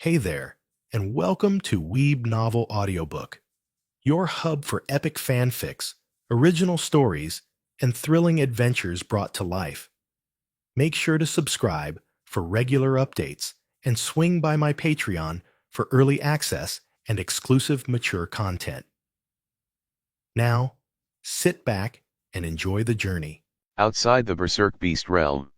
Hey there, and welcome to Weeb Novel Audiobook, your hub for epic fanfics, original stories, and thrilling adventures brought to life. Make sure to subscribe for regular updates and swing by my Patreon for early access and exclusive mature content. Now, sit back and enjoy the journey. Outside the Berserk Beast realm.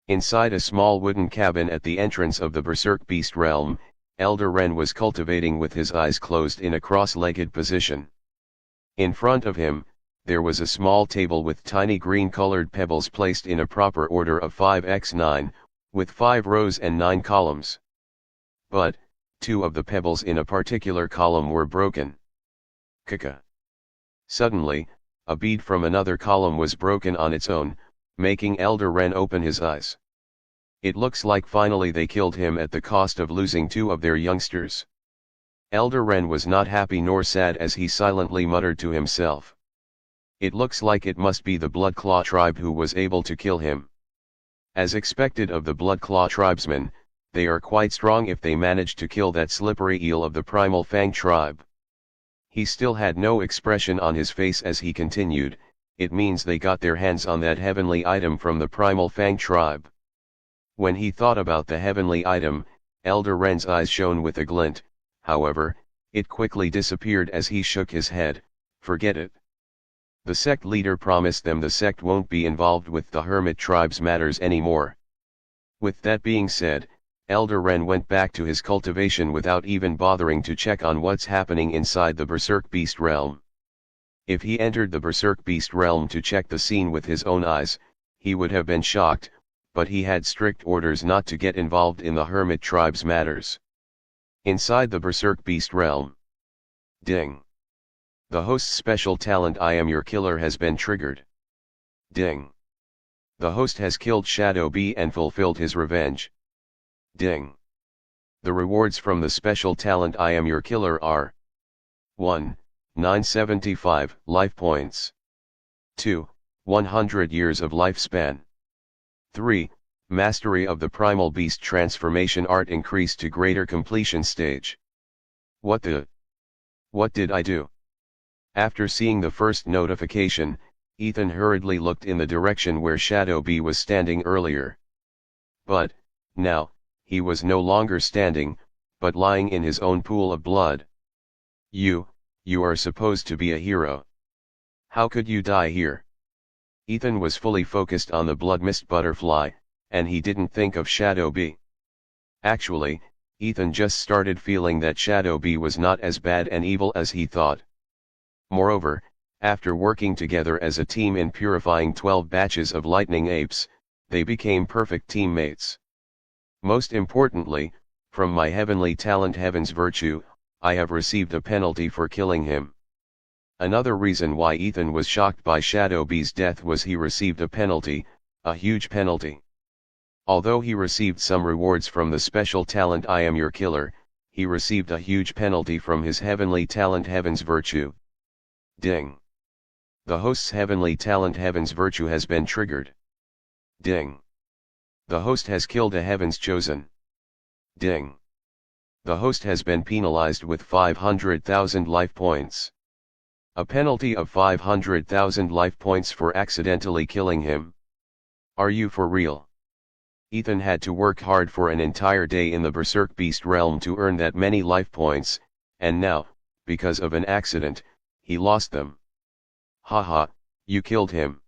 Inside a small wooden cabin at the entrance of the Berserk Beast realm, Elder Ren was cultivating with his eyes closed in a cross-legged position. In front of him, there was a small table with tiny green-colored pebbles placed in a proper order of 5x9, with 5 rows and 9 columns. But, 2 of the pebbles in a particular column were broken. Kaka. Suddenly, a bead from another column was broken on its own, making Elder Ren open his eyes. It looks like finally they killed him at the cost of losing 2 of their youngsters. Elder Ren was not happy nor sad as he silently muttered to himself. It looks like it must be the Bloodclaw tribe who was able to kill him. As expected of the Bloodclaw tribesmen, they are quite strong if they manage to kill that slippery eel of the Primal Fang tribe. He still had no expression on his face as he continued, it means they got their hands on that heavenly item from the Primal Fang tribe. When he thought about the heavenly item, Elder Ren's eyes shone with a glint, however, it quickly disappeared as he shook his head. Forget it. The sect leader promised them the sect won't be involved with the hermit tribe's matters anymore. With that being said, Elder Ren went back to his cultivation without even bothering to check on what's happening inside the Berserk Beast realm. If he entered the Berserk Beast realm to check the scene with his own eyes, he would have been shocked, but he had strict orders not to get involved in the hermit tribe's matters. Inside the Berserk Beast realm. Ding. The host's special talent I am your killer has been triggered. Ding. The host has killed Shadow Bee and fulfilled his revenge. Ding. The rewards from the special talent I am your killer are 1. 975 life points. 2. 100 years of lifespan. 3. Mastery of the Primal Beast transformation art increased to greater completion stage. What did I do? After seeing the first notification, Ethan hurriedly looked in the direction where Shadow Bee was standing earlier. But, now, he was no longer standing, but lying in his own pool of blood. You are supposed to be a hero. How could you die here? Ethan was fully focused on the blood mist butterfly, and he didn't think of Shadow Bee. Actually, Ethan just started feeling that Shadow Bee was not as bad and evil as he thought. Moreover, after working together as a team in purifying 12 batches of lightning apes, they became perfect teammates. Most importantly, from my heavenly talent Heaven's Virtue, I have received a penalty for killing him. Another reason why Ethan was shocked by Shadow Bee's death was he received a penalty, a huge penalty. Although he received some rewards from the special talent I am your killer, he received a huge penalty from his heavenly talent Heaven's Virtue. Ding. The host's heavenly talent Heaven's Virtue has been triggered. Ding. The host has killed a Heaven's Chosen. Ding. The host has been penalized with 500,000 life points. A penalty of 500,000 life points for accidentally killing him. Are you for real? Ethan had to work hard for an entire day in the Berserk Beast realm to earn that many life points, and now, because of an accident, he lost them. Haha, you killed him.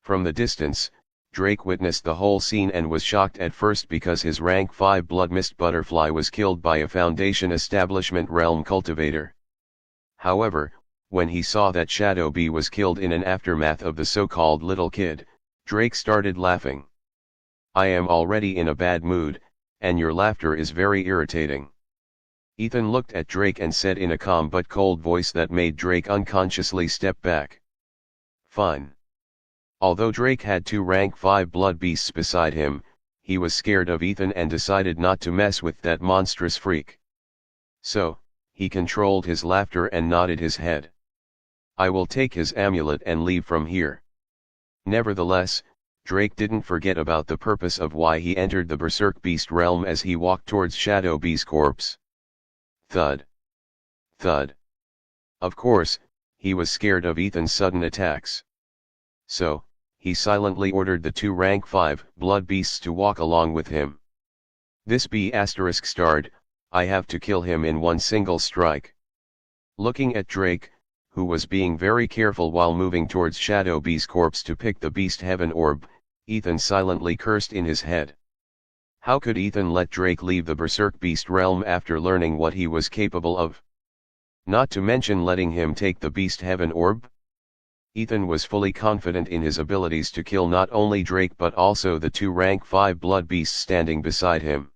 From the distance, Drake witnessed the whole scene and was shocked at first because his rank 5 blood mist butterfly was killed by a Foundation Establishment realm cultivator. However, when he saw that Shadow Bee was killed in an aftermath of the so-called little kid, Drake started laughing. I am already in a bad mood, and your laughter is very irritating. Ethan looked at Drake and said in a calm but cold voice that made Drake unconsciously step back. Fine. Although Drake had 2 rank 5 blood beasts beside him, he was scared of Ethan and decided not to mess with that monstrous freak. So, he controlled his laughter and nodded his head. I will take his amulet and leave from here. Nevertheless, Drake didn't forget about the purpose of why he entered the Berserk Beast realm as he walked towards Shadow B's corpse. Thud. Thud. Of course, he was scared of Ethan's sudden attacks. So, he silently ordered the two rank 5 blood beasts to walk along with him. This B** starred, I have to kill him in one single strike. Looking at Drake, who was being very careful while moving towards Shadow B's corpse to pick the Beast Heaven orb, Ethan silently cursed in his head. How could Ethan let Drake leave the Berserk Beast realm after learning what he was capable of? Not to mention letting him take the Beast Heaven orb? Ethan was fully confident in his abilities to kill not only Drake but also the two rank 5 blood beasts standing beside him.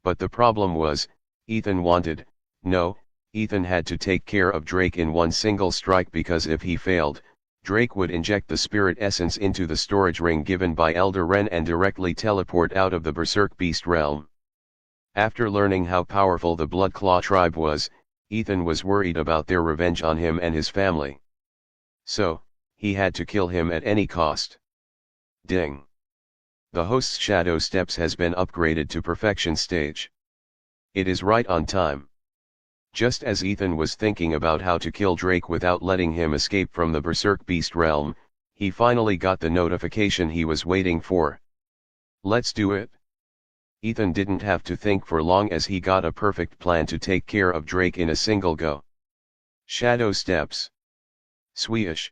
But the problem was, Ethan had to take care of Drake in one single strike, because if he failed, Drake would inject the spirit essence into the storage ring given by Elder Ren and directly teleport out of the Berserk Beast realm. After learning how powerful the Bloodclaw tribe was, Ethan was worried about their revenge on him and his family. So, he had to kill him at any cost. Ding! The host's Shadow Steps has been upgraded to Perfection stage. It is right on time. Just as Ethan was thinking about how to kill Drake without letting him escape from the Berserk Beast realm, he finally got the notification he was waiting for. Let's do it. Ethan didn't have to think for long as he got a perfect plan to take care of Drake in a single go. Shadow Steps. Sweesh.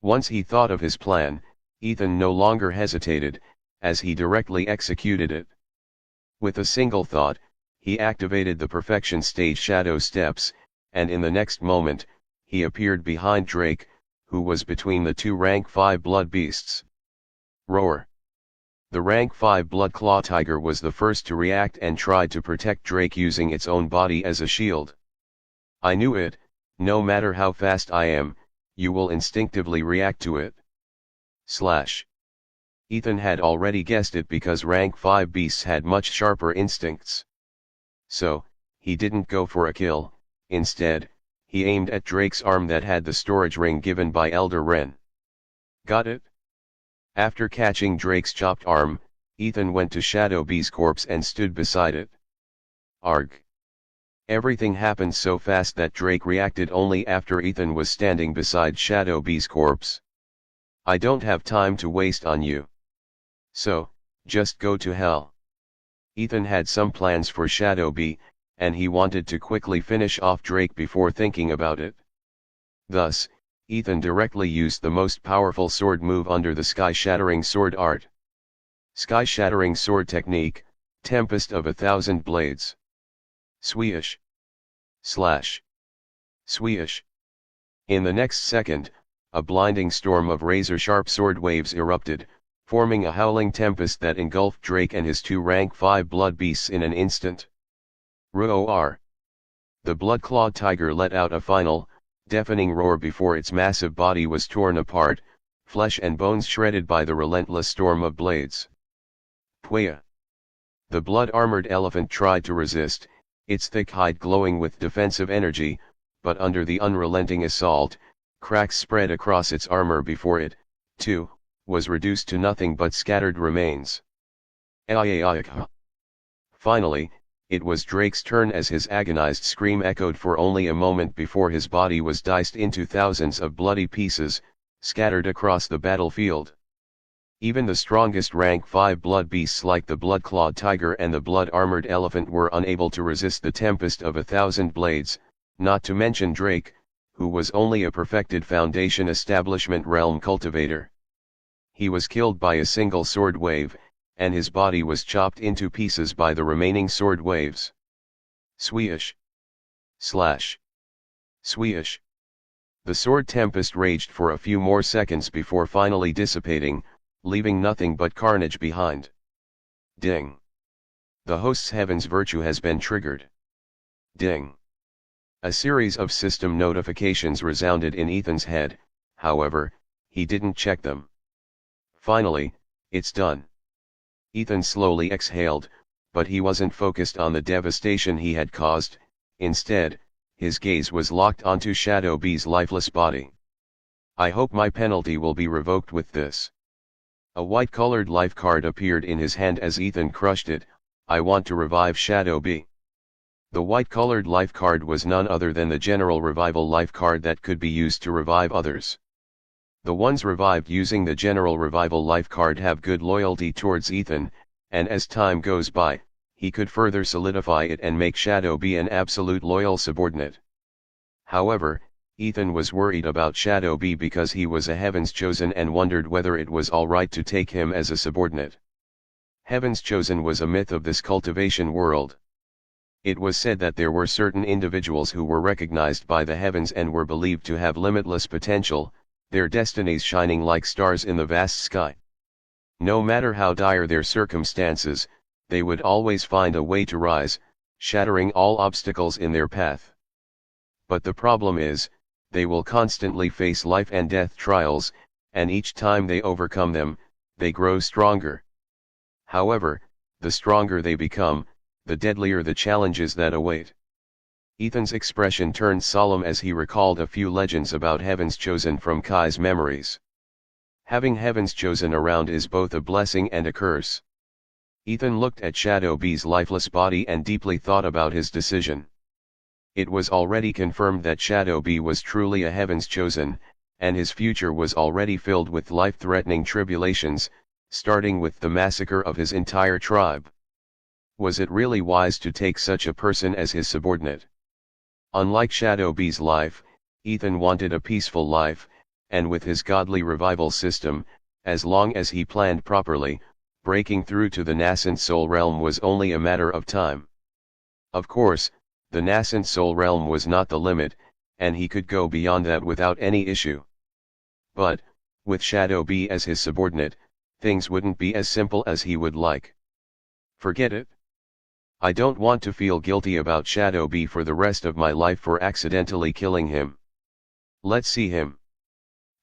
Once he thought of his plan, Ethan no longer hesitated, as he directly executed it. With a single thought, he activated the Perfection stage Shadow Steps, and in the next moment, he appeared behind Drake, who was between the two rank 5 blood beasts. Roar! The rank 5 Bloodclaw tiger was the first to react and tried to protect Drake using its own body as a shield. I knew it, no matter how fast I am, you will instinctively react to it. Slash. Ethan had already guessed it because rank 5 beasts had much sharper instincts. So, he didn't go for a kill, instead, he aimed at Drake's arm that had the storage ring given by Elder Ren. Got it? After catching Drake's chopped arm, Ethan went to Shadow B's corpse and stood beside it. Arg. Everything happened so fast that Drake reacted only after Ethan was standing beside Shadow B's corpse. I don't have time to waste on you. So, just go to hell. Ethan had some plans for Shadow B, and he wanted to quickly finish off Drake before thinking about it. Thus, Ethan directly used the most powerful sword move under the Sky-Shattering Sword art. Sky-Shattering Sword Technique, Tempest of 1,000 Blades. Sweesh. Slash. Sweesh. In the next second, a blinding storm of razor-sharp sword waves erupted, forming a howling tempest that engulfed Drake and his two rank 5 blood beasts in an instant. Roar! The blood-clawed tiger let out a final, deafening roar before its massive body was torn apart, flesh and bones shredded by the relentless storm of blades. Pwaya! The blood-armored elephant tried to resist, its thick hide glowing with defensive energy, but under the unrelenting assault, cracks spread across its armor before it, too, was reduced to nothing but scattered remains. Finally, it was Drake's turn as his agonized scream echoed for only a moment before his body was diced into thousands of bloody pieces, scattered across the battlefield. Even the strongest rank 5 blood beasts like the blood-clawed tiger and the blood-armored elephant were unable to resist the tempest of 1,000 blades, not to mention Drake, who was only a perfected Foundation Establishment realm cultivator. He was killed by a single sword wave, and his body was chopped into pieces by the remaining sword waves. Sweesh. Slash. Sweesh. The sword tempest raged for a few more seconds before finally dissipating, leaving nothing but carnage behind. Ding. The host's heaven's virtue has been triggered. Ding. A series of system notifications resounded in Ethan's head, however, he didn't check them. Finally, it's done. Ethan slowly exhaled, but he wasn't focused on the devastation he had caused, instead, his gaze was locked onto Shadow B's lifeless body. I hope my penalty will be revoked with this. A white-colored life card appeared in his hand as Ethan crushed it. "I want to revive Shadow B." The white-colored life card was none other than the general revival life card that could be used to revive others. The ones revived using the general revival life card have good loyalty towards Ethan, and as time goes by, he could further solidify it and make Shadow B an absolute loyal subordinate. However, Ethan was worried about Shadow B because he was a Heaven's Chosen and wondered whether it was alright to take him as a subordinate. Heaven's Chosen was a myth of this cultivation world. It was said that there were certain individuals who were recognized by the heavens and were believed to have limitless potential, their destinies shining like stars in the vast sky. No matter how dire their circumstances, they would always find a way to rise, shattering all obstacles in their path. But the problem is, they will constantly face life and death trials, and each time they overcome them, they grow stronger. However, the stronger they become, the deadlier the challenges that await. Ethan's expression turned solemn as he recalled a few legends about Heaven's Chosen from Kai's memories. Having Heaven's Chosen around is both a blessing and a curse. Ethan looked at Shadow B's lifeless body and deeply thought about his decision. It was already confirmed that Shadow B was truly a Heaven's Chosen, and his future was already filled with life-threatening tribulations, starting with the massacre of his entire tribe. Was it really wise to take such a person as his subordinate? Unlike Shadow B's life, Ethan wanted a peaceful life, and with his godly revival system, as long as he planned properly, breaking through to the nascent soul realm was only a matter of time. Of course, the nascent soul realm was not the limit, and he could go beyond that without any issue. But, with Shadow B as his subordinate, things wouldn't be as simple as he would like. Forget it. I don't want to feel guilty about Shadow B for the rest of my life for accidentally killing him. Let's see him.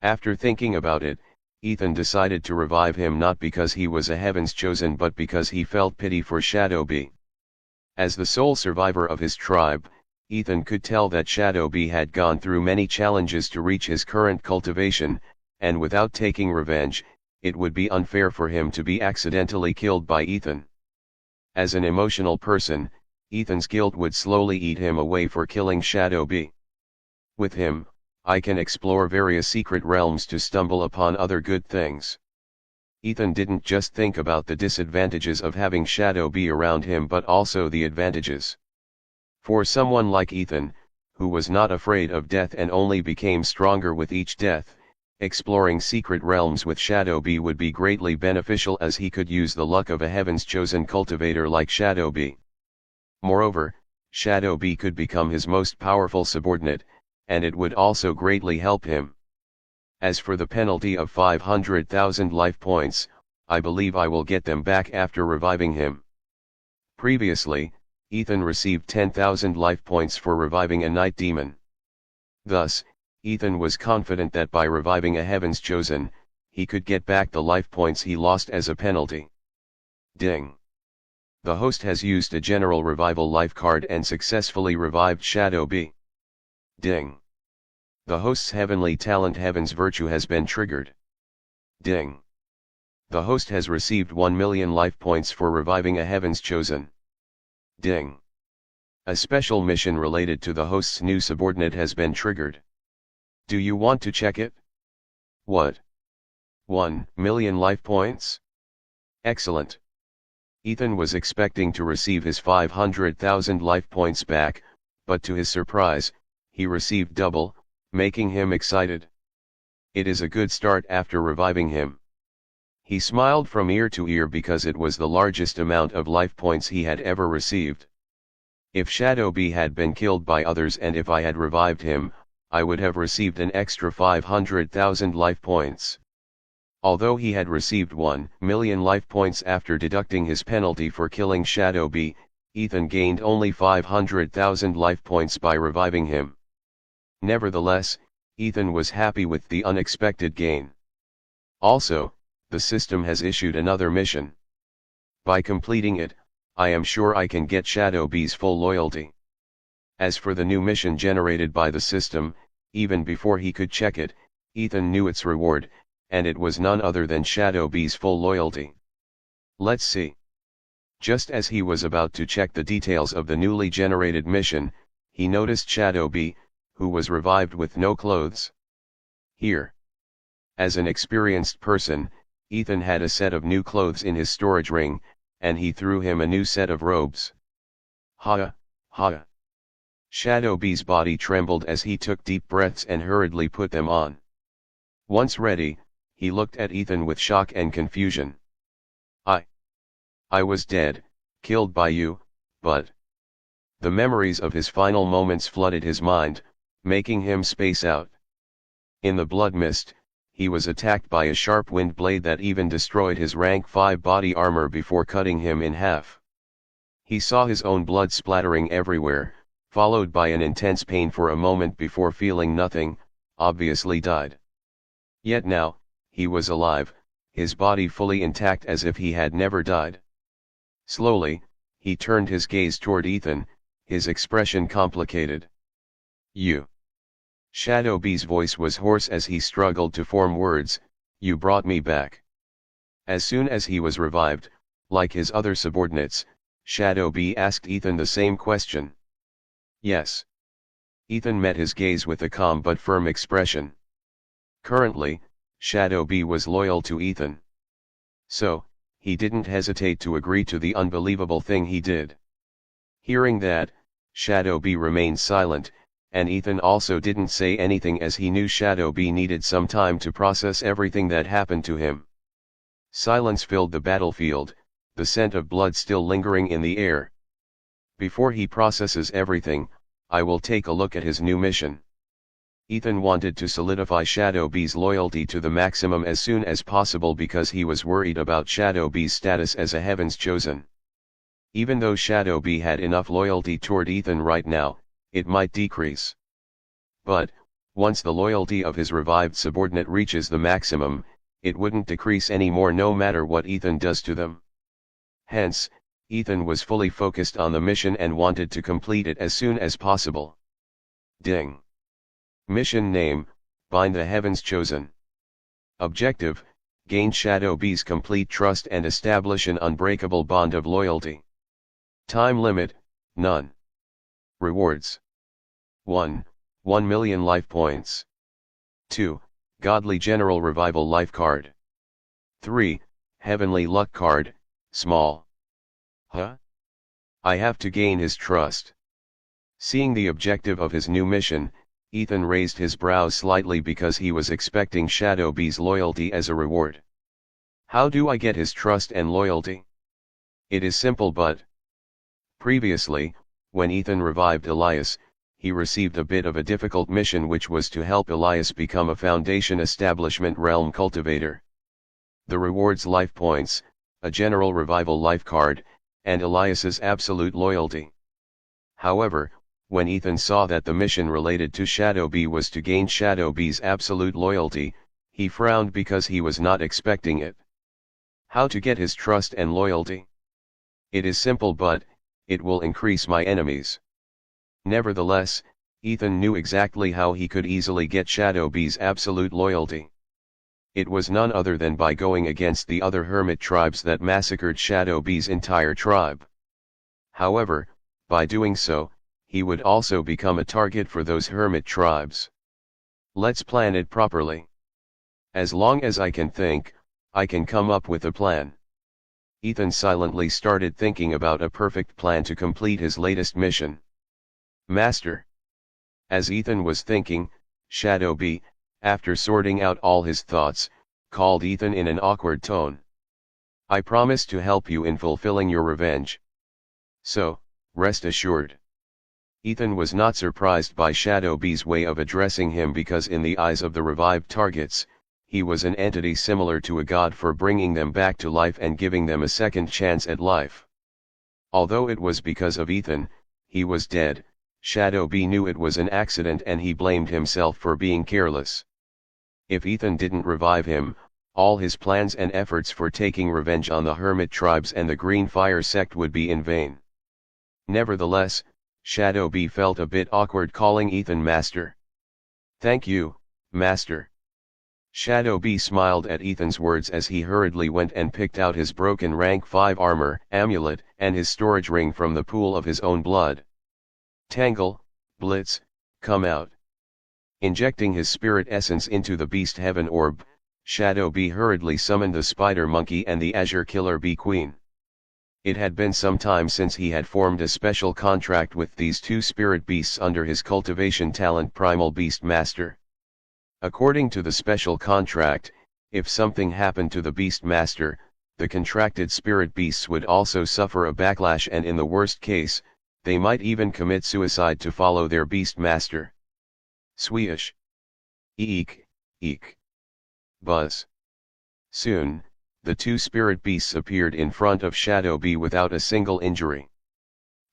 After thinking about it, Ethan decided to revive him not because he was a Heaven's Chosen but because he felt pity for Shadow B. As the sole survivor of his tribe, Ethan could tell that Shadow B had gone through many challenges to reach his current cultivation, and without taking revenge, it would be unfair for him to be accidentally killed by Ethan. As an emotional person, Ethan's guilt would slowly eat him away for killing Shadow B. With him, I can explore various secret realms to stumble upon other good things. Ethan didn't just think about the disadvantages of having Shadow B around him but also the advantages. For someone like Ethan, who was not afraid of death and only became stronger with each death, exploring secret realms with Shadow B would be greatly beneficial as he could use the luck of a Heaven's Chosen cultivator like Shadow B. Moreover, Shadow B could become his most powerful subordinate, and it would also greatly help him. As for the penalty of 500,000 life points, I believe I will get them back after reviving him. Previously, Ethan received 10,000 life points for reviving a night demon. Thus, Ethan was confident that by reviving a Heaven's Chosen, he could get back the life points he lost as a penalty. Ding! The host has used a general revival life card and successfully revived Shadow B. Ding! The host's heavenly talent Heaven's Virtue has been triggered. Ding! The host has received 1 million life points for reviving a Heaven's Chosen. Ding! A special mission related to the host's new subordinate has been triggered. Do you want to check it? What? 1 million life points? Excellent. Ethan was expecting to receive his 500,000 life points back, but to his surprise, he received double, making him excited. It is a good start after reviving him. He smiled from ear to ear because it was the largest amount of life points he had ever received. If Shadow B had been killed by others and if I had revived him, I would have received an extra 500,000 life points. Although he had received 1 million life points after deducting his penalty for killing Shadow B, Ethan gained only 500,000 life points by reviving him. Nevertheless, Ethan was happy with the unexpected gain. Also, the system has issued another mission. By completing it, I am sure I can get Shadow B's full loyalty. As for the new mission generated by the system, even before he could check it, Ethan knew its reward, and it was none other than Shadow B's full loyalty. Let's see. Just as he was about to check the details of the newly generated mission, he noticed Shadow B, who was revived with no clothes. Here. As an experienced person, Ethan had a set of new clothes in his storage ring, and he threw him a new set of robes. Ha! Ha! Shadow B's body trembled as he took deep breaths and hurriedly put them on. Once ready, he looked at Ethan with shock and confusion. I was dead, killed by you, but... The memories of his final moments flooded his mind, making him space out. In the blood mist, he was attacked by a sharp wind blade that even destroyed his rank 5 body armor before cutting him in half. He saw his own blood splattering everywhere, followed by an intense pain for a moment before feeling nothing, obviously died. Yet now, he was alive, his body fully intact as if he had never died. Slowly, he turned his gaze toward Ethan, his expression complicated. You. Shadow B's voice was hoarse as he struggled to form words, you brought me back. As soon as he was revived, like his other subordinates, Shadow B asked Ethan the same question. Yes. Ethan met his gaze with a calm but firm expression. Currently, Shadow B was loyal to Ethan. So, he didn't hesitate to agree to the unbelievable thing he did. Hearing that, Shadow B remained silent, and Ethan also didn't say anything as he knew Shadow B needed some time to process everything that happened to him. Silence filled the battlefield, the scent of blood still lingering in the air. Before he processes everything, I will take a look at his new mission. Ethan wanted to solidify Shadow B's loyalty to the maximum as soon as possible because he was worried about Shadow B's status as a Heaven's Chosen. Even though Shadow B had enough loyalty toward Ethan right now, it might decrease. But, once the loyalty of his revived subordinate reaches the maximum, it wouldn't decrease anymore no matter what Ethan does to them. Hence, Ethan was fully focused on the mission and wanted to complete it as soon as possible. Ding. Mission name, Bind the Heavens Chosen. Objective, gain Shadow B's complete trust and establish an unbreakable bond of loyalty. Time limit, none. Rewards. 1. 1 million life points. 2. Godly General Revival Life Card. 3. Heavenly Luck Card, small. Huh? I have to gain his trust. Seeing the objective of his new mission, Ethan raised his brows slightly because he was expecting Shadow B's loyalty as a reward. How do I get his trust and loyalty? It is simple but... Previously, when Ethan revived Elias, he received a bit of a difficult mission which was to help Elias become a Foundation Establishment Realm cultivator. The rewards life points, a General Revival life card, and Elias's absolute loyalty. However, when Ethan saw that the mission related to Shadow B was to gain Shadow B's absolute loyalty, he frowned because he was not expecting it. How to get his trust and loyalty? It is simple but, it will increase my enemies. Nevertheless, Ethan knew exactly how he could easily get Shadow B's absolute loyalty. It was none other than by going against the other hermit tribes that massacred Shadow B's entire tribe. However, by doing so, he would also become a target for those hermit tribes. Let's plan it properly. As long as I can think, I can come up with a plan. Ethan silently started thinking about a perfect plan to complete his latest mission. Master. As Ethan was thinking, Shadow B, after sorting out all his thoughts, called Ethan in an awkward tone. I promise to help you in fulfilling your revenge. So, rest assured. Ethan was not surprised by Shadow B's way of addressing him because in the eyes of the revived targets, he was an entity similar to a god for bringing them back to life and giving them a second chance at life. Although it was because of Ethan, he was dead, Shadow B knew it was an accident and he blamed himself for being careless. If Ethan didn't revive him, all his plans and efforts for taking revenge on the hermit tribes and the Green Fire sect would be in vain. Nevertheless, Shadow B felt a bit awkward calling Ethan Master. Thank you, Master. Shadow B smiled at Ethan's words as he hurriedly went and picked out his broken rank 5 armor, amulet, and his storage ring from the pool of his own blood. Tangle, Blitz, come out. Injecting his spirit essence into the beast heaven orb, Shadow B hurriedly summoned the spider monkey and the azure killer bee queen. It had been some time since he had formed a special contract with these two spirit beasts under his cultivation talent Primal Beast Master. According to the special contract, if something happened to the Beast Master, the contracted spirit beasts would also suffer a backlash, and in the worst case, they might even commit suicide to follow their Beast Master. Sweesh. Eek, eek. Buzz. Soon, the two spirit beasts appeared in front of Shadow B without a single injury.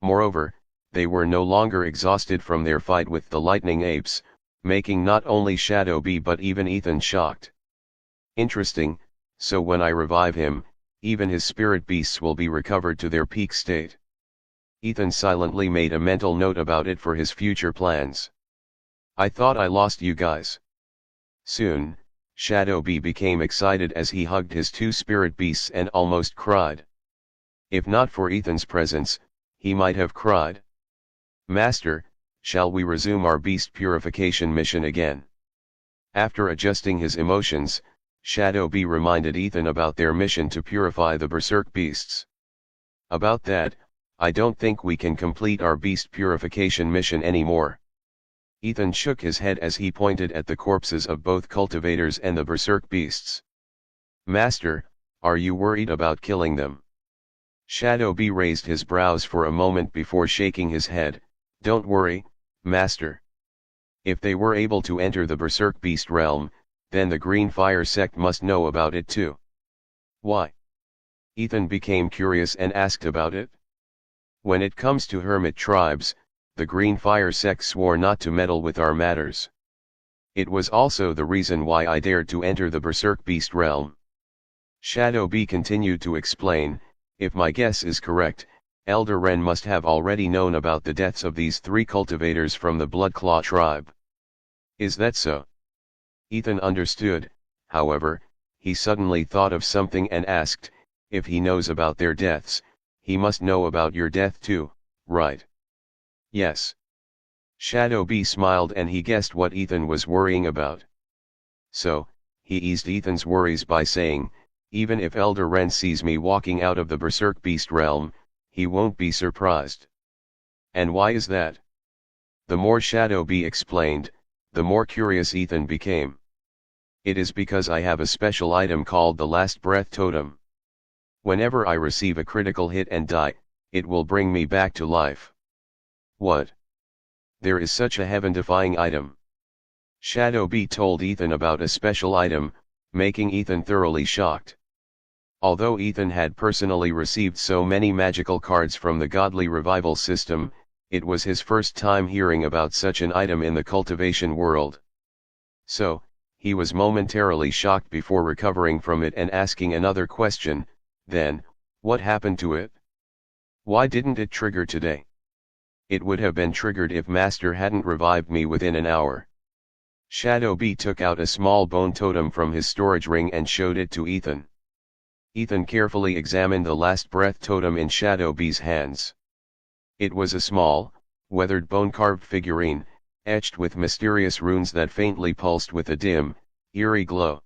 Moreover, they were no longer exhausted from their fight with the lightning apes, making not only Shadow B but even Ethan shocked. Interesting, so when I revive him, even his spirit beasts will be recovered to their peak state. Ethan silently made a mental note about it for his future plans. I thought I lost you guys. Soon, Shadow B became excited as he hugged his two spirit beasts and almost cried. If not for Ethan's presence, he might have cried. Master, shall we resume our beast purification mission again? After adjusting his emotions, Shadow B reminded Ethan about their mission to purify the berserk beasts. About that, I don't think we can complete our beast purification mission anymore. Ethan shook his head as he pointed at the corpses of both cultivators and the berserk beasts. Master, are you worried about killing them? Shadow B raised his brows for a moment before shaking his head. Don't worry, Master. If they were able to enter the berserk beast realm, then the Green Fire sect must know about it too. Why? Ethan became curious and asked about it. When it comes to hermit tribes, the Green Fire sect swore not to meddle with our matters. It was also the reason why I dared to enter the berserk beast realm. Shadow B continued to explain, if my guess is correct, Elder Ren must have already known about the deaths of these 3 cultivators from the Bloodclaw tribe. Is that so? Ethan understood, however, he suddenly thought of something and asked, if he knows about their deaths, he must know about your death too, right? Yes. Shadow B smiled and he guessed what Ethan was worrying about. So, he eased Ethan's worries by saying, even if Elder Ren sees me walking out of the berserk beast realm, he won't be surprised. And why is that? The more Shadow B explained, the more curious Ethan became. It is because I have a special item called the Last Breath Totem. Whenever I receive a critical hit and die, it will bring me back to life. What? There is such a heaven-defying item. Shadow B told Ethan about a special item, making Ethan thoroughly shocked. Although Ethan had personally received so many magical cards from the Godly Revival system, it was his first time hearing about such an item in the cultivation world. So, he was momentarily shocked before recovering from it and asking another question, then, what happened to it? Why didn't it trigger today? It would have been triggered if Master hadn't revived me within an hour. Shadow B took out a small bone totem from his storage ring and showed it to Ethan. Ethan carefully examined the Last Breath Totem in Shadow B's hands. It was a small, weathered bone-carved figurine, etched with mysterious runes that faintly pulsed with a dim, eerie glow.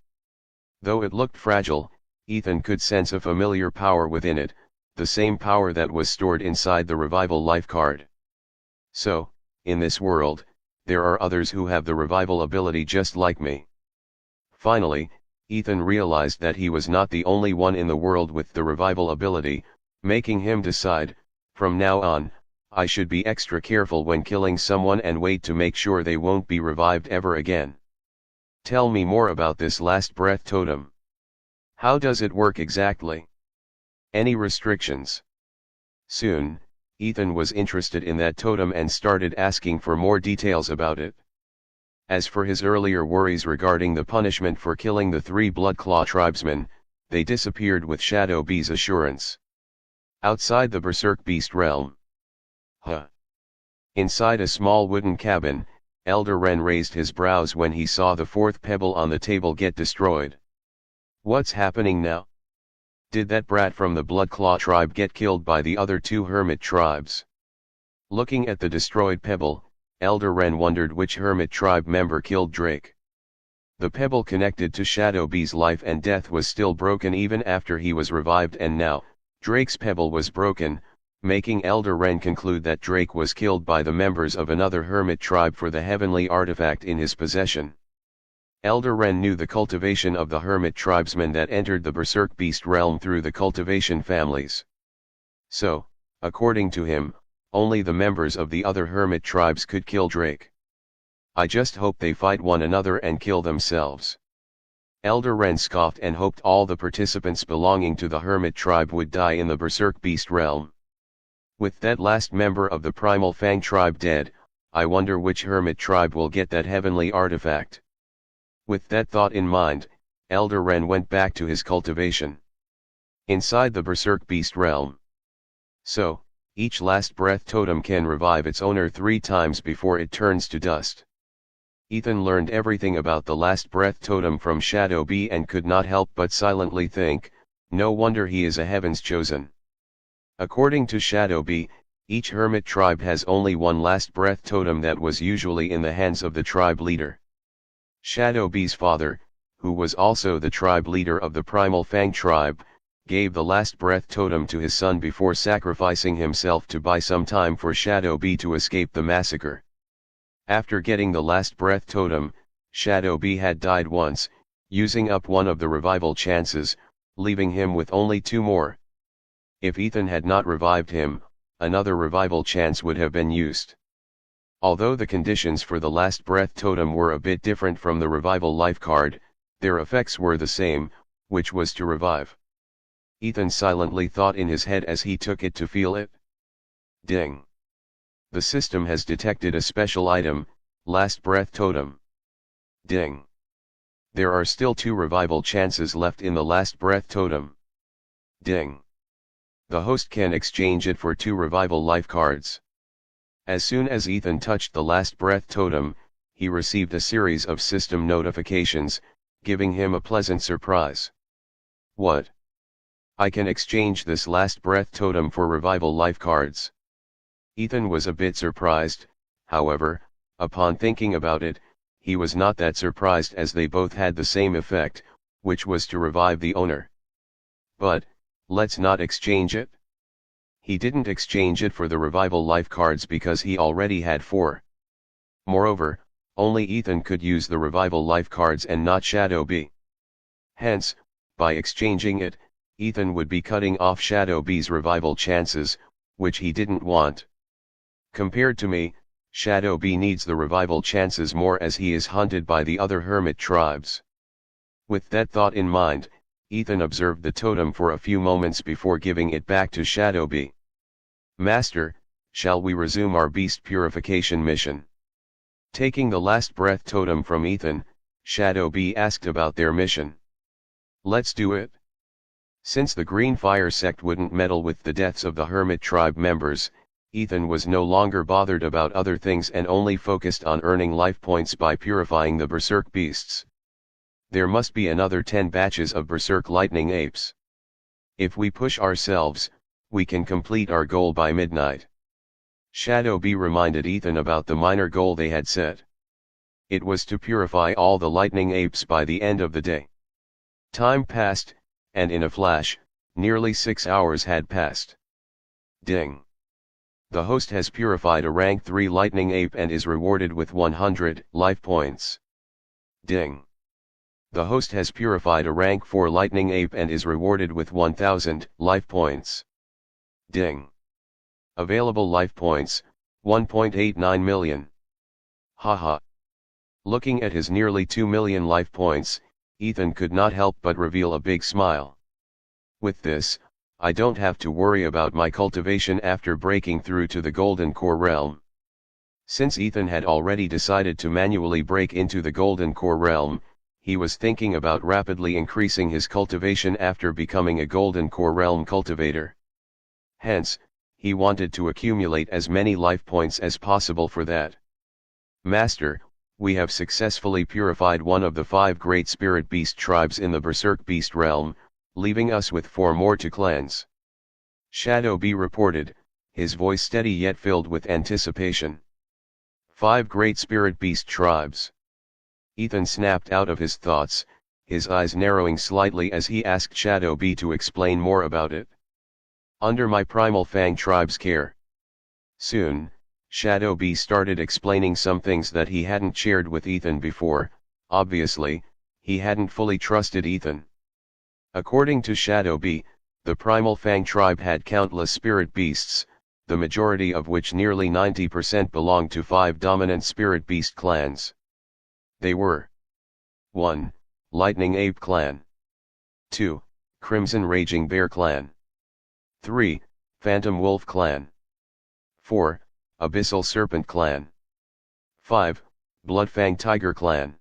Though it looked fragile, Ethan could sense a familiar power within it, the same power that was stored inside the Revival Life card. So, in this world, there are others who have the revival ability just like me. Finally, Ethan realized that he was not the only one in the world with the revival ability, making him decide, from now on, I should be extra careful when killing someone and wait to make sure they won't be revived ever again. Tell me more about this Last Breath Totem. How does it work exactly? Any restrictions? Soon, Ethan was interested in that totem and started asking for more details about it. As for his earlier worries regarding the punishment for killing the 3 Bloodclaw tribesmen, they disappeared with Shadow B's assurance. Outside the Berserk Beast realm. Inside a small wooden cabin, Elder Ren raised his brows when he saw the fourth pebble on the table get destroyed. What's happening now? Did that brat from the Bloodclaw tribe get killed by the other two hermit tribes? Looking at the destroyed pebble, Elder Ren wondered which hermit tribe member killed Drake. The pebble connected to Shadow B's life and death was still broken even after he was revived, and now, Drake's pebble was broken, making Elder Ren conclude that Drake was killed by the members of another hermit tribe for the heavenly artifact in his possession. Elder Ren knew the cultivation of the hermit tribesmen that entered the Berserk Beast realm through the cultivation families. So, according to him, only the members of the other hermit tribes could kill Drake. I just hope they fight one another and kill themselves. Elder Ren scoffed and hoped all the participants belonging to the hermit tribe would die in the Berserk Beast realm. With that last member of the Primal Fang tribe dead, I wonder which hermit tribe will get that heavenly artifact. With that thought in mind, Elder Ren went back to his cultivation. Inside the Berserk Beast realm. So, each last breath totem can revive its owner 3 times before it turns to dust. Ethan learned everything about the last breath totem from Shadow B and could not help but silently think, no wonder he is a heaven's chosen. According to Shadow B, each hermit tribe has only one last breath totem that was usually in the hands of the tribe leader. Shadow B's father, who was also the tribe leader of the Primal Fang tribe, gave the last breath totem to his son before sacrificing himself to buy some time for Shadow B to escape the massacre. After getting the last breath totem, Shadow B had died once, using up one of the revival chances, leaving him with only 2 more. If Ethan had not revived him, another revival chance would have been used. Although the conditions for the last breath totem were a bit different from the revival life card, their effects were the same, which was to revive. Ethan silently thought in his head as he took it to feel it. Ding! The system has detected a special item, last breath totem. Ding! There are still 2 revival chances left in the last breath totem. Ding! The host can exchange it for 2 revival life cards. As soon as Ethan touched the last breath totem, he received a series of system notifications, giving him a pleasant surprise. What? I can exchange this last breath totem for revival life cards. Ethan was a bit surprised, however, upon thinking about it, he was not that surprised as they both had the same effect, which was to revive the owner. But, let's not exchange it. He didn't exchange it for the revival life cards because he already had 4. Moreover, only Ethan could use the revival life cards and not Shadow B. Hence, by exchanging it, Ethan would be cutting off Shadow B's revival chances, which he didn't want. Compared to me, Shadow B needs the revival chances more as he is hunted by the other hermit tribes. With that thought in mind, Ethan observed the totem for a few moments before giving it back to Shadow B. Master, shall we resume our beast purification mission? Taking the last breath totem from Ethan, Shadow B asked about their mission. Let's do it. Since the Green Fire sect wouldn't meddle with the deaths of the hermit tribe members, Ethan was no longer bothered about other things and only focused on earning life points by purifying the berserk beasts. There must be another 10 batches of berserk lightning apes. If we push ourselves, we can complete our goal by midnight. Shadow B reminded Ethan about the minor goal they had set. It was to purify all the lightning apes by the end of the day. Time passed, and in a flash, nearly 6 hours had passed. Ding! The host has purified a rank 3 lightning ape and is rewarded with 100 life points. Ding! The host has purified a rank 4 lightning ape and is rewarded with 1000 life points. Ding! Available life points, 1.89 million. Haha. Looking at his nearly 2 million life points, Ethan could not help but reveal a big smile. With this, I don't have to worry about my cultivation after breaking through to the Golden Core realm. Since Ethan had already decided to manually break into the Golden Core realm, he was thinking about rapidly increasing his cultivation after becoming a Golden Core realm cultivator. Hence, he wanted to accumulate as many life points as possible for that. Master, we have successfully purified one of the 5 great spirit beast tribes in the Berserk beast realm, leaving us with 4 more to cleanse. Shadow B reported, his voice steady yet filled with anticipation. 5 great spirit beast tribes. Ethan snapped out of his thoughts, his eyes narrowing slightly as he asked Shadow B to explain more about it. Under my Primal Fang tribe's care. Soon, Shadow B started explaining some things that he hadn't shared with Ethan before. Obviously, he hadn't fully trusted Ethan. According to Shadow B, the Primal Fang tribe had countless spirit beasts, the majority of which, nearly 90%, belonged to 5 dominant spirit beast clans. They were 1. Lightning Ape Clan. 2. Crimson Raging Bear Clan. 3. Phantom Wolf Clan. 4. Abyssal Serpent Clan. 5. Bloodfang Tiger Clan.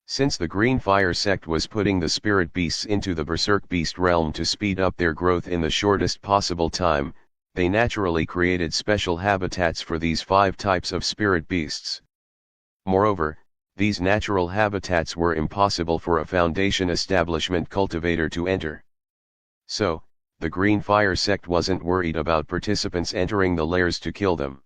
Since the Green Fire sect was putting the spirit beasts into the Berserk beast realm to speed up their growth in the shortest possible time, they naturally created special habitats for these 5 types of spirit beasts. Moreover, these natural habitats were impossible for a Foundation establishment cultivator to enter. So, the Green Fire sect wasn't worried about participants entering the lairs to kill them.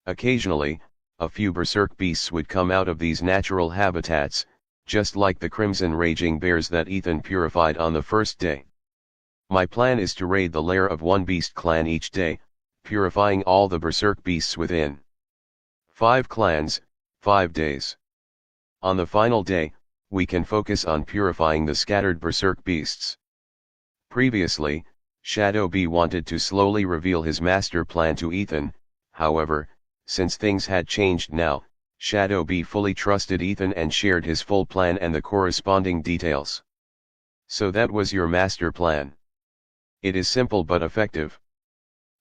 Occasionally, a few berserk beasts would come out of these natural habitats, just like the Crimson Raging Bears that Ethan purified on the first day. My plan is to raid the lair of 1 beast clan each day, purifying all the berserk beasts within 5 clans, 5 days. On the final day, we can focus on purifying the scattered berserk beasts. Previously, Shadow B wanted to slowly reveal his master plan to Ethan. However, since things had changed now, Shadow B fully trusted Ethan and shared his full plan and the corresponding details. So that was your master plan. It is simple but effective.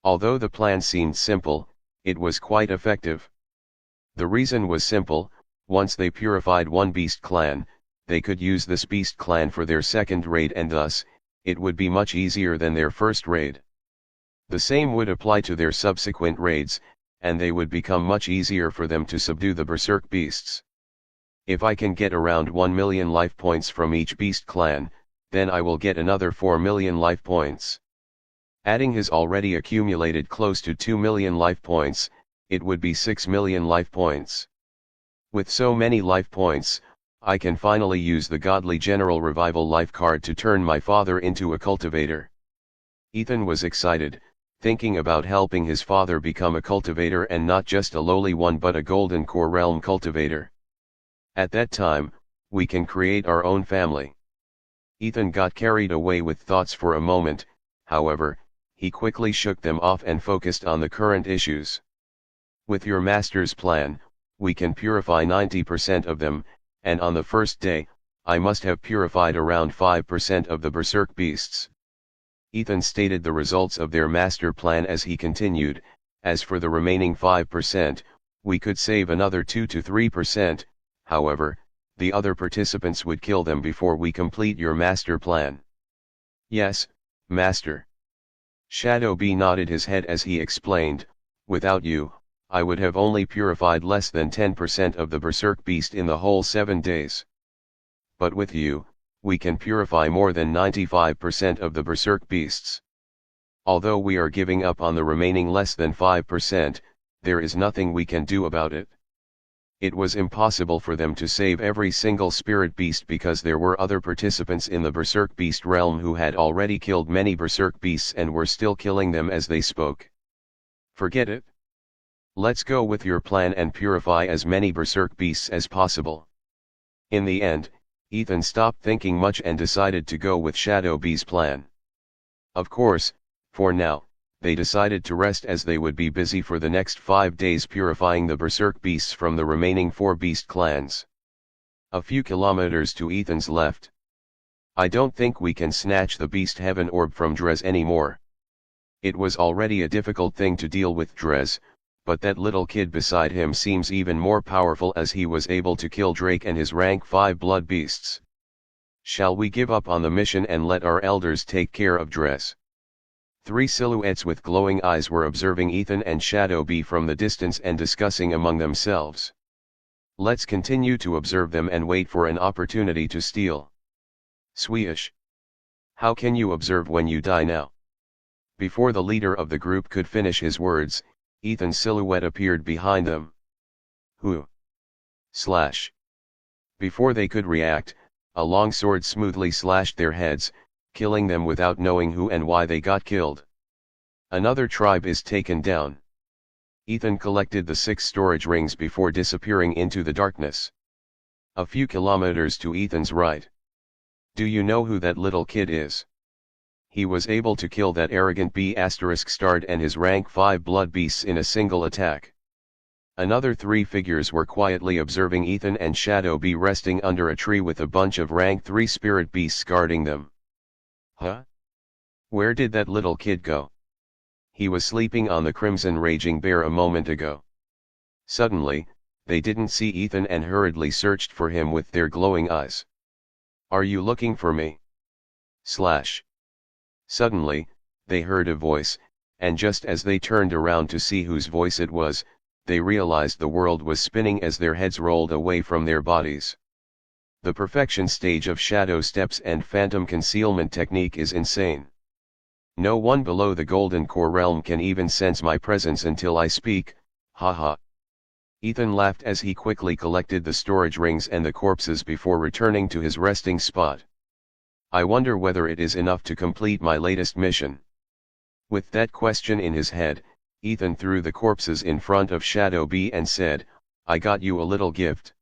Although the plan seemed simple, it was quite effective. The reason was simple: once they purified 1 beast clan, they could use this beast clan for their second raid, and thus, it would be much easier than their first raid. The same would apply to their subsequent raids, and they would become much easier for them to subdue the berserk beasts. If I can get around 1 million life points from each beast clan, then I will get another 4 million life points. Adding his already accumulated close to 2 million life points, it would be 6 million life points. With so many life points, I can finally use the Godly General Revival life card to turn my father into a cultivator. Ethan was excited, thinking about helping his father become a cultivator, and not just a lowly one but a Golden Core Realm cultivator. At that time, we can create our own family. Ethan got carried away with thoughts for a moment. However, he quickly shook them off and focused on the current issues. With your master's plan, we can purify 90% of them, and on the first day, I must have purified around 5% of the berserk beasts. Ethan stated the results of their master plan as he continued. As for the remaining 5%, we could save another 2 to 3%, however, the other participants would kill them before we complete your master plan. Yes, master. Shadow B nodded his head as he explained, without you, I would have only purified less than 10% of the berserk beast in the whole 7 days. But with you, we can purify more than 95% of the berserk beasts. Although we are giving up on the remaining less than 5%, there is nothing we can do about it. It was impossible for them to save every single spirit beast because there were other participants in the berserk beast realm who had already killed many berserk beasts and were still killing them as they spoke. Forget it. Let's go with your plan and purify as many berserk beasts as possible. In the end, Ethan stopped thinking much and decided to go with Shadow B's plan. Of course, for now, they decided to rest as they would be busy for the next 5 days purifying the berserk beasts from the remaining 4 beast clans. A few kilometers to Ethan's left. I don't think we can snatch the beast heaven orb from Drez anymore. It was already a difficult thing to deal with Drez, but that little kid beside him seems even more powerful as he was able to kill Drake and his rank 5 blood beasts. Shall we give up on the mission and let our elders take care of Drez? 3 silhouettes with glowing eyes were observing Ethan and Shadow B from the distance and discussing among themselves. Let's continue to observe them and wait for an opportunity to steal. Swish. How can you observe when you die now? Before the leader of the group could finish his words, Ethan's silhouette appeared behind them. Who? Slash. Before they could react, a long sword smoothly slashed their heads, killing them without knowing who and why they got killed. Another tribe is taken down. Ethan collected the 6 storage rings before disappearing into the darkness. A few kilometers to Ethan's right. Do you know who that little kid is? He was able to kill that arrogant B***starred and his rank 5 blood beasts in a single attack. Another 3 figures were quietly observing Ethan and Shadow B resting under a tree with a bunch of rank 3 spirit beasts guarding them. Huh? Where did that little kid go? He was sleeping on the Crimson Raging Bear a moment ago. Suddenly, they didn't see Ethan and hurriedly searched for him with their glowing eyes. Are you looking for me? Slash. Suddenly, they heard a voice, and just as they turned around to see whose voice it was, they realized the world was spinning as their heads rolled away from their bodies. The perfection stage of shadow steps and phantom concealment technique is insane. No one below the Golden Core realm can even sense my presence until I speak, haha. Ethan laughed as he quickly collected the storage rings and the corpses before returning to his resting spot. I wonder whether it is enough to complete my latest mission. With that question in his head, Ethan threw the corpses in front of Shadow B and said, I got you a little gift.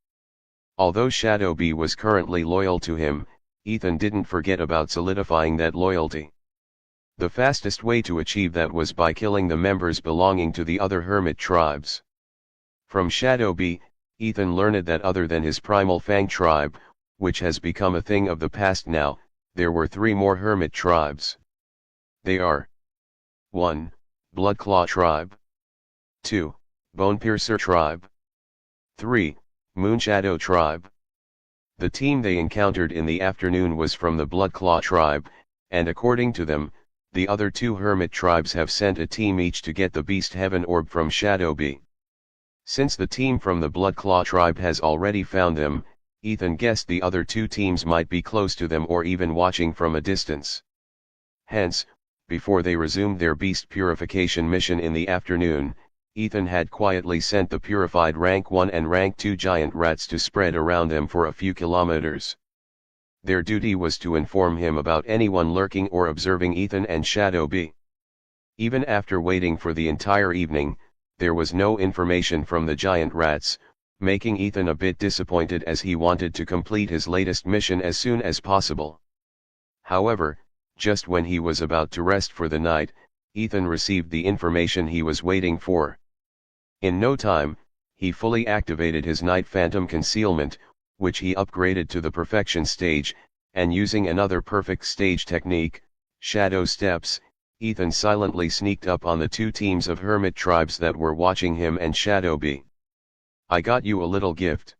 Although Shadow B was currently loyal to him, Ethan didn't forget about solidifying that loyalty. The fastest way to achieve that was by killing the members belonging to the other hermit tribes. From Shadow B, Ethan learned that other than his primal Fang tribe, which has become a thing of the past now, there were 3 more hermit tribes. They are 1. Bloodclaw tribe, 2. Bonepiercer tribe, 3. Moonshadow tribe. The team they encountered in the afternoon was from the Bloodclaw tribe, and according to them, the other 2 hermit tribes have sent a team each to get the Beast Heaven orb from Shadow B. Since the team from the Bloodclaw tribe has already found them, Ethan guessed the other 2 teams might be close to them or even watching from a distance. Hence, before they resumed their beast purification mission in the afternoon, Ethan had quietly sent the purified rank 1 and rank 2 giant rats to spread around them for a few kilometers. Their duty was to inform him about anyone lurking or observing Ethan and Shadow B. Even after waiting for the entire evening, there was no information from the giant rats, making Ethan a bit disappointed as he wanted to complete his latest mission as soon as possible. However, just when he was about to rest for the night, Ethan received the information he was waiting for. In no time, he fully activated his night phantom concealment, which he upgraded to the perfection stage, and using another perfect stage technique, shadow steps, Ethan silently sneaked up on the 2 teams of hermit tribes that were watching him and Shadow B. I got you a little gift.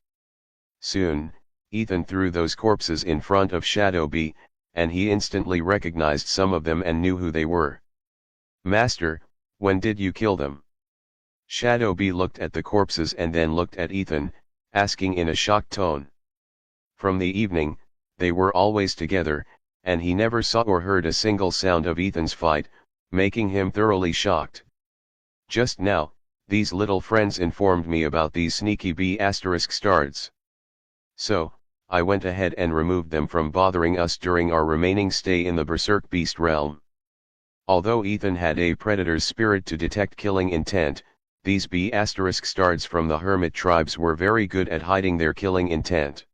Soon, Ethan threw those corpses in front of Shadow B, and he instantly recognized some of them and knew who they were. Master, when did you kill them? Shadow B looked at the corpses and then looked at Ethan, asking in a shocked tone. From the evening, they were always together, and he never saw or heard a single sound of Ethan's fight, making him thoroughly shocked. Just now, these little friends informed me about these sneaky B***stards. So, I went ahead and removed them from bothering us during our remaining stay in the Berserk Beast realm. Although Ethan had a predator's spirit to detect killing intent, these B***stards from the hermit tribes were very good at hiding their killing intent.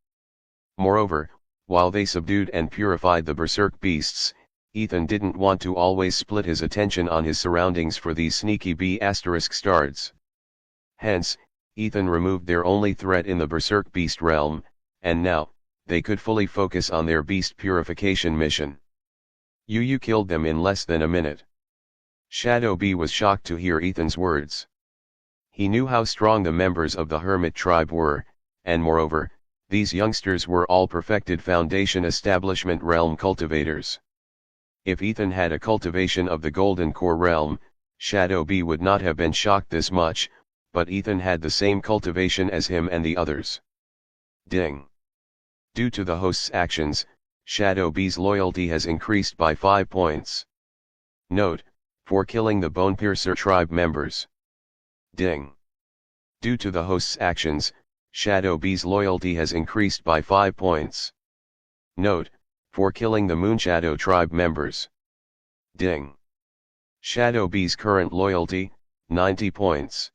Moreover, while they subdued and purified the Berserk beasts, Ethan didn't want to always split his attention on his surroundings for these sneaky B***stards. Hence, Ethan removed their only threat in the Berserk Beast realm, and now, they could fully focus on their beast purification mission. You killed them in less than a minute. Shadow B was shocked to hear Ethan's words. He knew how strong the members of the hermit tribe were, and moreover, these youngsters were all perfected Foundation Establishment realm cultivators. If Ethan had a cultivation of the Golden Core realm, Shadow B would not have been shocked this much, but Ethan had the same cultivation as him and the others. Ding. Due to the host's actions, Shadow B's loyalty has increased by 5 points. Note, for killing the Bonepiercer tribe members. Ding. Due to the host's actions, Shadow B's loyalty has increased by 5 points. Note, for killing the Moonshadow tribe members. Ding. Shadow B's current loyalty, 90 points.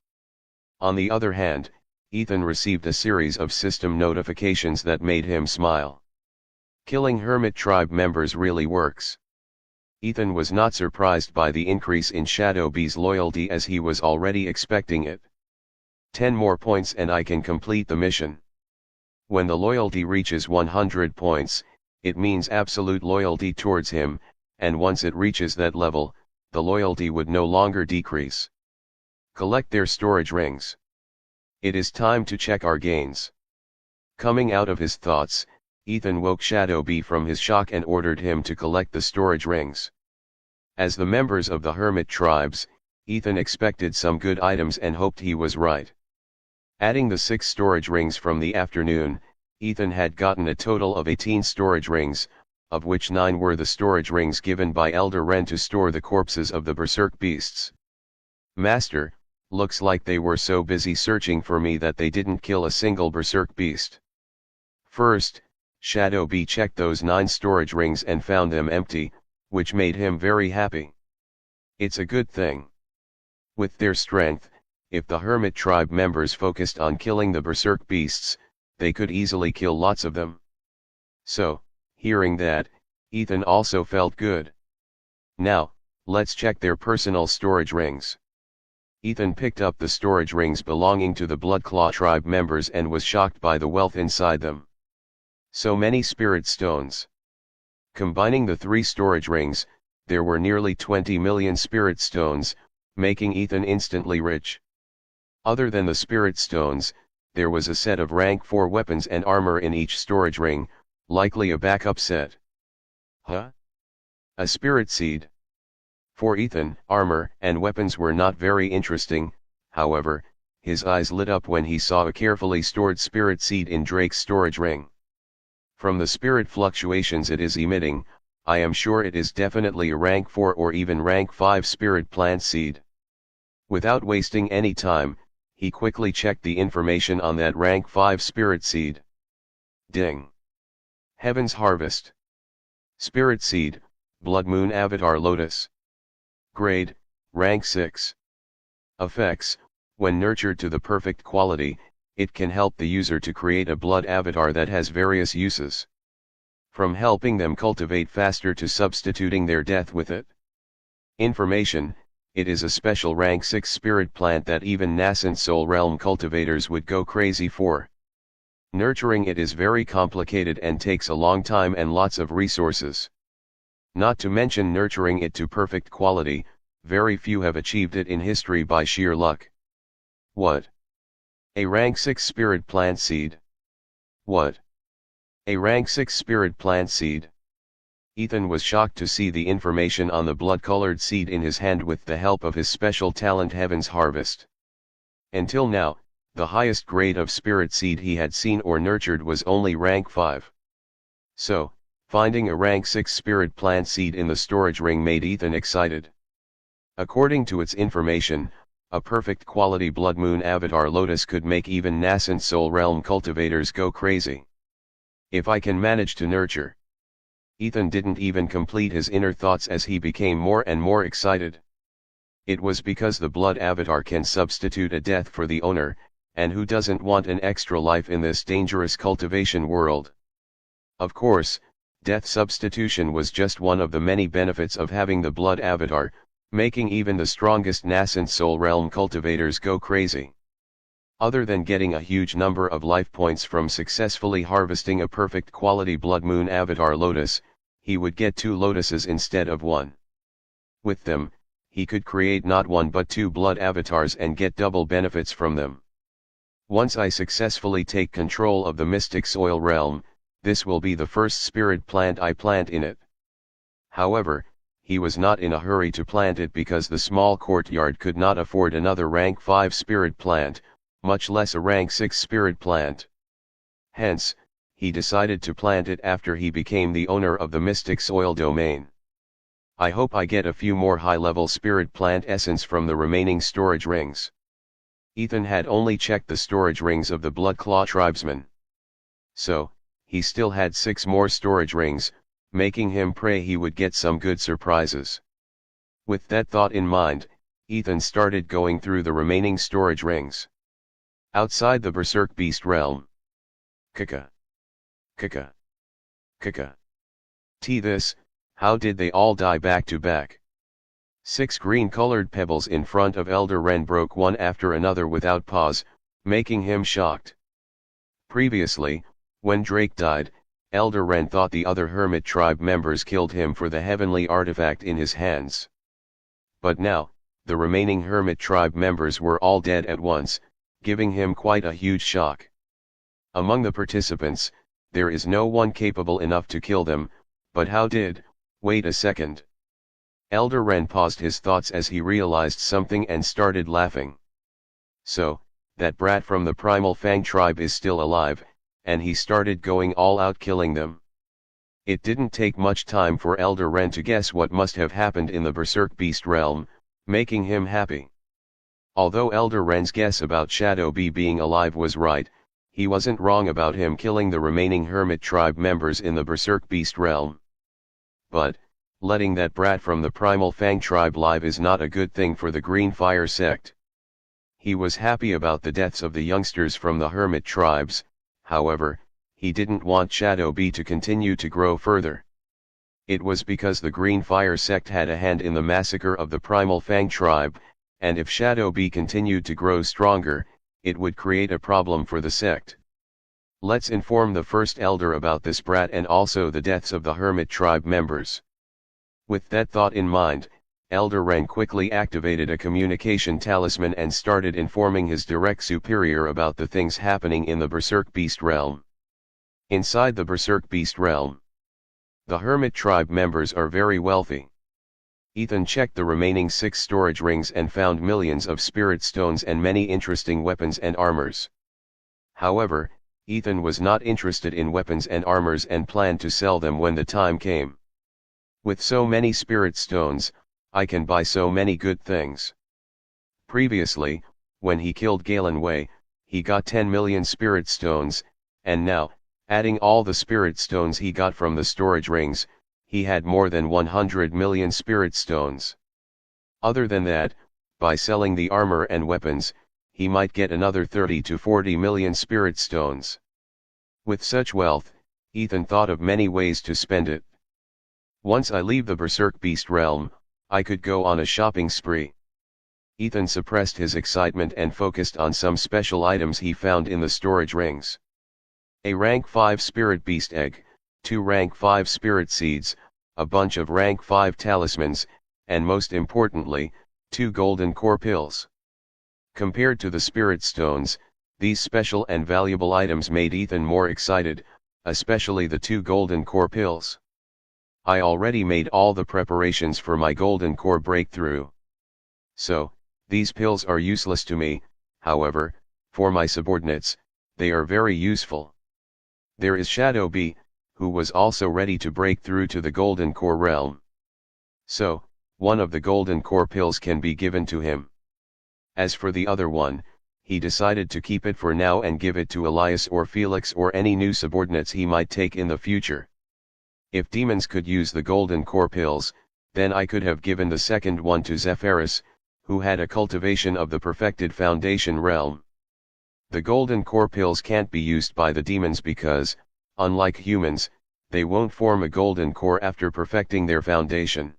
On the other hand, Ethan received a series of system notifications that made him smile. Killing Hermit tribe members really works. Ethan was not surprised by the increase in Shadow B's loyalty as he was already expecting it. 10 more points and I can complete the mission. When the loyalty reaches 100 points, it means absolute loyalty towards him, and once it reaches that level, the loyalty would no longer decrease. Collect their storage rings. It is time to check our gains. Coming out of his thoughts, Ethan woke Shadow B from his shock and ordered him to collect the storage rings. As the members of the Hermit tribes, Ethan expected some good items and hoped he was right. Adding the 6 storage rings from the afternoon, Ethan had gotten a total of 18 storage rings, of which 9 were the storage rings given by Elder Ren to store the corpses of the berserk beasts. Master, looks like they were so busy searching for me that they didn't kill a single berserk beast. First, Shadow B checked those 9 storage rings and found them empty, which made him very happy. It's a good thing. With their strength, if the Hermit tribe members focused on killing the berserk beasts, they could easily kill lots of them. So, hearing that, Ethan also felt good. Now, let's check their personal storage rings. Ethan picked up the storage rings belonging to the Bloodclaw tribe members and was shocked by the wealth inside them. So many spirit stones. Combining the 3 storage rings, there were nearly 20 million spirit stones, making Ethan instantly rich. Other than the spirit stones, there was a set of rank 4 weapons and armor in each storage ring, likely a backup set. Huh? A spirit seed. For Ethan, armor and weapons were not very interesting, however, his eyes lit up when he saw a carefully stored spirit seed in Drake's storage ring. From the spirit fluctuations it is emitting, I am sure it is definitely a rank 4 or even rank 5 spirit plant seed. Without wasting any time, he quickly checked the information on that rank 5 spirit seed. Ding. Heaven's Harvest. Spirit seed, Blood Moon Avatar Lotus. Grade, rank 6. Effects, when nurtured to the perfect quality, it can help the user to create a blood avatar that has various uses. From helping them cultivate faster to substituting their death with it. Information, it is a special rank 6 spirit plant that even nascent soul realm cultivators would go crazy for. Nurturing it is very complicated and takes a long time and lots of resources. Not to mention nurturing it to perfect quality, very few have achieved it in history by sheer luck. What? A rank 6 spirit plant seed. What? A rank 6 spirit plant seed. Ethan was shocked to see the information on the blood-colored seed in his hand with the help of his special talent Heaven's Harvest. Until now, the highest grade of spirit seed he had seen or nurtured was only rank 5. So, finding a rank 6 spirit plant seed in the storage ring made Ethan excited. According to its information, a perfect quality Blood Moon Avatar Lotus could make even nascent soul realm cultivators go crazy. If I can manage to nurture. Ethan didn't even complete his inner thoughts as he became more and more excited. It was because the blood avatar can substitute a death for the owner, and who doesn't want an extra life in this dangerous cultivation world? Of course, death substitution was just one of the many benefits of having the blood avatar, making even the strongest nascent soul realm cultivators go crazy. Other than getting a huge number of life points from successfully harvesting a perfect quality Blood Moon Avatar Lotus, he would get 2 lotuses instead of 1. With them, he could create not 1 but 2 blood avatars and get double benefits from them. Once I successfully take control of the mystic soil realm, this will be the first spirit plant I plant in it. However, he was not in a hurry to plant it because the small courtyard could not afford another rank 5 spirit plant, much less a rank 6 spirit plant. Hence, he decided to plant it after he became the owner of the mystic soil domain. I hope I get a few more high-level spirit plant essence from the remaining storage rings. Ethan had only checked the storage rings of the Bloodclaw tribesmen. So, he still had 6 more storage rings, making him pray he would get some good surprises. With that thought in mind, Ethan started going through the remaining storage rings. Outside the Berserk Beast realm. Kaka. Kaka. Kaka. This, how did they all die back to back? 6 green-colored pebbles in front of Elder Ren broke one after another without pause, making him shocked. Previously, when Drake died, Elder Ren thought the other Hermit tribe members killed him for the heavenly artifact in his hands. But now, the remaining Hermit tribe members were all dead at once, giving him quite a huge shock. Among the participants, there is no one capable enough to kill them, but how did, wait a second. Elder Ren paused his thoughts as he realized something and started laughing. So, that brat from the Primal Fang tribe is still alive, and he started going all out killing them. It didn't take much time for Elder Ren to guess what must have happened in the Berserk Beast realm, making him happy. Although Elder Ren's guess about Shadow Bee being alive was right, he wasn't wrong about him killing the remaining Hermit tribe members in the Berserk Beast realm. But, letting that brat from the Primal Fang tribe live is not a good thing for the Green Fire sect. He was happy about the deaths of the youngsters from the Hermit tribes, however, he didn't want Shadow Bee to continue to grow further. It was because the Green Fire sect had a hand in the massacre of the Primal Fang tribe, and if Shadow Bee continued to grow stronger, it would create a problem for the sect. Let's inform the first elder about this brat and also the deaths of the Hermit tribe members. With that thought in mind, Elder Ren quickly activated a communication talisman and started informing his direct superior about the things happening in the Berserk Beast realm. Inside the Berserk Beast realm, the Hermit tribe members are very wealthy. Ethan checked the remaining 6 storage rings and found millions of spirit stones and many interesting weapons and armors. However, Ethan was not interested in weapons and armors and planned to sell them when the time came. With so many spirit stones, I can buy so many good things. Previously, when he killed Galen Wei, he got 10 million spirit stones, and now, adding all the spirit stones he got from the storage rings, he had more than 100 million spirit stones. Other than that, by selling the armor and weapons, he might get another 30 to 40 million spirit stones. With such wealth, Ethan thought of many ways to spend it. Once I leave the Berserk Beast realm, I could go on a shopping spree. Ethan suppressed his excitement and focused on some special items he found in the storage rings. A rank 5 spirit beast egg, 2 rank 5 spirit seeds, a bunch of rank 5 talismans, and most importantly, 2 golden core pills. Compared to the spirit stones, these special and valuable items made Ethan more excited, especially the 2 golden core pills. I already made all the preparations for my golden core breakthrough. So, these pills are useless to me, however, for my subordinates, they are very useful. There is Shadow Bee, who was also ready to break through to the golden core realm. So, one of the golden core pills can be given to him. As for the other one, he decided to keep it for now and give it to Elias or Felix or any new subordinates he might take in the future. If demons could use the golden core pills, then I could have given the second one to Zephyrus, who had a cultivation of the perfected foundation realm. The golden core pills can't be used by the demons because, unlike humans, they won't form a golden core after perfecting their foundation.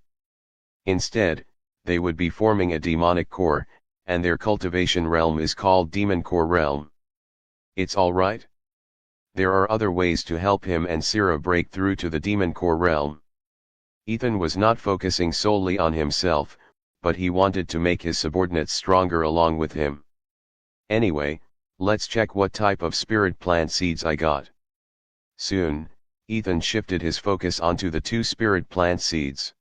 Instead, they would be forming a demonic core, and their cultivation realm is called Demon Core Realm. It's alright? There are other ways to help him and Syrah break through to the Demon Core Realm. Ethan was not focusing solely on himself, but he wanted to make his subordinates stronger along with him. Anyway, let's check what type of spirit plant seeds I got. Soon, Ethan shifted his focus onto the 2 spirit plant seeds.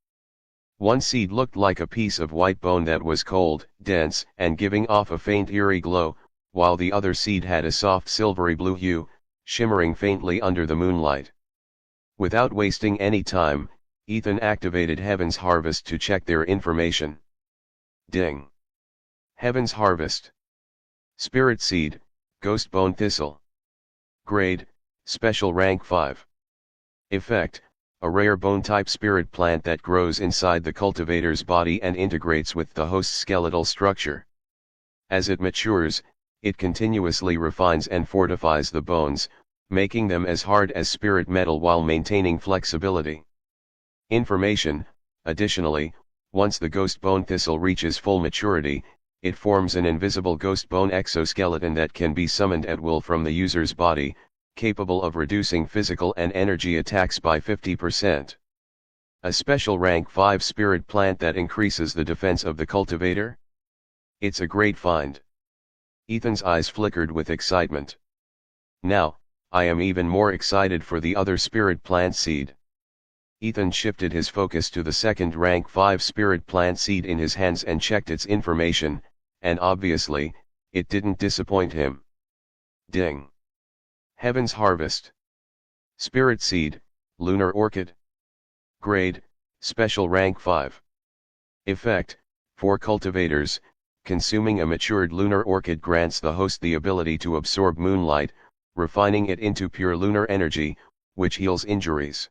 One seed looked like a piece of white bone that was cold, dense, and giving off a faint eerie glow, while the other seed had a soft silvery blue hue, shimmering faintly under the moonlight. Without wasting any time, Ethan activated Heaven's Harvest to check their information. Ding! Heaven's Harvest. Spirit Seed, Ghost Bone Thistle. Grade, Special Rank 5. Effect, a rare bone-type spirit plant that grows inside the cultivator's body and integrates with the host's skeletal structure. As it matures, it continuously refines and fortifies the bones, making them as hard as spirit metal while maintaining flexibility. Information, additionally, once the ghost bone thistle reaches full maturity, it forms an invisible ghost bone exoskeleton that can be summoned at will from the user's body, capable of reducing physical and energy attacks by 50%. A special rank 5 spirit plant that increases the defense of the cultivator? It's a great find. Ethan's eyes flickered with excitement. Now, I am even more excited for the other spirit plant seed. Ethan shifted his focus to the second rank 5 spirit plant seed in his hands and checked its information, and obviously, it didn't disappoint him. Ding! Heaven's Harvest. Spirit Seed, Lunar Orchid. Grade, Special Rank 5. Effect, for cultivators, consuming a matured lunar orchid grants the host the ability to absorb moonlight, refining it into pure lunar energy, which heals injuries.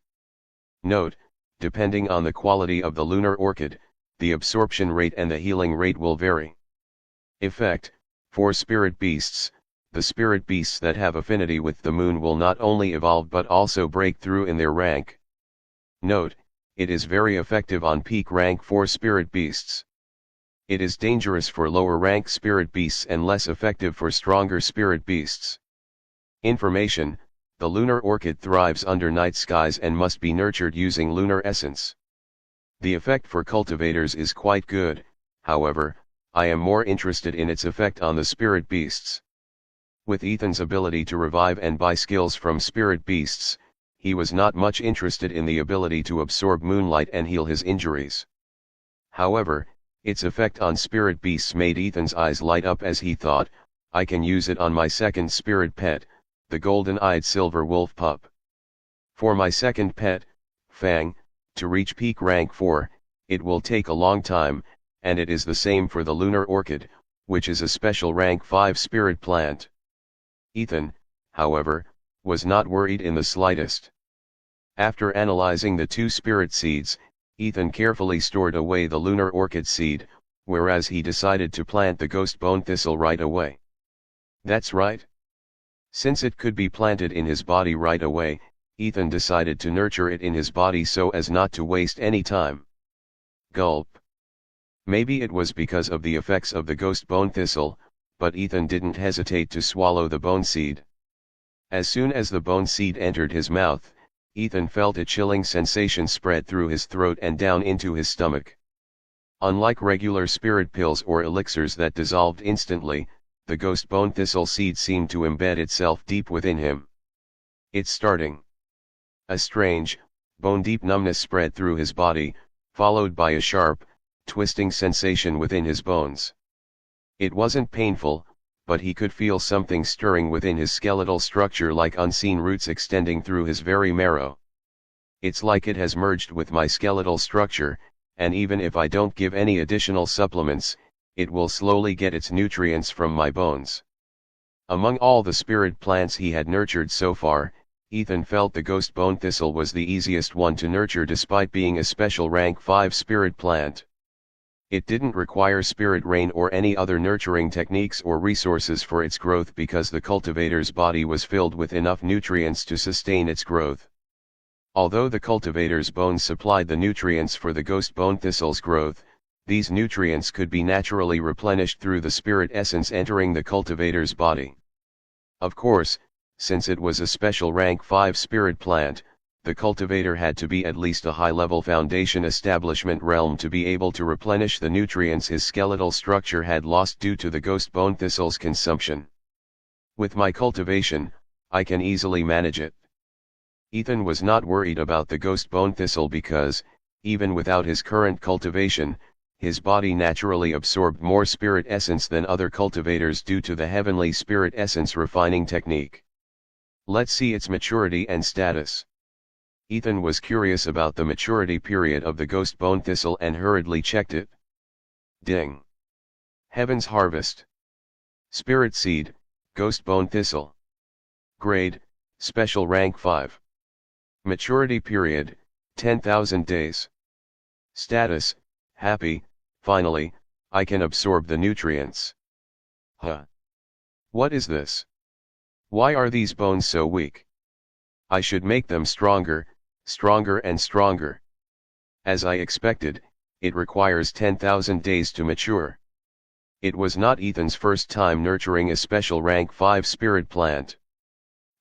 Note, depending on the quality of the lunar orchid, the absorption rate and the healing rate will vary. Effect, for spirit beasts, the spirit beasts that have affinity with the moon will not only evolve but also break through in their rank. Note, it is very effective on peak rank 4 spirit beasts. It is dangerous for lower rank spirit beasts and less effective for stronger spirit beasts. Information, the lunar orchid thrives under night skies and must be nurtured using lunar essence. The effect for cultivators is quite good, however, I am more interested in its effect on the spirit beasts. With Ethan's ability to revive and buy skills from spirit beasts, he was not much interested in the ability to absorb moonlight and heal his injuries. However, its effect on spirit beasts made Ethan's eyes light up as he thought, I can use it on my second spirit pet, the golden-eyed silver wolf pup. For my second pet, Fang, to reach peak rank 4, it will take a long time, and it is the same for the lunar orchid, which is a special rank 5 spirit plant. Ethan, however, was not worried in the slightest. After analyzing the 2 spirit seeds, Ethan carefully stored away the lunar orchid seed, whereas he decided to plant the ghost bone thistle right away. That's right. Since it could be planted in his body right away, Ethan decided to nurture it in his body so as not to waste any time. Gulp. Maybe it was because of the effects of the ghost bone thistle, but Ethan didn't hesitate to swallow the bone seed. As soon as the bone seed entered his mouth, Ethan felt a chilling sensation spread through his throat and down into his stomach. Unlike regular spirit pills or elixirs that dissolved instantly, the ghost bone thistle seed seemed to embed itself deep within him. It's starting. A strange, bone-deep numbness spread through his body, followed by a sharp, twisting sensation within his bones. It wasn't painful, but he could feel something stirring within his skeletal structure like unseen roots extending through his very marrow. It's like it has merged with my skeletal structure, and even if I don't give any additional supplements, it will slowly get its nutrients from my bones. Among all the spirit plants he had nurtured so far, Ethan felt the ghost bone thistle was the easiest one to nurture despite being a special rank 5 spirit plant. It didn't require spirit rain or any other nurturing techniques or resources for its growth because the cultivator's body was filled with enough nutrients to sustain its growth. Although the cultivator's bones supplied the nutrients for the ghost bone thistle's growth, these nutrients could be naturally replenished through the spirit essence entering the cultivator's body. Of course, since it was a special rank 5 spirit plant, the cultivator had to be at least a high-level foundation establishment realm to be able to replenish the nutrients his skeletal structure had lost due to the ghost bone thistle's consumption. With my cultivation, I can easily manage it. Ethan was not worried about the ghost bone thistle because, even without his current cultivation, his body naturally absorbed more spirit essence than other cultivators due to the heavenly spirit essence refining technique. Let's see its maturity and status. Ethan was curious about the maturity period of the ghost bone thistle and hurriedly checked it. Ding! Heaven's Harvest. Spirit Seed, Ghost Bone Thistle. Grade, Special Rank 5. Maturity period, 10,000 days. Status, happy, finally, I can absorb the nutrients. Huh. What is this? Why are these bones so weak? I should make them stronger, stronger and stronger. As I expected, it requires 10,000 days to mature. It was not Ethan's first time nurturing a special rank 5 spirit plant.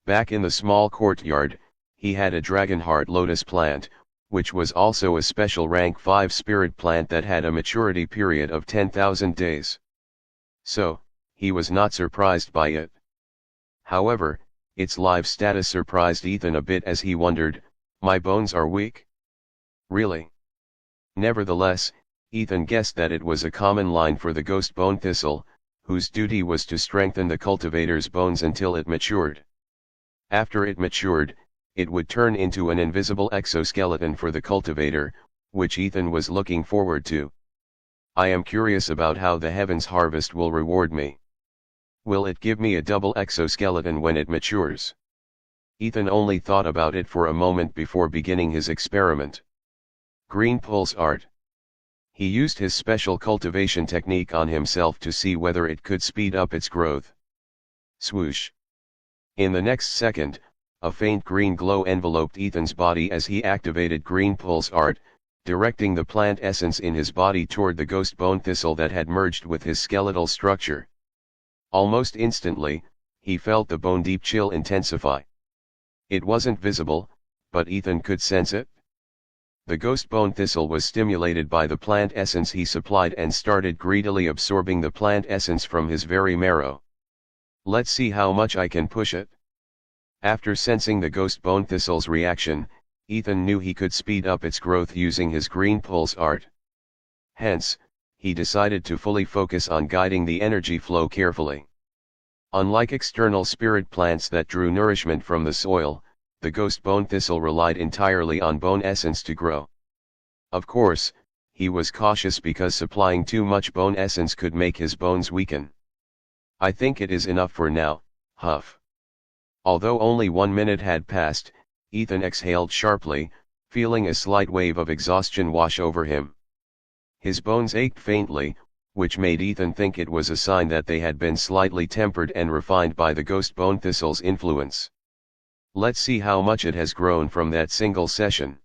Back in the small courtyard, he had a dragonheart lotus plant, which was also a special rank 5 spirit plant that had a maturity period of 10,000 days. So, he was not surprised by it. However, its live status surprised Ethan a bit as he wondered, my bones are weak? Really? Nevertheless, Ethan guessed that it was a common line for the ghost bone thistle, whose duty was to strengthen the cultivator's bones until it matured. After it matured, it would turn into an invisible exoskeleton for the cultivator, which Ethan was looking forward to. I am curious about how the Heaven's Harvest will reward me. Will it give me a double exoskeleton when it matures? Ethan only thought about it for a moment before beginning his experiment. Green Pulse Art. He used his special cultivation technique on himself to see whether it could speed up its growth. Swoosh. In the next second, a faint green glow enveloped Ethan's body as he activated Green Pulse Art, directing the plant essence in his body toward the ghost bone thistle that had merged with his skeletal structure. Almost instantly, he felt the bone deep chill intensify. It wasn't visible, but Ethan could sense it. The ghost bone thistle was stimulated by the plant essence he supplied and started greedily absorbing the plant essence from his very marrow. Let's see how much I can push it. After sensing the ghost bone thistle's reaction, Ethan knew he could speed up its growth using his Green Pulse Art. Hence, he decided to fully focus on guiding the energy flow carefully. Unlike external spirit plants that drew nourishment from the soil, the ghost bone thistle relied entirely on bone essence to grow. Of course, he was cautious because supplying too much bone essence could make his bones weaken. I think it is enough for now, huff. Although only 1 minute had passed, Ethan exhaled sharply, feeling a slight wave of exhaustion wash over him. His bones ached faintly, which made Ethan think it was a sign that they had been slightly tempered and refined by the ghost bone thistle's influence. Let's see how much it has grown from that single session.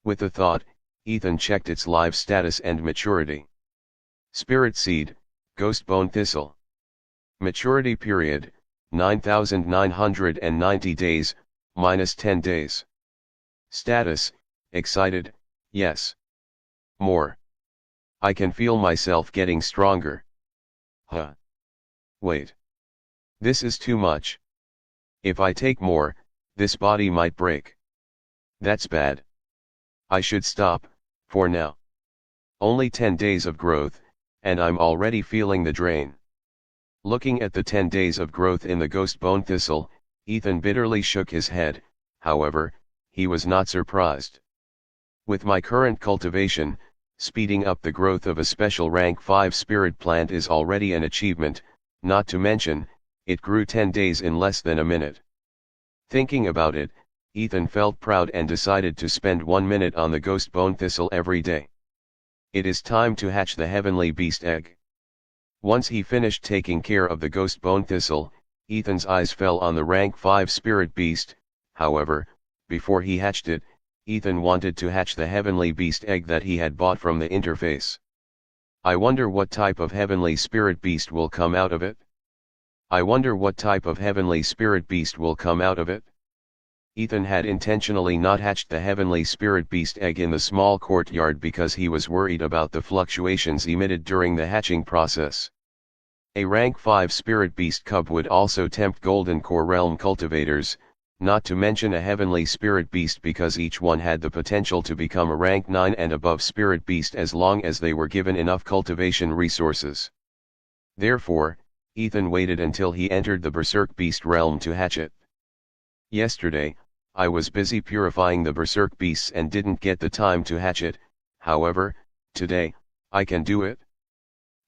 With the thought, Ethan checked its live status and maturity. Spirit Seed, Ghost Bone Thistle. Maturity period, 9,990 days, minus 10 days. Status, excited, yes. More. I can feel myself getting stronger. Huh. Wait. This is too much. If I take more, this body might break. That's bad. I should stop, for now. Only 10 days of growth, and I'm already feeling the drain. Looking at the 10 days of growth in the ghost bone thistle, Ethan bitterly shook his head. However, he was not surprised. With my current cultivation, speeding up the growth of a special rank 5 spirit plant is already an achievement, not to mention, it grew 10 days in less than a minute. Thinking about it, Ethan felt proud and decided to spend 1 minute on the ghost bone thistle every day. It is time to hatch the heavenly beast egg. Once he finished taking care of the ghost bone thistle, Ethan's eyes fell on the rank 5 spirit beast. However, before he hatched it, Ethan wanted to hatch the heavenly beast egg that he had bought from the interface. I wonder what type of heavenly spirit beast will come out of it. I wonder what type of heavenly spirit beast will come out of it. Ethan had intentionally not hatched the heavenly spirit beast egg in the small courtyard because he was worried about the fluctuations emitted during the hatching process. A rank 5 spirit beast cub would also tempt Golden Core Realm cultivators, not to mention a heavenly spirit beast, because each one had the potential to become a rank 9 and above spirit beast as long as they were given enough cultivation resources. Therefore, Ethan waited until he entered the Berserk Beast realm to hatch it. Yesterday, I was busy purifying the Berserk Beasts and didn't get the time to hatch it. However, today, I can do it.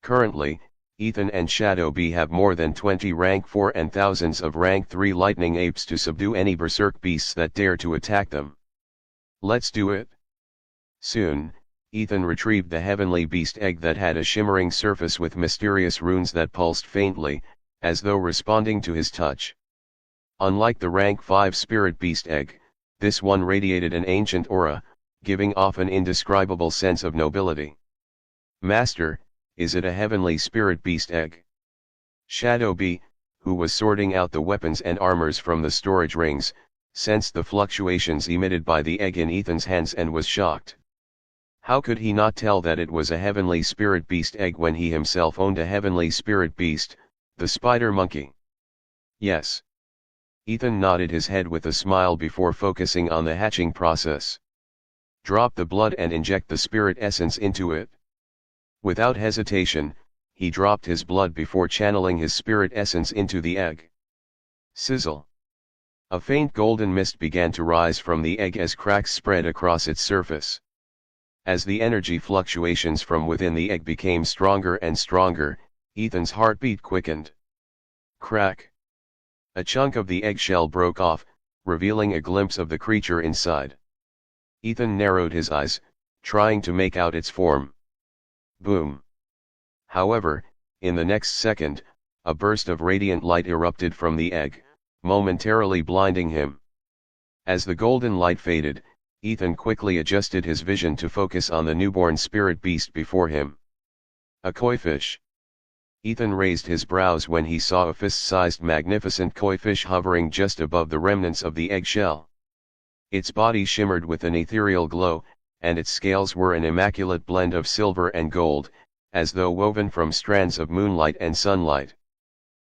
Currently, Ethan and Shadow B have more than 20 rank 4 and thousands of rank 3 lightning apes to subdue any Berserk Beasts that dare to attack them. Let's do it. Soon, Ethan retrieved the heavenly beast egg that had a shimmering surface with mysterious runes that pulsed faintly, as though responding to his touch. Unlike the rank 5 spirit beast egg, this one radiated an ancient aura, giving off an indescribable sense of nobility. Master, is it a heavenly spirit beast egg? Shadow B, who was sorting out the weapons and armors from the storage rings, sensed the fluctuations emitted by the egg in Ethan's hands and was shocked. How could he not tell that it was a heavenly spirit beast egg when he himself owned a heavenly spirit beast, the spider monkey? Yes. Ethan nodded his head with a smile before focusing on the hatching process. Drop the blood and inject the spirit essence into it. Without hesitation, he dropped his blood before channeling his spirit essence into the egg. Sizzle. A faint golden mist began to rise from the egg as cracks spread across its surface. As the energy fluctuations from within the egg became stronger and stronger, Ethan's heartbeat quickened. Crack. A chunk of the eggshell broke off, revealing a glimpse of the creature inside. Ethan narrowed his eyes, trying to make out its form. Boom. However, in the next second, a burst of radiant light erupted from the egg, momentarily blinding him. As the golden light faded, Ethan quickly adjusted his vision to focus on the newborn spirit beast before him. A koi fish. Ethan raised his brows when he saw a fist-sized magnificent koi fish hovering just above the remnants of the eggshell. Its body shimmered with an ethereal glow, and its scales were an immaculate blend of silver and gold, as though woven from strands of moonlight and sunlight.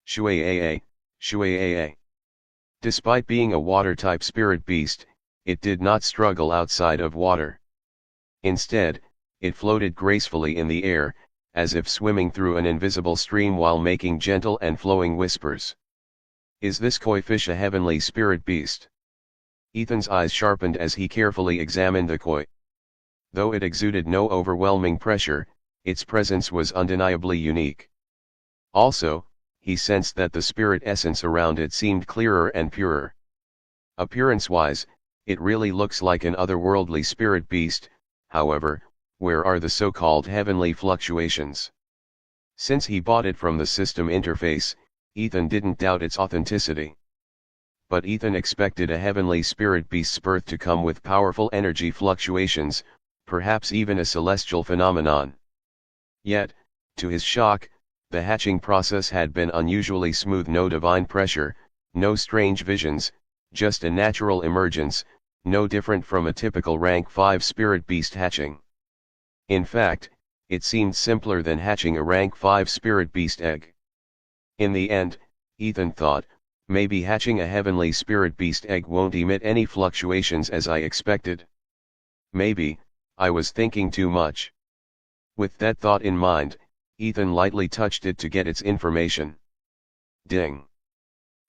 Shuaa, Shuaa. Despite being a water-type spirit beast, it did not struggle outside of water. Instead, it floated gracefully in the air, as if swimming through an invisible stream while making gentle and flowing whispers. Is this koi fish a heavenly spirit beast? Ethan's eyes sharpened as he carefully examined the koi. Though it exuded no overwhelming pressure, its presence was undeniably unique. Also, he sensed that the spirit essence around it seemed clearer and purer. Appearance-wise, it really looks like an otherworldly spirit beast. However, where are the so-called heavenly fluctuations? Since he bought it from the system interface, Ethan didn't doubt its authenticity. But Ethan expected a heavenly spirit beast's birth to come with powerful energy fluctuations, perhaps even a celestial phenomenon. Yet, to his shock, the hatching process had been unusually smooth. No divine pressure, no strange visions, just a natural emergence, no different from a typical rank 5 spirit beast hatching. In fact, it seemed simpler than hatching a rank 5 spirit beast egg. In the end, Ethan thought, maybe hatching a heavenly spirit beast egg won't emit any fluctuations as I expected. Maybe, I was thinking too much. With that thought in mind, Ethan lightly touched it to get its information. Ding.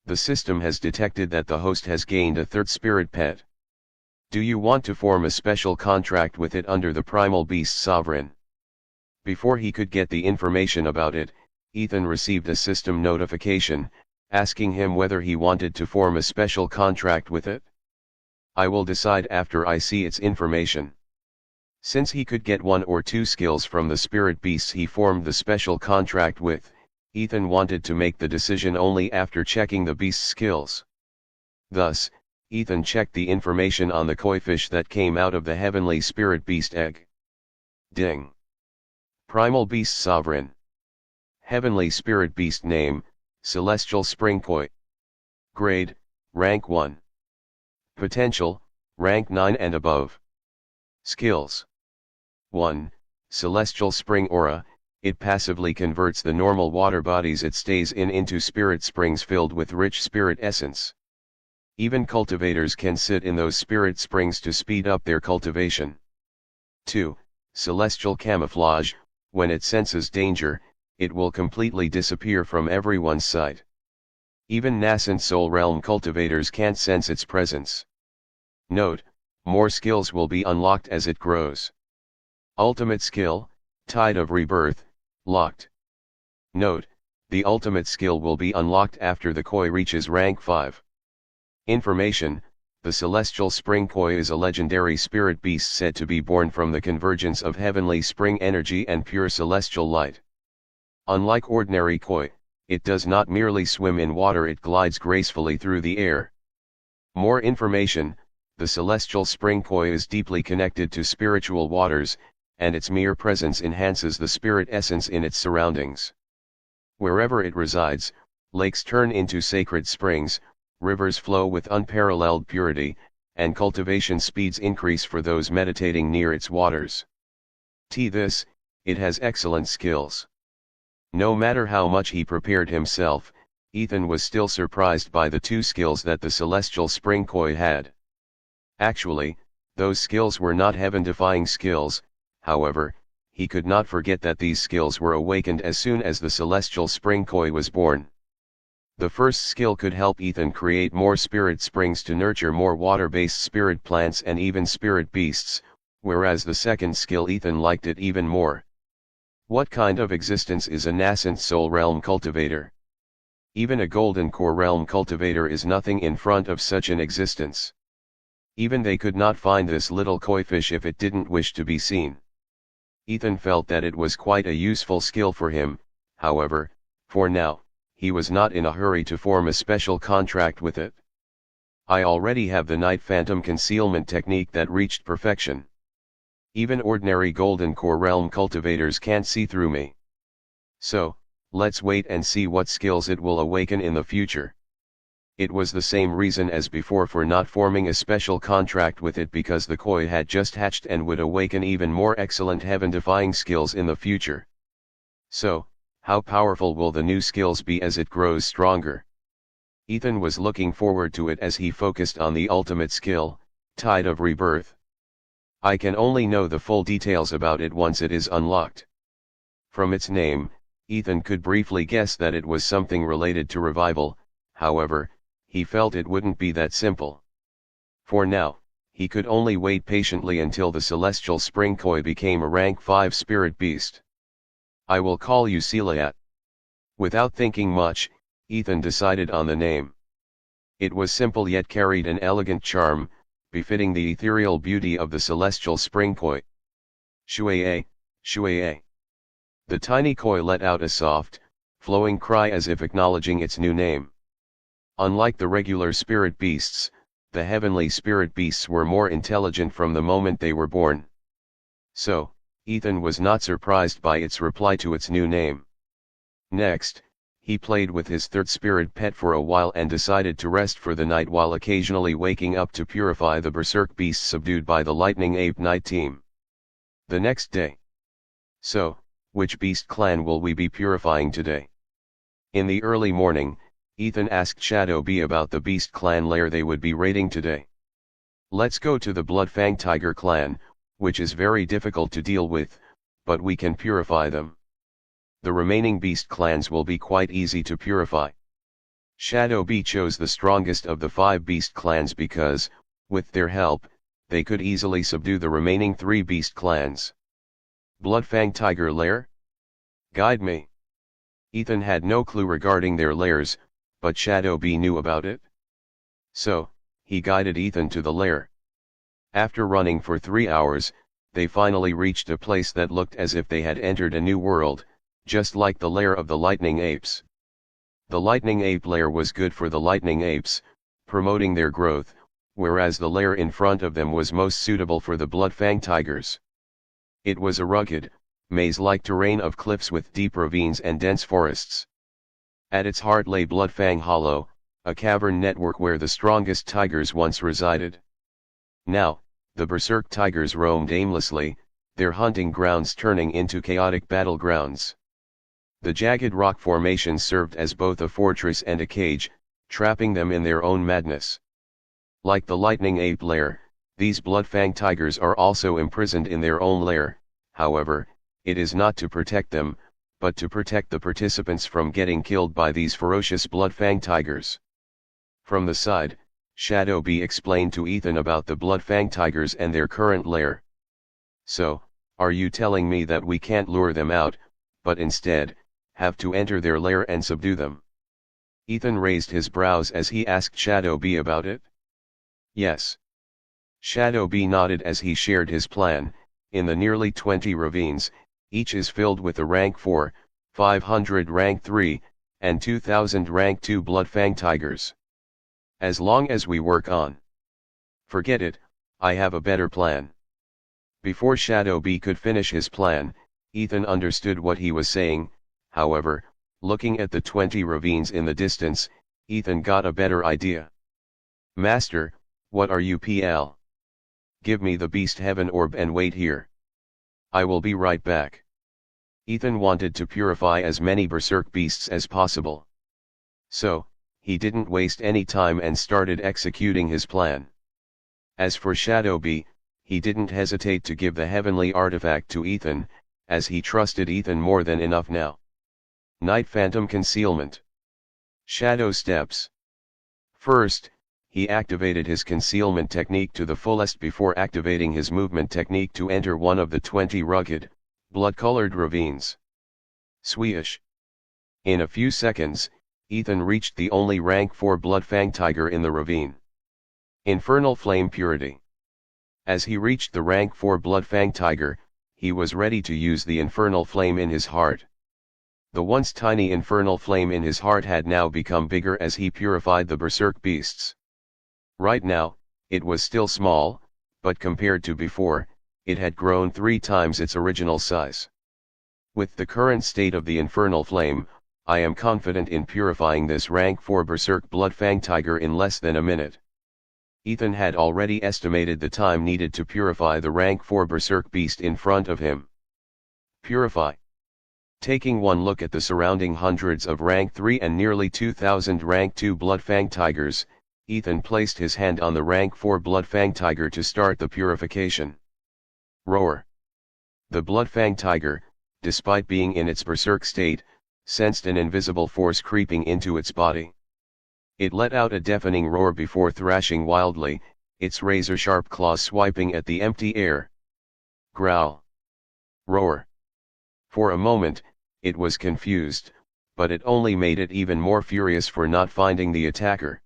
The system has detected that the host has gained a third spirit pet. Do you want to form a special contract with it under the Primal Beast Sovereign? Before he could get the information about it, Ethan received a system notification, asking him whether he wanted to form a special contract with it. I will decide after I see its information. Since he could get 1 or 2 skills from the spirit beasts he formed the special contract with, Ethan wanted to make the decision only after checking the beast's skills. Thus, Ethan checked the information on the koi fish that came out of the heavenly spirit beast egg. Ding. Primal Beast Sovereign. Heavenly spirit beast name, Celestial Spring Koi. Grade, rank 1. Potential, rank 9 and above. Skills. 1. Celestial Spring Aura. It passively converts the normal water bodies it stays in into spirit springs filled with rich spirit essence. Even cultivators can sit in those spirit springs to speed up their cultivation. 2. Celestial camouflage. When it senses danger, it will completely disappear from everyone's sight. Even nascent soul realm cultivators can't sense its presence. Note, more skills will be unlocked as it grows. Ultimate skill, Tide of Rebirth, locked. Note, the ultimate skill will be unlocked after the koi reaches rank 5. Information, the Celestial Spring Koi is a legendary spirit beast said to be born from the convergence of heavenly spring energy and pure celestial light. Unlike ordinary koi, it does not merely swim in water, it glides gracefully through the air. More information, the Celestial Spring Koi is deeply connected to spiritual waters, and its mere presence enhances the spirit essence in its surroundings. Wherever it resides, lakes turn into sacred springs, rivers flow with unparalleled purity, and cultivation speeds increase for those meditating near its waters. This, it has excellent skills. No matter how much he prepared himself, Ethan was still surprised by the 2 skills that the Celestial Spring Koi had. Actually, those skills were not heaven-defying skills, however, he could not forget that these skills were awakened as soon as the Celestial Spring Koi was born. The first skill could help Ethan create more spirit springs to nurture more water-based spirit plants and even spirit beasts, whereas the second skill Ethan liked it even more. What kind of existence is a nascent soul realm cultivator? Even a golden core realm cultivator is nothing in front of such an existence. Even they could not find this little koi fish if it didn't wish to be seen. Ethan felt that it was quite a useful skill for him, however, for now, he was not in a hurry to form a special contract with it. I already have the Night Phantom concealment technique that reached perfection. Even ordinary golden core realm cultivators can't see through me. So, let's wait and see what skills it will awaken in the future. It was the same reason as before for not forming a special contract with it, because the koi had just hatched and would awaken even more excellent heaven-defying skills in the future. So, how powerful will the new skills be as it grows stronger? Ethan was looking forward to it as he focused on the ultimate skill, Tide of Rebirth. I can only know the full details about it once it is unlocked. From its name, Ethan could briefly guess that it was something related to revival, however, he felt it wouldn't be that simple. For now, he could only wait patiently until the Celestial Spring Koi became a rank 5 spirit beast. I will call you Celiat. Without thinking much, Ethan decided on the name. It was simple yet carried an elegant charm, befitting the ethereal beauty of the Celestial Spring Koi. Shuaye, Shuaye. The tiny koi let out a soft, flowing cry as if acknowledging its new name. Unlike the regular spirit beasts, the heavenly spirit beasts were more intelligent from the moment they were born. So, Ethan was not surprised by its reply to its new name. Next, he played with his third spirit pet for a while and decided to rest for the night while occasionally waking up to purify the berserk beast subdued by the lightning ape night team. The next day. So, which beast clan will we be purifying today? In the early morning, Ethan asked Shadow Bee about the beast clan lair they would be raiding today. Let's go to the Bloodfang Tiger clan, which is very difficult to deal with, but we can purify them. The remaining beast clans will be quite easy to purify. Shadow Bee chose the strongest of the 5 beast clans because, with their help, they could easily subdue the remaining 3 beast clans. Bloodfang Tiger Lair? Guide me. Ethan had no clue regarding their lairs, but Shadow Bee knew about it. So, he guided Ethan to the lair. After running for 3 hours, they finally reached a place that looked as if they had entered a new world, just like the lair of the lightning apes. The lightning ape lair was good for the lightning apes, promoting their growth, whereas the lair in front of them was most suitable for the Bloodfang tigers. It was a rugged, maze-like terrain of cliffs with deep ravines and dense forests. At its heart lay Bloodfang Hollow, a cavern network where the strongest tigers once resided. Now, the berserk tigers roamed aimlessly, their hunting grounds turning into chaotic battlegrounds. The jagged rock formations served as both a fortress and a cage, trapping them in their own madness. Like the lightning ape lair, these bloodfang tigers are also imprisoned in their own lair. However, it is not to protect them, but to protect the participants from getting killed by these ferocious bloodfang tigers. From the side, Shadow B explained to Ethan about the bloodfang tigers and their current lair. So, are you telling me that we can't lure them out, but instead, have to enter their lair and subdue them? Ethan raised his brows as he asked Shadow B about it. Yes. Shadow B nodded as he shared his plan. In the nearly 20 ravines, each is filled with a rank 4, 500 rank 3, and 2000 rank 2 bloodfang tigers. As long as we work on. Forget it, I have a better plan. Before Shadow B could finish his plan, Ethan understood what he was saying. However, looking at the 20 ravines in the distance, Ethan got a better idea. Master, what are you pl? Give me the beast heaven orb and wait here. I will be right back. Ethan wanted to purify as many berserk beasts as possible. So, he didn't waste any time and started executing his plan. As for Shadow B, he didn't hesitate to give the heavenly artifact to Ethan, as he trusted Ethan more than enough now. Night Phantom Concealment. Shadow Steps. First, he activated his concealment technique to the fullest before activating his movement technique to enter one of the 20 rugged, blood-colored ravines. Swish. In a few seconds, Ethan reached the only rank 4 bloodfang tiger in the ravine. Infernal Flame Purity. As he reached the rank 4 bloodfang tiger, he was ready to use the infernal flame in his heart. The once tiny infernal flame in his heart had now become bigger as he purified the berserk beasts. Right now, it was still small, but compared to before, it had grown 3 times its original size. With the current state of the infernal flame, I am confident in purifying this rank 4 berserk bloodfang tiger in less than a minute. Ethan had already estimated the time needed to purify the rank 4 berserk beast in front of him. Purify. Taking one look at the surrounding hundreds of rank 3 and nearly 2000 rank 2 bloodfang tigers, Ethan placed his hand on the rank 4 bloodfang tiger to start the purification. Roar. The bloodfang tiger, despite being in its berserk state, sensed an invisible force creeping into its body. It let out a deafening roar before thrashing wildly, its razor-sharp claws swiping at the empty air. Growl. Roar. For a moment, it was confused, but it only made it even more furious for not finding the attacker.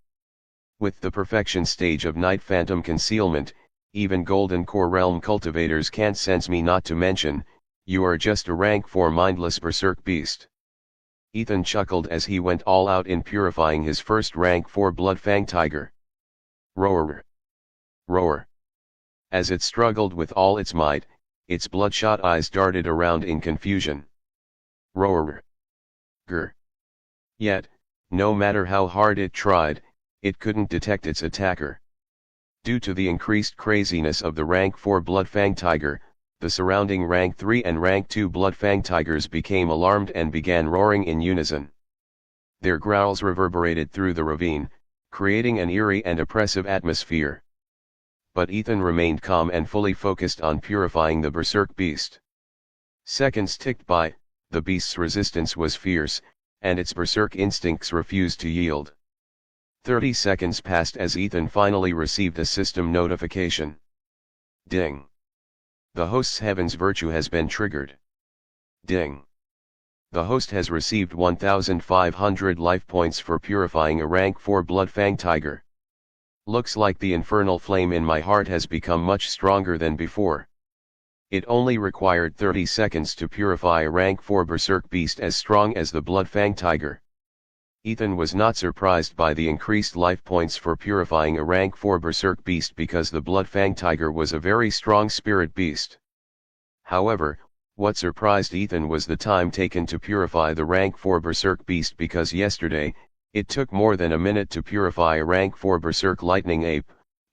With the perfection stage of Night Phantom Concealment, even Golden Core Realm cultivators can't sense me, not to mention, you are just a rank 4 mindless berserk beast. Ethan chuckled as he went all out in purifying his first rank 4 bloodfang tiger. Roar. Roar. As it struggled with all its might, its bloodshot eyes darted around in confusion. Roar. Grr. Yet, no matter how hard it tried, it couldn't detect its attacker. Due to the increased craziness of the rank 4 bloodfang tiger, the surrounding rank 3 and rank 2 bloodfang tigers became alarmed and began roaring in unison. Their growls reverberated through the ravine, creating an eerie and oppressive atmosphere. But Ethan remained calm and fully focused on purifying the berserk beast. Seconds ticked by, the beast's resistance was fierce, and its berserk instincts refused to yield. 30 seconds passed as Ethan finally received a system notification. Ding. The host's Heaven's Virtue has been triggered. Ding. The host has received 1,500 life points for purifying a rank 4 bloodfang tiger. Looks like the infernal flame in my heart has become much stronger than before. It only required 30 seconds to purify a rank 4 berserk beast as strong as the bloodfang tiger. Ethan was not surprised by the increased life points for purifying a rank 4 berserk beast because the bloodfang tiger was a very strong spirit beast. However, what surprised Ethan was the time taken to purify the rank 4 berserk beast, because yesterday, it took more than a minute to purify a rank 4 berserk lightning ape,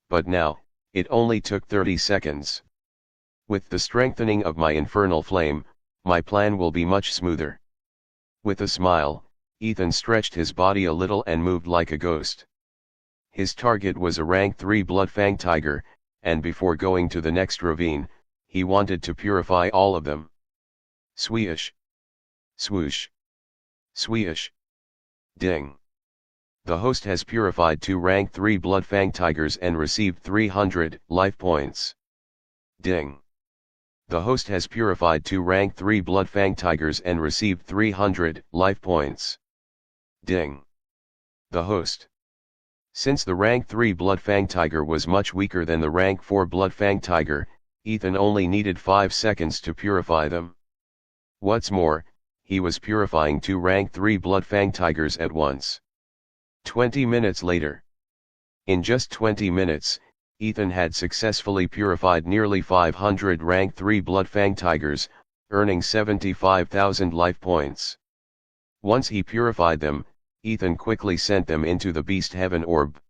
but now, it only took 30 seconds. With the strengthening of my infernal flame, my plan will be much smoother. With a smile, Ethan stretched his body a little and moved like a ghost. His target was a rank 3 Bloodfang tiger, and before going to the next ravine, he wanted to purify all of them. Swish. Swoosh. Swish. Ding. The host has purified 2 rank 3 Bloodfang tigers and received 300 life points. Ding. The host has purified 2 rank 3 Bloodfang tigers and received 300 life points. Ding. The host. Since the rank 3 Bloodfang tiger was much weaker than the rank 4 Bloodfang tiger, Ethan only needed 5 seconds to purify them. What's more, he was purifying 2 rank 3 Bloodfang tigers at once. 20 minutes later. In just 20 minutes, Ethan had successfully purified nearly 500 rank 3 Bloodfang tigers, earning 75,000 life points. Once he purified them, Ethan quickly sent them into the Beast Heaven Orb.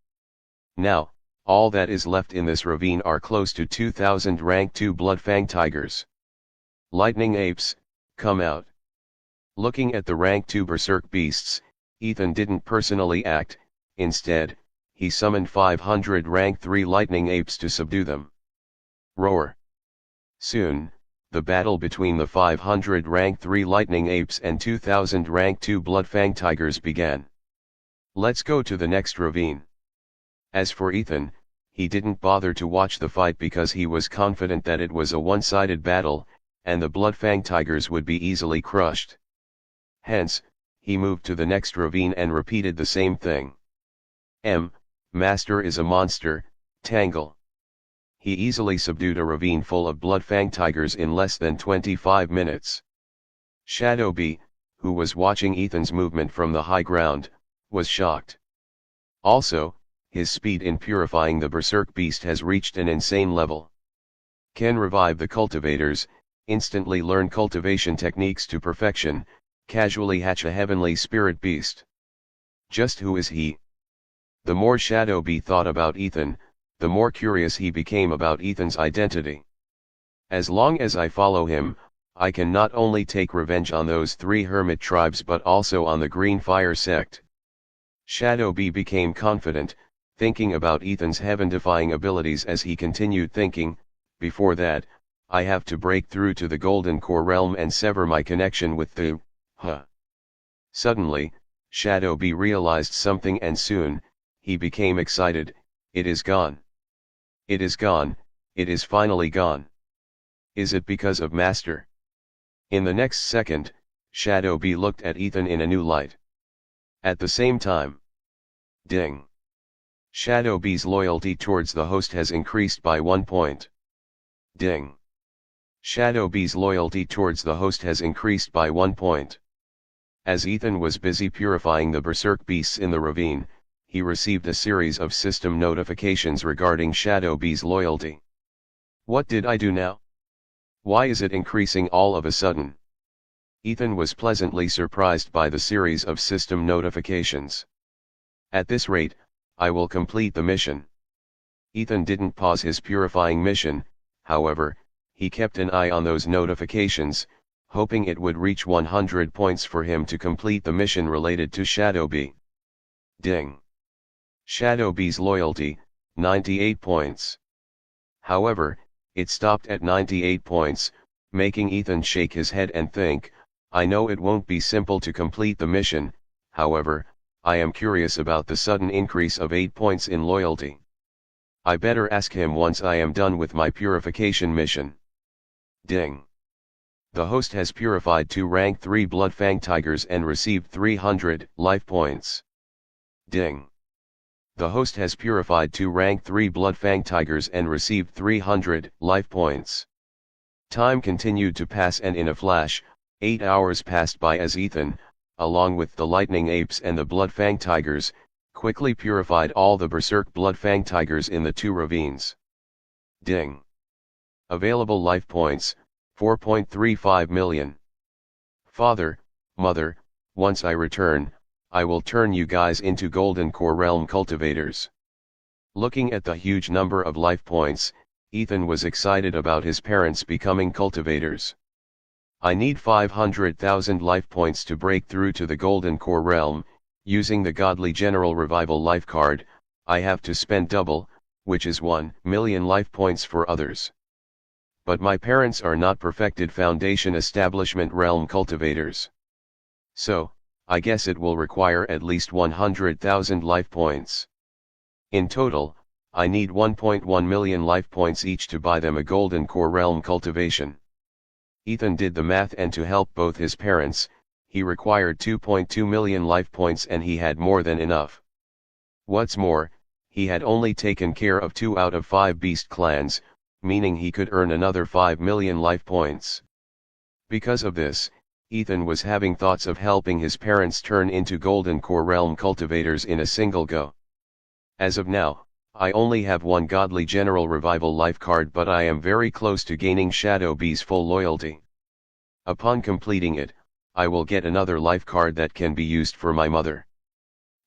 Now, all that is left in this ravine are close to 2,000 rank 2 Bloodfang tigers. Lightning apes, come out. Looking at the rank 2 berserk beasts, Ethan didn't personally act. Instead, he summoned 500 rank 3 lightning apes to subdue them. Roar. Soon, the battle between the 500 rank 3 lightning apes and 2,000 rank 2 Bloodfang tigers began. Let's go to the next ravine. As for Ethan, he didn't bother to watch the fight because he was confident that it was a one-sided battle, and the Bloodfang tigers would be easily crushed. Hence, he moved to the next ravine and repeated the same thing. Master is a monster, Tangle. He easily subdued a ravine full of Bloodfang tigers in less than 25 minutes. Shadow Bee, who was watching Ethan's movement from the high ground, was shocked. Also, his speed in purifying the berserk beast has reached an insane level. Can revive the cultivators, instantly learn cultivation techniques to perfection, casually hatch a heavenly spirit beast. Just who is he? The more Shadow Bee thought about Ethan, the more curious he became about Ethan's identity. As long as I follow him, I can not only take revenge on those 3 hermit tribes but also on the Green Fire sect. Shadow Bee became confident, thinking about Ethan's heaven-defying abilities as he continued thinking, before that, I have to break through to the Golden Core realm and sever my connection with the Suddenly, Shadow Bee realized something and soon, he became excited. It is gone. It is gone, it is finally gone. Is it because of Master? In the next second, Shadow Bee looked at Ethan in a new light. At the same time. Ding. Shadow Bee's loyalty towards the host has increased by 1 point. Ding. Shadow Bee's loyalty towards the host has increased by 1 point. As Ethan was busy purifying the berserk beasts in the ravine, he received a series of system notifications regarding Shadow Bee's loyalty. What did I do now? Why is it increasing all of a sudden? Ethan was pleasantly surprised by the series of system notifications. At this rate, I will complete the mission. Ethan didn't pause his purifying mission, however, he kept an eye on those notifications, hoping it would reach 100 points for him to complete the mission related to Shadow Bee. Ding. Shadow Bee's loyalty, 98 points. However, it stopped at 98 points, making Ethan shake his head and think, I know it won't be simple to complete the mission, however, I am curious about the sudden increase of 8 points in loyalty. I better ask him once I am done with my purification mission. Ding. The host has purified 2 rank 3 Bloodfang tigers and received 300 life points. Ding. The host has purified 2 rank 3 Bloodfang tigers and received 300 life points. Time continued to pass and in a flash, 8 hours passed by as Ethan, along with the lightning apes and the Bloodfang tigers, quickly purified all the berserk Bloodfang tigers in the 2 ravines. Ding. Available life points, 4.35 million. Father, Mother, once I return, I will turn you guys into Golden Core Realm cultivators. Looking at the huge number of life points, Ethan was excited about his parents becoming cultivators. I need 500,000 life points to break through to the Golden Core Realm. Using the Godly General Revival life card, I have to spend double, which is 1,000,000 life points for others. But my parents are not perfected Foundation Establishment Realm cultivators. So, I guess it will require at least 100,000 life points. In total, I need 1.1 million life points each to buy them a golden core realm cultivation. Ethan did the math, and to help both his parents, he required 2.2 million life points, and he had more than enough. What's more, he had only taken care of 2 out of 5 beast clans, meaning he could earn another 5 million life points. Because of this, Ethan was having thoughts of helping his parents turn into golden core realm cultivators in a single go. As of now, I only have one Godly General Revival life card, but I am very close to gaining Shadow B's full loyalty. Upon completing it, I will get another life card that can be used for my mother.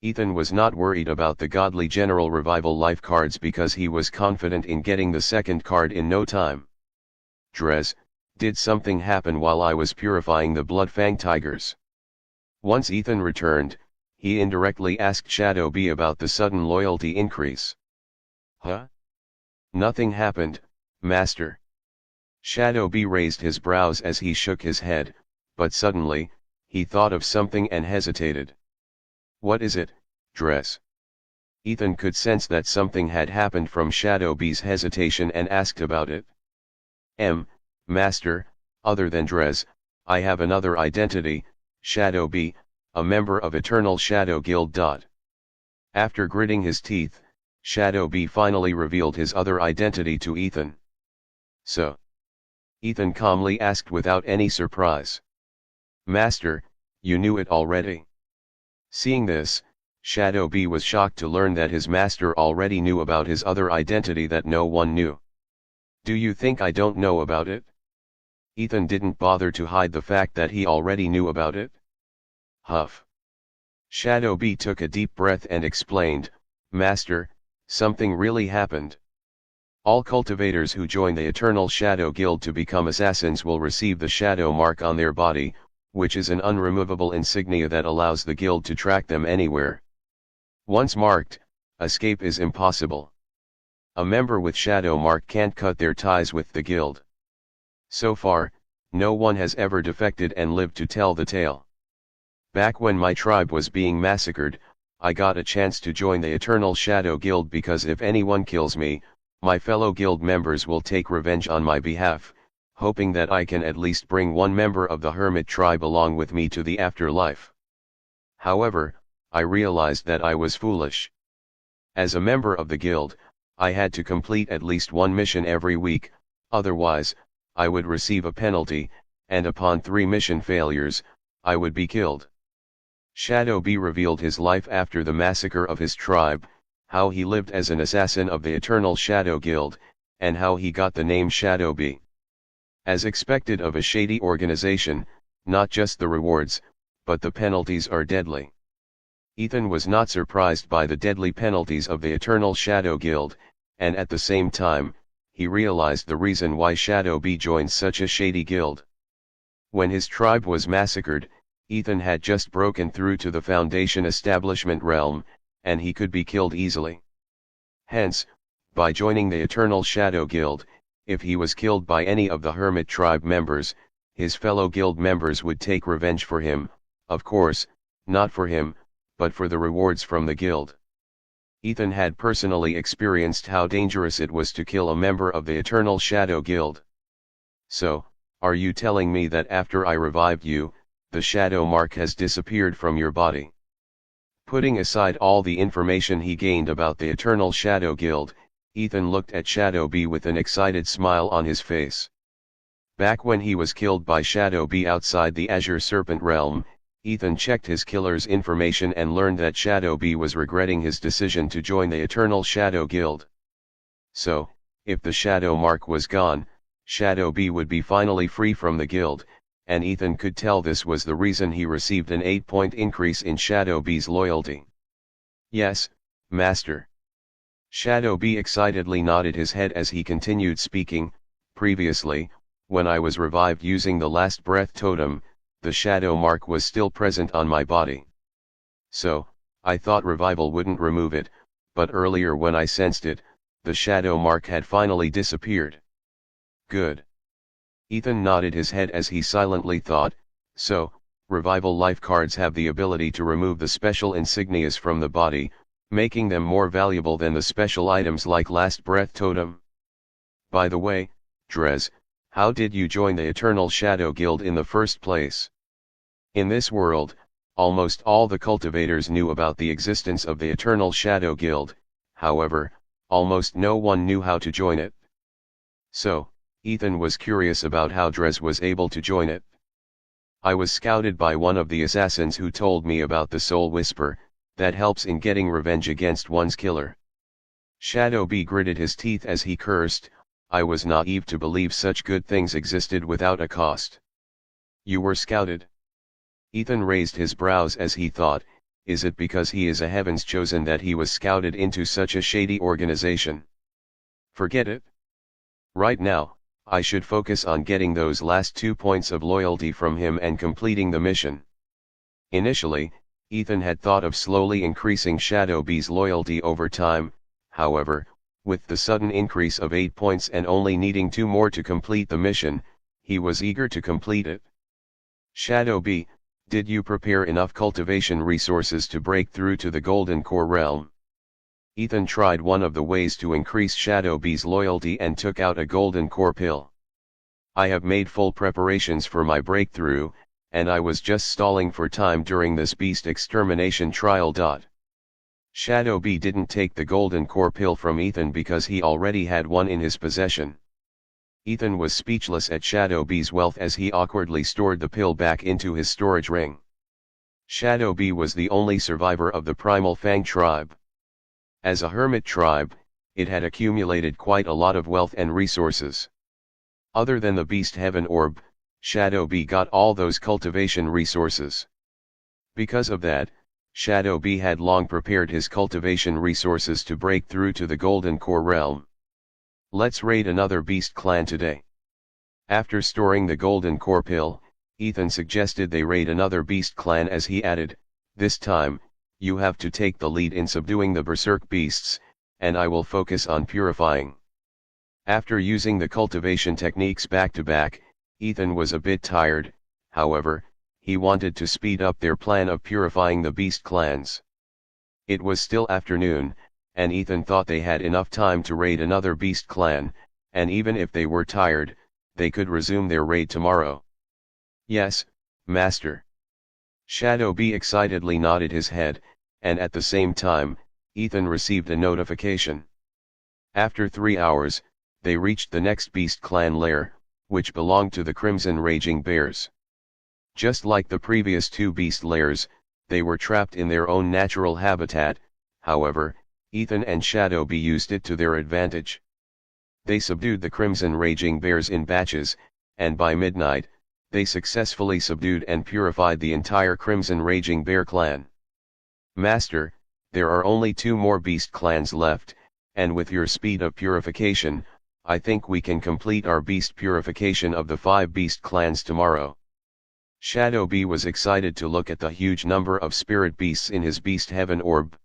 Ethan was not worried about the Godly General Revival life cards because he was confident in getting the second card in no time. Drez, did something happen while I was purifying the Bloodfang Tigers? Once Ethan returned, he indirectly asked Shadow B about the sudden loyalty increase. Huh? Nothing happened, Master. Shadow B raised his brows as he shook his head, but suddenly, he thought of something and hesitated. What is it, Drez? Ethan could sense that something had happened from Shadow B's hesitation and asked about it. Master, other than Drez, I have another identity, Shadow B, a member of Eternal Shadow Guild. After gritting his teeth, Shadow B finally revealed his other identity to Ethan. So? Ethan calmly asked without any surprise. Master, you knew it already. Seeing this, Shadow B was shocked to learn that his master already knew about his other identity that no one knew. Do you think I don't know about it? Ethan didn't bother to hide the fact that he already knew about it. Huff. Shadow B took a deep breath and explained, Master, something really happened. All cultivators who join the Eternal Shadow Guild to become assassins will receive the shadow mark on their body, which is an unremovable insignia that allows the guild to track them anywhere. Once marked, escape is impossible. A member with shadow mark can't cut their ties with the guild. So far, no one has ever defected and lived to tell the tale. Back when my tribe was being massacred, I got a chance to join the Eternal Shadow Guild because if anyone kills me, my fellow guild members will take revenge on my behalf, hoping that I can at least bring one member of the Hermit tribe along with me to the afterlife. However, I realized that I was foolish. As a member of the guild, I had to complete at least one mission every week, otherwise, I would receive a penalty, and upon 3 mission failures, I would be killed. Shadow B revealed his life after the massacre of his tribe, how he lived as an assassin of the Eternal Shadow Guild, and how he got the name Shadow B. As expected of a shady organization, not just the rewards, but the penalties are deadly. Ethan was not surprised by the deadly penalties of the Eternal Shadow Guild, and at the same time, he realized the reason why Shadow B joined such a shady guild. When his tribe was massacred, Ethan had just broken through to the Foundation Establishment realm, and he could be killed easily. Hence, by joining the Eternal Shadow Guild, if he was killed by any of the Hermit tribe members, his fellow guild members would take revenge for him, of course, not for him, but for the rewards from the guild. Ethan had personally experienced how dangerous it was to kill a member of the Eternal Shadow Guild. So, are you telling me that after I revived you, the shadow mark has disappeared from your body? Putting aside all the information he gained about the Eternal Shadow Guild, Ethan looked at Shadow B with an excited smile on his face. Back when he was killed by Shadow B outside the Azure Serpent realm, Ethan checked his killer's information and learned that Shadow B was regretting his decision to join the Eternal Shadow Guild. So, if the shadow mark was gone, Shadow B would be finally free from the guild, and Ethan could tell this was the reason he received an 8-point increase in Shadow B's loyalty. Yes, Master. Shadow B excitedly nodded his head as he continued speaking. Previously, when I was revived using the last breath totem, the shadow mark was still present on my body. So, I thought revival wouldn't remove it, but earlier when I sensed it, the shadow mark had finally disappeared. Good. Ethan nodded his head as he silently thought, so, revival life cards have the ability to remove the special insignias from the body, making them more valuable than the special items like Last Breath Totem. By the way, Drez, how did you join the Eternal Shadow Guild in the first place? In this world, almost all the cultivators knew about the existence of the Eternal Shadow Guild, however, almost no one knew how to join it. So, Ethan was curious about how Drez was able to join it. I was scouted by one of the assassins who told me about the Soul Whisper, that helps in getting revenge against one's killer. Shadow B gritted his teeth as he cursed, I was naive to believe such good things existed without a cost. You were scouted? Ethan raised his brows as he thought, is it because he is a heaven's chosen that he was scouted into such a shady organization? Forget it. Right now, I should focus on getting those last 2 points of loyalty from him and completing the mission. Initially, Ethan had thought of slowly increasing Shadow B's loyalty over time, however, with the sudden increase of 8 points and only needing 2 more to complete the mission, he was eager to complete it. Shadow B, did you prepare enough cultivation resources to break through to the Golden Core realm? Ethan tried one of the ways to increase Shadow B's loyalty and took out a Golden Core pill. I have made full preparations for my breakthrough, and I was just stalling for time during this beast extermination trial. Shadow B didn't take the Golden Core pill from Ethan because he already had one in his possession. Ethan was speechless at Shadow B's wealth as he awkwardly stored the pill back into his storage ring. Shadow B was the only survivor of the Primal Fang tribe. As a hermit tribe, it had accumulated quite a lot of wealth and resources. Other than the Beast Heaven Orb, Shadow B got all those cultivation resources. Because of that, Shadow B had long prepared his cultivation resources to break through to the Golden Core realm. Let's raid another beast clan today. After storing the Golden Core pill, Ethan suggested they raid another beast clan as he added, this time, you have to take the lead in subduing the berserk beasts, and I will focus on purifying. After using the cultivation techniques back to back, Ethan was a bit tired, however, he wanted to speed up their plan of purifying the beast clans. It was still afternoon, and Ethan thought they had enough time to raid another beast clan, and even if they were tired, they could resume their raid tomorrow. Yes, Master. Shadow B excitedly nodded his head, and at the same time, Ethan received a notification. After 3 hours, they reached the next beast clan lair, which belonged to the Crimson Raging Bears. Just like the previous 2 beast lairs, they were trapped in their own natural habitat, however, Ethan and Shadow B used it to their advantage. They subdued the Crimson Raging Bears in batches, and by midnight, they successfully subdued and purified the entire Crimson Raging Bear clan. Master, there are only 2 more beast clans left, and with your speed of purification, I think we can complete our beast purification of the 5 beast clans tomorrow. Shadow B was excited to look at the huge number of spirit beasts in his Beast Heaven Orb.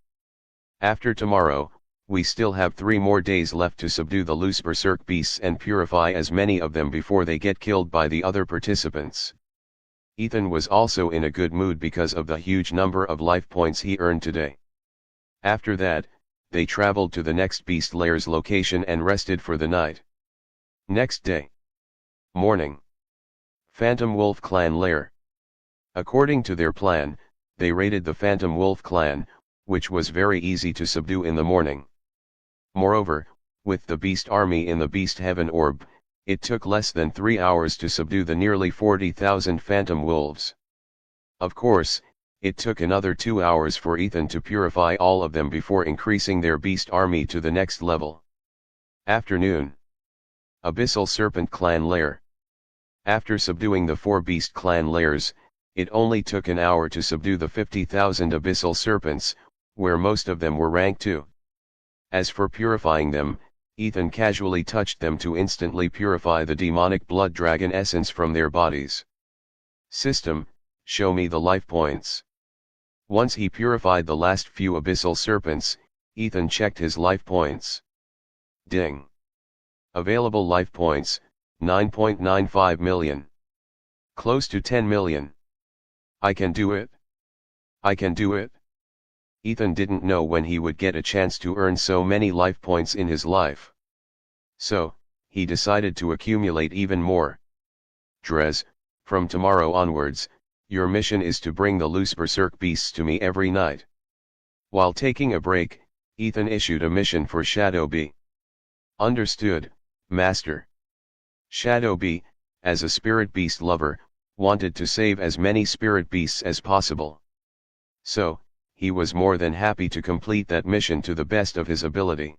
After tomorrow, we still have 3 more days left to subdue the loose berserk beasts and purify as many of them before they get killed by the other participants. Ethan was also in a good mood because of the huge number of life points he earned today. After that, they traveled to the next beast lair's location and rested for the night. Next day. Morning. Phantom Wolf Clan Lair. According to their plan, they raided the Phantom Wolf Clan, which was very easy to subdue in the morning. Moreover, with the beast army in the Beast Heaven Orb, it took less than 3 hours to subdue the nearly 40,000 phantom wolves. Of course, it took another 2 hours for Ethan to purify all of them before increasing their beast army to the next level. Afternoon. Abyssal Serpent Clan Lair. After subduing the 4 beast clan lairs, it only took an hour to subdue the 50,000 abyssal serpents, where most of them were rank 2. As for purifying them, Ethan casually touched them to instantly purify the demonic blood dragon essence from their bodies. System, show me the life points. Once he purified the last few abyssal serpents, Ethan checked his life points. Ding. Available life points, 9.95 million. Close to 10 million. I can do it. I can do it. Ethan didn't know when he would get a chance to earn so many life points in his life. So, he decided to accumulate even more. Drez, from tomorrow onwards, your mission is to bring the loose berserk beasts to me every night. While taking a break, Ethan issued a mission for Shadow B. Understood, Master. Shadow B, as a spirit beast lover, wanted to save as many spirit beasts as possible. So, he was more than happy to complete that mission to the best of his ability.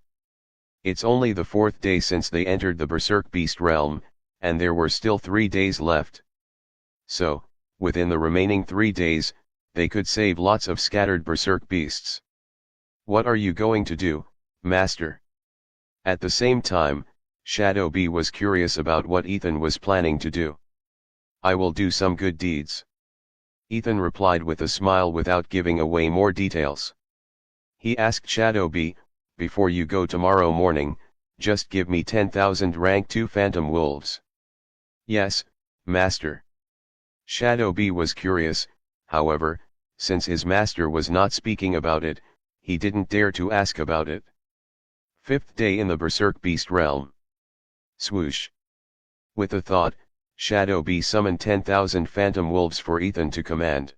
It's only the 4th day since they entered the berserk beast realm, and there were still 3 days left. So, within the remaining 3 days, they could save lots of scattered berserk beasts. What are you going to do, Master? At the same time, Shadow B was curious about what Ethan was planning to do. I will do some good deeds. Ethan replied with a smile without giving away more details. He asked Shadow B, before you go tomorrow morning, just give me 10,000 rank 2 phantom wolves. Yes, Master. Shadow B was curious, however, since his master was not speaking about it, he didn't dare to ask about it. 5th day in the berserk beast realm. Swoosh. With a thought, Shadow B summoned 10,000 phantom wolves for Ethan to command.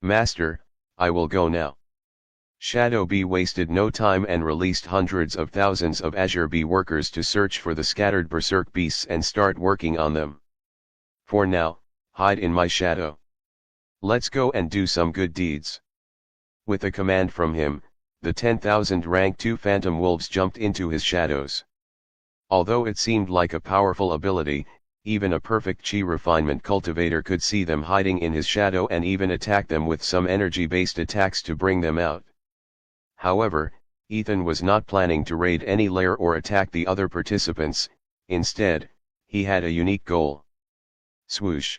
Master, I will go now. Shadow B wasted no time and released hundreds of thousands of Azure B workers to search for the scattered berserk beasts and start working on them. For now, hide in my shadow. Let's go and do some good deeds. With a command from him, the 10,000 rank 2 phantom wolves jumped into his shadows. Although it seemed like a powerful ability, even a perfect chi refinement cultivator could see them hiding in his shadow and even attack them with some energy-based attacks to bring them out. However, Ethan was not planning to raid any lair or attack the other participants. Instead, he had a unique goal. Swoosh.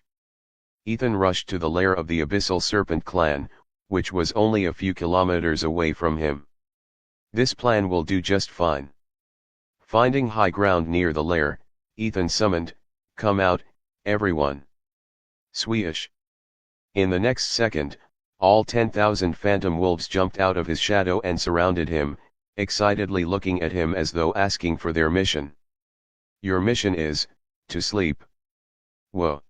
Ethan rushed to the lair of the Abyssal Serpent clan, which was only a few kilometers away from him. This plan will do just fine. Finding high ground near the lair, Ethan summoned, "Come out, everyone." Sweesh. In the next second, all 10,000 phantom wolves jumped out of his shadow and surrounded him, excitedly looking at him as though asking for their mission. Your mission is, to sleep. Whoa.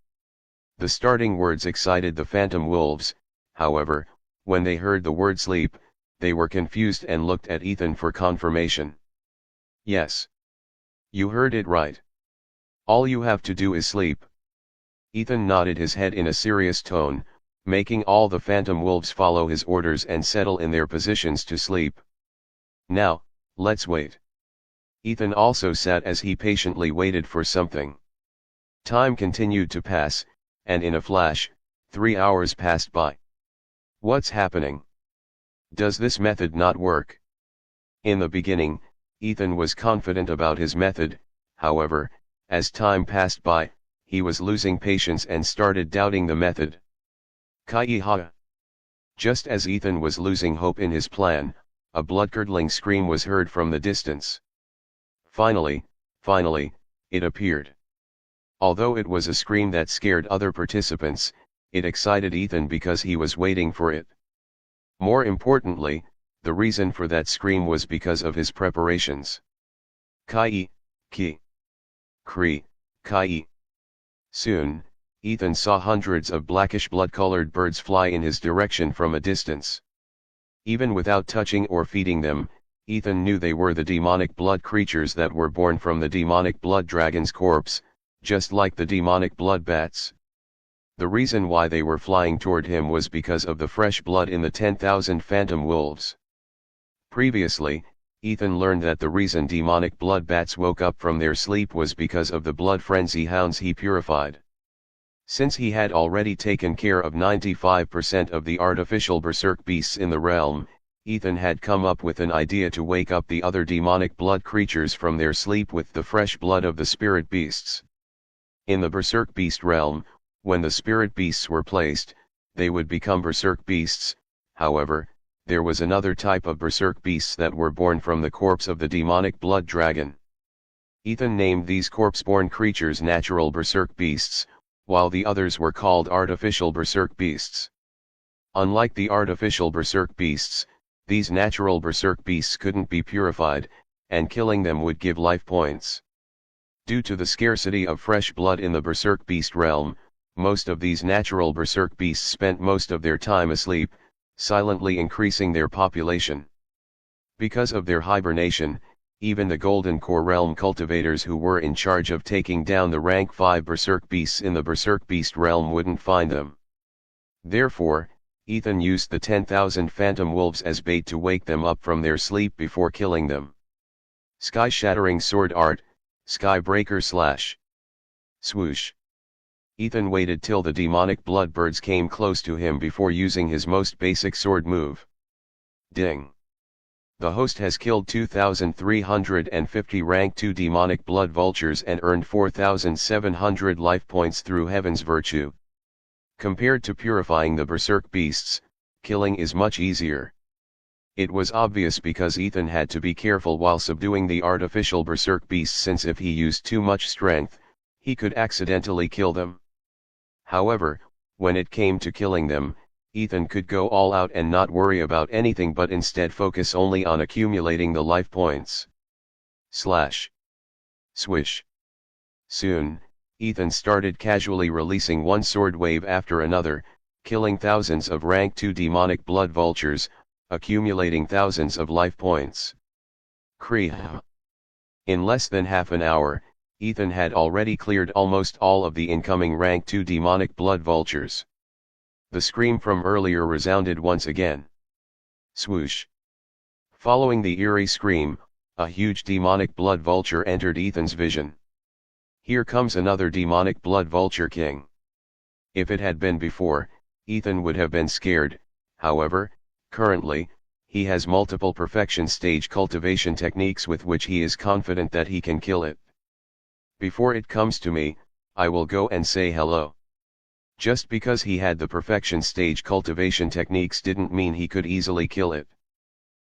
The starting words excited the phantom wolves, however, when they heard the word sleep, they were confused and looked at Ethan for confirmation. Yes. You heard it right. All you have to do is sleep. Ethan nodded his head in a serious tone, making all the phantom wolves follow his orders and settle in their positions to sleep. Now, let's wait. Ethan also sat as he patiently waited for something. Time continued to pass, and in a flash, 3 hours passed by. What's happening? Does this method not work? In the beginning, Ethan was confident about his method, however, as time passed by, he was losing patience and started doubting the method. Kai-ha! Just as Ethan was losing hope in his plan, a blood-curdling scream was heard from the distance. Finally, it appeared. Although it was a scream that scared other participants, it excited Ethan because he was waiting for it. More importantly, the reason for that scream was because of his preparations. Kai, ki, kri, kai. Soon, Ethan saw hundreds of blackish blood-colored birds fly in his direction from a distance. Even without touching or feeding them, Ethan knew they were the demonic blood creatures that were born from the demonic blood dragon's corpse, just like the demonic blood bats. The reason why they were flying toward him was because of the fresh blood in the 10,000 phantom wolves. Previously, Ethan learned that the reason demonic blood bats woke up from their sleep was because of the blood frenzy hounds he purified. Since he had already taken care of 95% of the artificial berserk beasts in the realm, Ethan had come up with an idea to wake up the other demonic blood creatures from their sleep with the fresh blood of the spirit beasts. In the berserk beast realm, when the spirit beasts were placed, they would become berserk beasts. However, there was another type of berserk beasts that were born from the corpse of the demonic blood dragon. Ethan named these corpse-born creatures natural berserk beasts, while the others were called artificial berserk beasts. Unlike the artificial berserk beasts, these natural berserk beasts couldn't be purified, and killing them would give life points. Due to the scarcity of fresh blood in the berserk beast realm, most of these natural berserk beasts spent most of their time asleep, silently increasing their population. Because of their hibernation, even the Golden Core realm cultivators who were in charge of taking down the rank 5 berserk beasts in the berserk beast realm wouldn't find them. Therefore, Ethan used the 10,000 phantom wolves as bait to wake them up from their sleep before killing them. Sky-shattering sword art, Skybreaker slash. Swoosh. Ethan waited till the demonic bloodbirds came close to him before using his most basic sword move. Ding. The host has killed 2,350 rank 2 demonic blood vultures and earned 4,700 life points through Heaven's virtue. Compared to purifying the berserk beasts, killing is much easier. It was obvious because Ethan had to be careful while subduing the artificial berserk beasts, since if he used too much strength, he could accidentally kill them. However, when it came to killing them, Ethan could go all out and not worry about anything but instead focus only on accumulating the life points. Slash. Swish. Soon, Ethan started casually releasing one sword wave after another, killing thousands of rank 2 demonic blood vultures, accumulating thousands of life points. In less than half an hour, Ethan had already cleared almost all of the incoming rank 2 demonic blood vultures. The scream from earlier resounded once again. Swoosh. Following the eerie scream, a huge demonic blood vulture entered Ethan's vision. Here comes another demonic blood vulture king. If it had been before, Ethan would have been scared. However, currently, he has multiple perfection stage cultivation techniques with which he is confident that he can kill it. Before it comes to me, I will go and say hello. Just because he had the perfection stage cultivation techniques didn't mean he could easily kill it.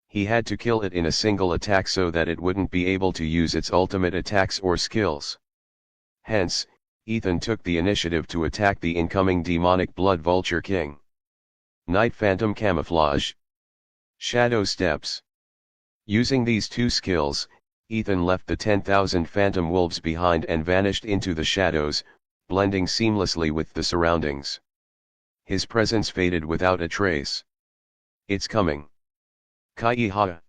He had to kill it in a single attack so that it wouldn't be able to use its ultimate attacks or skills. Hence, Ethan took the initiative to attack the incoming demonic blood vulture king. Night Phantom Camouflage. Shadow Steps. Using these two skills, Ethan left the 10,000 phantom wolves behind and vanished into the shadows, blending seamlessly with the surroundings. His presence faded without a trace. It's coming. Kai-ha.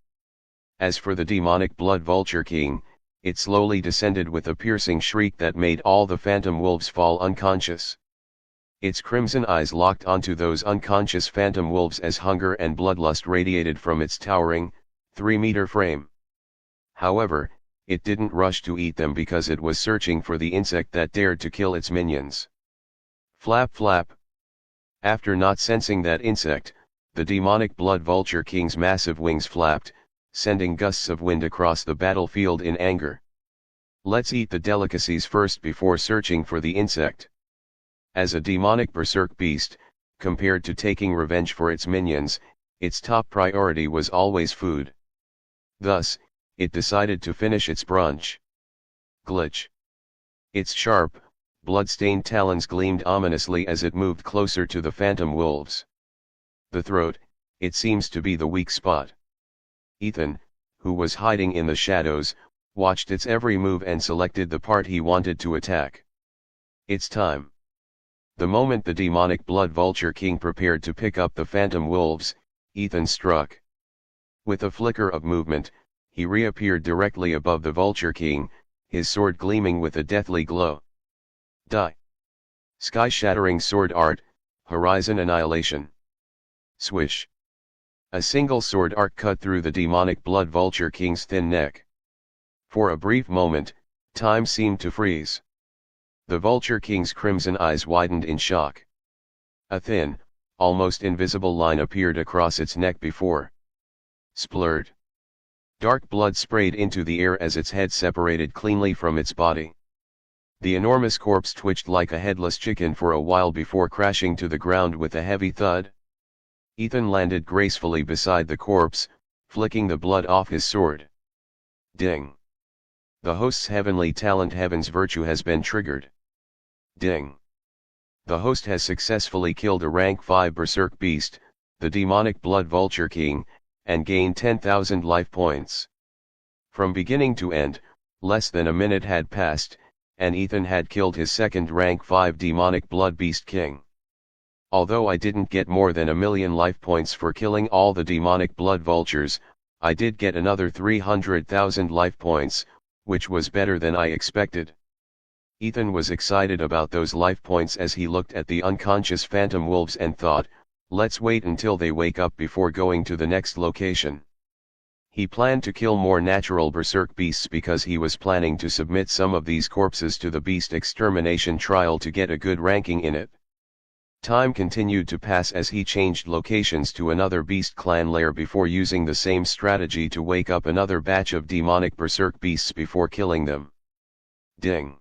As for the demonic blood vulture king, it slowly descended with a piercing shriek that made all the phantom wolves fall unconscious. Its crimson eyes locked onto those unconscious phantom wolves as hunger and bloodlust radiated from its towering, 3-meter frame. However, it didn't rush to eat them because it was searching for the insect that dared to kill its minions. Flap flap. After not sensing that insect, the demonic blood vulture king's massive wings flapped, sending gusts of wind across the battlefield in anger. Let's eat the delicacies first before searching for the insect. As a demonic berserk beast, compared to taking revenge for its minions, its top priority was always food. Thus, it decided to finish its brunch. Glitch. Its sharp, blood-stained talons gleamed ominously as it moved closer to the phantom wolves. The throat, it seems to be the weak spot. Ethan, who was hiding in the shadows, watched its every move and selected the part he wanted to attack. It's time. The moment the demonic blood vulture king prepared to pick up the phantom wolves, Ethan struck. With a flicker of movement, he reappeared directly above the vulture king, his sword gleaming with a deathly glow. Die. Sky-shattering sword art, Horizon Annihilation. Swish. A single sword arc cut through the demonic blood vulture king's thin neck. For a brief moment, time seemed to freeze. The vulture king's crimson eyes widened in shock. A thin, almost invisible line appeared across its neck before. Splurred. Dark blood sprayed into the air as its head separated cleanly from its body. The enormous corpse twitched like a headless chicken for a while before crashing to the ground with a heavy thud. Ethan landed gracefully beside the corpse, flicking the blood off his sword. Ding. The host's heavenly talent Heaven's Virtue has been triggered. Ding. The host has successfully killed a rank 5 berserk beast, the demonic blood vulture king, and gained 10,000 life points. From beginning to end, less than a minute had passed, and Ethan had killed his second rank 5 demonic blood beast king. Although I didn't get more than 1,000,000 life points for killing all the demonic blood vultures, I did get another 300,000 life points, which was better than I expected. Ethan was excited about those life points as he looked at the unconscious phantom wolves and thought, let's wait until they wake up before going to the next location. He planned to kill more natural berserk beasts because he was planning to submit some of these corpses to the beast extermination trial to get a good ranking in it. Time continued to pass as he changed locations to another beast clan lair before using the same strategy to wake up another batch of demonic berserk beasts before killing them. Ding.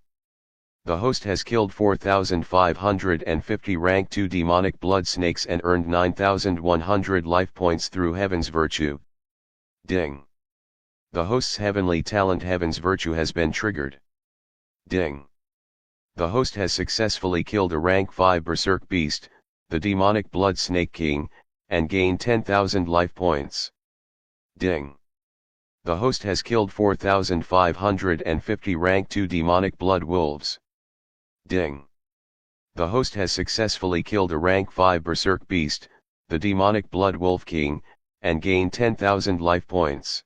The host has killed 4,550 rank 2 demonic blood snakes and earned 9,100 life points through Heaven's Virtue. Ding. The host's heavenly talent Heaven's Virtue has been triggered. Ding. The host has successfully killed a rank 5 berserk beast, the demonic blood snake king, and gained 10,000 life points. Ding. The host has killed 4,550 rank 2 demonic blood wolves. Ding. The host has successfully killed a rank 5 berserk beast, the demonic blood wolf king, and gained 10,000 life points.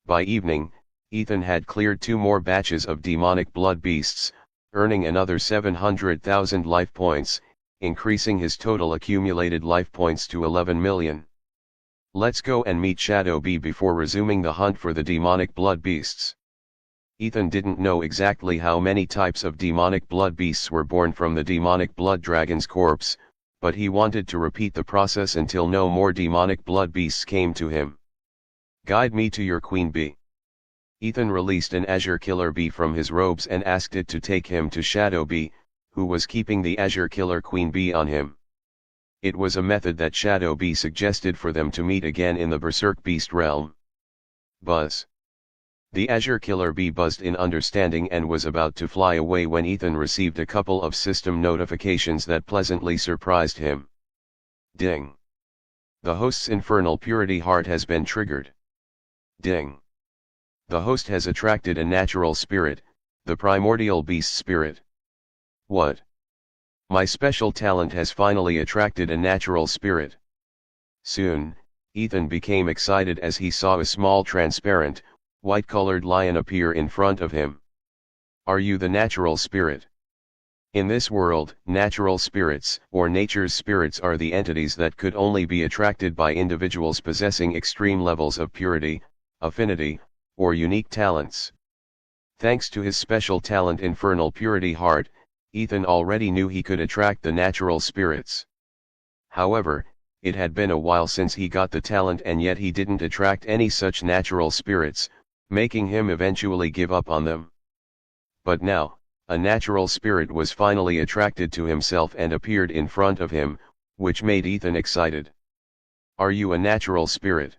By evening, Ethan had cleared 2 more batches of demonic blood beasts, earning another 700,000 life points, increasing his total accumulated life points to 11 million. Let's go and meet Shadow Bee before resuming the hunt for the demonic blood beasts. Ethan didn't know exactly how many types of demonic blood beasts were born from the demonic blood dragon's corpse, but he wanted to repeat the process until no more demonic blood beasts came to him. Guide me to your queen bee. Ethan released an azure killer bee from his robes and asked it to take him to Shadow Bee, who was keeping the azure killer queen bee on him. It was a method that Shadow Bee suggested for them to meet again in the berserk beast realm. Buzz. The azure killer bee buzzed in understanding and was about to fly away when Ethan received a couple of system notifications that pleasantly surprised him. Ding. The host's infernal purity heart has been triggered. Ding. The host has attracted a natural spirit, the primordial beast spirit. What? My special talent has finally attracted a natural spirit. Soon, Ethan became excited as he saw a small transparent, white-colored lion appear in front of him. Are you the natural spirit? In this world, natural spirits, or nature's spirits, are the entities that could only be attracted by individuals possessing extreme levels of purity, affinity, or unique talents. Thanks to his special talent Infernal Purity Heart, Ethan already knew he could attract the natural spirits. However, it had been a while since he got the talent and yet he didn't attract any such natural spirits, making him eventually give up on them. But now, a natural spirit was finally attracted to himself and appeared in front of him, which made Ethan excited. Are you a natural spirit?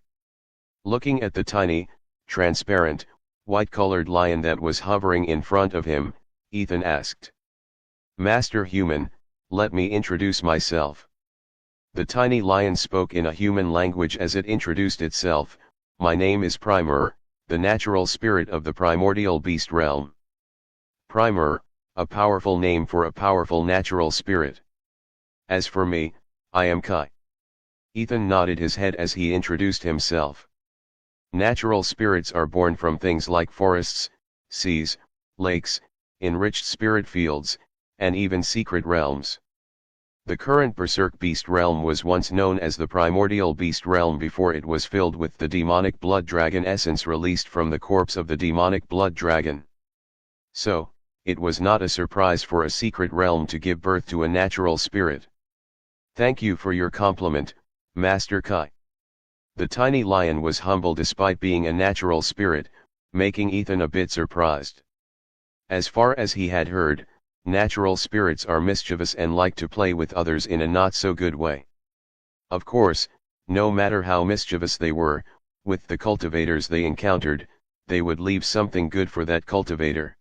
Looking at the tiny, transparent, white-colored lion that was hovering in front of him, Ethan asked. Master Human, let me introduce myself. The tiny lion spoke in a human language as it introduced itself. My name is Primer, the natural spirit of the primordial beast realm. Primer, a powerful name for a powerful natural spirit. As for me, I am Kai. Ethan nodded his head as he introduced himself. Natural spirits are born from things like forests, seas, lakes, enriched spirit fields, and even secret realms. The current Berserk Beast realm was once known as the Primordial Beast realm before it was filled with the demonic blood dragon essence released from the corpse of the demonic blood dragon. So, it was not a surprise for a secret realm to give birth to a natural spirit. Thank you for your compliment, Master Kai. The tiny lion was humble despite being a natural spirit, making Ethan a bit surprised. As far as he had heard, natural spirits are mischievous and like to play with others in a not-so-good way. Of course, no matter how mischievous they were, with the cultivators they encountered, they would leave something good for that cultivator.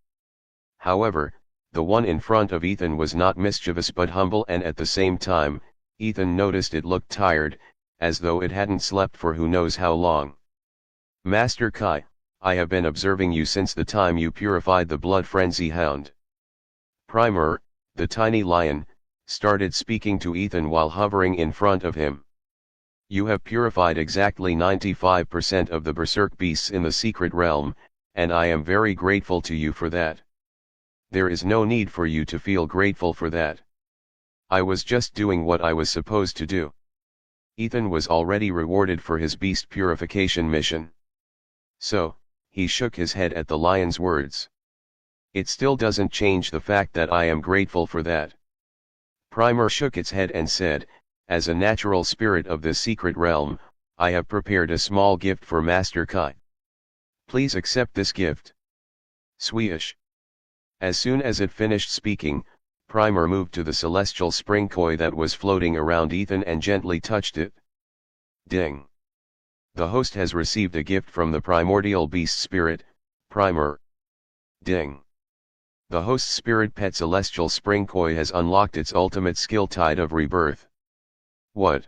However, the one in front of Ethan was not mischievous but humble, and at the same time, Ethan noticed it looked tired, as though it hadn't slept for who knows how long. "Master Kai, I have been observing you since the time you purified the blood frenzy hound." Primer, the tiny lion, started speaking to Ethan while hovering in front of him. "You have purified exactly 95% of the berserk beasts in the secret realm, and I am very grateful to you for that. There is no need for you to feel grateful for that. I was just doing what I was supposed to do." Ethan was already rewarded for his beast purification mission. So, he shook his head at the lion's words. "It still doesn't change the fact that I am grateful for that." Primer shook its head and said, "As a natural spirit of this secret realm, I have prepared a small gift for Master Kai. Please accept this gift." Swish. As soon as it finished speaking, Primer moved to the celestial spring koi that was floating around Ethan and gently touched it. Ding. The host has received a gift from the primordial beast spirit, Primer. Ding. The host's spirit pet celestial spring koi has unlocked its ultimate skill, Tide of Rebirth. What?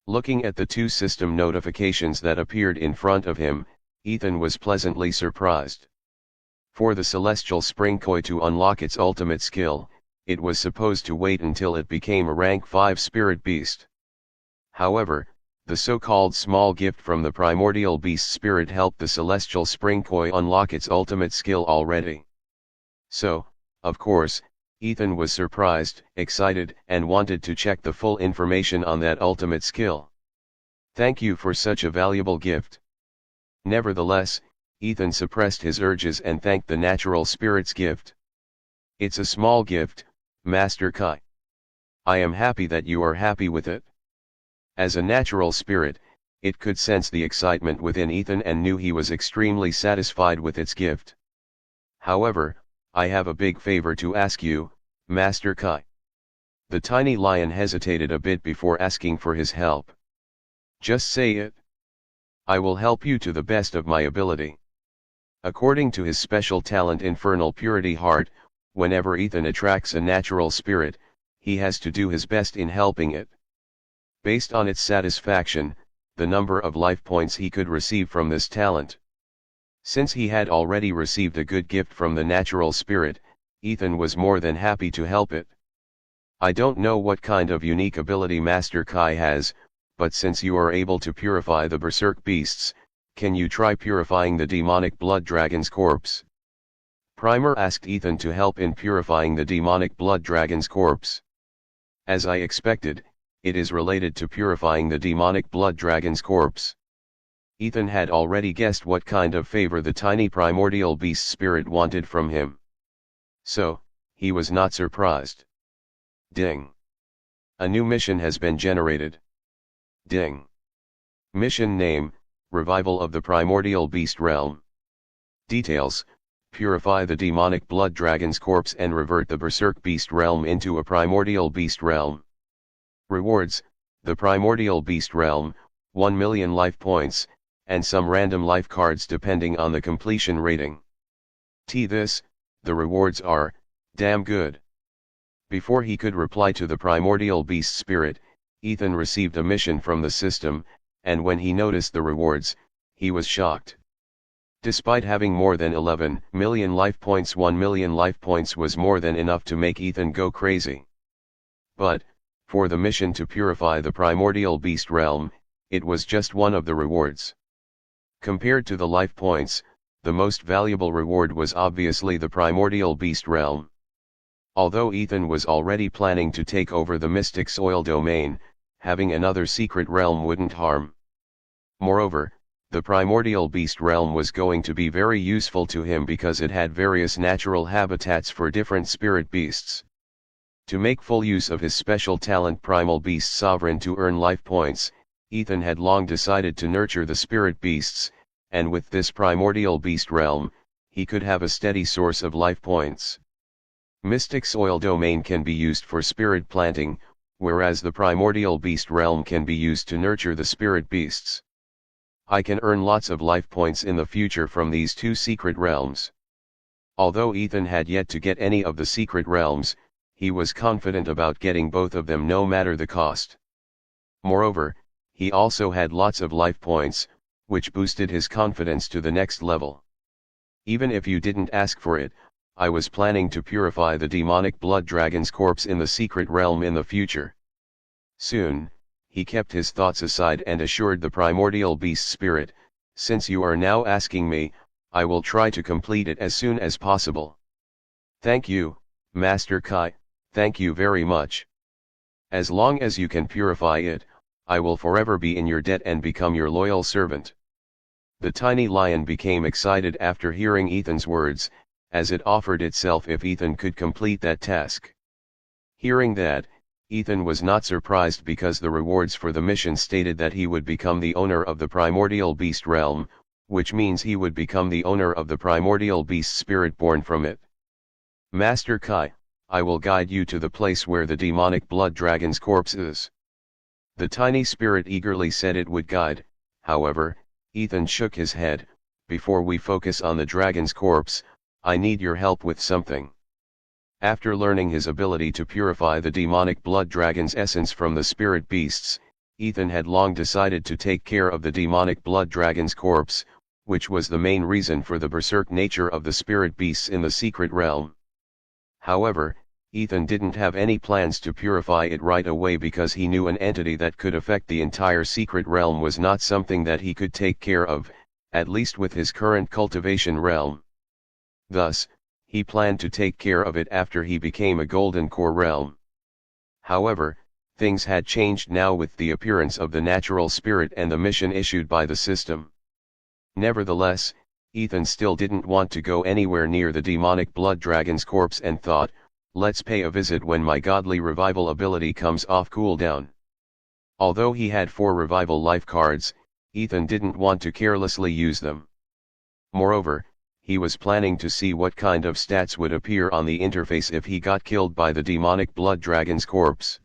Looking at the two system notifications that appeared in front of him, Ethan was pleasantly surprised. For the celestial spring koi to unlock its ultimate skill, it was supposed to wait until it became a rank 5 spirit beast. However, the so-called small gift from the primordial beast spirit helped the celestial spring koi unlock its ultimate skill already. So, of course, Ethan was surprised, excited, and wanted to check the full information on that ultimate skill. "Thank you for such a valuable gift." Nevertheless, Ethan suppressed his urges and thanked the natural spirit's gift. "It's a small gift, Master Kai. I am happy that you are happy with it." As a natural spirit, it could sense the excitement within Ethan and knew he was extremely satisfied with its gift. "However, I have a big favor to ask you, Master Kai." The tiny lion hesitated a bit before asking for his help. "Just say it. I will help you to the best of my ability." According to his special talent Infernal Purity Heart, whenever Ethan attracts a natural spirit, he has to do his best in helping it. Based on its satisfaction, the number of life points he could receive from this talent. Since he had already received a good gift from the natural spirit, Ethan was more than happy to help it. "I don't know what kind of unique ability Master Kai has, but since you are able to purify the berserk beasts, can you try purifying the demonic blood dragon's corpse?" Primer asked Ethan to help in purifying the demonic blood dragon's corpse. As I expected, it is related to purifying the demonic blood dragon's corpse. Ethan had already guessed what kind of favor the tiny primordial beast spirit wanted from him. So, he was not surprised. Ding. A new mission has been generated. Ding. Mission name, Revival of the Primordial Beast Realm. Details, purify the demonic blood dragon's corpse and revert the berserk beast realm into a primordial beast realm. Rewards, the primordial beast realm, 1 million life points, and some random life cards depending on the completion rating. The rewards are, damn good. Before he could reply to the primordial beast spirit, Ethan received a mission from the system, and when he noticed the rewards, he was shocked. Despite having more than 11 million life points, 1 million life points was more than enough to make Ethan go crazy. But, for the mission to purify the primordial beast realm, it was just one of the rewards. Compared to the life points, the most valuable reward was obviously the primordial beast realm. Although Ethan was already planning to take over the mystic soil domain, having another secret realm wouldn't harm. Moreover, the primordial beast realm was going to be very useful to him because it had various natural habitats for different spirit beasts. To make full use of his special talent Primal Beast Sovereign to earn life points, Ethan had long decided to nurture the spirit beasts, and with this primordial beast realm, he could have a steady source of life points. Mystic soil domain can be used for spirit planting, whereas the primordial beast realm can be used to nurture the spirit beasts. I can earn lots of life points in the future from these two secret realms. Although Ethan had yet to get any of the secret realms, he was confident about getting both of them no matter the cost. Moreover, he also had lots of life points, which boosted his confidence to the next level. Even if you didn't ask for it, I was planning to purify the demonic blood dragon's corpse in the secret realm in the future. Soon, he kept his thoughts aside and assured the primordial beast spirit, "Since you are now asking me, I will try to complete it as soon as possible." "Thank you, Master Kai, thank you very much. As long as you can purify it, I will forever be in your debt and become your loyal servant." The tiny lion became excited after hearing Ethan's words, as it offered itself if Ethan could complete that task. Hearing that, Ethan was not surprised because the rewards for the mission stated that he would become the owner of the primordial beast realm, which means he would become the owner of the primordial beast spirit born from it. "Master Kai, I will guide you to the place where the demonic blood dragon's corpse is." The tiny spirit eagerly said it would guide. However, Ethan shook his head. "Before we focus on the dragon's corpse, I need your help with something." After learning his ability to purify the demonic blood dragon's essence from the spirit beasts, Ethan had long decided to take care of the demonic blood dragon's corpse, which was the main reason for the berserk nature of the spirit beasts in the secret realm. However, Ethan didn't have any plans to purify it right away because he knew an entity that could affect the entire secret realm was not something that he could take care of, at least with his current cultivation realm. Thus, he planned to take care of it after he became a golden core realm. However, things had changed now with the appearance of the natural spirit and the mission issued by the system. Nevertheless, Ethan still didn't want to go anywhere near the demonic blood dragon's corpse and thought, "Let's pay a visit when my godly revival ability comes off cooldown." Although he had 4 revival life cards, Ethan didn't want to carelessly use them. Moreover, he was planning to see what kind of stats would appear on the interface if he got killed by the demonic blood dragon's corpse.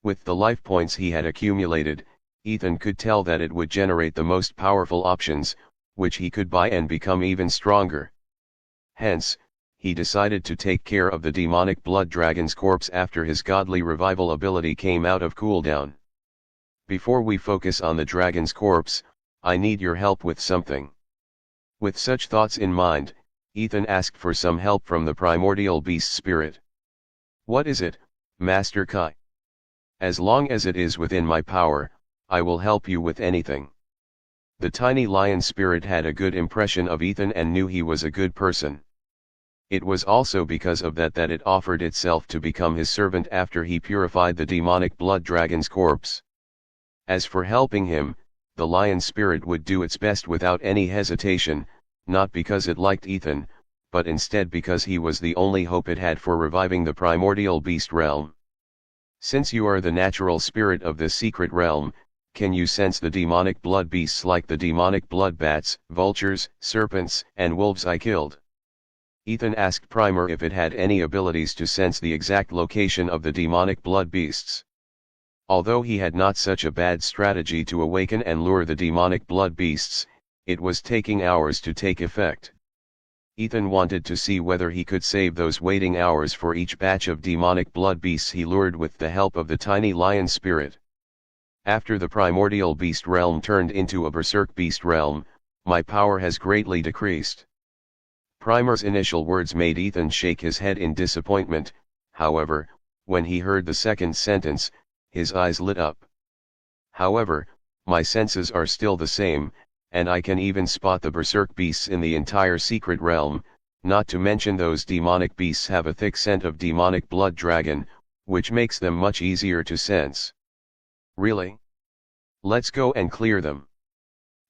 With the life points he had accumulated, Ethan could tell that it would generate the most powerful options, which he could buy and become even stronger. Hence, he decided to take care of the demonic blood dragon's corpse after his godly revival ability came out of cooldown. "Before we focus on the dragon's corpse, I need your help with something." With such thoughts in mind, Ethan asked for some help from the primordial beast spirit. "What is it, Master Kai?" "As long as it is within my power, I will help you with anything." The tiny lion spirit had a good impression of Ethan and knew he was a good person. It was also because of that that it offered itself to become his servant after he purified the demonic blood dragon's corpse. As for helping him, the lion spirit would do its best without any hesitation, not because it liked Ethan, but instead because he was the only hope it had for reviving the primordial beast realm. "Since you are the natural spirit of this secret realm, can you sense the demonic blood beasts like the demonic blood bats, vultures, serpents, and wolves I killed?" Ethan asked Primer if it had any abilities to sense the exact location of the demonic blood beasts. Although he had not such a bad strategy to awaken and lure the demonic blood beasts, it was taking hours to take effect. Ethan wanted to see whether he could save those waiting hours for each batch of demonic blood beasts he lured with the help of the tiny lion spirit. "After the primordial beast realm turned into a berserk beast realm, my power has greatly decreased." Primer's initial words made Ethan shake his head in disappointment. However, when he heard the second sentence, his eyes lit up. "However, my senses are still the same, and I can even spot the berserk beasts in the entire secret realm, not to mention those demonic beasts have a thick scent of demonic blood dragon, which makes them much easier to sense." "Really? Let's go and clear them."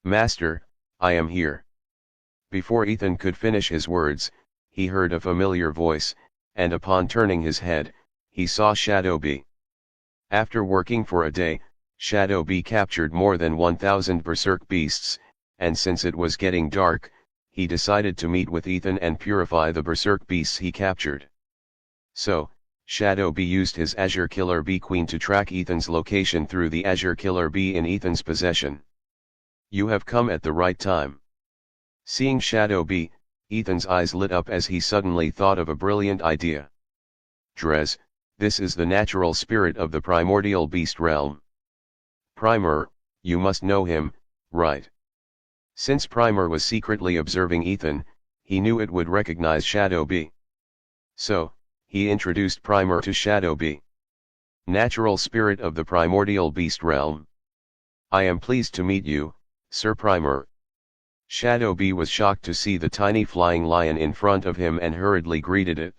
"Master, I am here." Before Ethan could finish his words, he heard a familiar voice, and upon turning his head, he saw Shadow Bee. After working for a day, Shadow Bee captured more than 1,000 berserk beasts, and since it was getting dark, he decided to meet with Ethan and purify the berserk beasts he captured. So, Shadow Bee used his Azure Killer Bee Queen to track Ethan's location through the Azure Killer Bee in Ethan's possession. You have come at the right time. Seeing Shadow Bee, Ethan's eyes lit up as he suddenly thought of a brilliant idea. Drez, this is the natural spirit of the primordial beast realm. Primer, you must know him, right? Since Primer was secretly observing Ethan, he knew it would recognize Shadow Bee. So, he introduced Primer to Shadow Bee. Natural spirit of the primordial beast realm. I am pleased to meet you, Sir Primer. Shadow Bee was shocked to see the tiny flying lion in front of him and hurriedly greeted it.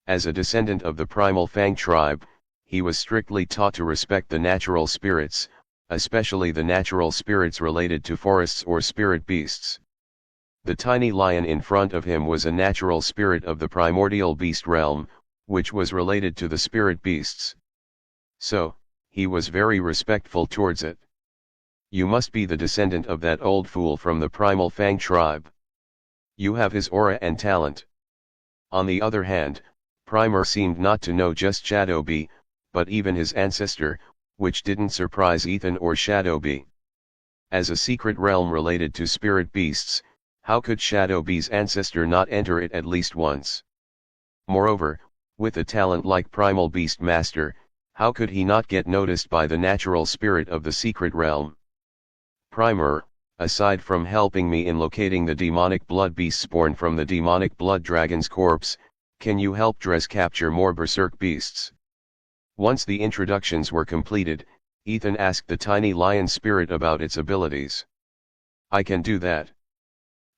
As a descendant of the primal Fang tribe, he was strictly taught to respect the natural spirits, especially the natural spirits related to forests or spirit beasts. The tiny lion in front of him was a natural spirit of the primordial beast realm, which was related to the spirit beasts. So, he was very respectful towards it. You must be the descendant of that old fool from the primal Fang tribe. You have his aura and talent. On the other hand, Primer seemed not to know just Shadow Bee, but even his ancestor, which didn't surprise Ethan or Shadow Bee. As a secret realm related to spirit beasts, how could Shadow Bee's ancestor not enter it at least once? Moreover, with a talent like Primal Beast Master, how could he not get noticed by the natural spirit of the secret realm? Primer, aside from helping me in locating the demonic blood beasts born from the demonic blood dragon's corpse, can you help Drez capture more berserk beasts? Once the introductions were completed, Ethan asked the tiny lion spirit about its abilities. I can do that.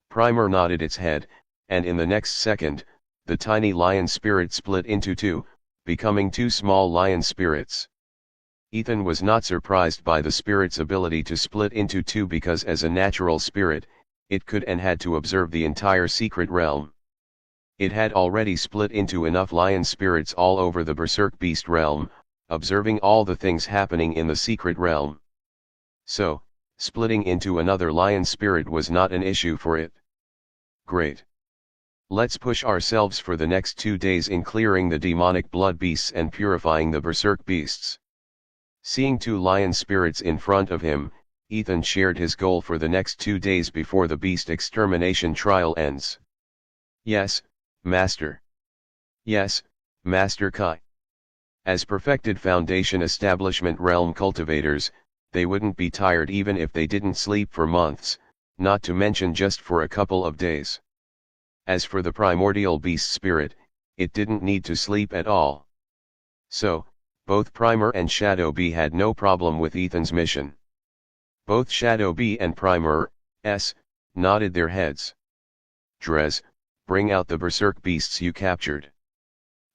Primer nodded its head, and in the next second, the tiny lion spirit split into two, becoming two small lion spirits. Ethan was not surprised by the spirit's ability to split into two because as a natural spirit, it could and had to observe the entire secret realm. It had already split into enough lion spirits all over the berserk beast realm, observing all the things happening in the secret realm. So, splitting into another lion spirit was not an issue for it. Great. Let's push ourselves for the next 2 days in clearing the demonic blood beasts and purifying the berserk beasts. Seeing two lion spirits in front of him, Ethan shared his goal for the next 2 days before the beast extermination trial ends. Yes, Master. Yes, Master Kai. As perfected Foundation Establishment realm cultivators, they wouldn't be tired even if they didn't sleep for months, not to mention just for a couple of days. As for the primordial beast spirit, it didn't need to sleep at all. So, both Primer and Shadow Bee had no problem with Ethan's mission. Both Shadow Bee and Primer, nodded their heads. Drez, bring out the berserk beasts you captured.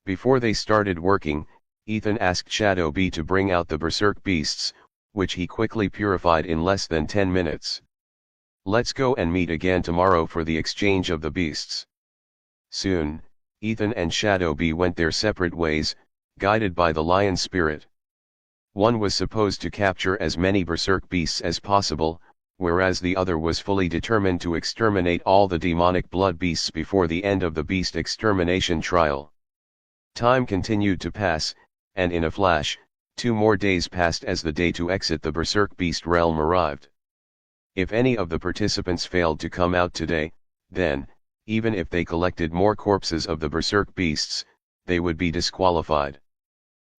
Before they started working, Ethan asked Shadow Bee to bring out the berserk beasts, which he quickly purified in less than 10 minutes. Let's go and meet again tomorrow for the exchange of the beasts. Soon, Ethan and Shadow Bee went their separate ways, guided by the lion spirit. One was supposed to capture as many berserk beasts as possible, whereas the other was fully determined to exterminate all the demonic blood beasts before the end of the beast extermination trial. Time continued to pass, and in a flash, 2 more days passed as the day to exit the berserk beast realm arrived. If any of the participants failed to come out today, then, even if they collected more corpses of the berserk beasts, they would be disqualified.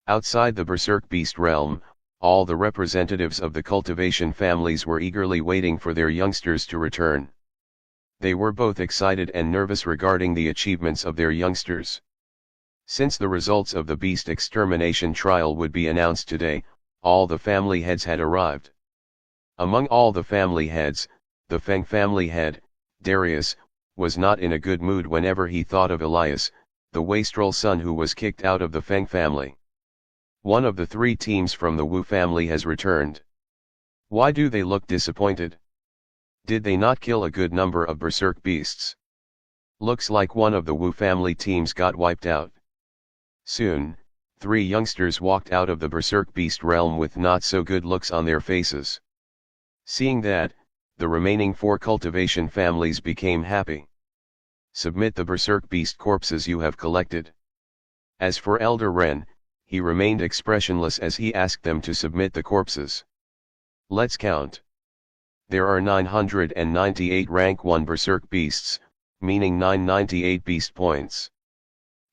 Outside the berserk beast realm, all the representatives of the cultivation families were eagerly waiting for their youngsters to return. They were both excited and nervous regarding the achievements of their youngsters. Since the results of the beast extermination trial would be announced today, all the family heads had arrived. Among all the family heads, the Feng family head, Darius, was not in a good mood whenever he thought of Elias, the wastrel son who was kicked out of the Feng family. One of the 3 teams from the Wu family has returned. Why do they look disappointed? Did they not kill a good number of berserk beasts? Looks like one of the Wu family teams got wiped out. Soon, 3 youngsters walked out of the berserk beast realm with not so good looks on their faces. Seeing that, the remaining 4 cultivation families became happy. Submit the berserk beast corpses you have collected. As for Elder Ren, he remained expressionless as he asked them to submit the corpses. Let's count. There are 998 rank 1 Berserk beasts, meaning 998 beast points.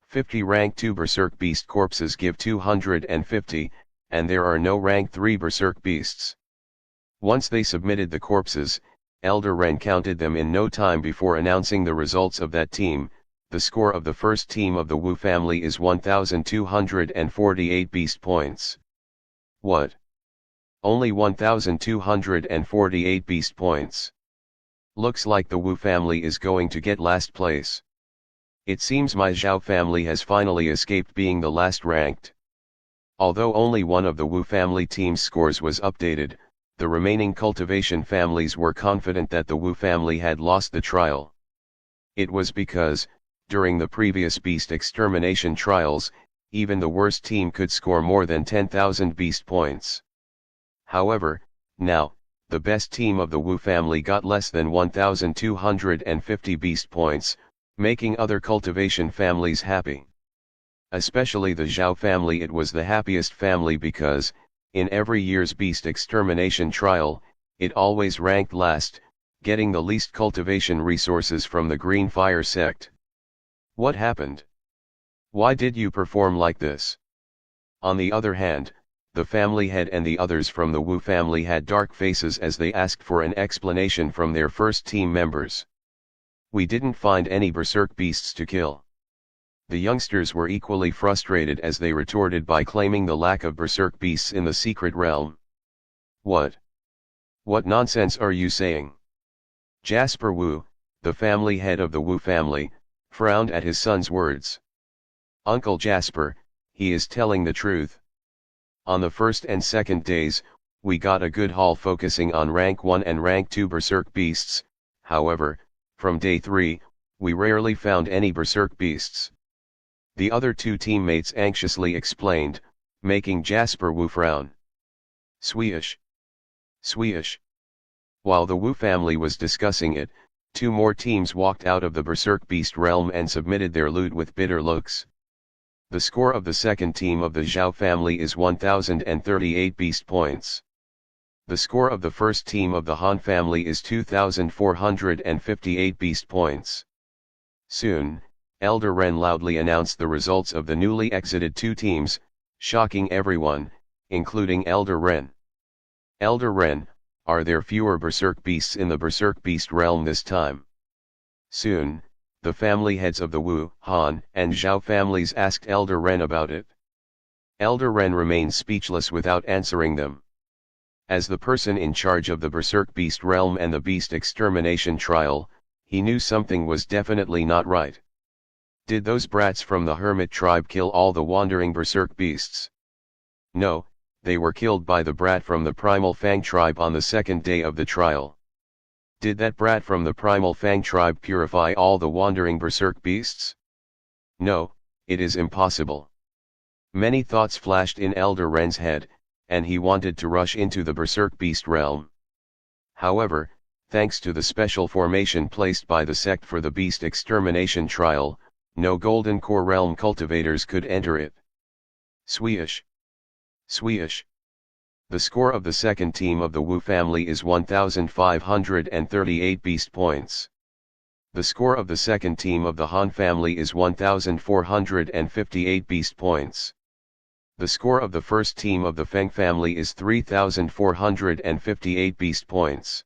50 rank 2 Berserk beast corpses give 250, and there are no rank 3 Berserk beasts. Once they submitted the corpses, Elder Ren counted them in no time before announcing the results of that team. The score of the first team of the Wu family is 1248 beast points. What? Only 1248 beast points. Looks like the Wu family is going to get last place. It seems my Zhao family has finally escaped being the last ranked. Although only one of the Wu family team's scores was updated, the remaining cultivation families were confident that the Wu family had lost the trial. It was because, during the previous beast extermination trials, even the worst team could score more than 10,000 beast points. However, now, the best team of the Wu family got less than 1,250 beast points, making other cultivation families happy. Especially the Zhao family. It was the happiest family because, in every year's beast extermination trial, it always ranked last, getting the least cultivation resources from the Green Fire sect. What happened? Why did you perform like this? On the other hand, the family head and the others from the Wu family had dark faces as they asked for an explanation from their first team members. We didn't find any berserk beasts to kill. The youngsters were equally frustrated as they retorted by claiming the lack of berserk beasts in the secret realm. What? What nonsense are you saying? Jasper Wu, the family head of the Wu family, frowned at his son's words. Uncle Jasper, he is telling the truth. On the first and second days, we got a good haul focusing on rank 1 and rank 2 berserk beasts. However, from day 3, we rarely found any berserk beasts. The other two teammates anxiously explained, making Jasper Wu frown. Sweesh. Sweesh. While the Wu family was discussing it, 2 more teams walked out of the berserk beast realm and submitted their loot with bitter looks. The score of the second team of the Zhao family is 1038 beast points. The score of the first team of the Han family is 2458 beast points. Soon, Elder Ren loudly announced the results of the newly exited 2 teams, shocking everyone, including Elder Ren. Elder Ren, are there fewer berserk beasts in the berserk beast realm this time? Soon, the family heads of the Wu, Han, and Zhao families asked Elder Ren about it. Elder Ren remained speechless without answering them. As the person in charge of the berserk beast realm and the beast extermination trial, he knew something was definitely not right. Did those brats from the hermit tribe kill all the wandering berserk beasts? No, they were killed by the brat from the primal Fang tribe on the second day of the trial. Did that brat from the primal Fang tribe purify all the wandering berserk beasts? No, it is impossible. Many thoughts flashed in Elder Ren's head, and he wanted to rush into the berserk beast realm. However, thanks to the special formation placed by the sect for the beast extermination trial, no golden core realm cultivators could enter it. Sweesh. Sweesh. The score of the second team of the Wu family is 1538 beast points. The score of the second team of the Han family is 1458 beast points. The score of the first team of the Feng family is 3458 beast points.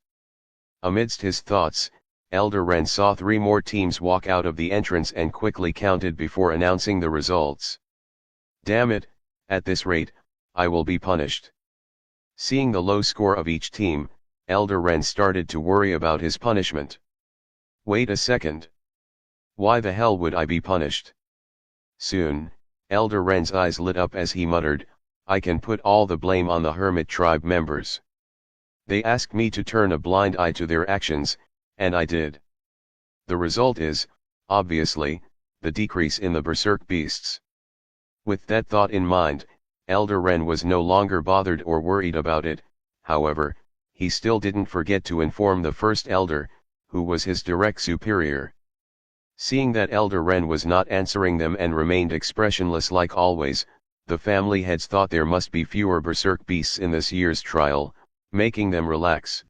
Amidst his thoughts, Elder Ren saw 3 more teams walk out of the entrance and quickly counted before announcing the results. Damn it, at this rate, I will be punished. Seeing the low score of each team, Elder Ren started to worry about his punishment. Wait a second. Why the hell would I be punished? Soon, Elder Ren's eyes lit up as he muttered, I can put all the blame on the hermit tribe members. They asked me to turn a blind eye to their actions, and I did. The result is, obviously, the decrease in the berserk beasts. With that thought in mind, Elder Ren was no longer bothered or worried about it. However, he still didn't forget to inform the first elder, who was his direct superior. Seeing that Elder Ren was not answering them and remained expressionless like always, the family heads thought there must be fewer berserk beasts in this year's trial, making them relax.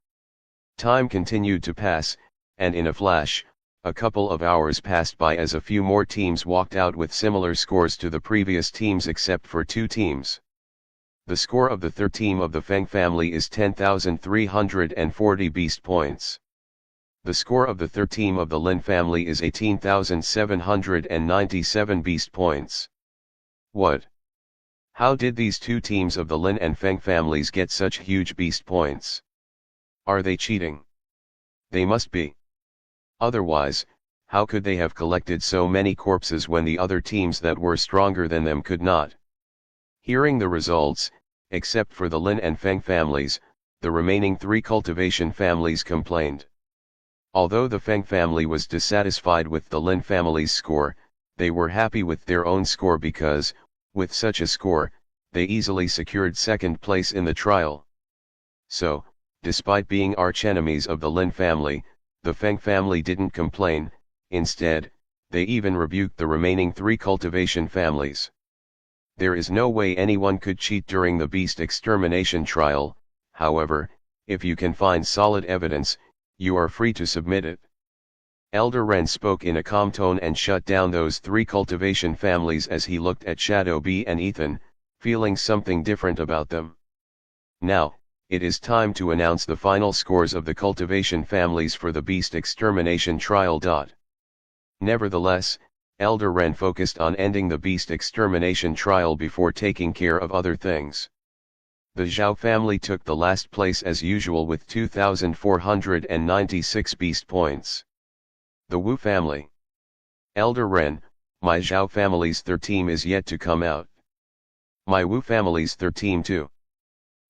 Time continued to pass, and in a flash, a couple of hours passed by as a few more teams walked out with similar scores to the previous teams except for 2 teams. The score of the third team of the Feng family is 10,340 beast points. The score of the third team of the Lin family is 18,797 beast points. What? How did these 2 teams of the Lin and Feng families get such huge beast points? Are they cheating? They must be. Otherwise, how could they have collected so many corpses when the other teams that were stronger than them could not? Hearing the results, except for the Lin and Feng families, the remaining 3 cultivation families complained. Although the Feng family was dissatisfied with the Lin family's score, they were happy with their own score because, with such a score, they easily secured second place in the trial. So, despite being archenemies of the Lin family, the Feng family didn't complain. Instead, they even rebuked the remaining 3 cultivation families. There is no way anyone could cheat during the beast extermination trial. However, if you can find solid evidence, you are free to submit it. Elder Ren spoke in a calm tone and shut down those 3 cultivation families as he looked at Shadow B and Ethan, feeling something different about them. Now, it is time to announce the final scores of the cultivation families for the beast extermination trial. Nevertheless, Elder Ren focused on ending the beast extermination trial before taking care of other things. The Zhao family took the last place as usual with 2,496 beast points. The Wu family. Elder Ren, my Zhao family's third team is yet to come out. My Wu family's third team too.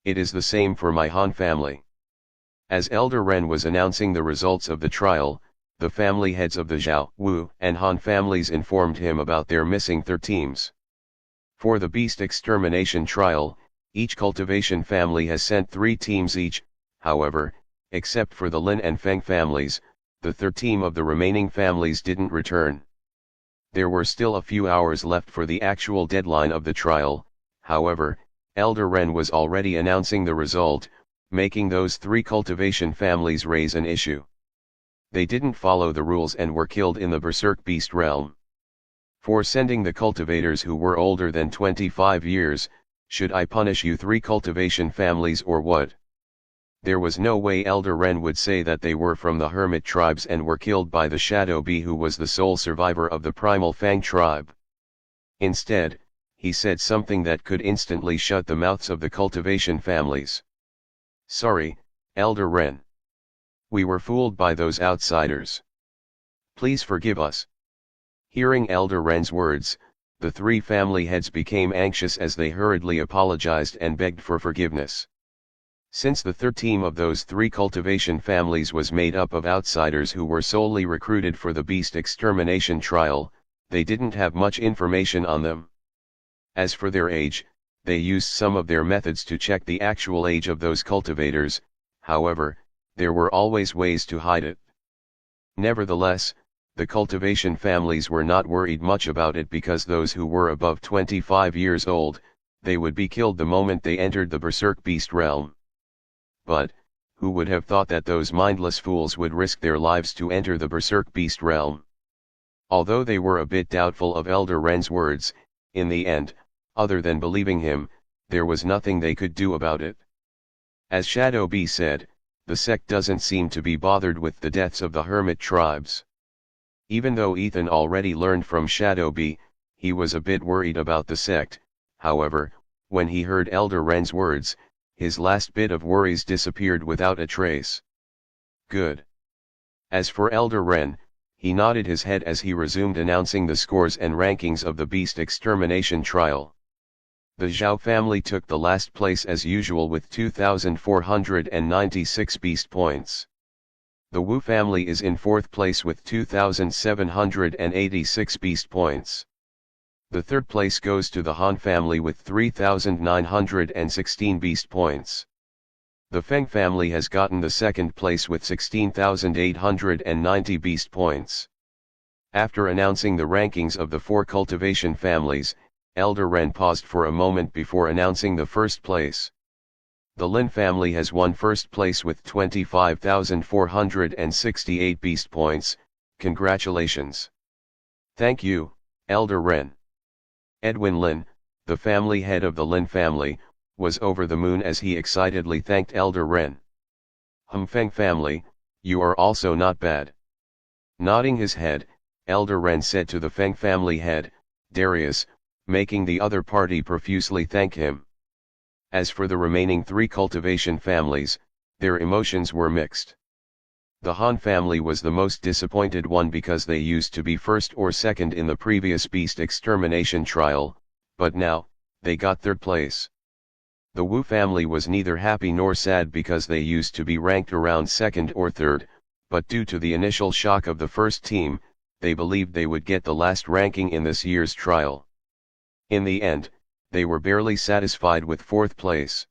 It is the same for my Han family. As Elder Ren was announcing the results of the trial, the family heads of the Zhao, Wu, and Han families informed him about their missing third teams. For the beast extermination trial, each cultivation family has sent 3 teams each. However, except for the Lin and Feng families, the third team of the remaining families didn't return. There were still a few hours left for the actual deadline of the trial. However, Elder Ren was already announcing the result, making those 3 cultivation families raise an issue. They didn't follow the rules and were killed in the Berserk Beast realm. For sending the cultivators who were older than 25 years, should I punish you 3 cultivation families or what? There was no way Elder Ren would say that they were from the hermit tribes and were killed by the Shadow Bee who was the sole survivor of the primal Fang tribe. Instead, he said something that could instantly shut the mouths of the cultivation families. Sorry, Elder Ren. We were fooled by those outsiders. Please forgive us. Hearing Elder Ren's words, the 3 family heads became anxious as they hurriedly apologized and begged for forgiveness. Since the third team of those 3 cultivation families was made up of outsiders who were solely recruited for the beast extermination trial, they didn't have much information on them. As for their age, they used some of their methods to check the actual age of those cultivators. However, there were always ways to hide it. Nevertheless, the cultivation families were not worried much about it because those who were above 25 years old, they would be killed the moment they entered the Berserk Beast realm. But, who would have thought that those mindless fools would risk their lives to enter the Berserk Beast realm? Although they were a bit doubtful of Elder Ren's words, in the end, other than believing him, there was nothing they could do about it. As Shadow Bee said, the sect doesn't seem to be bothered with the deaths of the hermit tribes. Even though Ethan already learned from Shadow Bee, he was a bit worried about the sect. However, when he heard Elder Ren's words, his last bit of worries disappeared without a trace. Good. As for Elder Ren, he nodded his head as he resumed announcing the scores and rankings of the beast extermination trial. The Zhao family took the last place as usual with 2,496 beast points. The Wu family is in 4th place with 2,786 beast points. The 3rd place goes to the Han family with 3,916 beast points. The Feng family has gotten the 2nd place with 16,890 beast points. After announcing the rankings of the 4 cultivation families, Elder Ren paused for a moment before announcing the first place. The Lin family has won first place with 25,468 beast points. Congratulations. Thank you, Elder Ren. Edwin Lin, the family head of the Lin family, was over the moon as he excitedly thanked Elder Ren. Feng family, you are also not bad. Nodding his head, Elder Ren said to the Feng family head, Darius, making the other party profusely thank him. As for the remaining 3 cultivation families, their emotions were mixed. The Han family was the most disappointed one because they used to be first or second in the previous beast extermination trial, but now, they got 3rd place. The Wu family was neither happy nor sad because they used to be ranked around 2nd or 3rd, but due to the initial shock of the first team, they believed they would get the last ranking in this year's trial. In the end, they were barely satisfied with 4th place.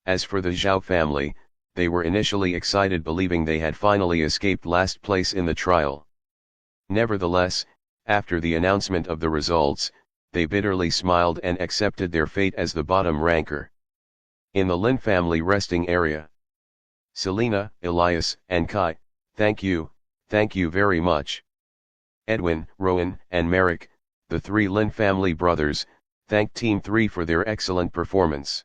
As for the Zhao family, they were initially excited believing they had finally escaped last place in the trial. Nevertheless, after the announcement of the results, they bitterly smiled and accepted their fate as the bottom ranker. In the Lin family resting area, Selena, Elias, and Kai, thank you very much. Edwin, Rowan, and Merrick, the 3 Lin family brothers, thanked Team 3 for their excellent performance.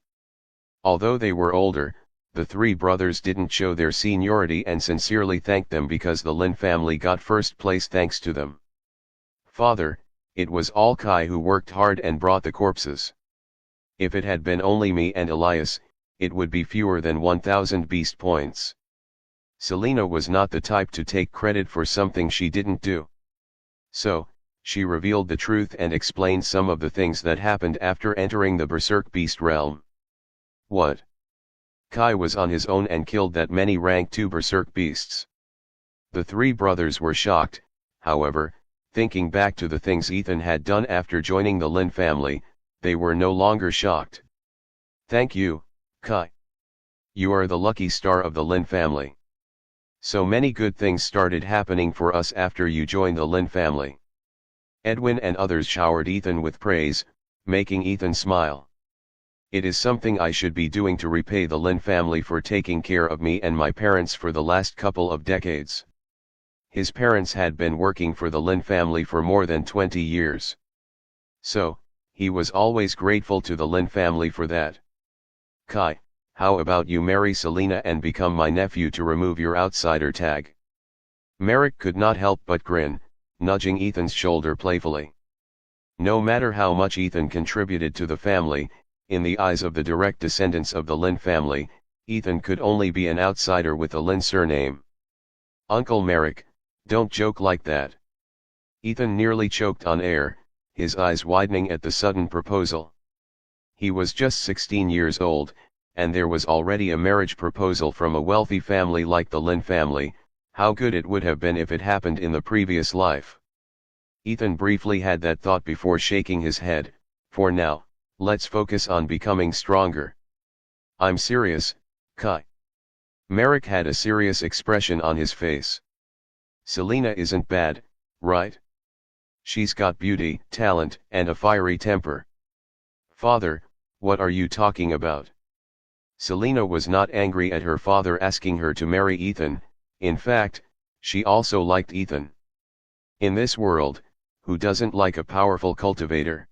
Although they were older, the 3 brothers didn't show their seniority and sincerely thanked them because the Lin family got first place thanks to them. Father, it was all Kai who worked hard and brought the corpses. If it had been only me and Elias, it would be fewer than 1,000 beast points. Selena was not the type to take credit for something she didn't do. So, she revealed the truth and explained some of the things that happened after entering the Berserk Beast realm. What? Kai was on his own and killed that many rank 2 Berserk Beasts. The 3 brothers were shocked, however, thinking back to the things Ethan had done after joining the Lin family, they were no longer shocked. Thank you, Kai. You are the lucky star of the Lin family. So many good things started happening for us after you joined the Lin family. Edwin and others showered Ethan with praise, making Ethan smile. It is something I should be doing to repay the Lin family for taking care of me and my parents for the last couple of decades. His parents had been working for the Lin family for more than 20 years. So, he was always grateful to the Lin family for that. Kai, how about you marry Selena and become my nephew to remove your outsider tag? Merrick could not help but grin, nudging Ethan's shoulder playfully. No matter how much Ethan contributed to the family, in the eyes of the direct descendants of the Lin family, Ethan could only be an outsider with a Lin surname. Uncle Merrick, don't joke like that. Ethan nearly choked on air, his eyes widening at the sudden proposal. He was just 16 years old, and there was already a marriage proposal from a wealthy family like the Lin family. How good it would have been if it happened in the previous life. Ethan briefly had that thought before shaking his head. For now, let's focus on becoming stronger. I'm serious, Kai. Merrick had a serious expression on his face. Selena isn't bad, right? She's got beauty, talent, and a fiery temper. Father, what are you talking about? Selena was not angry at her father asking her to marry Ethan. In fact, she also liked Ethan. In this world, who doesn't like a powerful cultivator?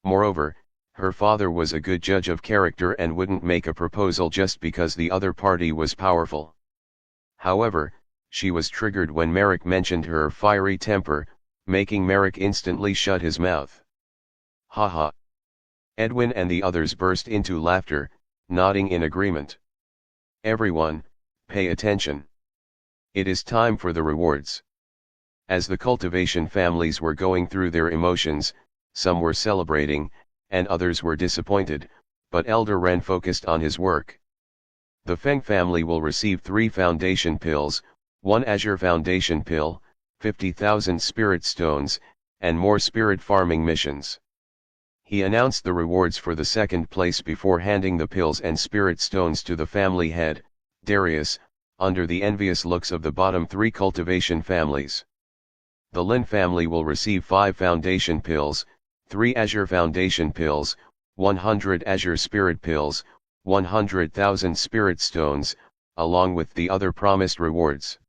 Moreover, her father was a good judge of character and wouldn't make a proposal just because the other party was powerful. However, she was triggered when Merrick mentioned her fiery temper, making Merrick instantly shut his mouth. Haha. Edwin and the others burst into laughter, nodding in agreement. Everyone, pay attention. It is time for the rewards. As the cultivation families were going through their emotions, some were celebrating, and others were disappointed, but Elder Ren focused on his work. The Feng family will receive 3 foundation pills, 1 Azure Foundation pill, 50,000 spirit stones, and more spirit farming missions. He announced the rewards for the 2nd place before handing the pills and spirit stones to the family head, Darius, under the envious looks of the bottom 3 cultivation families. the Lin family will receive 5 foundation pills, 3 Azure foundation pills, 100 Azure spirit pills, 100,000 spirit stones, along with the other promised rewards.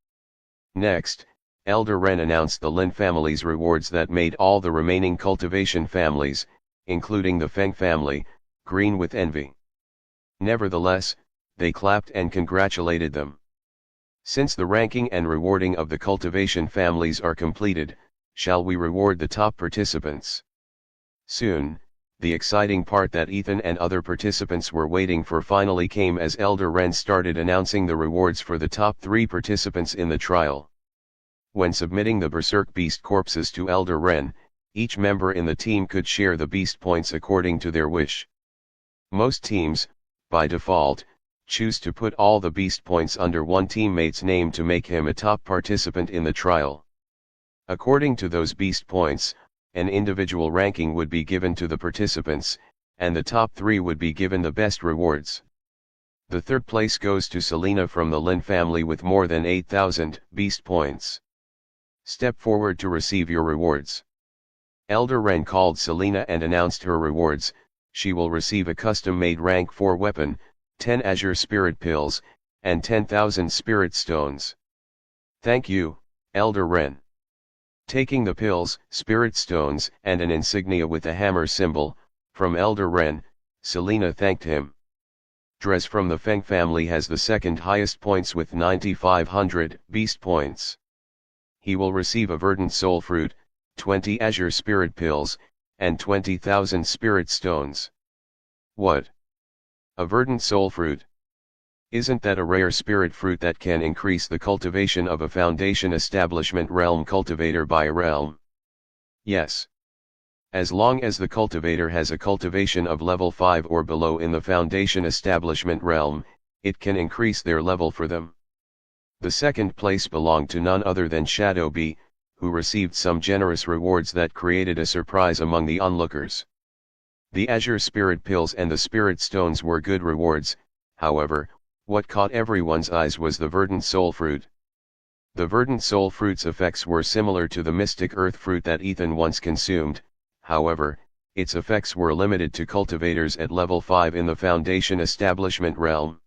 Next, Elder Ren announced the Lin family's rewards that made all the remaining cultivation families, including the Feng family, green with envy. Nevertheless, they clapped and congratulated them. Since the ranking and rewarding of the cultivation families are completed, shall we reward the top participants? Soon, the exciting part that Ethan and other participants were waiting for finally came as Elder Ren started announcing the rewards for the top 3 participants in the trial. When submitting the Berserk Beast corpses to Elder Ren, each member in the team could share the beast points according to their wish. Most teams, by default, choose to put all the beast points under one teammate's name to make him a top participant in the trial. According to those beast points, an individual ranking would be given to the participants, and the top 3 would be given the best rewards. The third place goes to Selena from the Lin family with more than 8,000 beast points. Step forward to receive your rewards. Elder Ren called Selena and announced her rewards. She will receive a custom-made rank 4 weapon, 10 Azure Spirit Pills, and 10,000 Spirit Stones. Thank you, Elder Ren. Taking the pills, Spirit Stones, and an insignia with a hammer symbol, from Elder Ren, Selena thanked him. Dres from the Feng family has the second highest points with 9,500 beast points. He will receive a verdant soul fruit, 20 Azure Spirit Pills, and 20,000 Spirit Stones. What? A verdant soul fruit? Isn't that a rare spirit fruit that can increase the cultivation of a foundation establishment realm cultivator by a realm? Yes. As long as the cultivator has a cultivation of level 5 or below in the foundation establishment realm, it can increase their level for them. The second place belonged to none other than Shadow Bee, who received some generous rewards that created a surprise among the onlookers. The Azure Spirit Pills and the Spirit Stones were good rewards, however, what caught everyone's eyes was the Verdant Soul Fruit. The Verdant Soul Fruit's effects were similar to the Mystic Earth Fruit that Ethan once consumed, however, its effects were limited to cultivators at level 5 in the Foundation Establishment realm.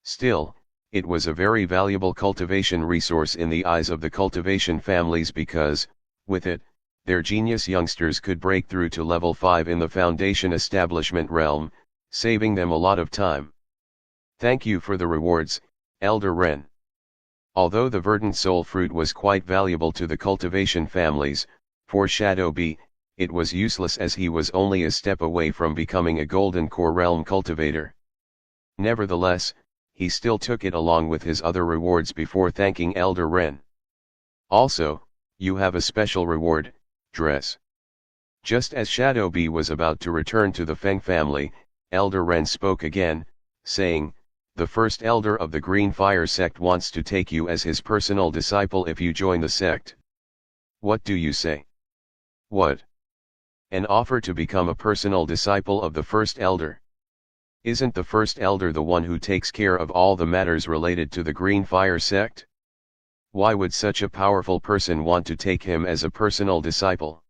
Still, it was a very valuable cultivation resource in the eyes of the cultivation families because, with it, their genius youngsters could break through to level 5 in the Foundation Establishment realm, saving them a lot of time. Thank you for the rewards, Elder Ren. Although the verdant soul fruit was quite valuable to the cultivation families, for Shadow Bee, it was useless as he was only a step away from becoming a golden core realm cultivator. Nevertheless, he still took it along with his other rewards before thanking Elder Ren. Also, you have a special reward, Dres. Just as Shadow Bee was about to return to the Feng family, Elder Ren spoke again, saying, "The first elder of the Green Fire sect wants to take you as his personal disciple if you join the sect. What do you say?" "What? An offer to become a personal disciple of the first elder? Isn't the first elder the one who takes care of all the matters related to the Green Fire sect? Why would such a powerful person want to take him as a personal disciple?"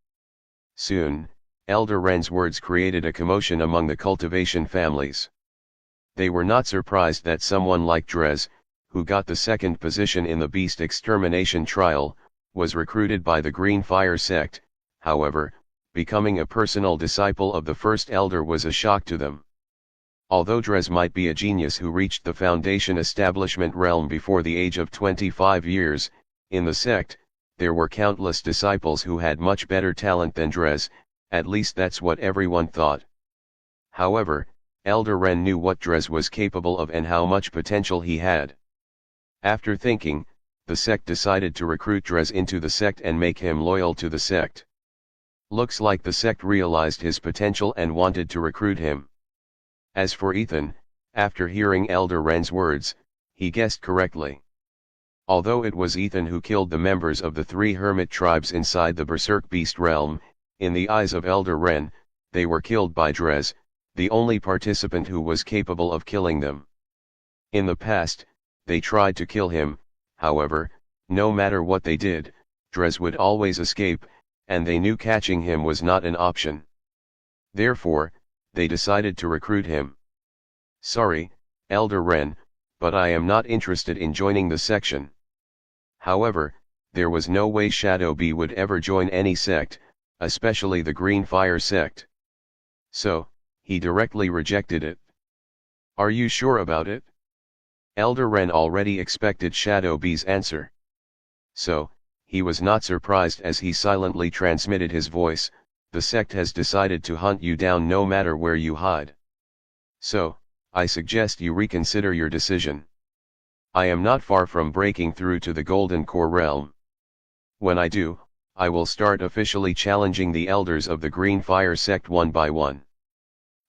Soon, Elder Ren's words created a commotion among the cultivation families. They were not surprised that someone like Dres, who got the second position in the beast extermination trial, was recruited by the Green Fire sect. However, becoming a personal disciple of the first elder was a shock to them. Although Dres might be a genius who reached the Foundation Establishment realm before the age of 25 years, in the sect, there were countless disciples who had much better talent than Dres, at least that's what everyone thought. However, Elder Ren knew what Dres was capable of and how much potential he had. After thinking, the sect decided to recruit Dres into the sect and make him loyal to the sect. Looks like the sect realized his potential and wanted to recruit him. As for Ethan, after hearing Elder Ren's words, he guessed correctly. Although it was Ethan who killed the members of the 3 hermit tribes inside the Berserk Beast realm, in the eyes of Elder Ren, they were killed by Dres, the only participant who was capable of killing them. In the past, they tried to kill him, however, no matter what they did, Dres would always escape, and they knew catching him was not an option. Therefore, they decided to recruit him. Sorry, Elder Wren, but I am not interested in joining the section. However, there was no way Shadow Bee would ever join any sect, especially the Green Fire sect. So, he directly rejected it. Are you sure about it? Elder Wren already expected Shadow Bee's answer. So, he was not surprised as he silently transmitted his voice, the sect has decided to hunt you down no matter where you hide. So, I suggest you reconsider your decision. I am not far from breaking through to the Golden Core realm. When I do, I will start officially challenging the elders of the Green Fire sect one by one.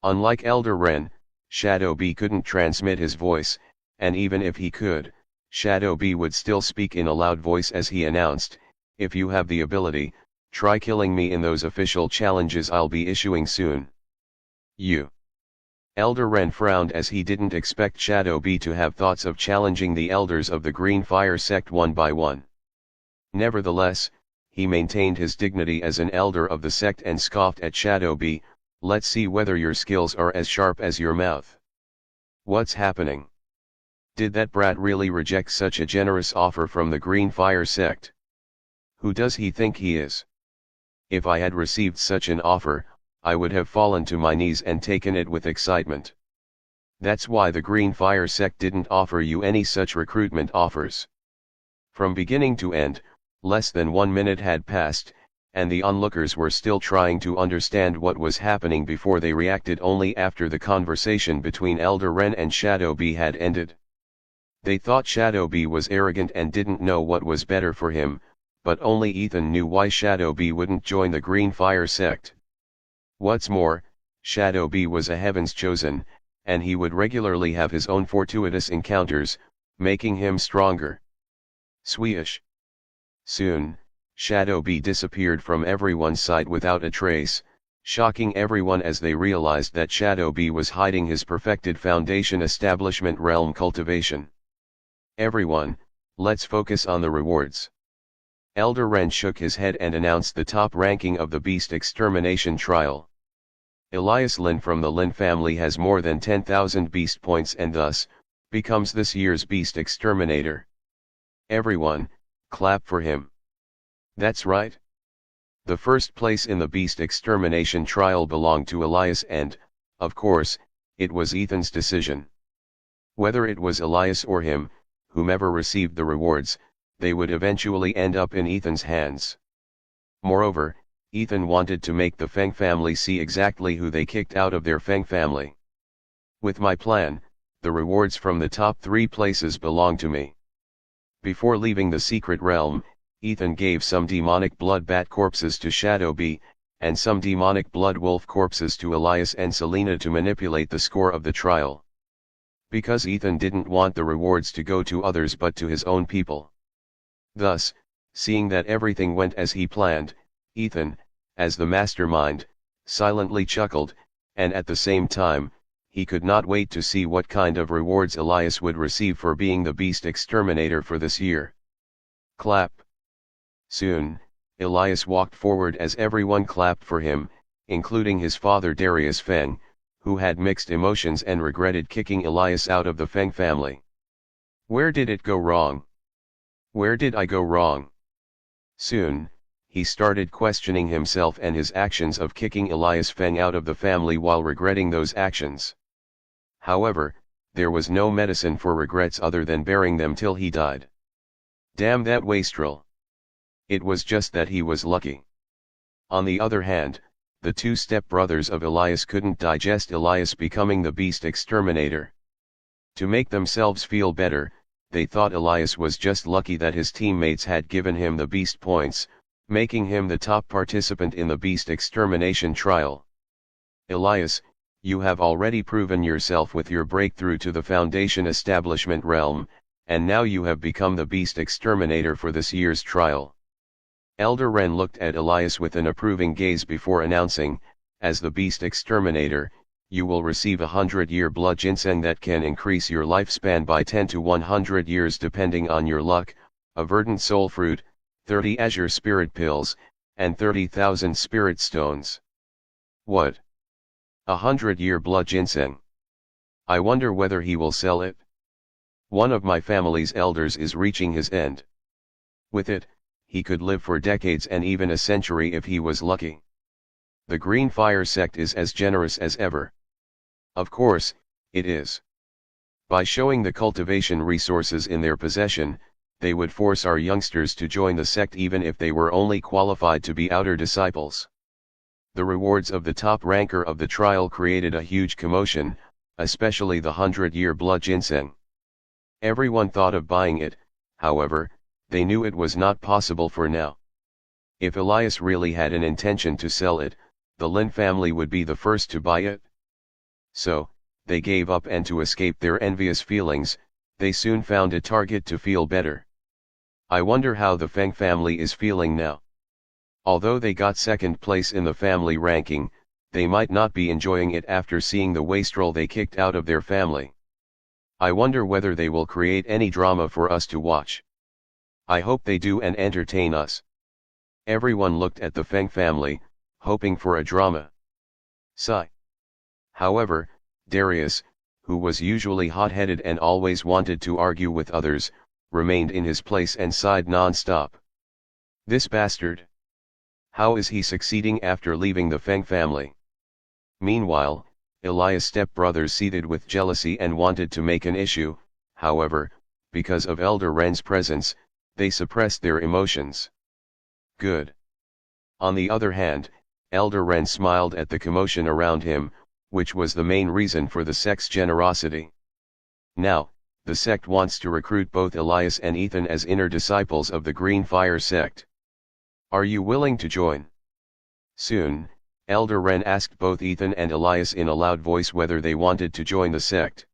Unlike Elder Wren, Shadow Bee couldn't transmit his voice, and even if he could, Shadow Bee would still speak in a loud voice as he announced, if you have the ability, try killing me in those official challenges I'll be issuing soon. You. Elder Wren frowned as he didn't expect Shadow Bee to have thoughts of challenging the elders of the Green Fire sect one by one. Nevertheless, he maintained his dignity as an elder of the sect and scoffed at Shadow Bee, let's see whether your skills are as sharp as your mouth. What's happening? Did that brat really reject such a generous offer from the Green Fire sect? Who does he think he is? If I had received such an offer, I would have fallen to my knees and taken it with excitement. That's why the Green Fire sect didn't offer you any such recruitment offers. From beginning to end, less than 1 minute had passed, and the onlookers were still trying to understand what was happening before they reacted only after the conversation between Elder Wren and Shadow Bee had ended. They thought Shadow Bee was arrogant and didn't know what was better for him, but only Ethan knew why Shadow Bee wouldn't join the Green Fire sect. What's more, Shadow Bee was a Heaven's Chosen, and he would regularly have his own fortuitous encounters, making him stronger. Sweesh. Soon, Shadow Bee disappeared from everyone's sight without a trace, shocking everyone as they realized that Shadow Bee was hiding his perfected foundation establishment realm cultivation. Everyone, let's focus on the rewards. Elder Wren shook his head and announced the top ranking of the Beast Extermination Trial. Elias Lynn from the Lynn family has more than 10,000 beast points and thus, becomes this year's Beast Exterminator. Everyone, clap for him. That's right. The first place in the Beast Extermination Trial belonged to Elias and, of course, it was Ethan's decision. Whether it was Elias or him, whomever received the rewards, they would eventually end up in Ethan's hands. Moreover, Ethan wanted to make the Feng family see exactly who they kicked out of their Feng family. With my plan, the rewards from the top 3 places belong to me. Before leaving the secret realm, Ethan gave some demonic blood bat corpses to Shadow Bee, and some demonic blood wolf corpses to Elias and Selena to manipulate the score of the trial. Because Ethan didn't want the rewards to go to others but to his own people. Thus, seeing that everything went as he planned, Ethan, as the mastermind, silently chuckled, and at the same time, he could not wait to see what kind of rewards Elias would receive for being the Beast Exterminator for this year. Clap. Soon, Elias walked forward as everyone clapped for him, including his father Darius Feng, who had mixed emotions and regretted kicking Elias out of the Feng family. Where did it go wrong? Where did I go wrong? Soon, he started questioning himself and his actions of kicking Elias Feng out of the family while regretting those actions. However, there was no medicine for regrets other than bearing them till he died. Damn that wastrel. It was just that he was lucky. On the other hand, the 2 step-brothers of Elias couldn't digest Elias becoming the Beast Exterminator. To make themselves feel better, they thought Elias was just lucky that his teammates had given him the beast points, making him the top participant in the Beast Extermination Trial. Elias, you have already proven yourself with your breakthrough to the Foundation Establishment realm, and now you have become the Beast Exterminator for this year's trial. Elder Wren looked at Elias with an approving gaze before announcing, as the Beast Exterminator, you will receive 100-year blood ginseng that can increase your lifespan by 10 to 100 years depending on your luck, a verdant soul fruit, 30 azure spirit pills, and 30,000 spirit stones. What? 100-year blood ginseng. I wonder whether he will sell it. One of my family's elders is reaching his end. With it, he could live for decades and even a century if he was lucky. The Green Fire sect is as generous as ever. Of course, it is. By showing the cultivation resources in their possession, they would force our youngsters to join the sect even if they were only qualified to be outer disciples. The rewards of the top ranker of the trial created a huge commotion, especially the 100-year blood ginseng. Everyone thought of buying it, however, they knew it was not possible for now. If Elias really had an intention to sell it, the Lin family would be the first to buy it. So, they gave up, and to escape their envious feelings, they soon found a target to feel better. I wonder how the Feng family is feeling now. Although they got second place in the family ranking, they might not be enjoying it after seeing the wastrel they kicked out of their family. I wonder whether they will create any drama for us to watch. I hope they do and entertain us. Everyone looked at the Feng family, hoping for a drama. Sigh. However, Darius, who was usually hot-headed and always wanted to argue with others, remained in his place and sighed non-stop. This bastard. How is he succeeding after leaving the Feng family? Meanwhile, Elias' stepbrothers seethed with jealousy and wanted to make an issue. However, because of Elder Ren's presence, they suppressed their emotions. Good. On the other hand, Elder Ren smiled at the commotion around him, which was the main reason for the sect's generosity. Now, the sect wants to recruit both Elias and Ethan as inner disciples of the Green Fire sect. Are you willing to join? Soon, Elder Ren asked both Ethan and Elias in a loud voice whether they wanted to join the sect.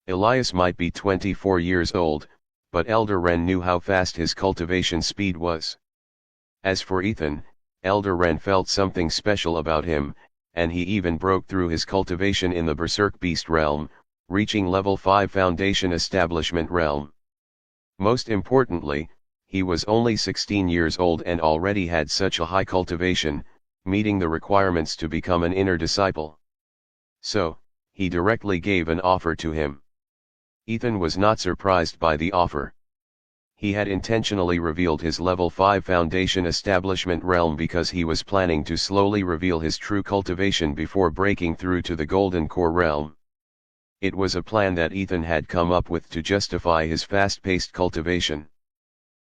Elias might be 24 years old, but Elder Ren knew how fast his cultivation speed was. As for Ethan, Elder Ren felt something special about him, and he even broke through his cultivation in the Berserk Beast realm, reaching level 5 Foundation Establishment realm. Most importantly, he was only 16 years old and already had such a high cultivation, meeting the requirements to become an inner disciple. So, he directly gave an offer to him. Ethan was not surprised by the offer. He had intentionally revealed his level 5 Foundation Establishment realm because he was planning to slowly reveal his true cultivation before breaking through to the Golden Core realm. It was a plan that Ethan had come up with to justify his fast-paced cultivation.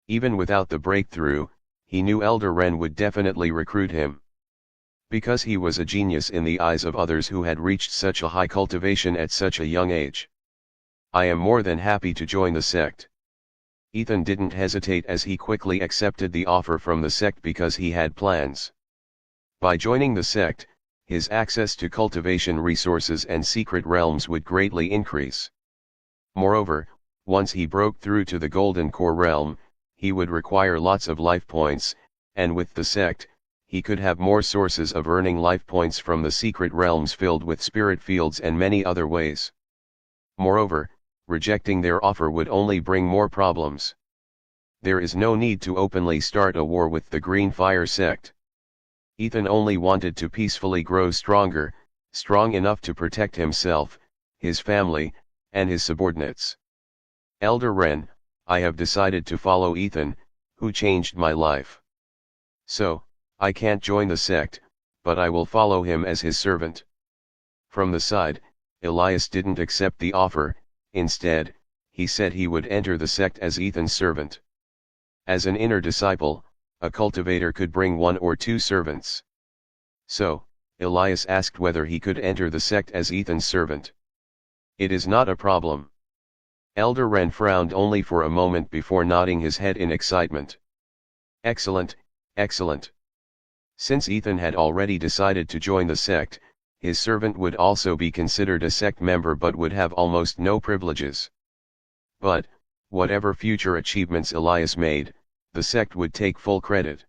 Even without the breakthrough, he knew Elder Ren would definitely recruit him. Because he was a genius in the eyes of others who had reached such a high cultivation at such a young age. I am more than happy to join the sect. Ethan didn't hesitate as he quickly accepted the offer from the sect because he had plans. By joining the sect, his access to cultivation resources and secret realms would greatly increase. Moreover, once he broke through to the Golden Core realm, he would require lots of life points, and with the sect, he could have more sources of earning life points from the secret realms filled with spirit fields and many other ways. Moreover, rejecting their offer would only bring more problems. There is no need to openly start a war with the Green Fire sect. Ethan only wanted to peacefully grow stronger, strong enough to protect himself, his family, and his subordinates. Elder Ren, I have decided to follow Ethan, who changed my life. So, I can't join the sect, but I will follow him as his servant. From the side, Elias didn't accept the offer. Instead, he said he would enter the sect as Ethan's servant. As an inner disciple, a cultivator could bring 1 or 2 servants. So, Elias asked whether he could enter the sect as Ethan's servant. It is not a problem. Elder Ren frowned only for a moment before nodding his head in excitement. Excellent, excellent. Since Ethan had already decided to join the sect, his servant would also be considered a sect member but would have almost no privileges. But, whatever future achievements Elias made, the sect would take full credit.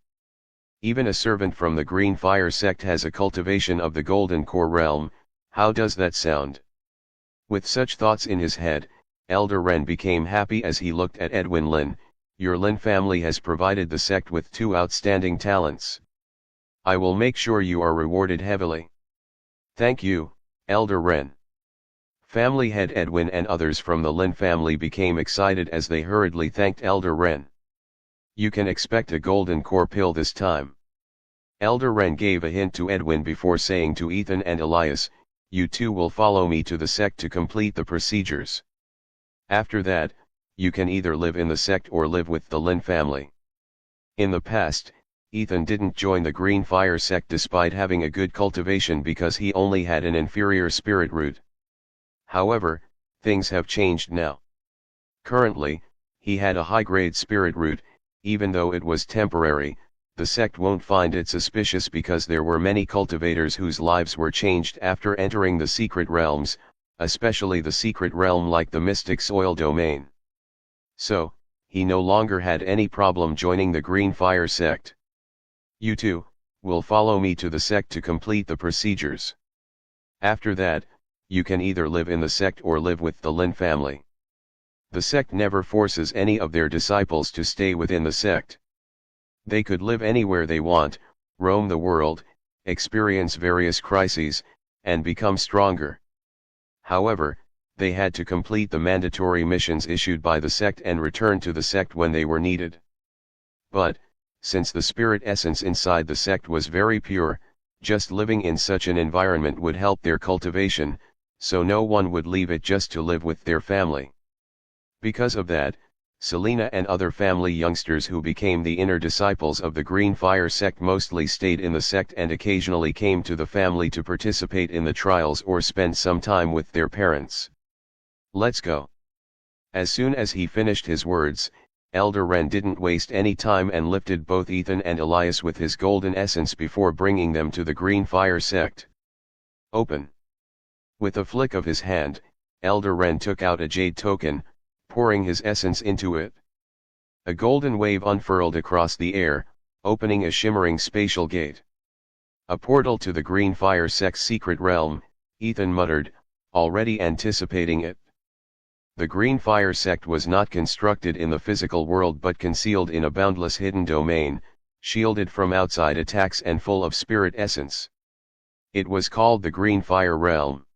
Even a servant from the Green Fire sect has a cultivation of the Golden Core realm. How does that sound? With such thoughts in his head, Elder Ren became happy as he looked at Edwin Lin. your Lin family has provided the sect with 2 outstanding talents. I will make sure you are rewarded heavily. Thank you, Elder Ren. Family head Edwin and others from the Lin family became excited as they hurriedly thanked Elder Ren. You can expect a golden core pill this time. Elder Ren gave a hint to Edwin before saying to Ethan and Elias, you two will follow me to the sect to complete the procedures. After that, you can either live in the sect or live with the Lin family. In the past, Ethan didn't join the Green Fire sect despite having a good cultivation because he only had an inferior spirit root. However, things have changed now. Currently, he had a high-grade spirit root. Even though it was temporary, the sect won't find it suspicious because there were many cultivators whose lives were changed after entering the secret realms, especially the secret realm like the mystic soil domain. So, he no longer had any problem joining the Green Fire sect. You two will follow me to the sect to complete the procedures. After that, you can either live in the sect or live with the Lin family. The sect never forces any of their disciples to stay within the sect. They could live anywhere they want, roam the world, experience various crises, and become stronger. However, they had to complete the mandatory missions issued by the sect and return to the sect when they were needed. But, since the spirit essence inside the sect was very pure, just living in such an environment would help their cultivation, so no one would leave it just to live with their family. Because of that, Selena and other family youngsters who became the inner disciples of the Green Fire sect mostly stayed in the sect and occasionally came to the family to participate in the trials or spend some time with their parents. Let's go. As soon as he finished his words, Elder Ren didn't waste any time and lifted both Ethan and Elias with his golden essence before bringing them to the Green Fire sect. Open. With a flick of his hand, Elder Ren took out a jade token, pouring his essence into it. A golden wave unfurled across the air, opening a shimmering spatial gate. A portal to the Green Fire sect's secret realm, Ethan muttered, already anticipating it. The Green Fire sect was not constructed in the physical world but concealed in a boundless hidden domain, shielded from outside attacks and full of spirit essence. It was called the Green Fire realm.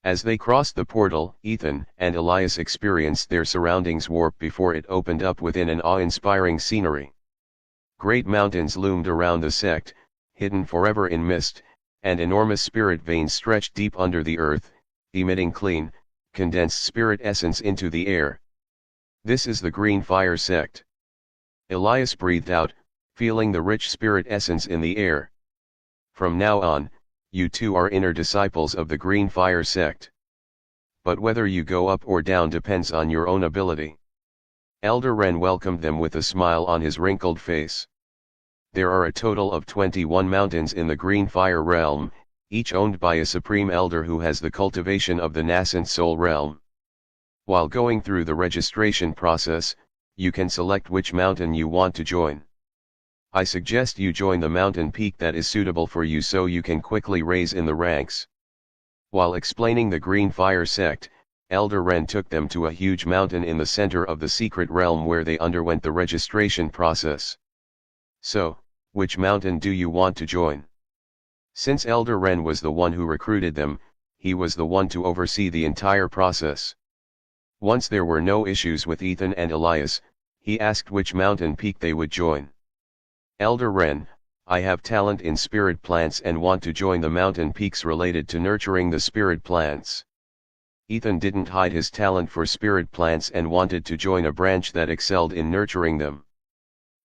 As they crossed the portal, Ethan and Elias experienced their surroundings warp before it opened up within an awe-inspiring scenery. Great mountains loomed around the sect, hidden forever in mist, and enormous spirit veins stretched deep under the earth, emitting clean, condensed spirit essence into the air. This is the Green Fire sect. Elias breathed out, feeling the rich spirit essence in the air. From now on, you two are inner disciples of the Green Fire sect. But whether you go up or down depends on your own ability. Elder Ren welcomed them with a smile on his wrinkled face. There are a total of 21 mountains in the Green Fire realm, each owned by a supreme elder who has the cultivation of the nascent soul realm. While going through the registration process, you can select which mountain you want to join. I suggest you join the mountain peak that is suitable for you so you can quickly raise in the ranks. While explaining the Green Fire sect, Elder Ren took them to a huge mountain in the center of the secret realm where they underwent the registration process. So, which mountain do you want to join? Since Elder Ren was the one who recruited them, he was the one to oversee the entire process. Once there were no issues with Ethan and Elias, he asked which mountain peak they would join. Elder Ren, I have talent in spirit plants and want to join the mountain peaks related to nurturing the spirit plants. Ethan didn't hide his talent for spirit plants and wanted to join a branch that excelled in nurturing them.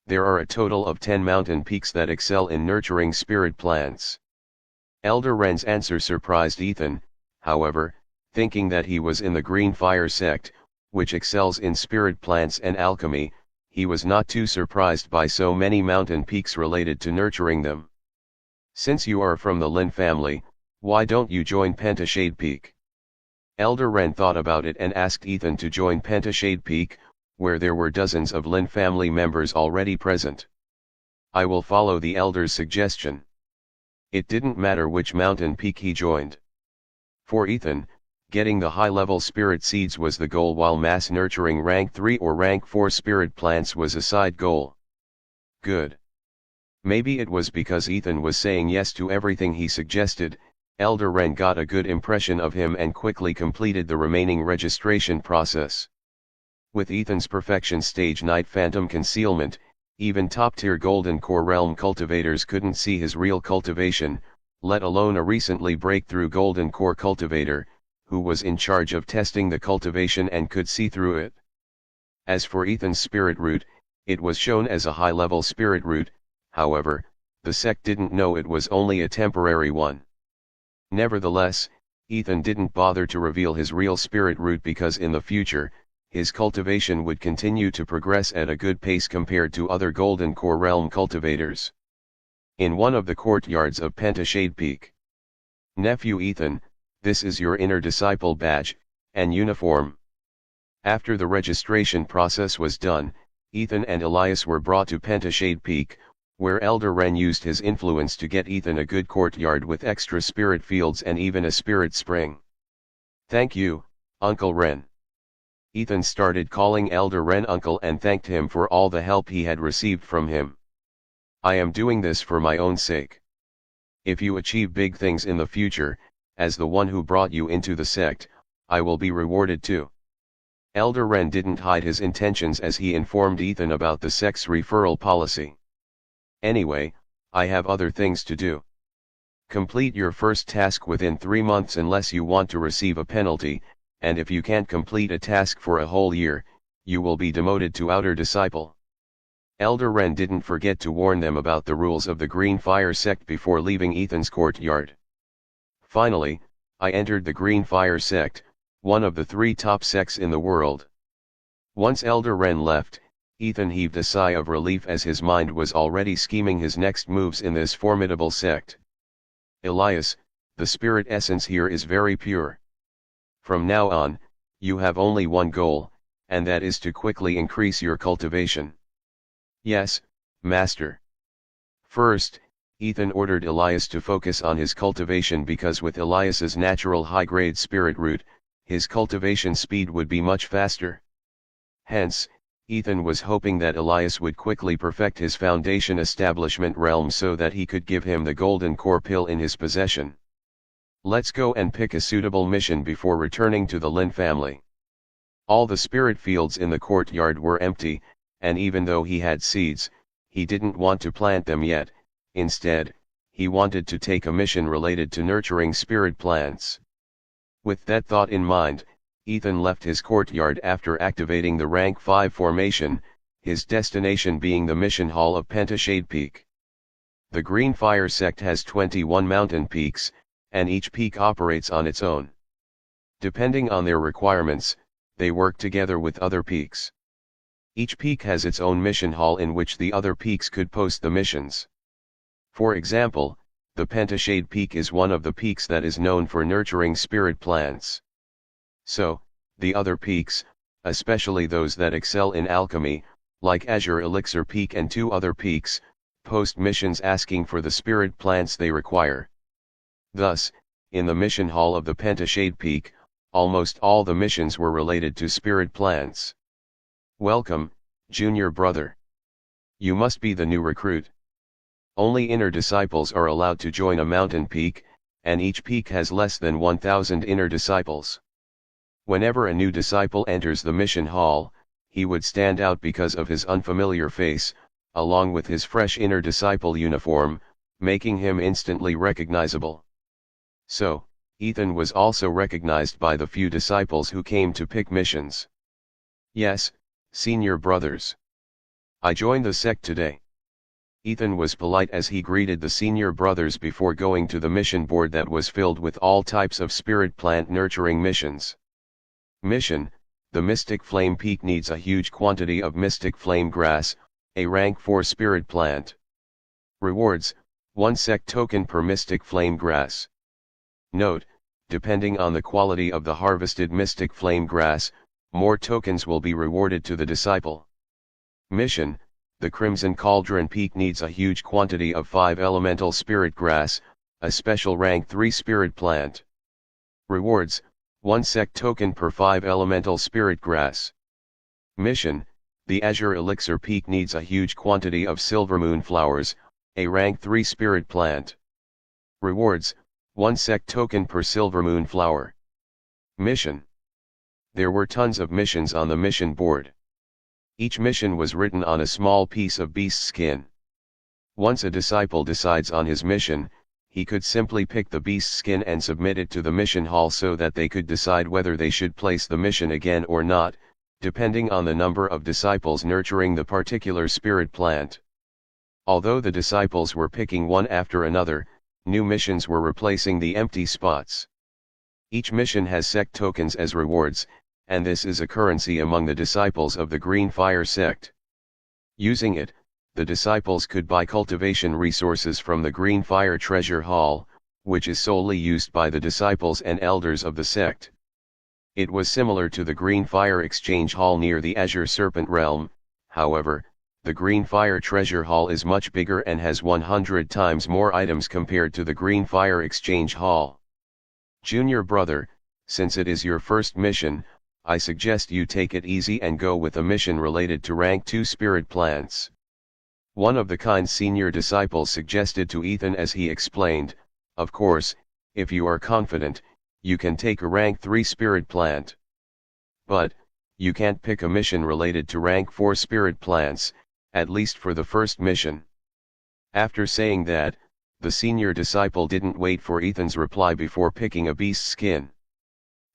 There are a total of 10 mountain peaks that excel in nurturing spirit plants. Elder Ren's answer surprised Ethan, however, thinking that he was in the Green Fire sect, which excels in spirit plants and alchemy. He was not too surprised by so many mountain peaks related to nurturing them. Since you are from the Lin family, why don't you join Pentashade Peak? Elder Ren thought about it and asked Ethan to join Pentashade Peak, where there were dozens of Lin family members already present. I will follow the elder's suggestion. It didn't matter which mountain peak he joined. For Ethan, Getting the high-level spirit seeds was the goal, while mass nurturing rank 3 or rank 4 spirit plants was a side goal. Good. Maybe it was because Ethan was saying yes to everything he suggested. Elder Ren got a good impression of him and quickly completed the remaining registration process. With Ethan's perfection stage Night Phantom concealment, even top-tier Golden Core Realm cultivators couldn't see his real cultivation, let alone a recently breakthrough Golden Core cultivator, who was in charge of testing the cultivation and could see through it. As for Ethan's spirit root, it was shown as a high-level spirit root. However, the sect didn't know it was only a temporary one. Nevertheless, Ethan didn't bother to reveal his real spirit root because in the future, his cultivation would continue to progress at a good pace compared to other Golden Core Realm cultivators. In one of the courtyards of Pentashade Peak. Nephew Ethan, this is your inner disciple badge and uniform. After the registration process was done, Ethan and Elias were brought to Pentashade Peak, where Elder Ren used his influence to get Ethan a good courtyard with extra spirit fields and even a spirit spring. Thank you, Uncle Ren. Ethan started calling Elder Ren uncle and thanked him for all the help he had received from him. I am doing this for my own sake. If you achieve big things in the future, as the one who brought you into the sect, I will be rewarded too. Elder Ren didn't hide his intentions as he informed Ethan about the sect's referral policy. Anyway, I have other things to do. Complete your first task within 3 months unless you want to receive a penalty, and if you can't complete a task for a whole year, you will be demoted to outer disciple. Elder Ren didn't forget to warn them about the rules of the Green Fire sect before leaving Ethan's courtyard. Finally, I entered the Green Fire sect, one of the 3 top sects in the world. Once Elder Ren left, Ethan heaved a sigh of relief as his mind was already scheming his next moves in this formidable sect. Elias, the spirit essence here is very pure. From now on, you have only one goal, and that is to quickly increase your cultivation. Yes, Master. First, Ethan ordered Elias to focus on his cultivation because with Elias's natural high-grade spirit root, his cultivation speed would be much faster. Hence, Ethan was hoping that Elias would quickly perfect his foundation establishment realm so that he could give him the golden core pill in his possession. Let's go and pick a suitable mission before returning to the Lin family. All the spirit fields in the courtyard were empty, and even though he had seeds, he didn't want to plant them yet. Instead, he wanted to take a mission related to nurturing spirit plants. With that thought in mind, Ethan left his courtyard after activating the rank 5 formation, his destination being the mission hall of Pentashade Peak. The Green Fire sect has 21 mountain peaks, and each peak operates on its own. Depending on their requirements, they work together with other peaks. Each peak has its own mission hall in which the other peaks could post the missions. For example, the Pentashade Peak is one of the peaks that is known for nurturing spirit plants. So, the other peaks, especially those that excel in alchemy, like Azure Elixir Peak and 2 other peaks, post missions asking for the spirit plants they require. Thus, in the mission hall of the Pentashade Peak, almost all the missions were related to spirit plants. Welcome, junior brother. You must be the new recruit. Only inner disciples are allowed to join a mountain peak, and each peak has less than 1,000 inner disciples. Whenever a new disciple enters the mission hall, he would stand out because of his unfamiliar face, along with his fresh inner disciple uniform, making him instantly recognizable. So, Ethan was also recognized by the few disciples who came to pick missions. Yes, senior brothers. I joined the sect today. Ethan was polite as he greeted the senior brothers before going to the mission board that was filled with all types of spirit plant nurturing missions. Mission: the Mystic Flame Peak needs a huge quantity of Mystic Flame Grass, a rank 4 spirit plant. Rewards: 1 sect token per Mystic Flame Grass. Note: depending on the quality of the harvested Mystic Flame Grass, more tokens will be rewarded to the disciple. Mission: the Crimson Cauldron Peak needs a huge quantity of 5 elemental spirit grass, a special rank 3 spirit plant. Rewards: 1 sect token per 5 elemental spirit grass. Mission: the Azure Elixir Peak needs a huge quantity of silvermoon flowers, a rank 3 spirit plant. Rewards: 1 sect token per silvermoon flower. Mission: there were tons of missions on the mission board. Each mission was written on a small piece of beast skin. Once a disciple decides on his mission, he could simply pick the beast skin and submit it to the mission hall so that they could decide whether they should place the mission again or not, depending on the number of disciples nurturing the particular spirit plant. Although the disciples were picking one after another, new missions were replacing the empty spots. Each mission has sect tokens as rewards, and this is a currency among the disciples of the Green Fire sect. Using it, the disciples could buy cultivation resources from the Green Fire Treasure Hall, which is solely used by the disciples and elders of the sect. It was similar to the Green Fire Exchange Hall near the Azure Serpent Realm. However, the Green Fire Treasure Hall is much bigger and has 100 times more items compared to the Green Fire Exchange Hall. Junior brother, since it is your first mission, I suggest you take it easy and go with a mission related to rank 2 spirit plants. One of the kind senior disciples suggested to Ethan as he explained, of course, if you are confident, you can take a rank 3 spirit plant. But, you can't pick a mission related to rank 4 spirit plants, at least for the first mission. After saying that, the senior disciple didn't wait for Ethan's reply before picking a beast skin.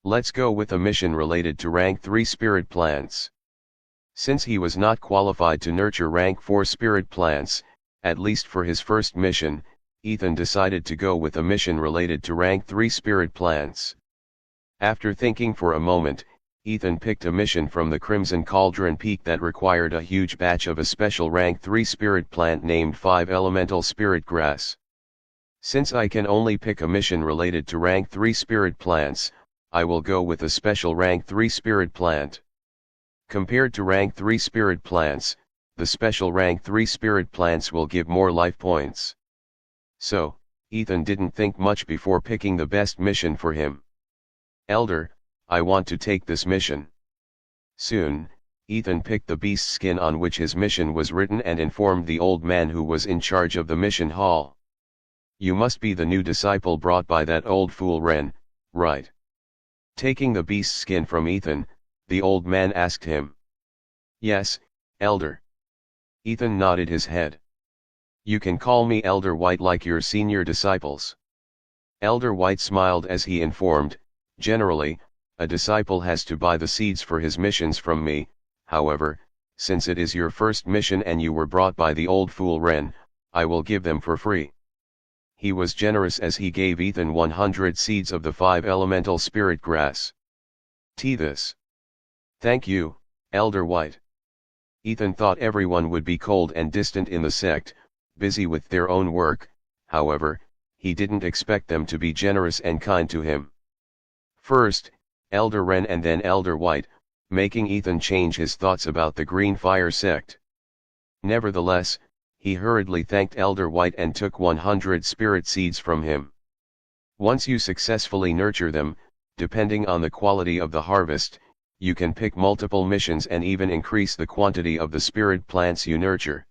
Let's go with a mission related to rank 3 spirit plants. Since he was not qualified to nurture rank 4 spirit plants, at least for his first mission, Ethan decided to go with a mission related to rank 3 spirit plants. After thinking for a moment, Ethan picked a mission from the Crimson Cauldron Peak that required a huge batch of a special rank 3 spirit plant named 5 elemental spirit grass. Since I can only pick a mission related to rank 3 spirit plants, I will go with a special rank 3 spirit plant. Compared to rank 3 spirit plants, the special rank 3 spirit plants will give more life points. So, Ethan didn't think much before picking the best mission for him. Elder, I want to take this mission. Soon, Ethan picked the beast skin on which his mission was written and informed the old man who was in charge of the mission hall. You must be the new disciple brought by that old fool Ren, right? Taking the beast skin from Ethan, the old man asked him. Yes, Elder. Ethan nodded his head. You can call me Elder White like your senior disciples. Elder White smiled as he informed, generally, a disciple has to buy the seeds for his missions from me. However, since it is your first mission and you were brought by the old fool Ren, I will give them for free. He was generous as he gave Ethan 100 seeds of the 5 elemental spirit grass. This. Thank you, Elder White. Ethan thought everyone would be cold and distant in the sect, busy with their own work. However, he didn't expect them to be generous and kind to him. First, Elder Ren and then Elder White, making Ethan change his thoughts about the Green Fire sect. Nevertheless, he hurriedly thanked Elder White and took 100 spirit seeds from him. Once you successfully nurture them, depending on the quality of the harvest, you can pick multiple missions and even increase the quantity of the spirit plants you nurture.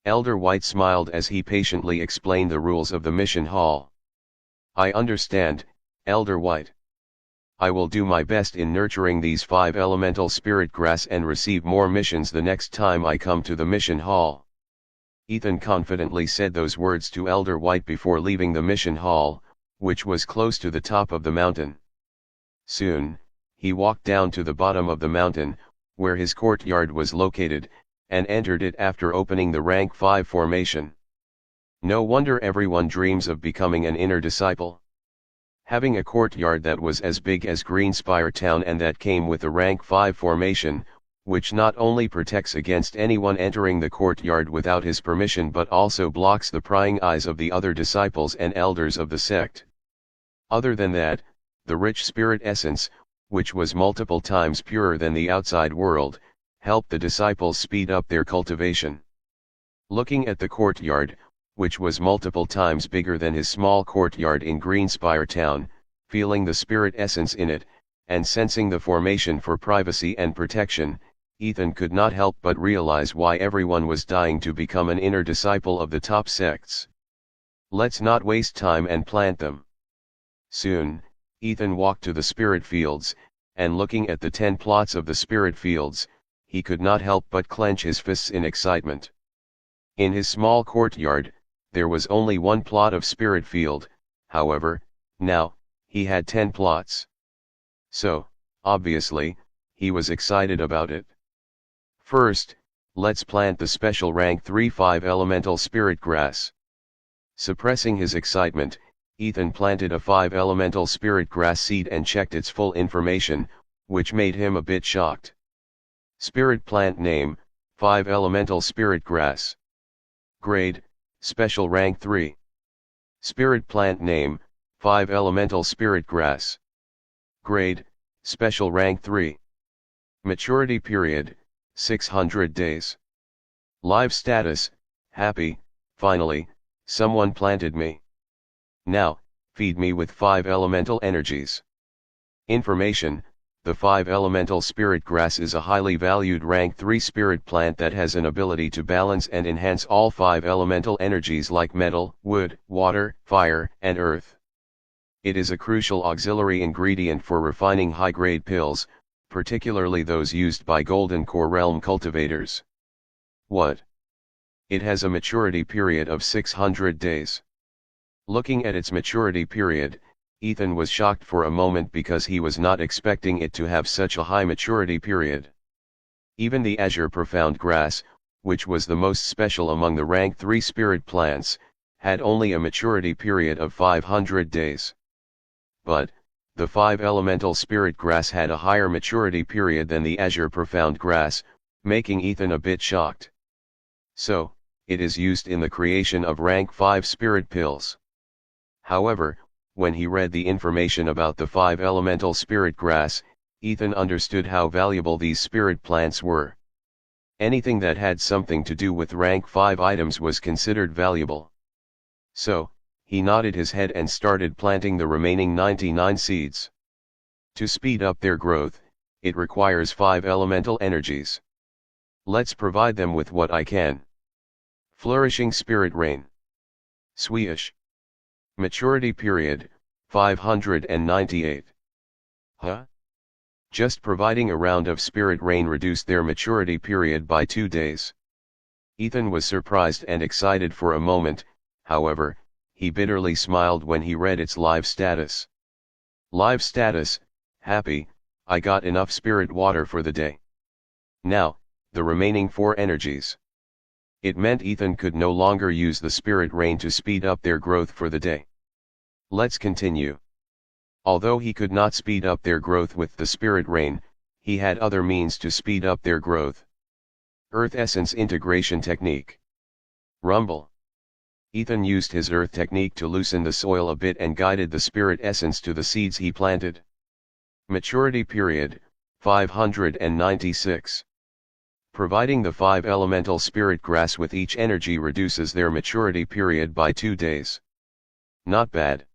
Elder White smiled as he patiently explained the rules of the mission hall. I understand, Elder White. I will do my best in nurturing these 5 elemental spirit grass and receive more missions the next time I come to the mission hall. Ethan confidently said those words to Elder White before leaving the mission hall, which was close to the top of the mountain. Soon, he walked down to the bottom of the mountain, where his courtyard was located, and entered it after opening the rank 5 formation. No wonder everyone dreams of becoming an inner disciple. Having a courtyard that was as big as Greenspire Town and that came with a rank 5 formation, which not only protects against anyone entering the courtyard without his permission but also blocks the prying eyes of the other disciples and elders of the sect. Other than that, the rich spirit essence, which was multiple times purer than the outside world, helped the disciples speed up their cultivation. Looking at the courtyard, which was multiple times bigger than his small courtyard in Greenspire Town, Feeling the spirit essence in it, and sensing the formation for privacy and protection, Ethan could not help but realize why everyone was dying to become an inner disciple of the top sects. Let's not waste time and plant them. Soon, Ethan walked to the spirit fields, and looking at the 10 plots of the spirit fields, he could not help but clench his fists in excitement. In his small courtyard, there was only one plot of spirit field, however, now, he had 10 plots. So, obviously, he was excited about it. First, let's plant the special rank 3 5 elemental spirit grass. Suppressing his excitement, Ethan planted a 5 elemental spirit grass seed and checked its full information, which made him a bit shocked. Spirit plant name, 5 elemental spirit grass. Grade, special rank 3. Spirit plant name, 5 elemental spirit grass. Grade, special rank 3. Maturity period, 600 days. Live status, happy, finally, someone planted me. Now, feed me with 5 elemental energies. Information, the 5 elemental spirit grass is a highly valued rank 3 spirit plant that has an ability to balance and enhance all 5 elemental energies like metal, wood, water, fire, and earth. It is a crucial auxiliary ingredient for refining high-grade pills, particularly those used by Golden Core Realm cultivators. What? It has a maturity period of 600 days. Looking at its maturity period, Ethan was shocked for a moment because he was not expecting it to have such a high maturity period. Even the azure profound grass, which was the most special among the rank 3 spirit plants, had only a maturity period of 500 days. But, the 5 elemental spirit grass had a higher maturity period than the azure profound grass, making Ethan a bit shocked. So, it is used in the creation of rank 5 spirit pills. However, when he read the information about the 5 elemental spirit grass, Ethan understood how valuable these spirit plants were. Anything that had something to do with rank 5 items was considered valuable. So, he nodded his head and started planting the remaining 99 seeds. To speed up their growth, it requires 5 elemental energies. Let's provide them with what I can. Flourishing Spirit Rain. Swish. Maturity period, 598. Huh? Just providing a round of spirit rain reduced their maturity period by 2 days. Ethan was surprised and excited for a moment, however, he bitterly smiled when he read its live status. Live status, happy, I got enough spirit water for the day. Now, the remaining 4 energies. It meant Ethan could no longer use the spirit rain to speed up their growth for the day. Let's continue. Although he could not speed up their growth with the spirit rain, he had other means to speed up their growth. Earth Essence Integration Technique. Rumble. Ethan used his earth technique to loosen the soil a bit and guided the spirit essence to the seeds he planted. Maturity period, 596. Providing the 5 elemental spirit grass with each energy reduces their maturity period by 2 days. Not bad.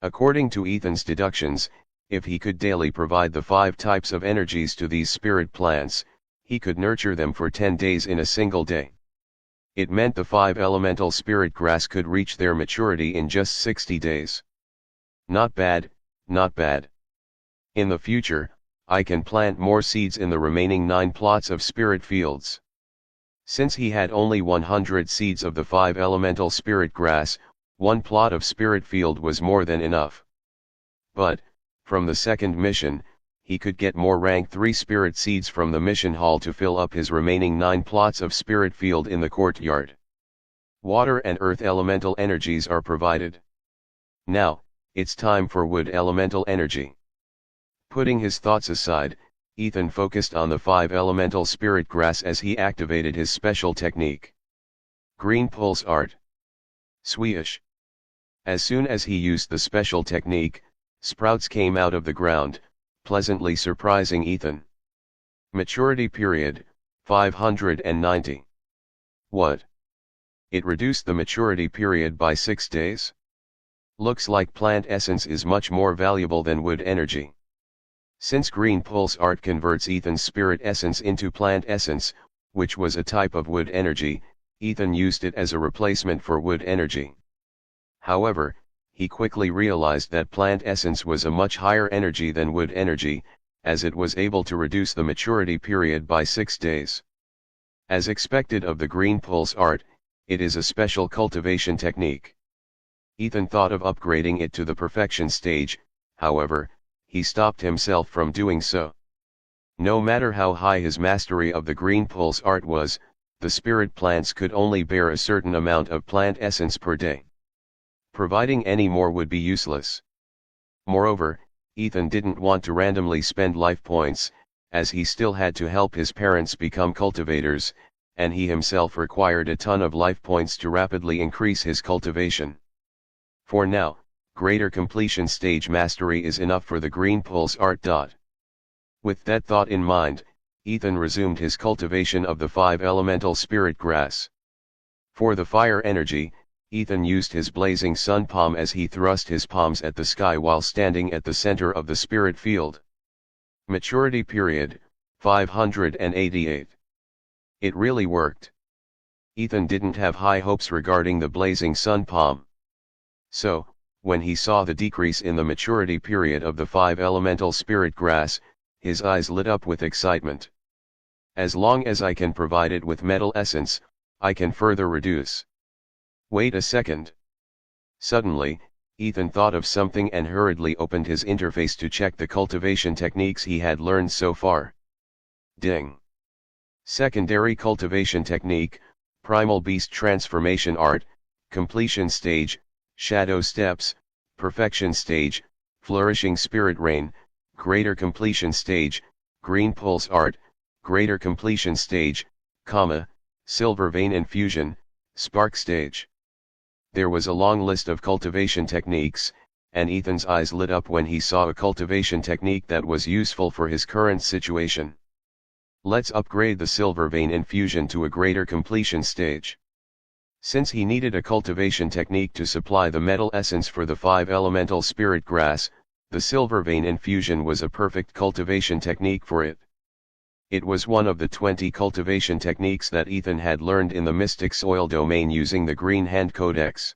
According to Ethan's deductions, if he could daily provide the 5 types of energies to these spirit plants, he could nurture them for 10 days in a single day. It meant the 5 elemental spirit grass could reach their maturity in just 60 days. Not bad, not bad. In the future, I can plant more seeds in the remaining 9 plots of spirit fields. Since he had only 100 seeds of the 5 elemental spirit grass, 1 plot of spirit field was more than enough. But, from the second mission, he could get more rank 3 spirit seeds from the mission hall to fill up his remaining 9 plots of spirit field in the courtyard. Water and earth elemental energies are provided. Now, it's time for wood elemental energy. Putting his thoughts aside, Ethan focused on the 5 elemental spirit grass as he activated his special technique. Green Pulse Art. Swish. As soon as he used the special technique, sprouts came out of the ground, pleasantly surprising Ethan. Maturity period, 590. What? It reduced the maturity period by 6 days? Looks like plant essence is much more valuable than wood energy. Since green pulse art converts Ethan's spirit essence into plant essence, which was a type of wood energy, Ethan used it as a replacement for wood energy. However, he quickly realized that plant essence was a much higher energy than wood energy, as it was able to reduce the maturity period by 6 days. As expected of the green pulse art, it is a special cultivation technique. Ethan thought of upgrading it to the perfection stage, however, he stopped himself from doing so. No matter how high his mastery of the green pulse art was, the spirit plants could only bear a certain amount of plant essence per day. Providing any more would be useless. Moreover, Ethan didn't want to randomly spend life points, as he still had to help his parents become cultivators, and he himself required a ton of life points to rapidly increase his cultivation. For now, greater completion stage mastery is enough for the green pulse art. With that thought in mind, Ethan resumed his cultivation of the 5 elemental spirit grass. For the fire energy, Ethan used his blazing sun palm as he thrust his palms at the sky while standing at the center of the spirit field. Maturity period, 588. It really worked. Ethan didn't have high hopes regarding the blazing sun palm. So, when he saw the decrease in the maturity period of the 5 elemental spirit grass, his eyes lit up with excitement. As long as I can provide it with metal essence, I can further reduce. Wait a second. Suddenly, Ethan thought of something and hurriedly opened his interface to check the cultivation techniques he had learned so far. Ding. Secondary cultivation technique, primal beast transformation art, completion stage, shadow steps, perfection stage, flourishing spirit rain, greater completion stage, green pulse art, greater completion stage, silver vein infusion, spark stage. There was a long list of cultivation techniques, and Ethan's eyes lit up when he saw a cultivation technique that was useful for his current situation. Let's upgrade the silver vein infusion to a greater completion stage. Since he needed a cultivation technique to supply the metal essence for the 5 elemental spirit grass, the silver vein infusion was a perfect cultivation technique for it. It was one of the 20 cultivation techniques that Ethan had learned in the Mystic Soil domain using the Green Hand Codex.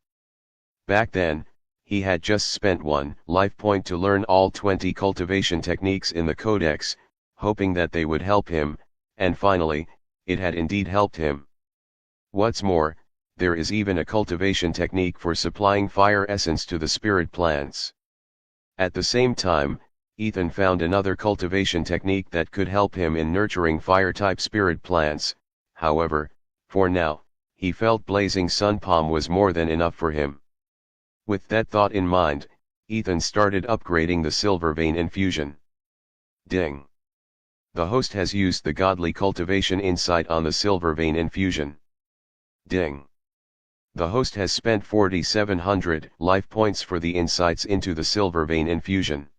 Back then, he had just spent 1 life point to learn all 20 cultivation techniques in the Codex, hoping that they would help him, and finally, it had indeed helped him. What's more, there is even a cultivation technique for supplying fire essence to the spirit plants. At the same time, Ethan found another cultivation technique that could help him in nurturing fire-type spirit plants. However, for now, he felt blazing sun palm was more than enough for him. With that thought in mind, Ethan started upgrading the silver vein infusion. Ding. The host has used the godly cultivation insight on the silver vein infusion. Ding. The host has spent 4,700 life points for the insights into the silver vein infusion.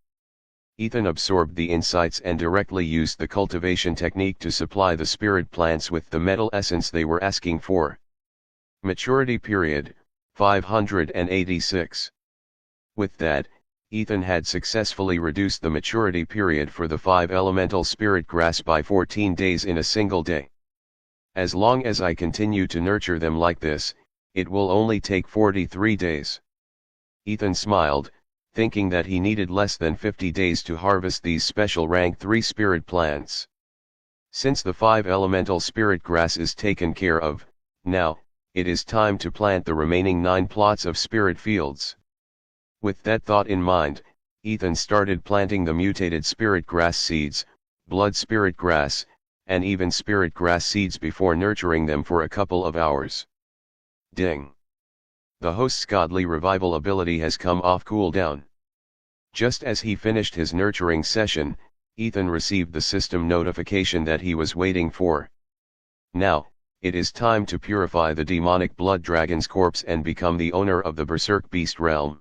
Ethan absorbed the insights and directly used the cultivation technique to supply the spirit plants with the metal essence they were asking for. Maturity period, 586. With that, Ethan had successfully reduced the maturity period for the 5 elemental spirit grass by 14 days in a single day. As long as I continue to nurture them like this, it will only take 43 days. Ethan smiled, thinking that he needed less than 50 days to harvest these special rank 3 spirit plants. Since the 5 elemental spirit grass is taken care of, now, it is time to plant the remaining 9 plots of spirit fields. With that thought in mind, Ethan started planting the mutated spirit grass seeds, blood spirit grass, and even spirit grass seeds before nurturing them for a couple of hours. Ding. The host's godly revival ability has come off cooldown. Just as he finished his nurturing session, Ethan received the system notification that he was waiting for. Now, it is time to purify the demonic blood dragon's corpse and become the owner of the Berserk Beast realm.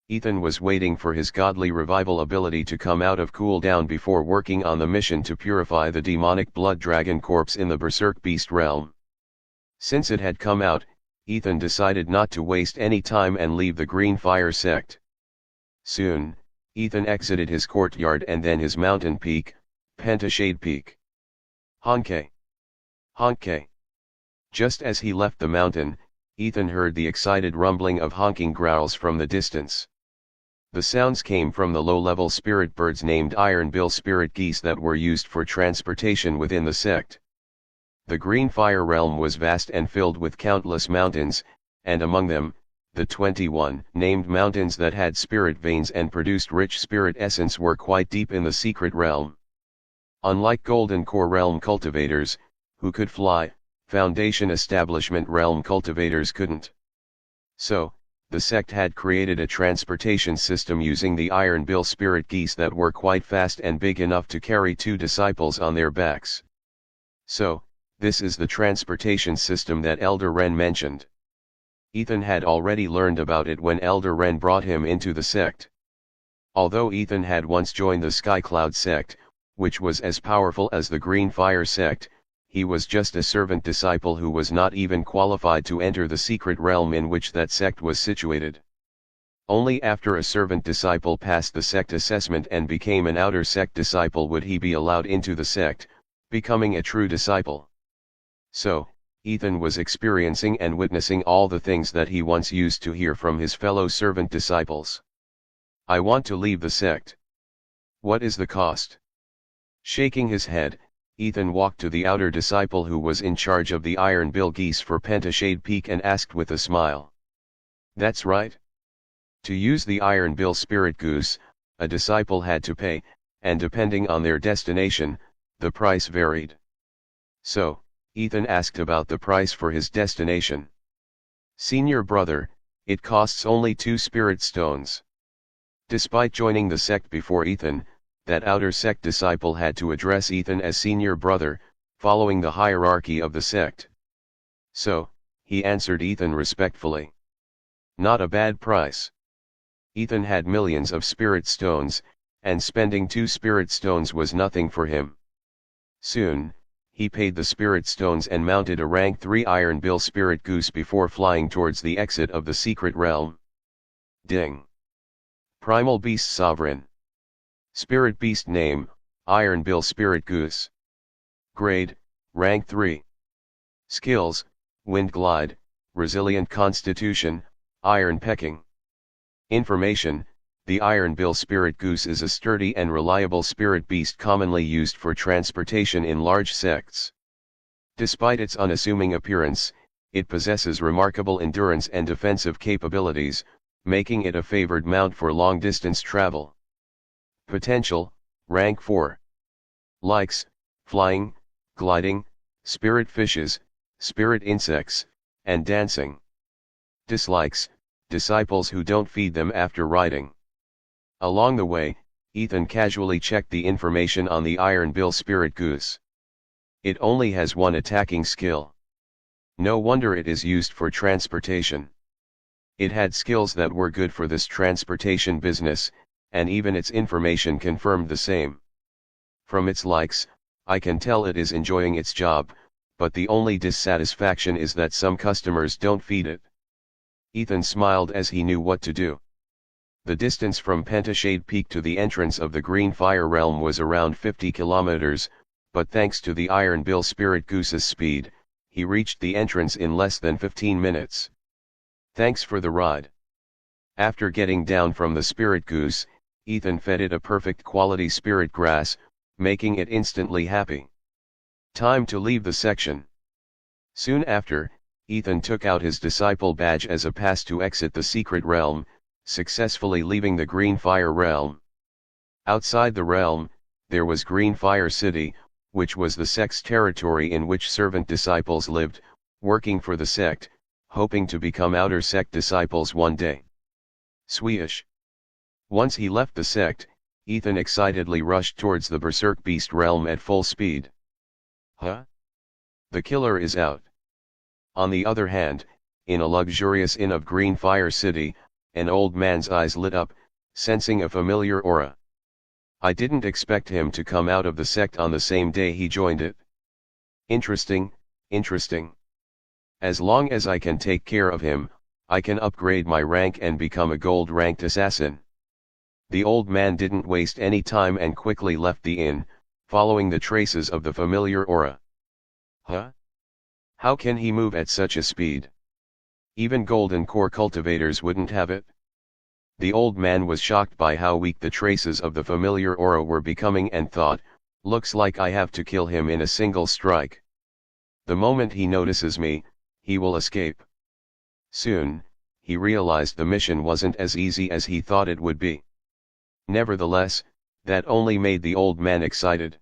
Ethan was waiting for his godly revival ability to come out of cooldown before working on the mission to purify the demonic blood dragon corpse in the Berserk Beast realm. Since it had come out, Ethan decided not to waste any time and leave the Green Fire sect. Soon, Ethan exited his courtyard and then his mountain peak, Pentashade Peak. Honke! Honke! Just as he left the mountain, Ethan heard the excited rumbling of honking growls from the distance. The sounds came from the low-level spirit birds named Iron-bill spirit geese that were used for transportation within the sect. The Green Fire realm was vast and filled with countless mountains, and among them, the 21 named mountains that had spirit veins and produced rich spirit essence were quite deep in the secret realm. Unlike Golden Core realm cultivators, who could fly, Foundation Establishment realm cultivators couldn't. So, the sect had created a transportation system using the Iron-bill spirit geese that were quite fast and big enough to carry 2 disciples on their backs. So, this is the transportation system that Elder Wren mentioned. Ethan had already learned about it when Elder Wren brought him into the sect. Although Ethan had once joined the Skycloud sect, which was as powerful as the Green Fire sect, he was just a servant disciple who was not even qualified to enter the secret realm in which that sect was situated. Only after a servant disciple passed the sect assessment and became an outer sect disciple would he be allowed into the sect, becoming a true disciple. So, Ethan was experiencing and witnessing all the things that he once used to hear from his fellow servant disciples. I want to leave the sect. What is the cost? Shaking his head, Ethan walked to the outer disciple who was in charge of the Iron-bill geese for Pentashade Peak and asked with a smile. That's right. To use the Iron-bill spirit goose, a disciple had to pay, and depending on their destination, the price varied. So, Ethan asked about the price for his destination. Senior brother, it costs only 2 spirit stones. Despite joining the sect before Ethan, that outer sect disciple had to address Ethan as senior brother, following the hierarchy of the sect. So, he answered Ethan respectfully. Not a bad price. Ethan had millions of spirit stones, and spending 2 spirit stones was nothing for him. Soon, he paid the spirit stones and mounted a rank 3 Iron-bill spirit goose before flying towards the exit of the secret realm. Ding! Primal Beast Sovereign. Spirit Beast Name, Iron-bill Spirit Goose. Grade, Rank 3. Skills, Wind Glide, Resilient Constitution, Iron Pecking. Information, the Iron-bill Spirit Goose is a sturdy and reliable spirit beast commonly used for transportation in large sects. Despite its unassuming appearance, it possesses remarkable endurance and defensive capabilities, making it a favored mount for long-distance travel. Potential, Rank 4. Likes, flying, gliding, spirit fishes, spirit insects, and dancing. Dislikes, disciples who don't feed them after riding. Along the way, Ethan casually checked the information on the Iron-bill spirit goose. It only has 1 attacking skill. No wonder it is used for transportation. It had skills that were good for this transportation business, and even its information confirmed the same. From its likes, I can tell it is enjoying its job, but the only dissatisfaction is that some customers don't feed it. Ethan smiled as he knew what to do. The distance from Pentashade Peak to the entrance of the Green Fire realm was around 50 kilometers, but thanks to the Iron-bill spirit goose's speed, he reached the entrance in less than 15 minutes. Thanks for the ride. After getting down from the spirit goose, Ethan fed it a perfect quality spirit grass, making it instantly happy. Time to leave the section. Soon after, Ethan took out his disciple badge as a pass to exit the secret realm, successfully leaving the Green Fire realm. Outside the realm, there was Green Fire City, which was the sect's territory in which servant disciples lived, working for the sect, hoping to become outer sect disciples one day. Sweesh. Once he left the sect, Ethan excitedly rushed towards the Berserk Beast realm at full speed. Huh? The killer is out. On the other hand, in a luxurious inn of Green Fire City, an old man's eyes lit up, sensing a familiar aura. I didn't expect him to come out of the sect on the same day he joined it. Interesting, interesting. As long as I can take care of him, I can upgrade my rank and become a gold-ranked assassin. The old man didn't waste any time and quickly left the inn, following the traces of the familiar aura. Huh? How can he move at such a speed? Even golden core cultivators wouldn't have it. The old man was shocked by how weak the traces of the familiar aura were becoming and thought, looks like I have to kill him in a single strike. The moment he notices me, he will escape. Soon, he realized the mission wasn't as easy as he thought it would be. Nevertheless, that only made the old man excited.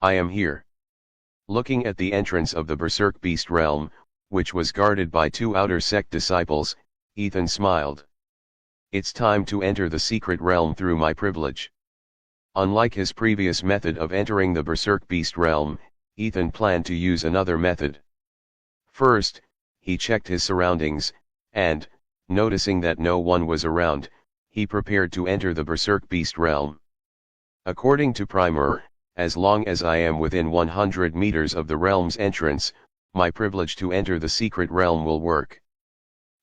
I am here. Looking at the entrance of the Berserk Beast realm, which was guarded by 2 outer sect disciples, Ethan smiled. It's time to enter the secret realm through my privilege. Unlike his previous method of entering the Berserk Beast realm, Ethan planned to use another method. First, he checked his surroundings, and, noticing that no one was around, he prepared to enter the Berserk Beast realm. According to Primer, as long as I am within 100 meters of the realm's entrance, my privilege to enter the secret realm will work.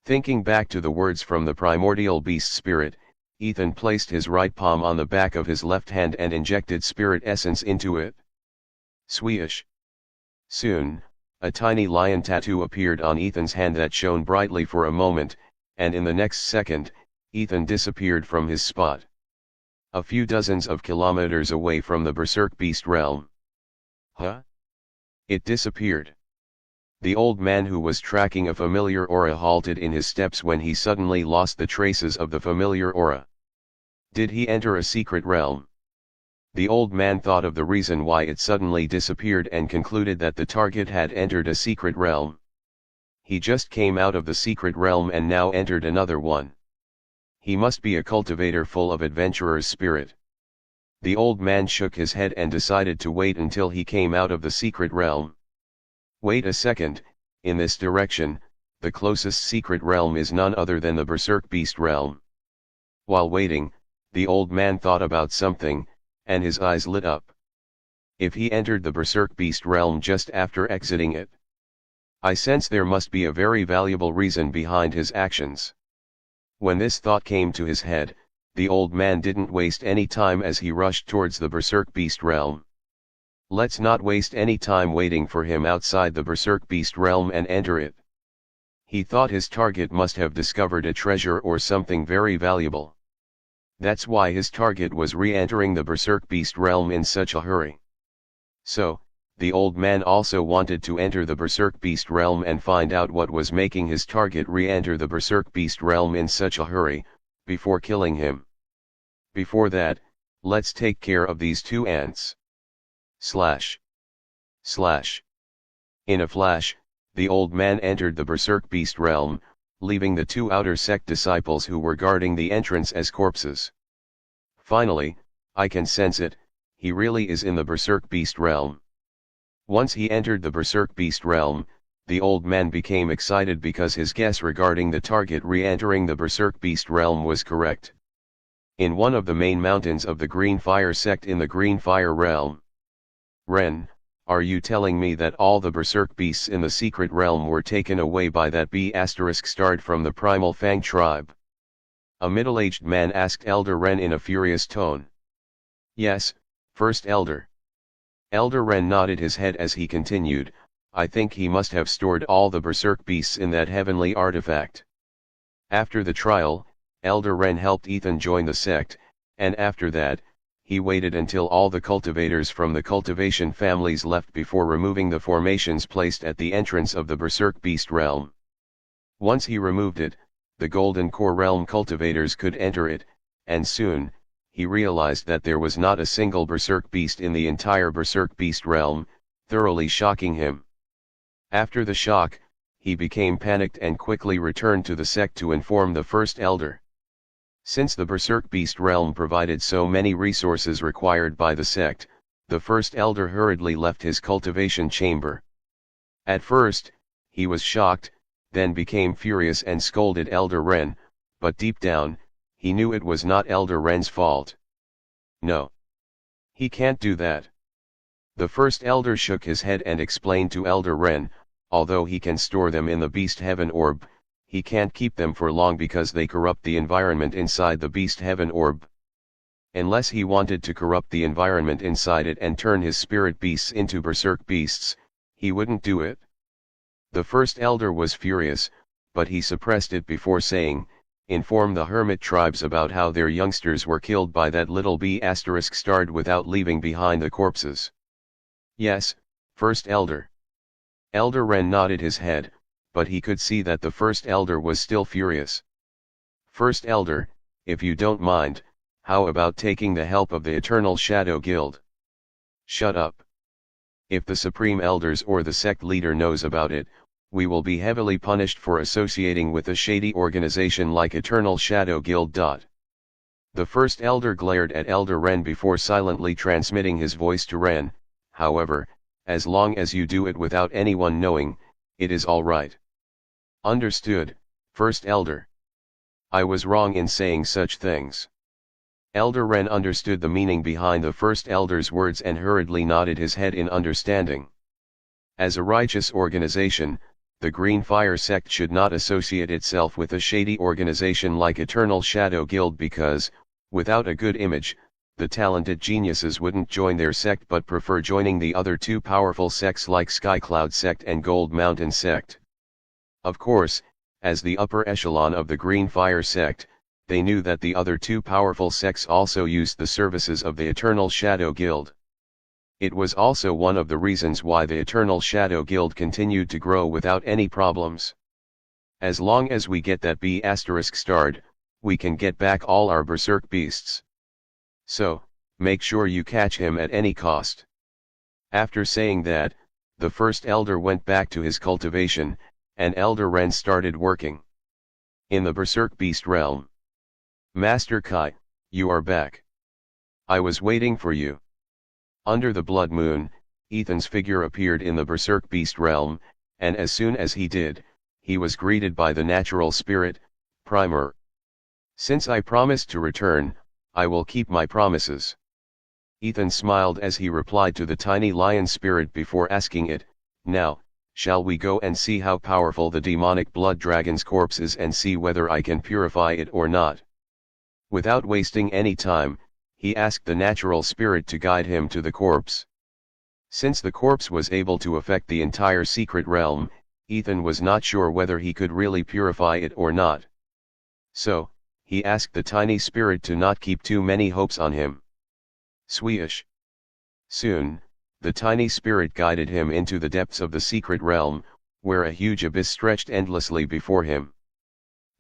Thinking back to the words from the primordial beast spirit, Ethan placed his right palm on the back of his left hand and injected spirit essence into it. Swish! Soon, a tiny lion tattoo appeared on Ethan's hand that shone brightly for a moment, and in the next second, Ethan disappeared from his spot. A few dozens of kilometers away from the Berserk Beast realm. Huh? It disappeared. The old man who was tracking a familiar aura halted in his steps when he suddenly lost the traces of the familiar aura. Did he enter a secret realm? The old man thought of the reason why it suddenly disappeared and concluded that the target had entered a secret realm. He just came out of the secret realm and now entered another one. He must be a cultivator full of adventurer's spirit. The old man shook his head and decided to wait until he came out of the secret realm. Wait a second, in this direction, the closest secret realm is none other than the Berserk Beast realm. While waiting, the old man thought about something, and his eyes lit up. If he entered the Berserk Beast realm just after exiting it, I sense there must be a very valuable reason behind his actions. When this thought came to his head, the old man didn't waste any time as he rushed towards the Berserk Beast realm. Let's not waste any time waiting for him outside the Berserk Beast realm and enter it. He thought his target must have discovered a treasure or something very valuable. That's why his target was re-entering the Berserk Beast realm in such a hurry. So, the old man also wanted to enter the Berserk Beast realm and find out what was making his target re-enter the Berserk Beast realm in such a hurry, before killing him. Before that, let's take care of these 2 ants. Slash. Slash. In a flash, the old man entered the Berserk Beast realm, leaving the 2 outer sect disciples who were guarding the entrance as corpses. Finally, I can sense it, he really is in the Berserk Beast realm. Once he entered the Berserk Beast realm, the old man became excited because his guess regarding the target re-entering the Berserk Beast realm was correct. In one of the main mountains of the Green Fire sect in the Green Fire realm. Ren, are you telling me that all the Berserk beasts in the secret realm were taken away by that B***starred from the Primal Fang tribe? A middle-aged man asked Elder Ren in a furious tone. Yes, First Elder. Elder Ren nodded his head as he continued, I think he must have stored all the Berserk beasts in that heavenly artifact. After the trial, Elder Ren helped Ethan join the sect, and after that, he waited until all the cultivators from the cultivation families left before removing the formations placed at the entrance of the Berserk Beast realm. Once he removed it, the Golden Core realm cultivators could enter it, and soon, he realized that there was not a single Berserk beast in the entire Berserk Beast realm, thoroughly shocking him. After the shock, he became panicked and quickly returned to the sect to inform the First Elder. Since the Berserk Beast realm provided so many resources required by the sect, the First Elder hurriedly left his cultivation chamber. At first, he was shocked, then became furious and scolded Elder Ren, but deep down, he knew it was not Elder Ren's fault. No. He can't do that. The First Elder shook his head and explained to Elder Ren, although he can store them in the beast heaven orb, he can't keep them for long because they corrupt the environment inside the beast heaven orb. Unless he wanted to corrupt the environment inside it and turn his spirit beasts into berserk beasts, he wouldn't do it. The first elder was furious, but he suppressed it before saying, "Inform the hermit tribes about how their youngsters were killed by that little bee asterisk starred without leaving behind the corpses." "Yes, first elder." Elder Ren nodded his head, but he could see that the first elder was still furious. "First elder, if you don't mind, how about taking the help of the Eternal Shadow Guild?" "Shut up. If the Supreme Elders or the sect leader knows about it, we will be heavily punished for associating with a shady organization like Eternal Shadow Guild. The first elder glared at Elder Ren before silently transmitting his voice to Ren. "However, as long as you do it without anyone knowing, it is all right." "Understood, first elder. I was wrong in saying such things." Elder Ren understood the meaning behind the first elder's words and hurriedly nodded his head in understanding. As a righteous organization, the Green Fire sect should not associate itself with a shady organization like Eternal Shadow Guild because, without a good image, the talented geniuses wouldn't join their sect but prefer joining the other two powerful sects like Skycloud sect and Gold Mountain sect. Of course, as the upper echelon of the Green Fire sect, they knew that the other two powerful sects also used the services of the Eternal Shadow Guild. It was also one of the reasons why the Eternal Shadow Guild continued to grow without any problems. "As long as we get that bee asterisk starred, we can get back all our berserk beasts. So, make sure you catch him at any cost." After saying that, the first elder went back to his cultivation, and Elder Ren started working. In the berserk beast realm. "Master Kai, you are back. I was waiting for you." Under the blood moon, Ethan's figure appeared in the berserk beast realm, and as soon as he did, he was greeted by the natural spirit, Primer. "Since I promised to return, I will keep my promises." Ethan smiled as he replied to the tiny lion spirit before asking it, "Now, shall we go and see how powerful the demonic blood dragon's corpse is and see whether I can purify it or not?" Without wasting any time, he asked the natural spirit to guide him to the corpse. Since the corpse was able to affect the entire secret realm, Ethan was not sure whether he could really purify it or not. So, he asked the tiny spirit to not keep too many hopes on him. Sweesh. Soon, the tiny spirit guided him into the depths of the secret realm, where a huge abyss stretched endlessly before him.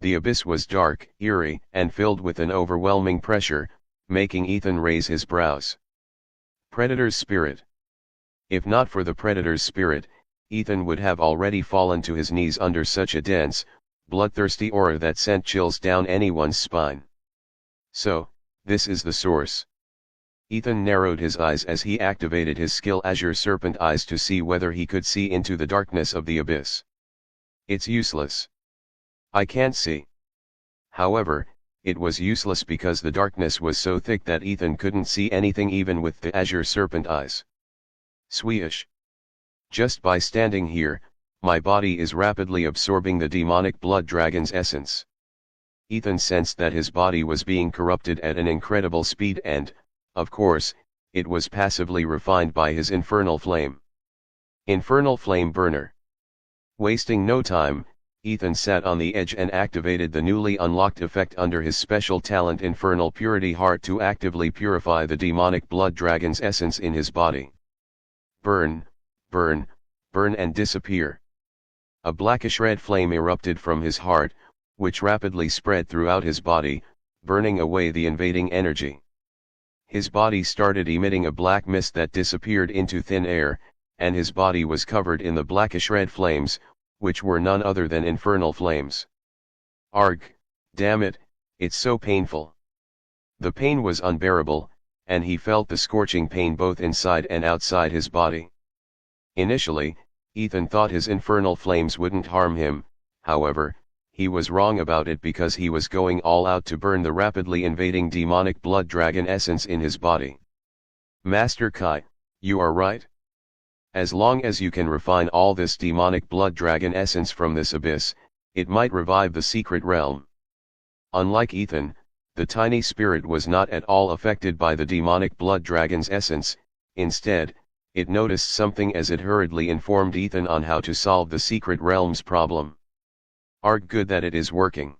The abyss was dark, eerie, and filled with an overwhelming pressure, making Ethan raise his brows. Predator's spirit. If not for the predator's spirit, Ethan would have already fallen to his knees under such a dense, bloodthirsty aura that sent chills down anyone's spine. So, this is the source. Ethan narrowed his eyes as he activated his skill Azure Serpent Eyes to see whether he could see into the darkness of the abyss. It's useless. I can't see. However, it was useless because the darkness was so thick that Ethan couldn't see anything even with the Azure Serpent Eyes. Sweesh. Just by standing here, my body is rapidly absorbing the demonic blood dragon's essence. Ethan sensed that his body was being corrupted at an incredible speed and, of course, it was passively refined by his infernal flame. Infernal Flame Burner. Wasting no time, Ethan sat on the edge and activated the newly unlocked effect under his special talent Infernal Purity Heart to actively purify the demonic blood dragon's essence in his body. Burn, burn, burn and disappear. A blackish red flame erupted from his heart, which rapidly spread throughout his body, burning away the invading energy. His body started emitting a black mist that disappeared into thin air, and his body was covered in the blackish red flames, which were none other than infernal flames. Arg, damn it, it's so painful. The pain was unbearable, and he felt the scorching pain both inside and outside his body. Initially, Ethan thought his infernal flames wouldn't harm him, however, he was wrong about it because he was going all out to burn the rapidly invading demonic blood dragon essence in his body. Master Kai, you are right. As long as you can refine all this demonic blood dragon essence from this abyss, it might revive the secret realm. Unlike Ethan, the tiny spirit was not at all affected by the demonic blood dragon's essence. Instead, it noticed something as it hurriedly informed Ethan on how to solve the secret realm's problem. "Art good that it is working."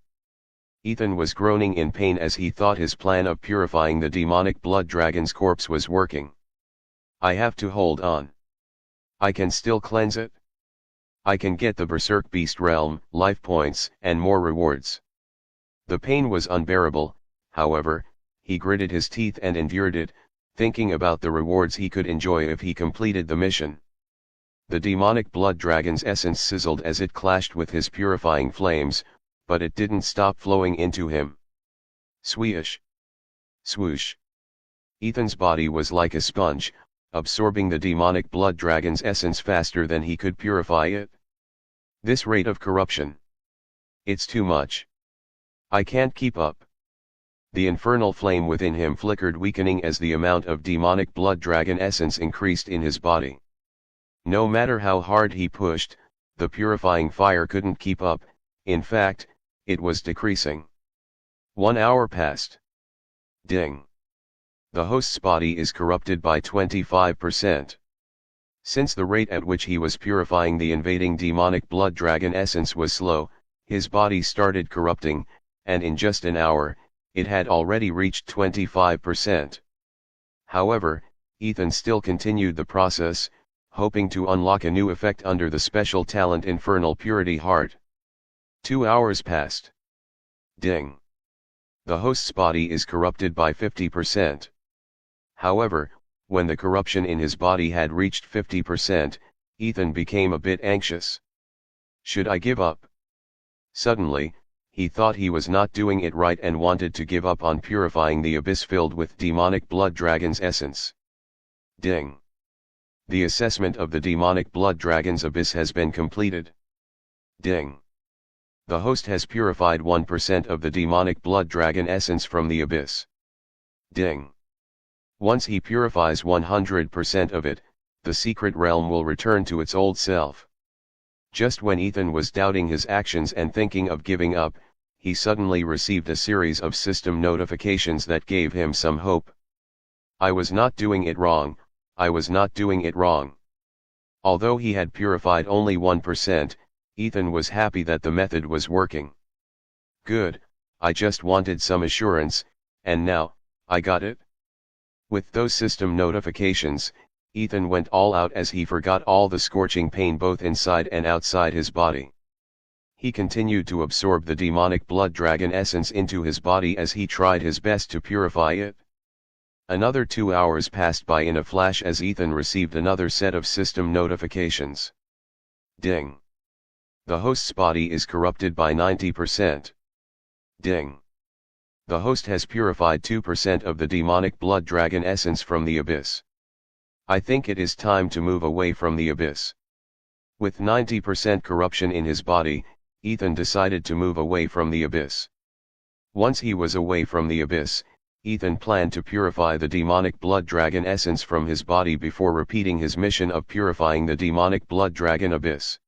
Ethan was groaning in pain as he thought his plan of purifying the demonic blood dragon's corpse was working. "I have to hold on. I can still cleanse it. I can get the Berserk Beast realm, life points, and more rewards." The pain was unbearable. However, he gritted his teeth and endured it, thinking about the rewards he could enjoy if he completed the mission. The demonic blood dragon's essence sizzled as it clashed with his purifying flames, but it didn't stop flowing into him. Swish! Swoosh! Ethan's body was like a sponge, absorbing the demonic blood dragon's essence faster than he could purify it. This rate of corruption. It's too much. I can't keep up. The infernal flame within him flickered, weakening as the amount of demonic blood dragon essence increased in his body. No matter how hard he pushed, the purifying fire couldn't keep up. In fact, it was decreasing. 1 hour passed. Ding. The host's body is corrupted by 25%. Since the rate at which he was purifying the invading demonic blood dragon essence was slow, his body started corrupting, and in just an hour, it had already reached 25%. However, Ethan still continued the process, hoping to unlock a new effect under the special talent Infernal Purity Heart. 2 hours passed. Ding. The host's body is corrupted by 50%. However, when the corruption in his body had reached 50%, Ethan became a bit anxious. Should I give up? Suddenly, he thought he was not doing it right and wanted to give up on purifying the abyss filled with demonic blood dragon's essence. Ding. The assessment of the demonic blood dragon's abyss has been completed. Ding. The host has purified 1% of the demonic blood dragon essence from the abyss. Ding. Once he purifies 100% of it, the secret realm will return to its old self. Just when Ethan was doubting his actions and thinking of giving up, he suddenly received a series of system notifications that gave him some hope. I was not doing it wrong, I was not doing it wrong. Although he had purified only 1%, Ethan was happy that the method was working. Good, I just wanted some assurance, and now, I got it. With those system notifications, Ethan went all out as he forgot all the scorching pain both inside and outside his body. He continued to absorb the demonic blood dragon essence into his body as he tried his best to purify it. Another 2 hours passed by in a flash as Ethan received another set of system notifications. Ding. The host's body is corrupted by 90%. Ding. The host has purified 2% of the demonic blood dragon essence from the abyss. I think it is time to move away from the abyss. With 90% corruption in his body, Ethan decided to move away from the abyss. Once he was away from the abyss, Ethan planned to purify the demonic blood dragon essence from his body before repeating his mission of purifying the demonic blood dragon abyss.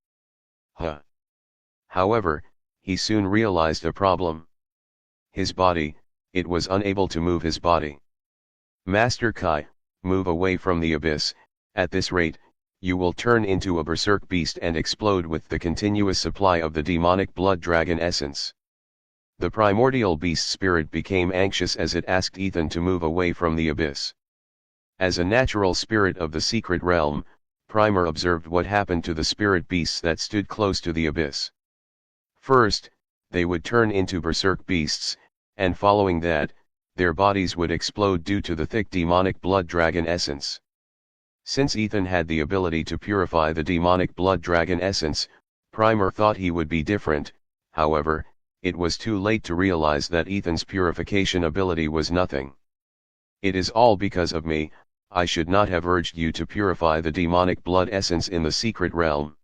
However, he soon realized a problem. His body, it was unable to move his body. Master Kai, move away from the abyss. At this rate, you will turn into a berserk beast and explode with the continuous supply of the demonic blood dragon essence. The primordial beast spirit became anxious as it asked Ethan to move away from the abyss. As a natural spirit of the secret realm, Primer observed what happened to the spirit beasts that stood close to the abyss. First, they would turn into berserk beasts, and following that, their bodies would explode due to the thick demonic blood dragon essence. Since Ethan had the ability to purify the demonic blood dragon essence, Primer thought he would be different. However, it was too late to realize that Ethan's purification ability was nothing. It is all because of me, I should not have urged you to purify the demonic blood essence in the secret realm.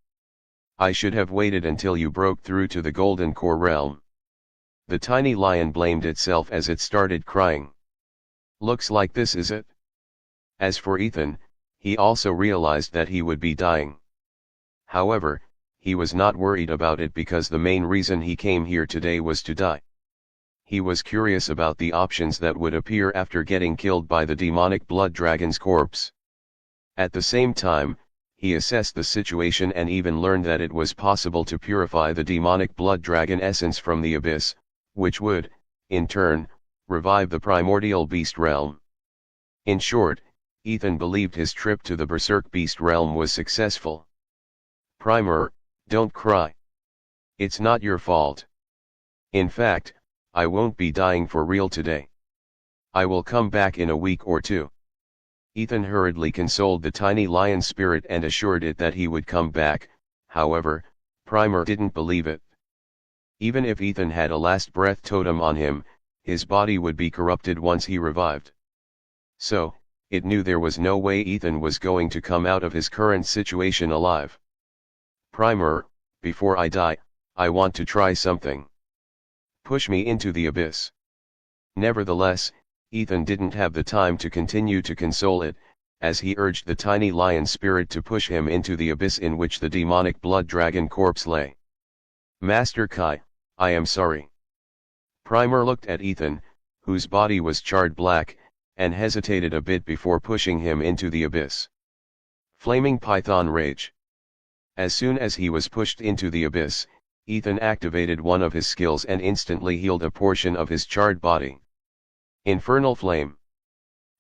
I should have waited until you broke through to the golden core realm. The tiny lion blamed itself as it started crying. Looks like this is it. As for Ethan, He also realized that he would be dying. However, he was not worried about it because the main reason he came here today was to die. He was curious about the options that would appear after getting killed by the demonic blood dragon's corpse. At the same time, he assessed the situation and even learned that it was possible to purify the demonic blood dragon essence from the abyss, which would, in turn, revive the primordial beast realm. In short, Ethan believed his trip to the Berserk Beast realm was successful. Primer, don't cry. It's not your fault. In fact, I won't be dying for real today. I will come back in a week or two. Ethan hurriedly consoled the tiny lion spirit and assured it that he would come back. However, Primer didn't believe it. Even if Ethan had a last breath totem on him, his body would be corrupted once he revived. So, it knew there was no way Ethan was going to come out of his current situation alive. Primer, before I die, I want to try something. Push me into the abyss. Nevertheless, Ethan didn't have the time to continue to console it, as he urged the tiny lion spirit to push him into the abyss in which the demonic blood dragon corpse lay. Master Kai, I am sorry. Primer looked at Ethan, whose body was charred black, and hesitated a bit before pushing him into the abyss. Flaming Python Rage. As soon as he was pushed into the abyss, Ethan activated one of his skills and instantly healed a portion of his charred body. Infernal Flame.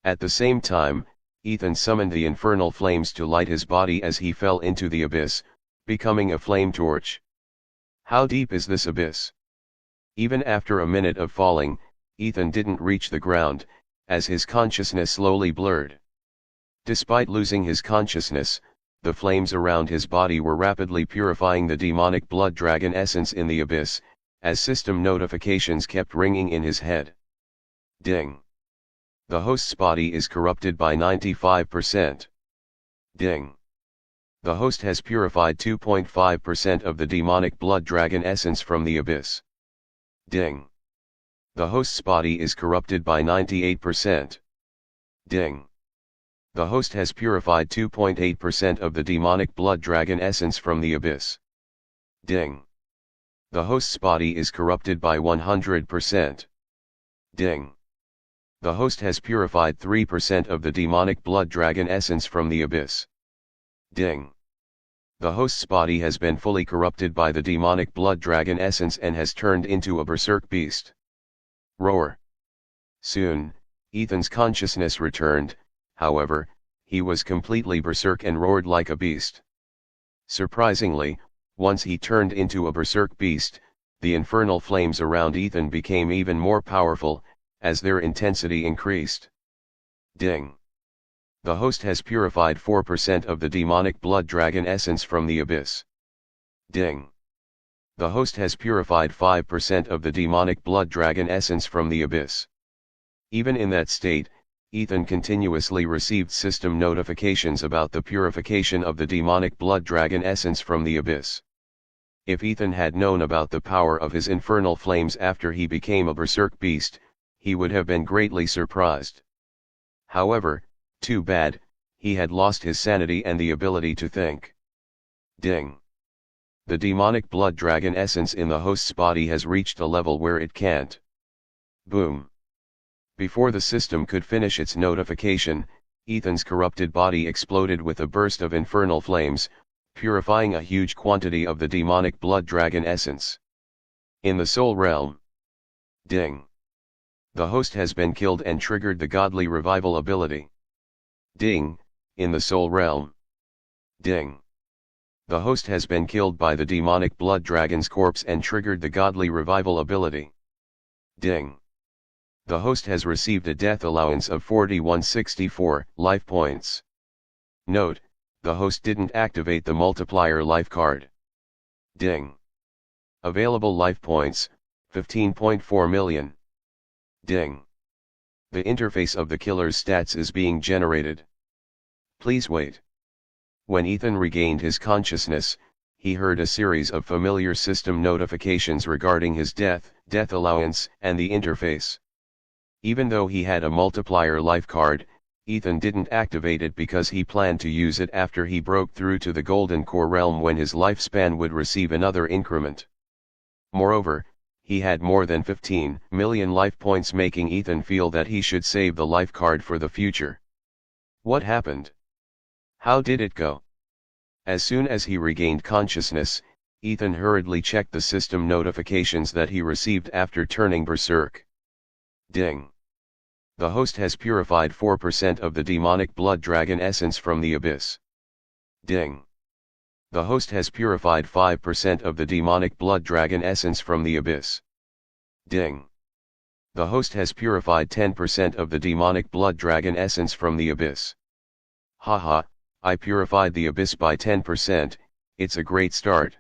At the same time, Ethan summoned the infernal flames to light his body as he fell into the abyss, becoming a flame torch. How deep is this abyss? Even after a minute of falling, Ethan didn't reach the ground, as his consciousness slowly blurred. Despite losing his consciousness, the flames around his body were rapidly purifying the demonic blood dragon essence in the abyss, as system notifications kept ringing in his head. Ding. The host's body is corrupted by 95%. Ding. The host has purified 2.5% of the demonic blood dragon essence from the abyss. Ding. The host's body is corrupted by 98%. Ding. The host has purified 2.8% of the demonic blood dragon essence from the abyss. Ding. The host's body is corrupted by 100%. Ding. The host has purified 3% of the demonic blood dragon essence from the abyss. Ding. The host's body has been fully corrupted by the demonic blood dragon essence and has turned into a berserk beast. Roar. Soon, Ethan's consciousness returned, however, he was completely berserk and roared like a beast. Surprisingly, once he turned into a berserk beast, the infernal flames around Ethan became even more powerful, as their intensity increased. Ding. The host has purified 4% of the demonic blood dragon essence from the abyss. Ding. The host has purified 5% of the demonic blood dragon essence from the abyss. Even in that state, Ethan continuously received system notifications about the purification of the demonic blood dragon essence from the abyss. If Ethan had known about the power of his infernal flames after he became a berserk beast, he would have been greatly surprised. However, too bad, he had lost his sanity and the ability to think. Ding. The demonic blood dragon essence in the host's body has reached a level where it can't. Boom. Before the system could finish its notification, Ethan's corrupted body exploded with a burst of infernal flames, purifying a huge quantity of the demonic blood dragon essence. In the soul realm. Ding. The host has been killed and triggered the godly revival ability. Ding. In the soul realm. Ding. The host has been killed by the demonic blood dragon's corpse and triggered the godly revival ability. Ding. The host has received a death allowance of 4164 life points. Note, the host didn't activate the multiplier life card. Ding. Available life points, 15.4 million. Ding. The interface of the killer's stats is being generated. Please wait. When Ethan regained his consciousness, he heard a series of familiar system notifications regarding his death allowance, and the interface. Even though he had a multiplier life card, Ethan didn't activate it because he planned to use it after he broke through to the Golden Core realm when his lifespan would receive another increment. Moreover, he had more than 15 million life points, making Ethan feel that he should save the life card for the future. What happened? How did it go? As soon as he regained consciousness, Ethan hurriedly checked the system notifications that he received after turning berserk. Ding! The host has purified 4% of the demonic blood dragon essence from the abyss. Ding! The host has purified 5% of the demonic blood dragon essence from the abyss. Ding! The host has purified 10% of the demonic blood dragon essence from the abyss. Haha, I purified the abyss by 10%, it's a great start.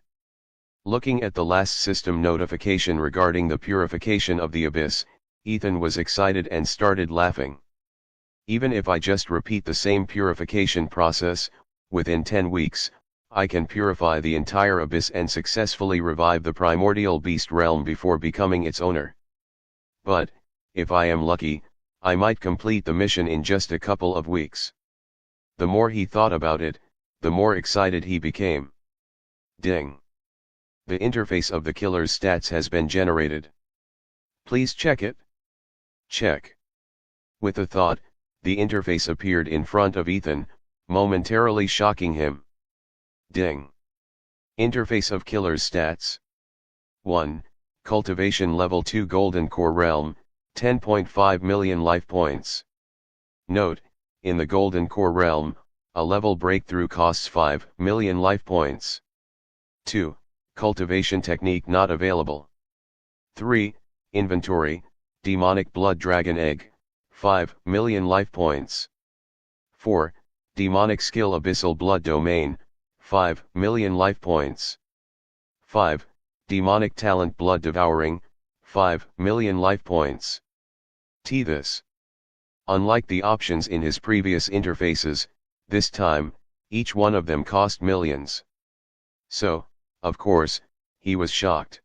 Looking at the last system notification regarding the purification of the abyss, Ethan was excited and started laughing. Even if I just repeat the same purification process, within 10 weeks, I can purify the entire abyss and successfully revive the primordial beast realm before becoming its owner. But, if I am lucky, I might complete the mission in just a couple of weeks. The more he thought about it, the more excited he became. Ding! The interface of the killer's stats has been generated. Please check it. Check. With a thought, the interface appeared in front of Ethan, momentarily shocking him. Ding! Interface of killer's stats. 1. Cultivation level 2 Golden Core Realm, 10.5 million life points. Note, in the Golden Core Realm, a level breakthrough costs 5 million life points. 2. Cultivation technique not available. 3. Inventory, demonic blood dragon egg, 5 million life points. 4. Demonic skill abyssal blood domain, 5 million life points. 5. Demonic talent blood devouring, 5 million life points. This. Unlike the options in his previous interfaces, this time, each one of them cost millions. So, of course, he was shocked.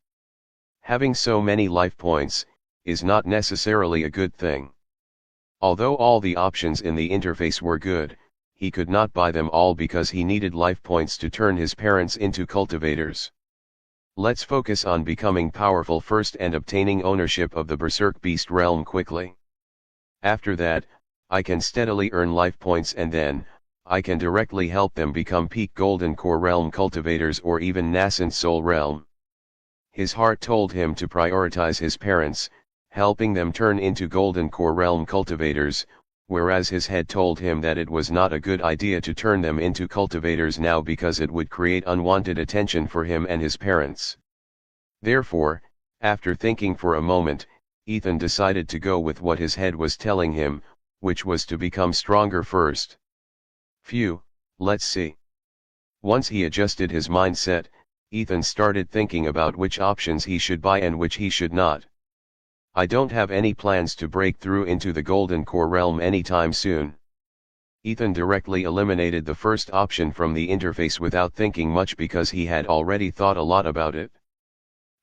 Having so many life points is not necessarily a good thing. Although all the options in the interface were good, he could not buy them all because he needed life points to turn his parents into cultivators. Let's focus on becoming powerful first and obtaining ownership of the Berserk Beast realm quickly. After that, I can steadily earn life points and then, I can directly help them become peak Golden Core realm cultivators or even nascent soul realm. His heart told him to prioritize his parents, helping them turn into Golden Core realm cultivators, whereas his head told him that it was not a good idea to turn them into cultivators now because it would create unwanted attention for him and his parents. Therefore, after thinking for a moment, Ethan decided to go with what his head was telling him, which was to become stronger first. Phew, let's see. Once he adjusted his mindset, Ethan started thinking about which options he should buy and which he should not. I don't have any plans to break through into the Golden Core realm anytime soon. Ethan directly eliminated the first option from the interface without thinking much because he had already thought a lot about it.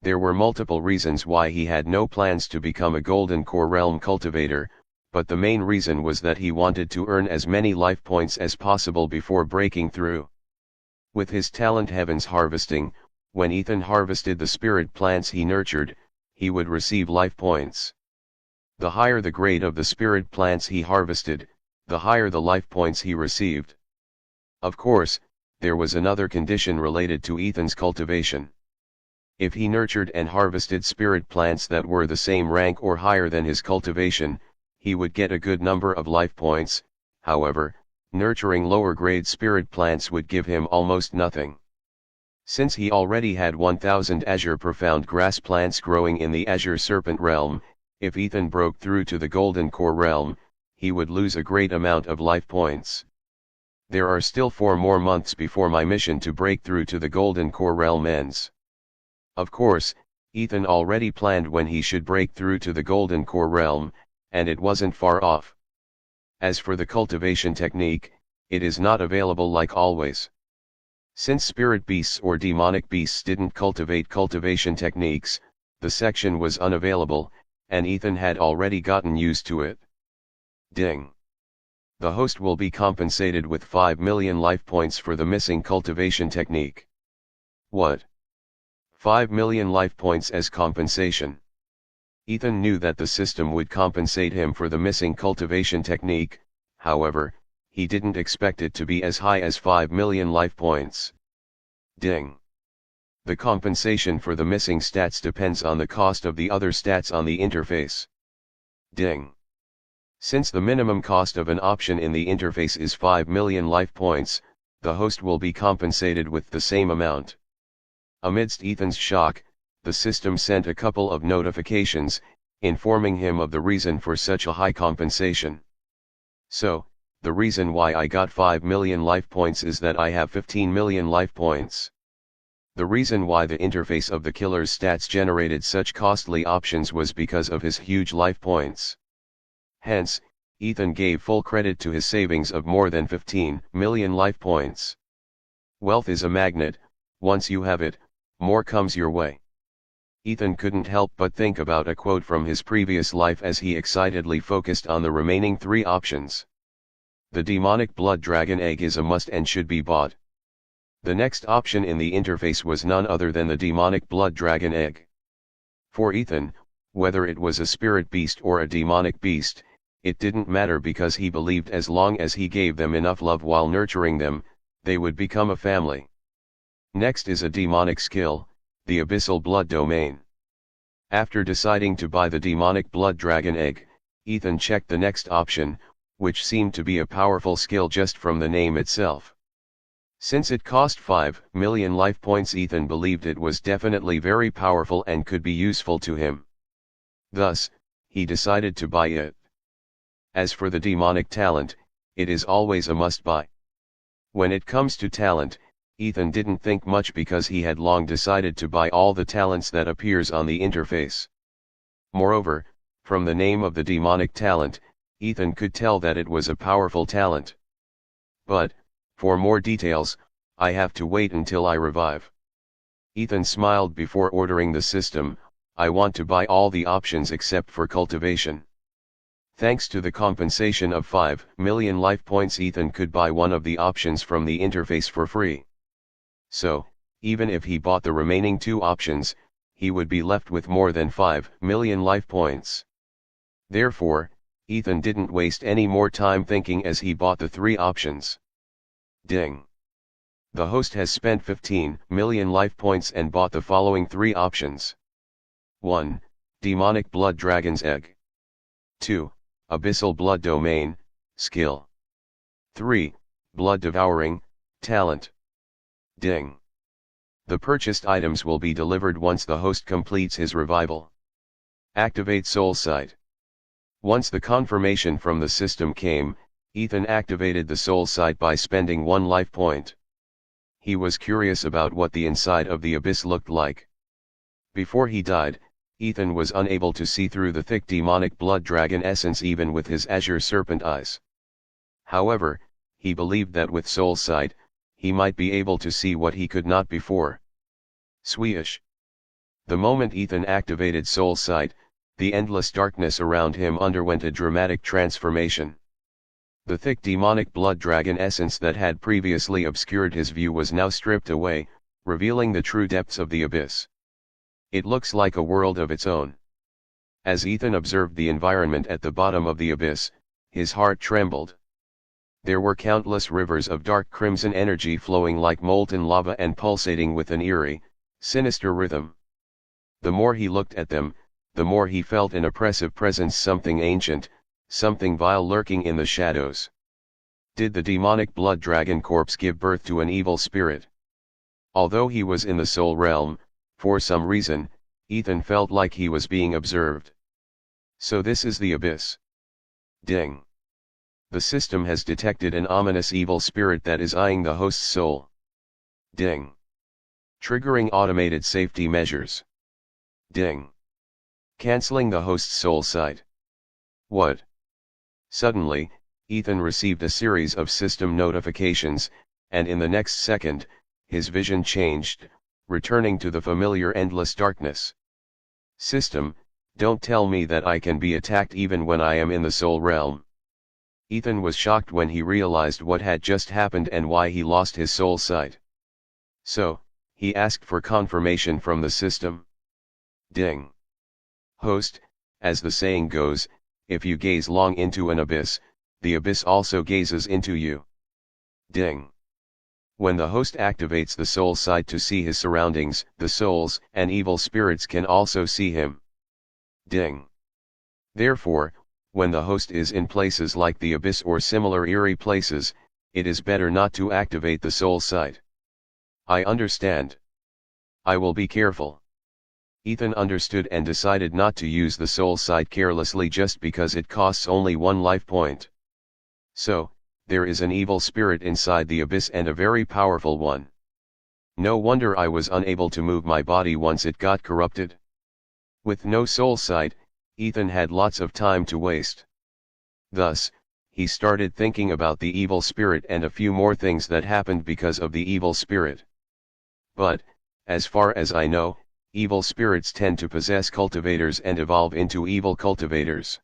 There were multiple reasons why he had no plans to become a Golden Core realm cultivator, but the main reason was that he wanted to earn as many life points as possible before breaking through. With his talent Heaven's Harvesting, when Ethan harvested the spirit plants he nurtured, he would receive life points. The higher the grade of the spirit plants he harvested, the higher the life points he received. Of course, there was another condition related to Ethan's cultivation. If he nurtured and harvested spirit plants that were the same rank or higher than his cultivation, he would get a good number of life points. However, nurturing lower grade spirit plants would give him almost nothing. Since he already had 1000 azure profound grass plants growing in the azure serpent realm, if Ethan broke through to the Golden Core realm, he would lose a great amount of life points. There are still 4 more months before my mission to break through to the Golden Core realm ends. Of course, Ethan already planned when he should break through to the Golden Core realm, and it wasn't far off. As for the cultivation technique, it is not available like always. Since spirit beasts or demonic beasts didn't cultivate cultivation techniques, the section was unavailable, and Ethan had already gotten used to it. Ding! The host will be compensated with 5 million life points for the missing cultivation technique. What? 5 million life points as compensation. Ethan knew that the system would compensate him for the missing cultivation technique, however, he didn't expect it to be as high as 5 million life points. Ding. The compensation for the missing stats depends on the cost of the other stats on the interface. Ding. Since the minimum cost of an option in the interface is 5 million life points, the host will be compensated with the same amount. Amidst Ethan's shock, the system sent a couple of notifications, informing him of the reason for such a high compensation. So, the reason why I got 5 million life points is that I have 15 million life points. The reason why the interface of the killer's stats generated such costly options was because of his huge life points. Hence, Ethan gave full credit to his savings of more than 15 million life points. Wealth is a magnet, once you have it, more comes your way. Ethan couldn't help but think about a quote from his previous life as he excitedly focused on the remaining 3 options. The demonic blood dragon egg is a must and should be bought. The next option in the interface was none other than the demonic blood dragon egg. For Ethan, whether it was a spirit beast or a demonic beast, it didn't matter because he believed as long as he gave them enough love while nurturing them, they would become a family. Next is a demonic skill, the abyssal blood domain. After deciding to buy the demonic blood dragon egg, Ethan checked the next option, which seemed to be a powerful skill just from the name itself. Since it cost 5 million life points, Ethan believed it was definitely very powerful and could be useful to him. Thus, he decided to buy it. As for the demonic talent, it is always a must-buy. When it comes to talent, Ethan didn't think much because he had long decided to buy all the talents that appears on the interface. Moreover, from the name of the demonic talent, Ethan could tell that it was a powerful talent. But, for more details, I have to wait until I revive. Ethan smiled before ordering the system. I want to buy all the options except for cultivation. Thanks to the compensation of 5 million life points, Ethan could buy one of the options from the interface for free. So, even if he bought the remaining 2 options, he would be left with more than 5 million life points. Therefore, Ethan didn't waste any more time thinking as he bought the 3 options. Ding. The host has spent 15 million life points and bought the following 3 options. 1. Demonic blood dragon's egg. 2. Abyssal blood domain, skill. 3. Blood devouring, talent. Ding. The purchased items will be delivered once the host completes his revival. Activate soul sight. Once the confirmation from the system came, Ethan activated the soul sight by spending 1 life point. He was curious about what the inside of the abyss looked like. Before he died, Ethan was unable to see through the thick demonic blood dragon essence even with his azure serpent eyes. However, he believed that with soul sight, he might be able to see what he could not before. Swish. The moment Ethan activated soul sight, the endless darkness around him underwent a dramatic transformation. The thick demonic blood dragon essence that had previously obscured his view was now stripped away, revealing the true depths of the abyss. It looks like a world of its own. As Ethan observed the environment at the bottom of the abyss, his heart trembled. There were countless rivers of dark crimson energy flowing like molten lava and pulsating with an eerie, sinister rhythm. The more he looked at them, the more he felt an oppressive presence, something ancient, something vile lurking in the shadows. Did the demonic blood dragon corpse give birth to an evil spirit? Although he was in the soul realm, for some reason, Ethan felt like he was being observed. So this is the abyss. Ding. The system has detected an ominous evil spirit that is eyeing the host's soul. Ding. Triggering automated safety measures. Ding. Canceling the host's soul sight. What? Suddenly, Ethan received a series of system notifications, and in the next second, his vision changed, returning to the familiar endless darkness. System, don't tell me that I can be attacked even when I am in the soul realm. Ethan was shocked when he realized what had just happened and why he lost his soul sight. So, he asked for confirmation from the system. Ding. Host, as the saying goes, if you gaze long into an abyss, the abyss also gazes into you. Ding. When the host activates the soul sight to see his surroundings, the souls and evil spirits can also see him. Ding. Therefore, when the host is in places like the abyss or similar eerie places, it is better not to activate the soul sight. I understand. I will be careful. Ethan understood and decided not to use the soul sight carelessly just because it costs only 1 life point. So, there is an evil spirit inside the abyss and a very powerful one. No wonder I was unable to move my body once it got corrupted. With no soul sight, Ethan had lots of time to waste. Thus, he started thinking about the evil spirit and a few more things that happened because of the evil spirit. But, as far as I know, evil spirits tend to possess cultivators and evolve into evil cultivators.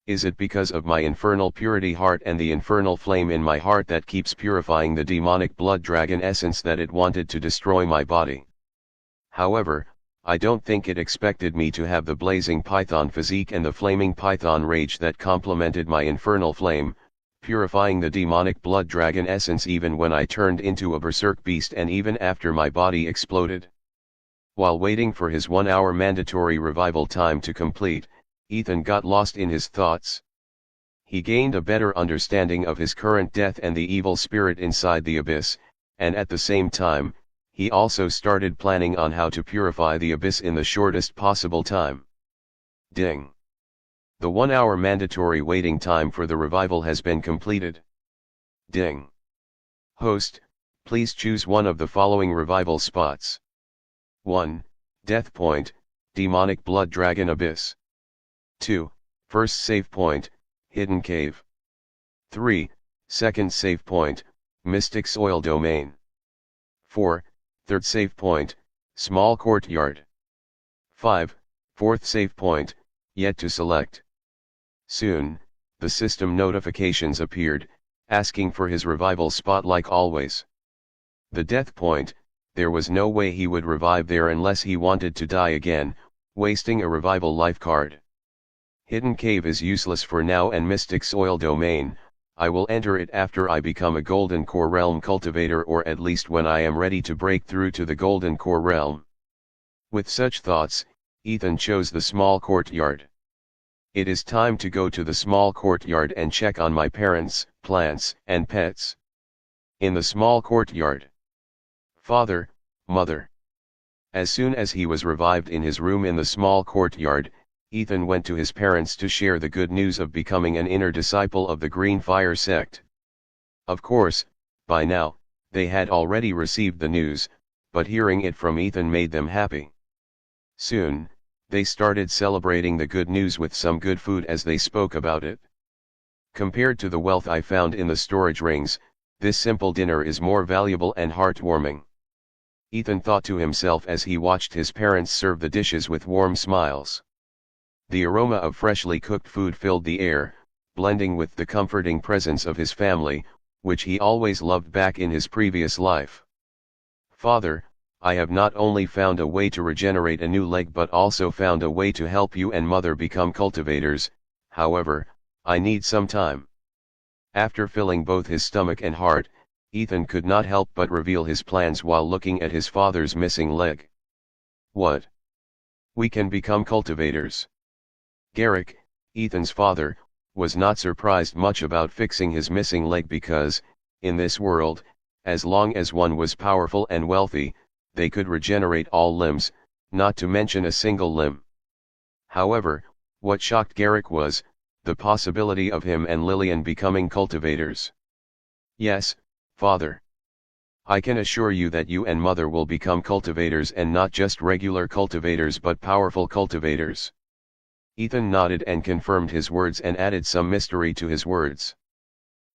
Is it because of my infernal purity heart and the infernal flame in my heart that keeps purifying the demonic blood dragon essence that it wanted to destroy my body? However, I don't think it expected me to have the blazing python physique and the flaming python rage that complemented my infernal flame, purifying the demonic blood dragon essence even when I turned into a berserk beast and even after my body exploded. While waiting for his 1-hour mandatory revival time to complete, Ethan got lost in his thoughts. He gained a better understanding of his current death and the evil spirit inside the abyss, and at the same time, he also started planning on how to purify the abyss in the shortest possible time. Ding. The 1-hour mandatory waiting time for the revival has been completed. Ding. Host, please choose one of the following revival spots. 1. Death Point, Demonic Blood Dragon Abyss. 2. First Save Point, Hidden Cave. 3. Second Save Point, Mystic Soil Domain. 4. Third Save Point, Small Courtyard. 5. Fourth Save Point, Yet to Select. Soon, the system notifications appeared, asking for his revival spot like always. The Death Point, there was no way he would revive there unless he wanted to die again, wasting a revival life card. Hidden Cave is useless for now, and Mystic Soil Domain, I will enter it after I become a Golden Core Realm cultivator, or at least when I am ready to break through to the Golden Core Realm. With such thoughts, Ethan chose the small courtyard. It is time to go to the small courtyard and check on my parents, plants, and pets. In the small courtyard. Father, Mother. As soon as he was revived in his room in the small courtyard, Ethan went to his parents to share the good news of becoming an inner disciple of the Green Fire sect. Of course, by now, they had already received the news, but hearing it from Ethan made them happy. Soon, they started celebrating the good news with some good food as they spoke about it. Compared to the wealth I found in the storage rings, this simple dinner is more valuable and heartwarming. Ethan thought to himself as he watched his parents serve the dishes with warm smiles. The aroma of freshly cooked food filled the air, blending with the comforting presence of his family, which he always loved back in his previous life. Father, I have not only found a way to regenerate a new leg but also found a way to help you and Mother become cultivators, however, I need some time. After filling both his stomach and heart, Ethan could not help but reveal his plans while looking at his father's missing leg. What? We can become cultivators. Garrick, Ethan's father, was not surprised much about fixing his missing leg because, in this world, as long as one was powerful and wealthy, they could regenerate all limbs, not to mention a single limb. However, what shocked Garrick was the possibility of him and Lillian becoming cultivators. Yes, Father. I can assure you that you and Mother will become cultivators, and not just regular cultivators but powerful cultivators. Ethan nodded and confirmed his words and added some mystery to his words.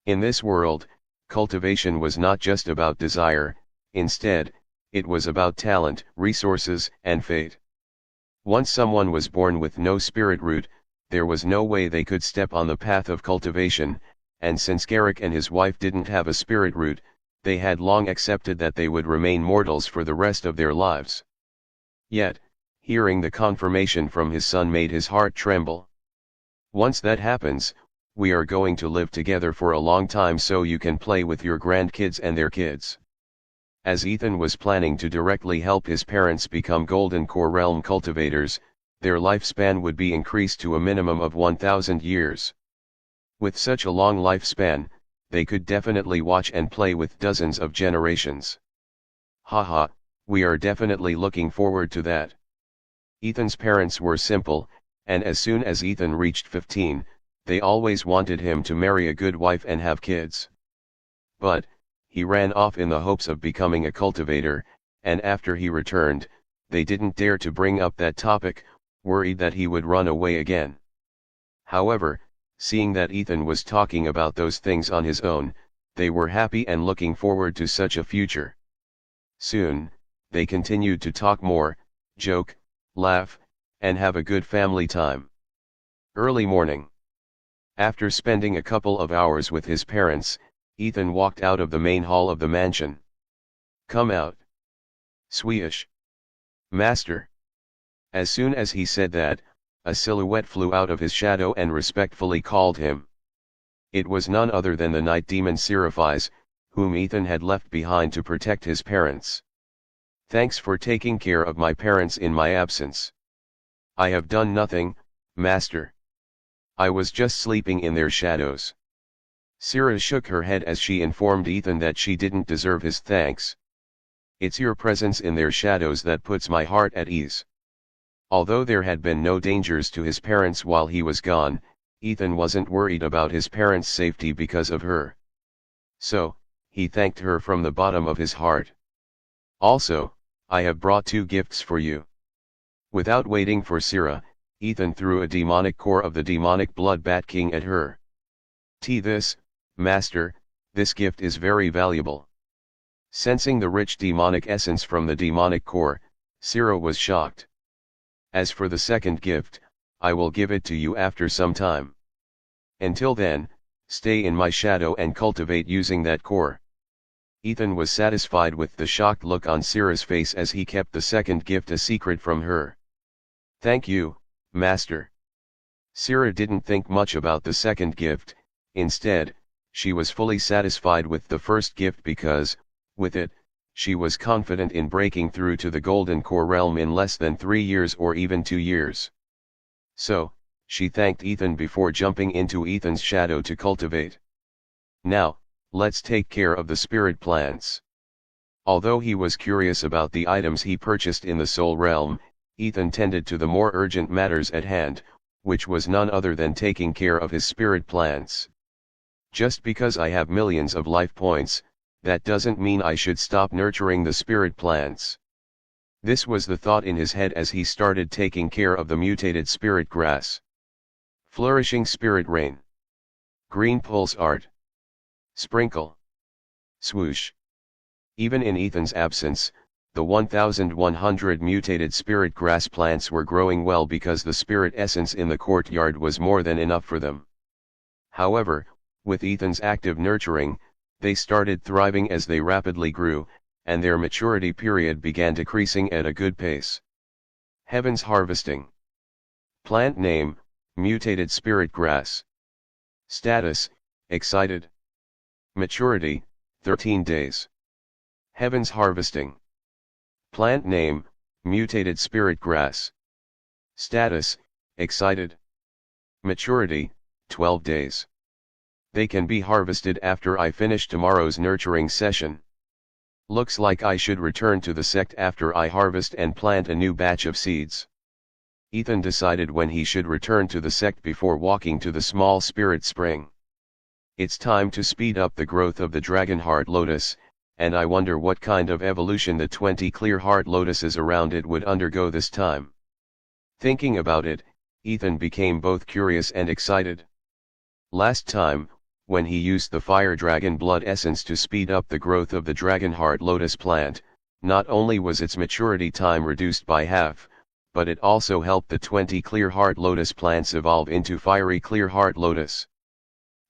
In this world, cultivation was not just about desire, instead, it was about talent, resources, and fate. Once someone was born with no spirit root, there was no way they could step on the path of cultivation, and since Garrick and his wife didn't have a spirit root, they had long accepted that they would remain mortals for the rest of their lives. Yet, hearing the confirmation from his son made his heart tremble. Once that happens, we are going to live together for a long time so you can play with your grandkids and their kids. As Ethan was planning to directly help his parents become Golden Core Realm cultivators, their lifespan would be increased to a minimum of 1,000 years. With such a long lifespan, they could definitely watch and play with dozens of generations. Haha, we are definitely looking forward to that. Ethan's parents were simple, and as soon as Ethan reached 15, they always wanted him to marry a good wife and have kids. But, he ran off in the hopes of becoming a cultivator, and after he returned, they didn't dare to bring up that topic, worried that he would run away again. However, seeing that Ethan was talking about those things on his own, they were happy and looking forward to such a future. Soon, they continued to talk more, joke, laugh, and have a good family time. Early morning. After spending a couple of hours with his parents, Ethan walked out of the main hall of the mansion. "Come out. Sweesh. Master." As soon as he said that, a silhouette flew out of his shadow and respectfully called him. It was none other than the night demon Seraphis, whom Ethan had left behind to protect his parents. "Thanks for taking care of my parents in my absence." "I have done nothing, Master. I was just sleeping in their shadows." Sera shook her head as she informed Ethan that she didn't deserve his thanks. "It's your presence in their shadows that puts my heart at ease." Although there had been no dangers to his parents while he was gone, Ethan wasn't worried about his parents' safety because of her. So, he thanked her from the bottom of his heart. "Also, I have brought 2 gifts for you." Without waiting for Sera, Ethan threw a demonic core of the demonic blood bat king at her. This, Master, this gift is very valuable." Sensing the rich demonic essence from the demonic core, Sera was shocked. "As for the second gift, I will give it to you after some time. Until then, stay in my shadow and cultivate using that core." Ethan was satisfied with the shocked look on Sera's face as he kept the second gift a secret from her. "Thank you, Master." Sera didn't think much about the second gift. Instead, she was fully satisfied with the first gift because, with it, she was confident in breaking through to the Golden Core Realm in less than 3 years or even 2 years. So, she thanked Ethan before jumping into Ethan's shadow to cultivate. "Now, let's take care of the spirit plants." Although he was curious about the items he purchased in the Soul Realm, Ethan tended to the more urgent matters at hand, which was none other than taking care of his spirit plants. "Just because I have millions of life points, that doesn't mean I should stop nurturing the spirit plants." This was the thought in his head as he started taking care of the mutated spirit grass. Flourishing spirit rain. Green pulse art. Sprinkle. Swoosh. Even in Ethan's absence, the 1,100 mutated spirit grass plants were growing well because the spirit essence in the courtyard was more than enough for them. However, with Ethan's active nurturing, they started thriving as they rapidly grew, and their maturity period began decreasing at a good pace. Heaven's harvesting. Plant name, mutated spirit grass. Status, excited. Maturity, 13 days. Heaven's harvesting. Plant name, mutated spirit grass. Status, excited. Maturity, 12 days. They can be harvested after I finish tomorrow's nurturing session. Looks like I should return to the sect after I harvest and plant a new batch of seeds. Ethan decided when he should return to the sect before walking to the small spirit spring. It's time to speed up the growth of the dragon heart lotus, and I wonder what kind of evolution the 20 clear heart lotuses around it would undergo this time. Thinking about it, Ethan became both curious and excited. Last time, when he used the fire dragon blood essence to speed up the growth of the dragon heart lotus plant, not only was its maturity time reduced by half, but it also helped the 20 clear heart lotus plants evolve into fiery clear heart lotus.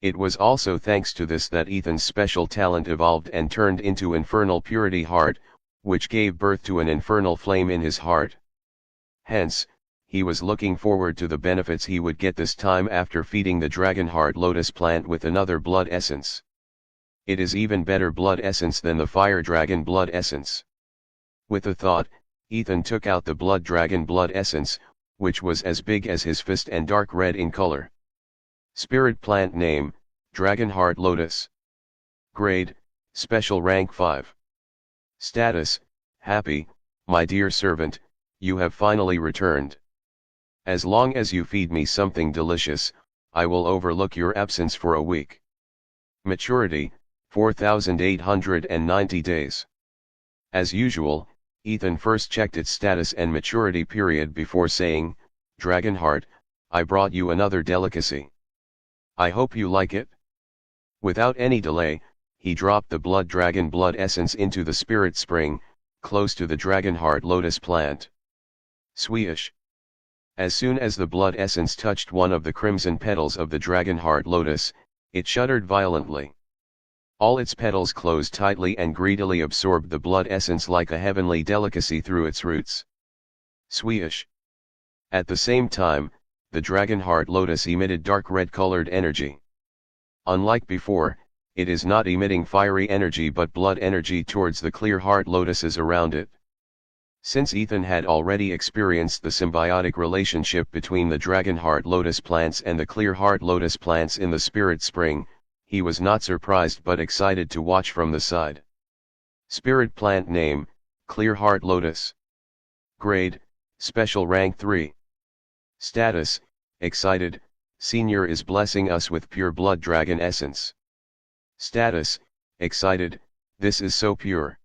It was also thanks to this that Ethan's special talent evolved and turned into infernal purity heart, which gave birth to an infernal flame in his heart. Hence, he was looking forward to the benefits he would get this time after feeding the dragonheart lotus plant with another blood essence. It is even better blood essence than the fire dragon blood essence. With the thought, Ethan took out the blood dragon blood essence, which was as big as his fist and dark red in color. Spirit plant name, Dragonheart Lotus. Grade, Special Rank 5. Status, Happy, my dear servant, you have finally returned. As long as you feed me something delicious, I will overlook your absence for a week. Maturity, 4,890 days. As usual, Ethan first checked its status and maturity period before saying, Dragonheart, I brought you another delicacy. I hope you like it. Without any delay, he dropped the blood dragon blood essence into the spirit spring, close to the dragonheart lotus plant. Swish. As soon as the blood essence touched one of the crimson petals of the dragonheart lotus, it shuddered violently. All its petals closed tightly and greedily absorbed the blood essence like a heavenly delicacy through its roots. Swish. At the same time, the dragonheart lotus emitted dark red-colored energy. Unlike before, it is not emitting fiery energy but blood energy towards the clear heart lotuses around it. Since Ethan had already experienced the symbiotic relationship between the dragonheart lotus plants and the clear heart lotus plants in the spirit spring, he was not surprised but excited to watch from the side. Spirit plant name, Clear Heart Lotus. Grade, Special Rank 3. Status, Excited, Senior is blessing us with pure blood dragon essence. Status, Excited, this is so pure.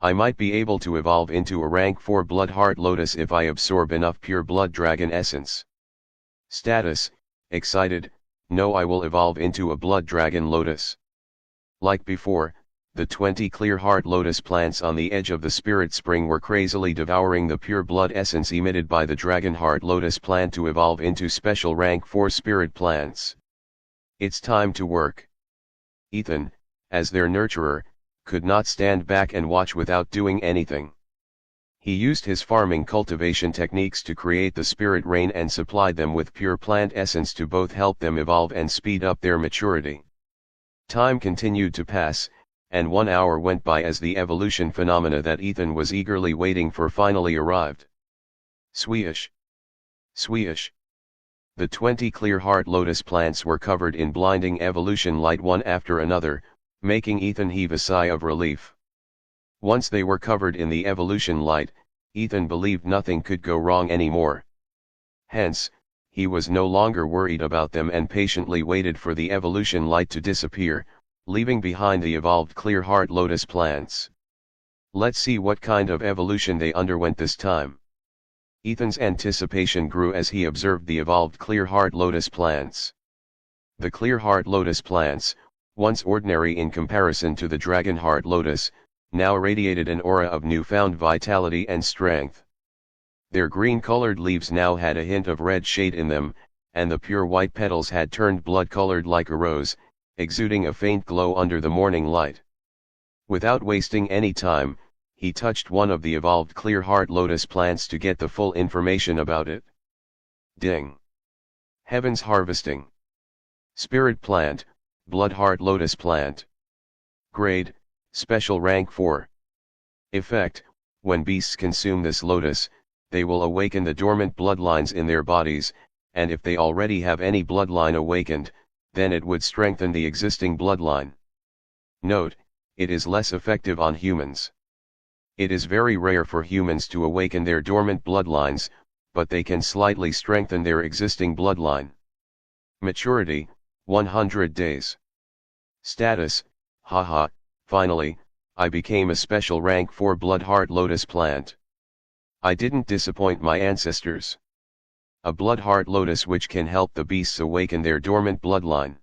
I might be able to evolve into a rank 4 blood heart lotus if I absorb enough pure blood dragon essence. Status, Excited, no, I will evolve into a blood dragon lotus. Like before, the 20 clear heart lotus plants on the edge of the spirit spring were crazily devouring the pure blood essence emitted by the dragonheart lotus plant to evolve into special rank 4 spirit plants. It's time to work. Ethan, as their nurturer, could not stand back and watch without doing anything. He used his farming cultivation techniques to create the spirit rain and supplied them with pure plant essence to both help them evolve and speed up their maturity. Time continued to pass, and 1 hour went by as the evolution phenomena that Ethan was eagerly waiting for finally arrived. Swish. Swish. The 20 clear heart lotus plants were covered in blinding evolution light one after another, making Ethan heave a sigh of relief. Once they were covered in the evolution light, Ethan believed nothing could go wrong anymore. Hence, he was no longer worried about them and patiently waited for the evolution light to disappear, leaving behind the evolved clear heart lotus plants. Let's see what kind of evolution they underwent this time. Ethan's anticipation grew as he observed the evolved clear heart lotus plants. The clear heart lotus plants, once ordinary in comparison to the dragonheart lotus, now radiated an aura of newfound vitality and strength. Their green-colored leaves now had a hint of red shade in them, and the pure white petals had turned blood-colored like a rose, exuding a faint glow under the morning light. Without wasting any time, he touched one of the evolved clear heart lotus plants to get the full information about it. Ding! Heaven's harvesting. Spirit plant, blood heart lotus plant. Grade, Special Rank 4. Effect, when beasts consume this lotus, they will awaken the dormant bloodlines in their bodies, and if they already have any bloodline awakened, then it would strengthen the existing bloodline. Note, it is less effective on humans. It is very rare for humans to awaken their dormant bloodlines, but they can slightly strengthen their existing bloodline. Maturity, 100 days. Status, haha, finally, I became a special rank 4 blood heart lotus plant. I didn't disappoint my ancestors. A blood heart lotus which can help the beasts awaken their dormant bloodline.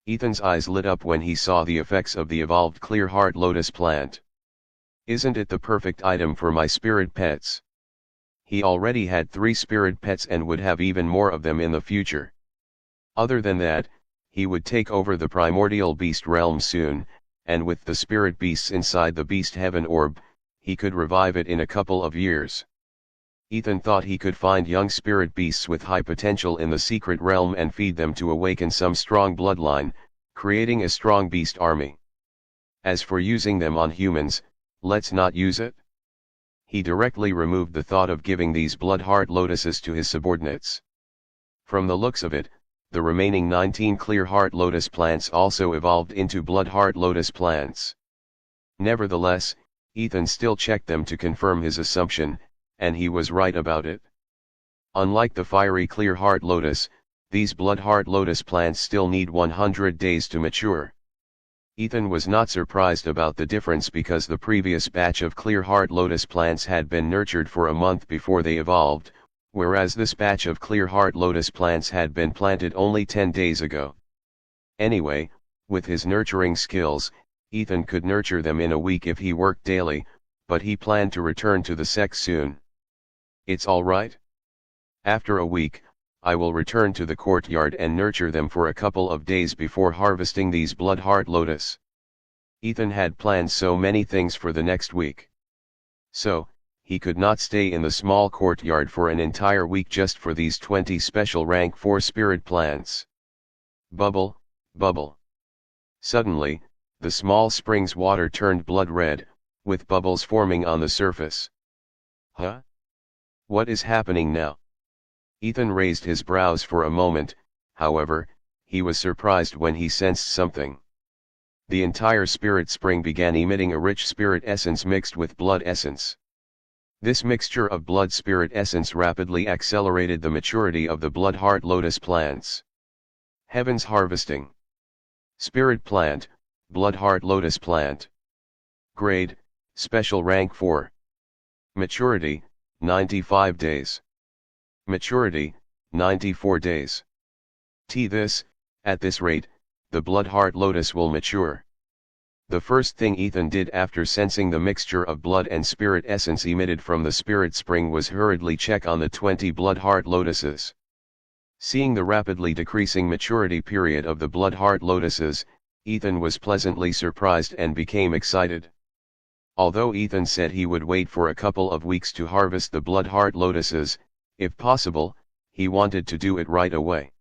Ethan's eyes lit up when he saw the effects of the evolved clear heart lotus plant. Isn't it the perfect item for my spirit pets? He already had 3 spirit pets and would have even more of them in the future. Other than that, he would take over the primordial beast realm soon, and with the spirit beasts inside the beast heaven orb, he could revive it in a couple of years. Ethan thought he could find young spirit beasts with high potential in the secret realm and feed them to awaken some strong bloodline, creating a strong beast army. As for using them on humans, let's not use it. He directly removed the thought of giving these blood heart lotuses to his subordinates. From the looks of it, the remaining 19 clear heart lotus plants also evolved into blood heart lotus plants. Nevertheless, Ethan still checked them to confirm his assumption, and he was right about it. Unlike the fiery clear heart lotus, these blood heart lotus plants still need 100 days to mature. Ethan was not surprised about the difference because the previous batch of clear heart lotus plants had been nurtured for a month before they evolved, whereas this batch of clear heart lotus plants had been planted only 10 days ago. Anyway, with his nurturing skills, Ethan could nurture them in a week if he worked daily, but he planned to return to the sect soon. It's all right. After a week, I will return to the courtyard and nurture them for a couple of days before harvesting these blood heart lotus. Ethan had planned so many things for the next week. So, he could not stay in the small courtyard for an entire week just for these 20 special rank 4 spirit plants. Bubble, bubble. Suddenly, the small spring's water turned blood red, with bubbles forming on the surface. Huh? What is happening now? Ethan raised his brows for a moment, however, he was surprised when he sensed something. The entire spirit spring began emitting a rich spirit essence mixed with blood essence. This mixture of blood spirit essence rapidly accelerated the maturity of the blood heart lotus plants. Heaven's harvesting. Spirit plant, blood heart lotus plant. Grade, special rank 4. Maturity, 95 days. Maturity, 94 days. At this rate, the blood heart lotus will mature. The first thing Ethan did after sensing the mixture of blood and spirit essence emitted from the spirit spring was hurriedly check on the 20 blood heart lotuses. Seeing the rapidly decreasing maturity period of the blood heart lotuses, Ethan was pleasantly surprised and became excited. Although Ethan said he would wait for a couple of weeks to harvest the blood heart lotuses, if possible, he wanted to do it right away.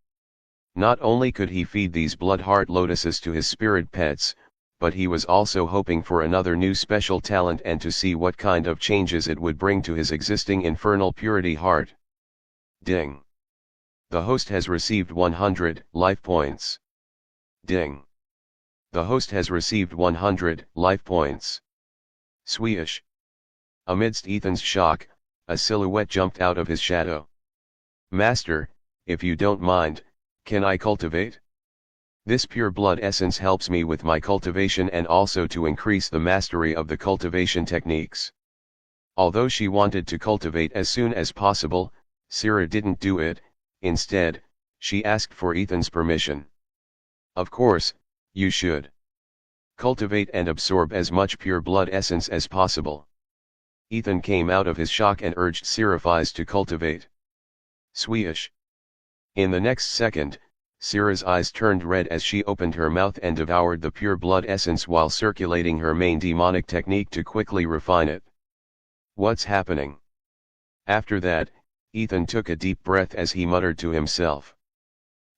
Not only could he feed these blood heart lotuses to his spirit pets, but he was also hoping for another new special talent and to see what kind of changes it would bring to his existing infernal purity heart. Ding. The host has received 100 life points. Ding. The host has received 100 life points. Sweesh. Amidst Ethan's shock, a silhouette jumped out of his shadow. Master, if you don't mind, can I cultivate? This pure blood essence helps me with my cultivation and also to increase the mastery of the cultivation techniques. Although she wanted to cultivate as soon as possible, Syrah didn't do it. Instead, she asked for Ethan's permission. Of course, you should. Cultivate and absorb as much pure blood essence as possible. Ethan came out of his shock and urged Seraphis to cultivate. Sweesh. In the next second, Syrah's eyes turned red as she opened her mouth and devoured the pure blood essence while circulating her main demonic technique to quickly refine it. What's happening? After that, Ethan took a deep breath as he muttered to himself.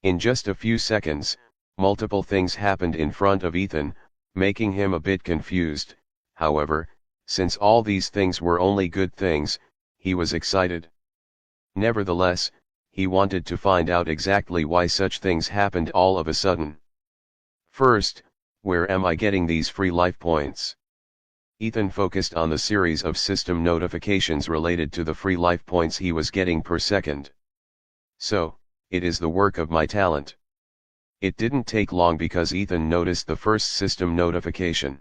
In just a few seconds, multiple things happened in front of Ethan, making him a bit confused. However, since all these things were only good things, he was excited. Nevertheless, he wanted to find out exactly why such things happened all of a sudden. First, where am I getting these free life points? Ethan focused on the series of system notifications related to the free life points he was getting per second. So, it is the work of my talent. It didn't take long because Ethan noticed the first system notification.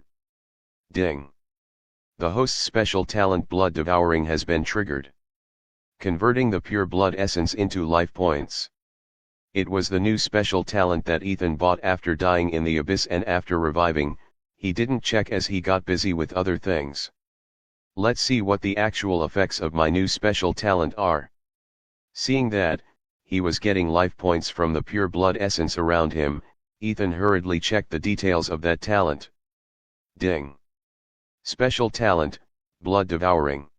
Ding. The host's special talent blood devouring has been triggered. Converting the pure blood essence into life points. It was the new special talent that Ethan bought after dying in the abyss and after reviving. He didn't check as he got busy with other things. Let's see what the actual effects of my new special talent are. Seeing that, he was getting life points from the pure blood essence around him, Ethan hurriedly checked the details of that talent. Ding. Special talent, blood devouring.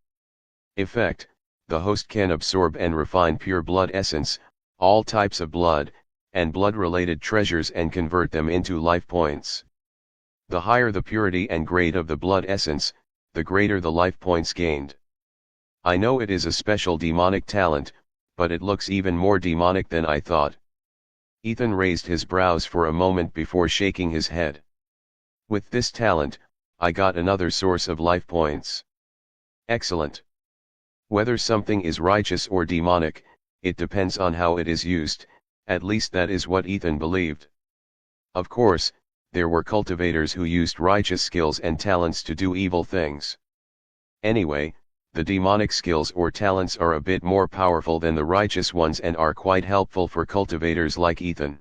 Effect, the host can absorb and refine pure blood essence, all types of blood, and blood-related treasures and convert them into life points. The higher the purity and grade of the blood essence, the greater the life points gained. I know it is a special demonic talent, but it looks even more demonic than I thought. Ethan raised his brows for a moment before shaking his head. With this talent, I got another source of life points. Excellent. Whether something is righteous or demonic, it depends on how it is used, at least that is what Ethan believed. Of course, there were cultivators who used righteous skills and talents to do evil things. Anyway, the demonic skills or talents are a bit more powerful than the righteous ones and are quite helpful for cultivators like Ethan.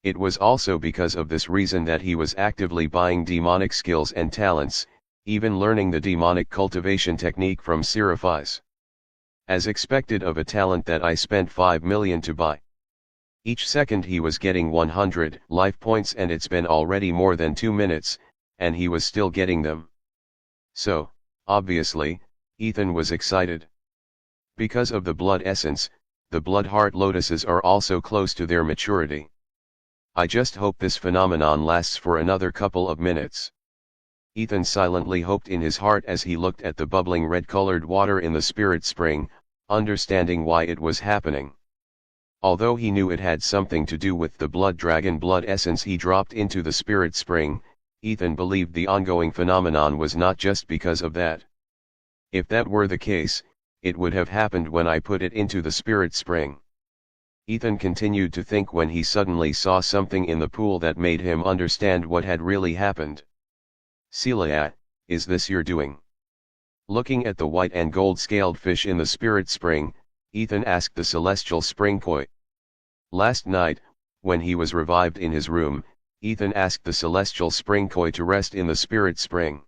It was also because of this reason that he was actively buying demonic skills and talents, even learning the demonic cultivation technique from Seraphis. As expected of a talent that I spent 5 million to buy. Each second he was getting 100 life points, and it's been already more than 2 minutes, and he was still getting them. So, obviously, Ethan was excited. Because of the blood essence, the blood heart lotuses are also close to their maturity. I just hope this phenomenon lasts for another couple of minutes. Ethan silently hoped in his heart as he looked at the bubbling red-colored water in the spirit spring, understanding why it was happening. Although he knew it had something to do with the blood dragon blood essence he dropped into the spirit spring, Ethan believed the ongoing phenomenon was not just because of that. If that were the case, it would have happened when I put it into the spirit spring. Ethan continued to think when he suddenly saw something in the pool that made him understand what had really happened. Celia, is this your doing? Looking at the white and gold scaled fish in the spirit spring, Ethan asked the celestial spring koi. Last night, when he was revived in his room, Ethan asked the celestial spring koi to rest in the spirit spring.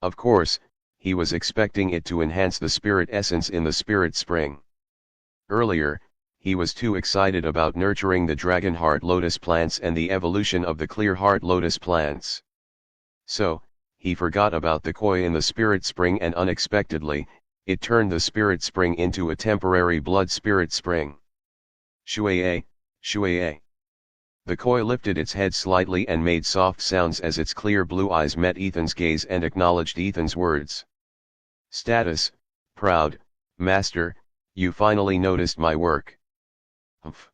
Of course, he was expecting it to enhance the spirit essence in the spirit spring. Earlier, he was too excited about nurturing the dragon heart lotus plants and the evolution of the clear heart lotus plants. So, he forgot about the koi in the spirit spring, and unexpectedly, it turned the spirit spring into a temporary blood spirit spring. Shuaye, shuaye. The koi lifted its head slightly and made soft sounds as its clear blue eyes met Ethan's gaze and acknowledged Ethan's words. Status, proud, master, you finally noticed my work. Humph.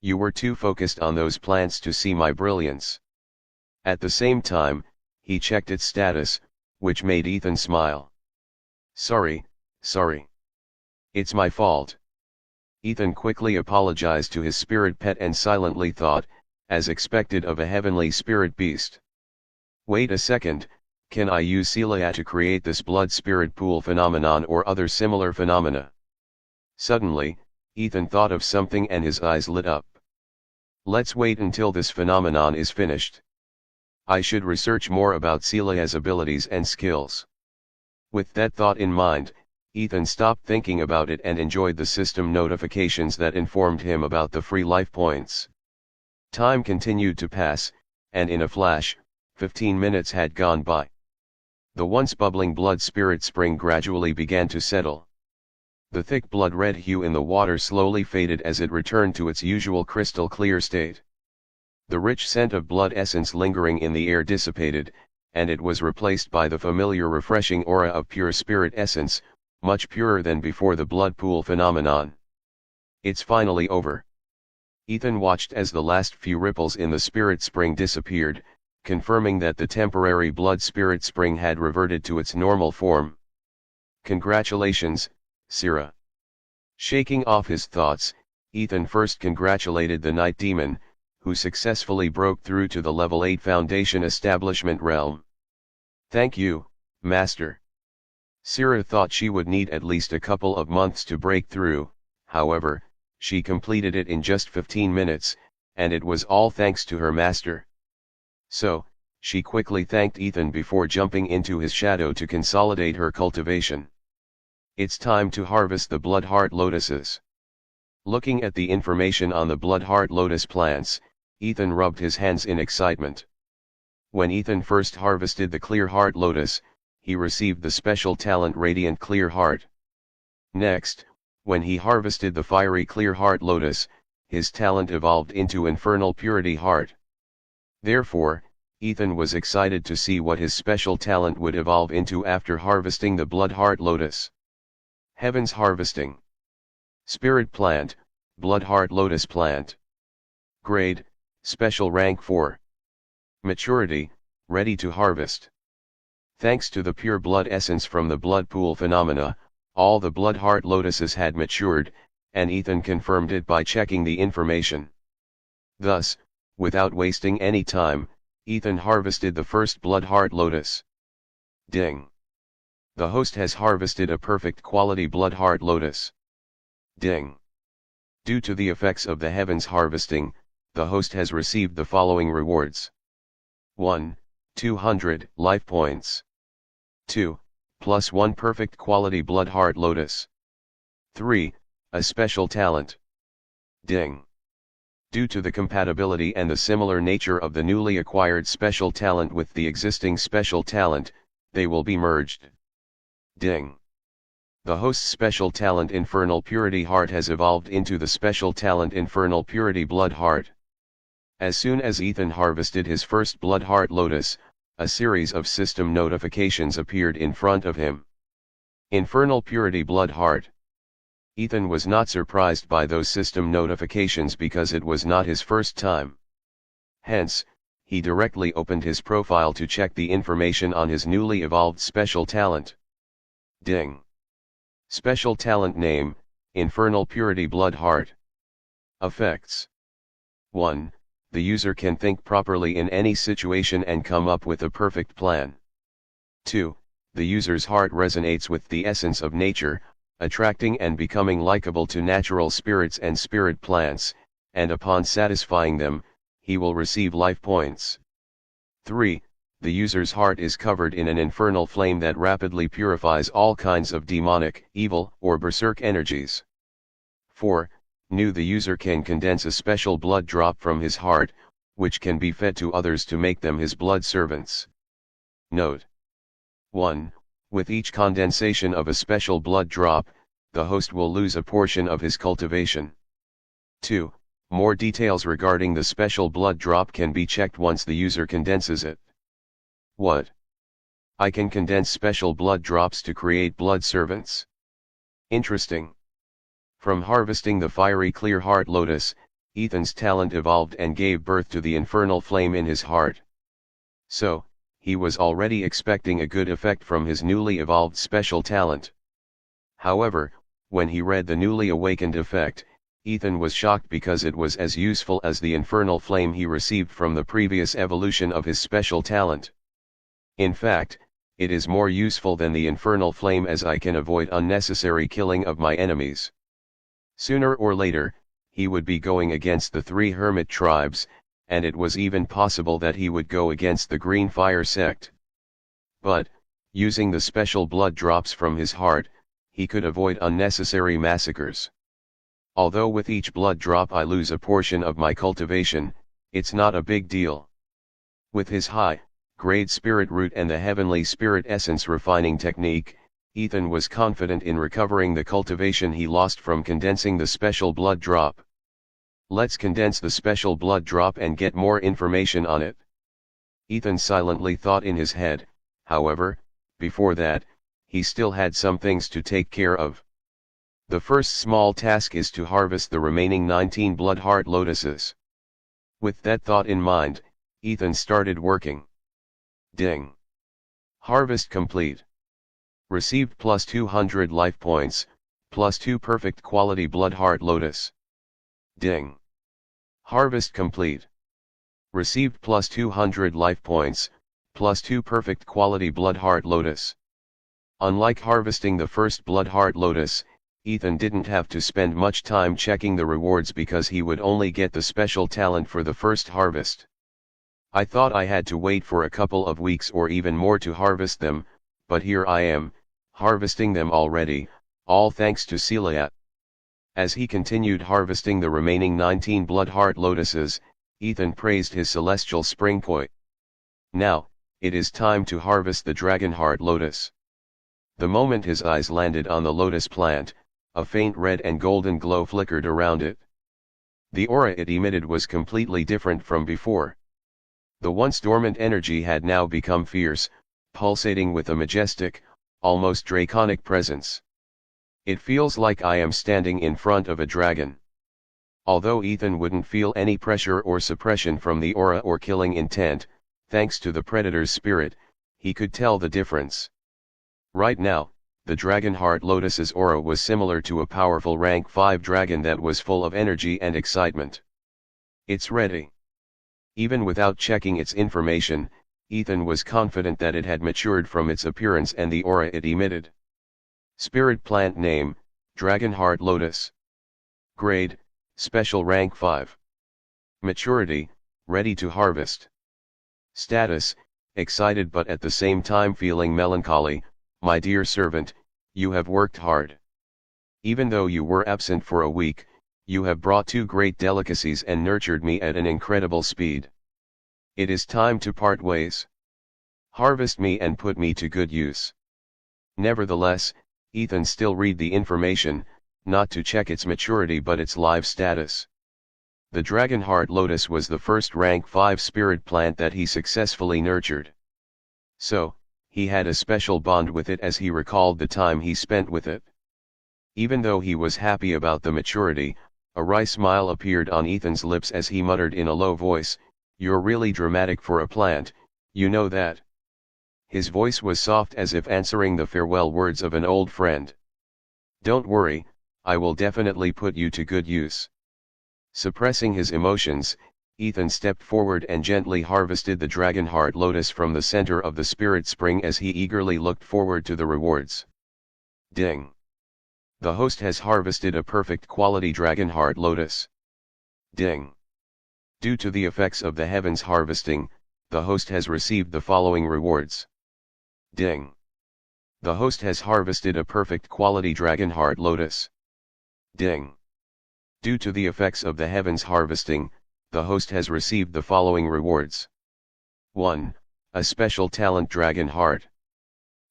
You were too focused on those plants to see my brilliance. At the same time, he checked its status, which made Ethan smile. Sorry. It's my fault. Ethan quickly apologized to his spirit pet and silently thought, as expected of a heavenly spirit beast. Wait a second, can I use Celia to create this blood spirit pool phenomenon or other similar phenomena? Suddenly, Ethan thought of something and his eyes lit up. Let's wait until this phenomenon is finished. I should research more about Celia's abilities and skills. With that thought in mind, Ethan stopped thinking about it and enjoyed the system notifications that informed him about the free life points. Time continued to pass, and in a flash, 15 minutes had gone by. The once bubbling blood spirit spring gradually began to settle. The thick blood red hue in the water slowly faded as it returned to its usual crystal clear state. The rich scent of blood essence lingering in the air dissipated, and it was replaced by the familiar refreshing aura of pure spirit essence, much purer than before the blood pool phenomenon. It's finally over. Ethan watched as the last few ripples in the spirit spring disappeared, confirming that the temporary blood spirit spring had reverted to its normal form. Congratulations, Sira. Shaking off his thoughts, Ethan first congratulated the night demon, who successfully broke through to the level 8 foundation establishment realm. Thank you, Master. Sira thought she would need at least a couple of months to break through, however, she completed it in just 15 minutes, and it was all thanks to her master. So, she quickly thanked Ethan before jumping into his shadow to consolidate her cultivation. It's time to harvest the blood heart lotuses. Looking at the information on the blood heart lotus plants, Ethan rubbed his hands in excitement. When Ethan first harvested the clear heart lotus, he received the special talent Radiant Clear Heart. Next, when he harvested the fiery clear heart lotus, his talent evolved into Infernal Purity Heart. Therefore, Ethan was excited to see what his special talent would evolve into after harvesting the blood heart lotus. Heaven's Harvesting. Spirit Plant, Blood Heart Lotus Plant. Grade, Special Rank 4. Maturity, Ready to Harvest. Thanks to the pure blood essence from the blood pool phenomena, all the blood heart lotuses had matured, and Ethan confirmed it by checking the information. Thus, without wasting any time, Ethan harvested the first blood heart lotus. Ding! The host has harvested a perfect quality blood heart lotus. Ding! Due to the effects of the heavens harvesting, the host has received the following rewards. 1. 200 life points. 2. +1 perfect quality blood heart lotus. 3. A special talent. Ding! Due to the compatibility and the similar nature of the newly acquired special talent with the existing special talent, they will be merged. Ding! The host's special talent Infernal Purity Heart has evolved into the special talent Infernal Purity Blood Heart. As soon as Ethan harvested his first blood heart lotus, a series of system notifications appeared in front of him. Infernal Purity Blood Heart. Ethan was not surprised by those system notifications because it was not his first time. Hence, he directly opened his profile to check the information on his newly evolved special talent. Ding! Special talent name, Infernal Purity Blood Heart. Effects. 1. The user can think properly in any situation and come up with a perfect plan. 2. The user's heart resonates with the essence of nature, attracting and becoming likable to natural spirits and spirit plants, and upon satisfying them, he will receive life points. 3. The user's heart is covered in an infernal flame that rapidly purifies all kinds of demonic, evil, or berserk energies. 4. The user can condense a special blood drop from his heart, which can be fed to others to make them his blood servants. Note. 1. With each condensation of a special blood drop, the host will lose a portion of his cultivation. 2. More details regarding the special blood drop can be checked once the user condenses it. What? I can condense special blood drops to create blood servants. Interesting. From harvesting the fiery clear heart lotus, Ethan's talent evolved and gave birth to the infernal flame in his heart. So, he was already expecting a good effect from his newly evolved special talent. However, when he read the newly awakened effect, Ethan was shocked because it was as useful as the infernal flame he received from the previous evolution of his special talent. In fact, it is more useful than the infernal flame as I can avoid unnecessary killing of my enemies. Sooner or later, he would be going against the 3 hermit tribes, and it was even possible that he would go against the Green Fire sect. But, using the special blood drops from his heart, he could avoid unnecessary massacres. Although with each blood drop I lose a portion of my cultivation, it's not a big deal. With his high-grade spirit root and the heavenly spirit essence refining technique, Ethan was confident in recovering the cultivation he lost from condensing the special blood drop. Let's condense the special blood drop and get more information on it. Ethan silently thought in his head. However, before that, he still had some things to take care of. The first small task is to harvest the remaining 19 blood heart lotuses. With that thought in mind, Ethan started working. Ding! Harvest complete. Received plus 200 life points, plus 2 perfect quality blood heart lotus. Ding! Harvest complete. Received plus 200 life points, plus 2 perfect quality blood heart lotus. Unlike harvesting the first blood heart lotus, Ethan didn't have to spend much time checking the rewards because he would only get the special talent for the first harvest. I thought I had to wait for a couple of weeks or even more to harvest them, but here I am, harvesting them already, all thanks to Celiat. As he continued harvesting the remaining 19 blood heart lotuses, Ethan praised his celestial spring koi. Now, it is time to harvest the dragon heart lotus. The moment his eyes landed on the lotus plant, a faint red and golden glow flickered around it. The aura it emitted was completely different from before. The once dormant energy had now become fierce, pulsating with a majestic, almost draconic presence. It feels like I am standing in front of a dragon. Although Ethan wouldn't feel any pressure or suppression from the aura or killing intent, thanks to the predator's spirit, he could tell the difference. Right now, the Dragonheart Lotus's aura was similar to a powerful rank 5 dragon that was full of energy and excitement. It's ready. Even without checking its information, Ethan was confident that it had matured from its appearance and the aura it emitted. Spirit plant name, Dragonheart Lotus. Grade, Special rank 5. Maturity, ready to harvest. Status, excited but at the same time feeling melancholy. My dear servant, you have worked hard. Even though you were absent for a week, you have brought 2 great delicacies and nurtured me at an incredible speed. It is time to part ways. Harvest me and put me to good use. Nevertheless, Ethan still read the information, not to check its maturity but its live status. The Dragonheart Lotus was the first rank 5 spirit plant that he successfully nurtured. So, he had a special bond with it as he recalled the time he spent with it. Even though he was happy about the maturity, a wry smile appeared on Ethan's lips as he muttered in a low voice, "You're really dramatic for a plant, you know that." His voice was soft as if answering the farewell words of an old friend. "Don't worry, I will definitely put you to good use." Suppressing his emotions, Ethan stepped forward and gently harvested the Dragonheart Lotus from the center of the spirit spring as he eagerly looked forward to the rewards. Ding! The host has harvested a perfect quality Dragonheart Lotus. Ding! Due to the effects of the heavens harvesting, the host has received the following rewards. Ding! The host has harvested a perfect quality Dragonheart Lotus. Ding! Due to the effects of the heavens harvesting, the host has received the following rewards. 1. A special talent Dragon Heart.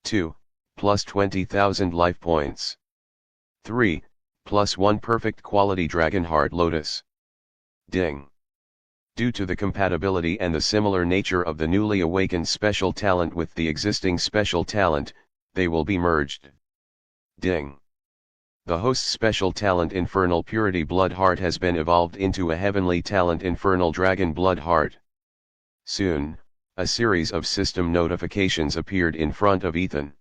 2. Plus 20,000 life points. 3. Plus 1 perfect quality Dragonheart Lotus. Ding! Due to the compatibility and the similar nature of the newly awakened special talent with the existing special talent, they will be merged. Ding! The host's special talent Infernal Purity Blood Heart has been evolved into a heavenly talent Infernal Dragon Blood Heart. Soon, a series of system notifications appeared in front of Ethan.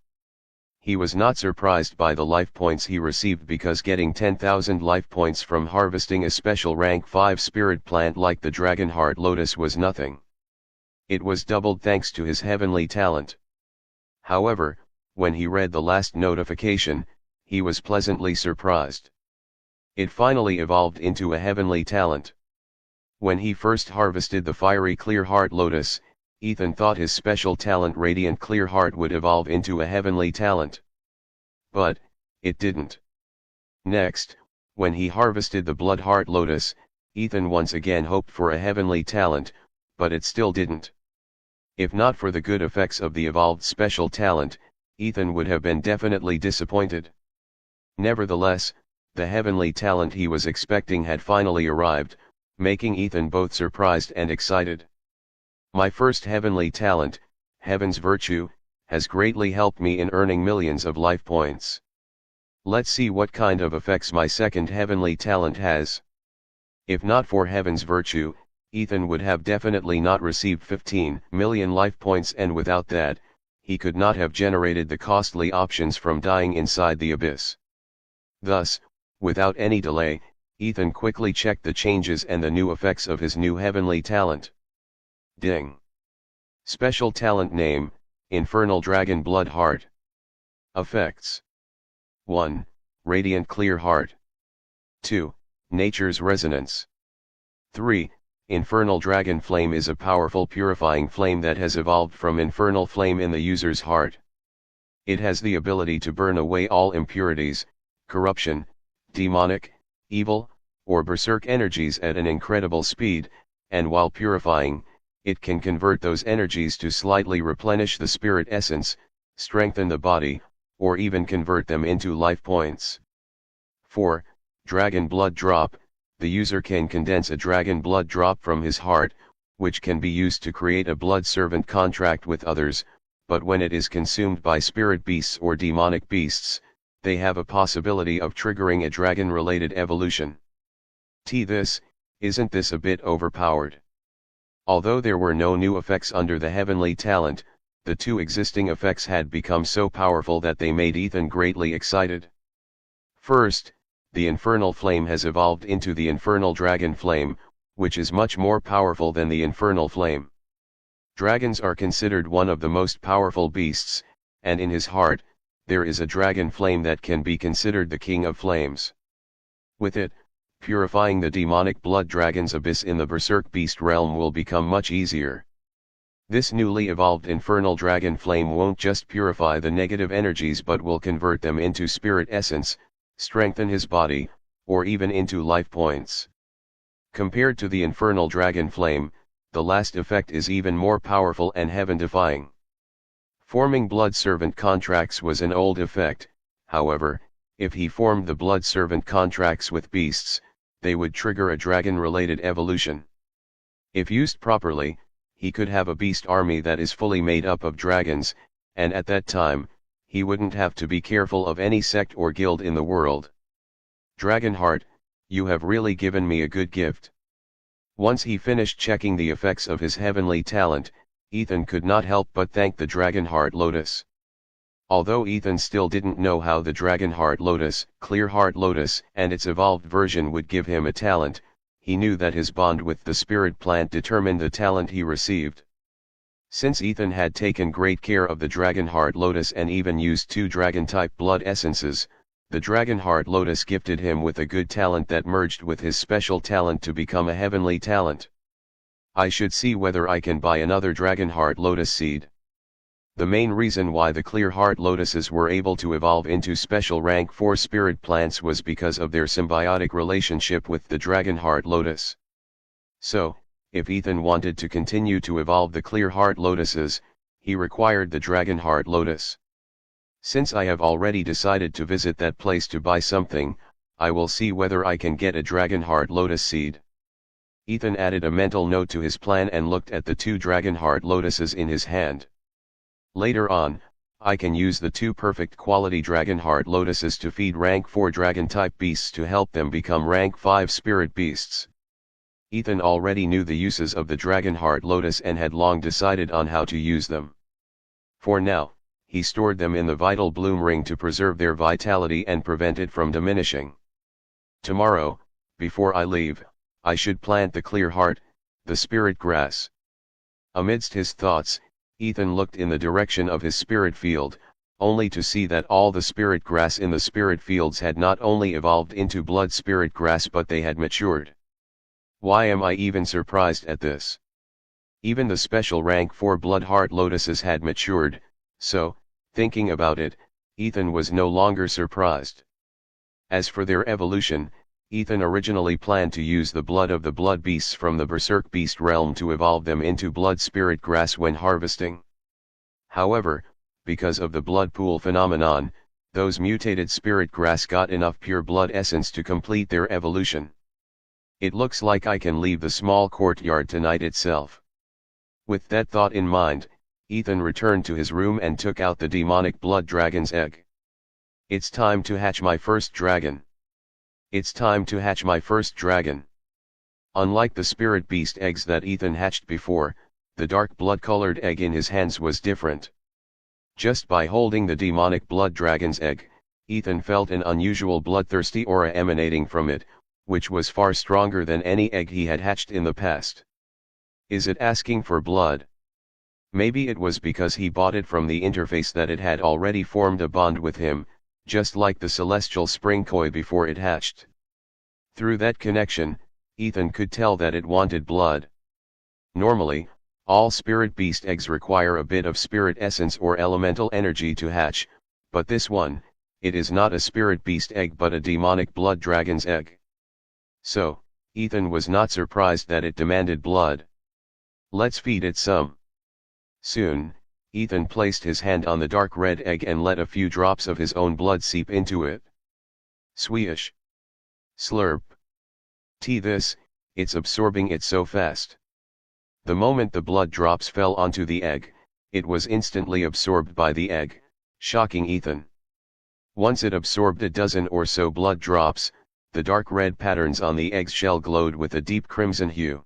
He was not surprised by the life points he received because getting 10,000 life points from harvesting a special rank 5 spirit plant like the Dragonheart Lotus was nothing. It was doubled thanks to his heavenly talent. However, when he read the last notification, he was pleasantly surprised. It finally evolved into a heavenly talent. When he first harvested the fiery Clear Heart Lotus, Ethan thought his special talent Radiant Clear Heart would evolve into a heavenly talent. But, it didn't. Next, when he harvested the Blood Heart Lotus, Ethan once again hoped for a heavenly talent, but it still didn't. If not for the good effects of the evolved special talent, Ethan would have been definitely disappointed. Nevertheless, the heavenly talent he was expecting had finally arrived, making Ethan both surprised and excited. My first heavenly talent, Heaven's Virtue, has greatly helped me in earning millions of life points. Let's see what kind of effects my second heavenly talent has. If not for Heaven's Virtue, Ethan would have definitely not received 15 million life points, and without that, he could not have generated the costly options from dying inside the abyss. Thus, without any delay, Ethan quickly checked the changes and the new effects of his new heavenly talent. Ding! Special talent name, Infernal Dragon Blood Heart. Effects. 1. Radiant Clear Heart. 2. Nature's Resonance. 3. Infernal Dragon Flame is a powerful purifying flame that has evolved from infernal flame in the user's heart. It has the ability to burn away all impurities, corruption, demonic, evil, or berserk energies at an incredible speed, and while purifying, it can convert those energies to slightly replenish the spirit essence, strengthen the body, or even convert them into life points. 4. Dragon Blood Drop. The user can condense a dragon blood drop from his heart, which can be used to create a blood servant contract with others, but when it is consumed by spirit beasts or demonic beasts, they have a possibility of triggering a dragon-related evolution. Isn't this a bit overpowered? Although there were no new effects under the heavenly talent, the two existing effects had become so powerful that they made Ethan greatly excited. First, the infernal flame has evolved into the infernal dragon flame, which is much more powerful than the infernal flame. Dragons are considered one of the most powerful beasts, and in his heart, there is a dragon flame that can be considered the king of flames. With it, purifying the demonic blood dragon's abyss in the berserk beast realm will become much easier. This newly evolved infernal dragon flame won't just purify the negative energies but will convert them into spirit essence, strengthen his body, or even into life points. Compared to the infernal dragon flame, the last effect is even more powerful and heaven-defying. Forming blood servant contracts was an old effect, however, if he formed the blood servant contracts with beasts, they would trigger a dragon-related evolution. If used properly, he could have a beast army that is fully made up of dragons, and at that time, he wouldn't have to be careful of any sect or guild in the world. Dragonheart, you have really given me a good gift. Once he finished checking the effects of his heavenly talent, Ethan could not help but thank the Dragonheart Lotus. Although Ethan still didn't know how the Dragonheart Lotus, Clearheart Lotus, and its evolved version would give him a talent, he knew that his bond with the spirit plant determined the talent he received. Since Ethan had taken great care of the Dragonheart Lotus and even used 2 dragon-type blood essences, the Dragonheart Lotus gifted him with a good talent that merged with his special talent to become a heavenly talent. I should see whether I can buy another Dragonheart Lotus seed. The main reason why the Clearheart Lotuses were able to evolve into special rank 4 spirit plants was because of their symbiotic relationship with the Dragonheart Lotus. So, if Ethan wanted to continue to evolve the Clearheart Lotuses, he required the Dragonheart Lotus. Since I have already decided to visit that place to buy something, I will see whether I can get a Dragonheart Lotus seed. Ethan added a mental note to his plan and looked at the 2 Dragonheart Lotuses in his hand. Later on, I can use the 2 perfect quality Dragonheart Lotuses to feed rank 4 dragon-type beasts to help them become rank 5 spirit beasts. Ethan already knew the uses of the Dragonheart Lotus and had long decided on how to use them. For now, he stored them in the Vital Bloom Ring to preserve their vitality and prevent it from diminishing. Tomorrow, before I leave, I should plant the Clearheart, the spirit grass. Amidst his thoughts, Ethan looked in the direction of his spirit field, only to see that all the spirit grass in the spirit fields had not only evolved into blood spirit grass but they had matured. Why am I even surprised at this? Even the special rank 4 Bloodheart Lotuses had matured, so, thinking about it, Ethan was no longer surprised. As for their evolution, Ethan originally planned to use the blood of the blood beasts from the berserk beast realm to evolve them into blood spirit grass when harvesting. However, because of the blood pool phenomenon, those mutated spirit grass got enough pure blood essence to complete their evolution. It looks like I can leave the small courtyard tonight itself. With that thought in mind, Ethan returned to his room and took out the demonic blood dragon's egg. It's time to hatch my first dragon. It's time to hatch my first dragon. Unlike the spirit beast eggs that Ethan hatched before, the dark blood-colored egg in his hands was different. Just by holding the demonic blood dragon's egg, Ethan felt an unusual bloodthirsty aura emanating from it, which was far stronger than any egg he had hatched in the past. Is it asking for blood? Maybe it was because he bought it from the interface that it had already formed a bond with him, just like the celestial spring koi before it hatched. Through that connection, Ethan could tell that it wanted blood. Normally, all spirit beast eggs require a bit of spirit essence or elemental energy to hatch, but this one, it is not a spirit beast egg but a demonic blood dragon's egg. So, Ethan was not surprised that it demanded blood. Let's feed it some. Soon, Ethan placed his hand on the dark red egg and let a few drops of his own blood seep into it. Swish. Slurp. This, it's absorbing it so fast. The moment the blood drops fell onto the egg, it was instantly absorbed by the egg, shocking Ethan. Once it absorbed a dozen or so blood drops, the dark red patterns on the egg's shell glowed with a deep crimson hue.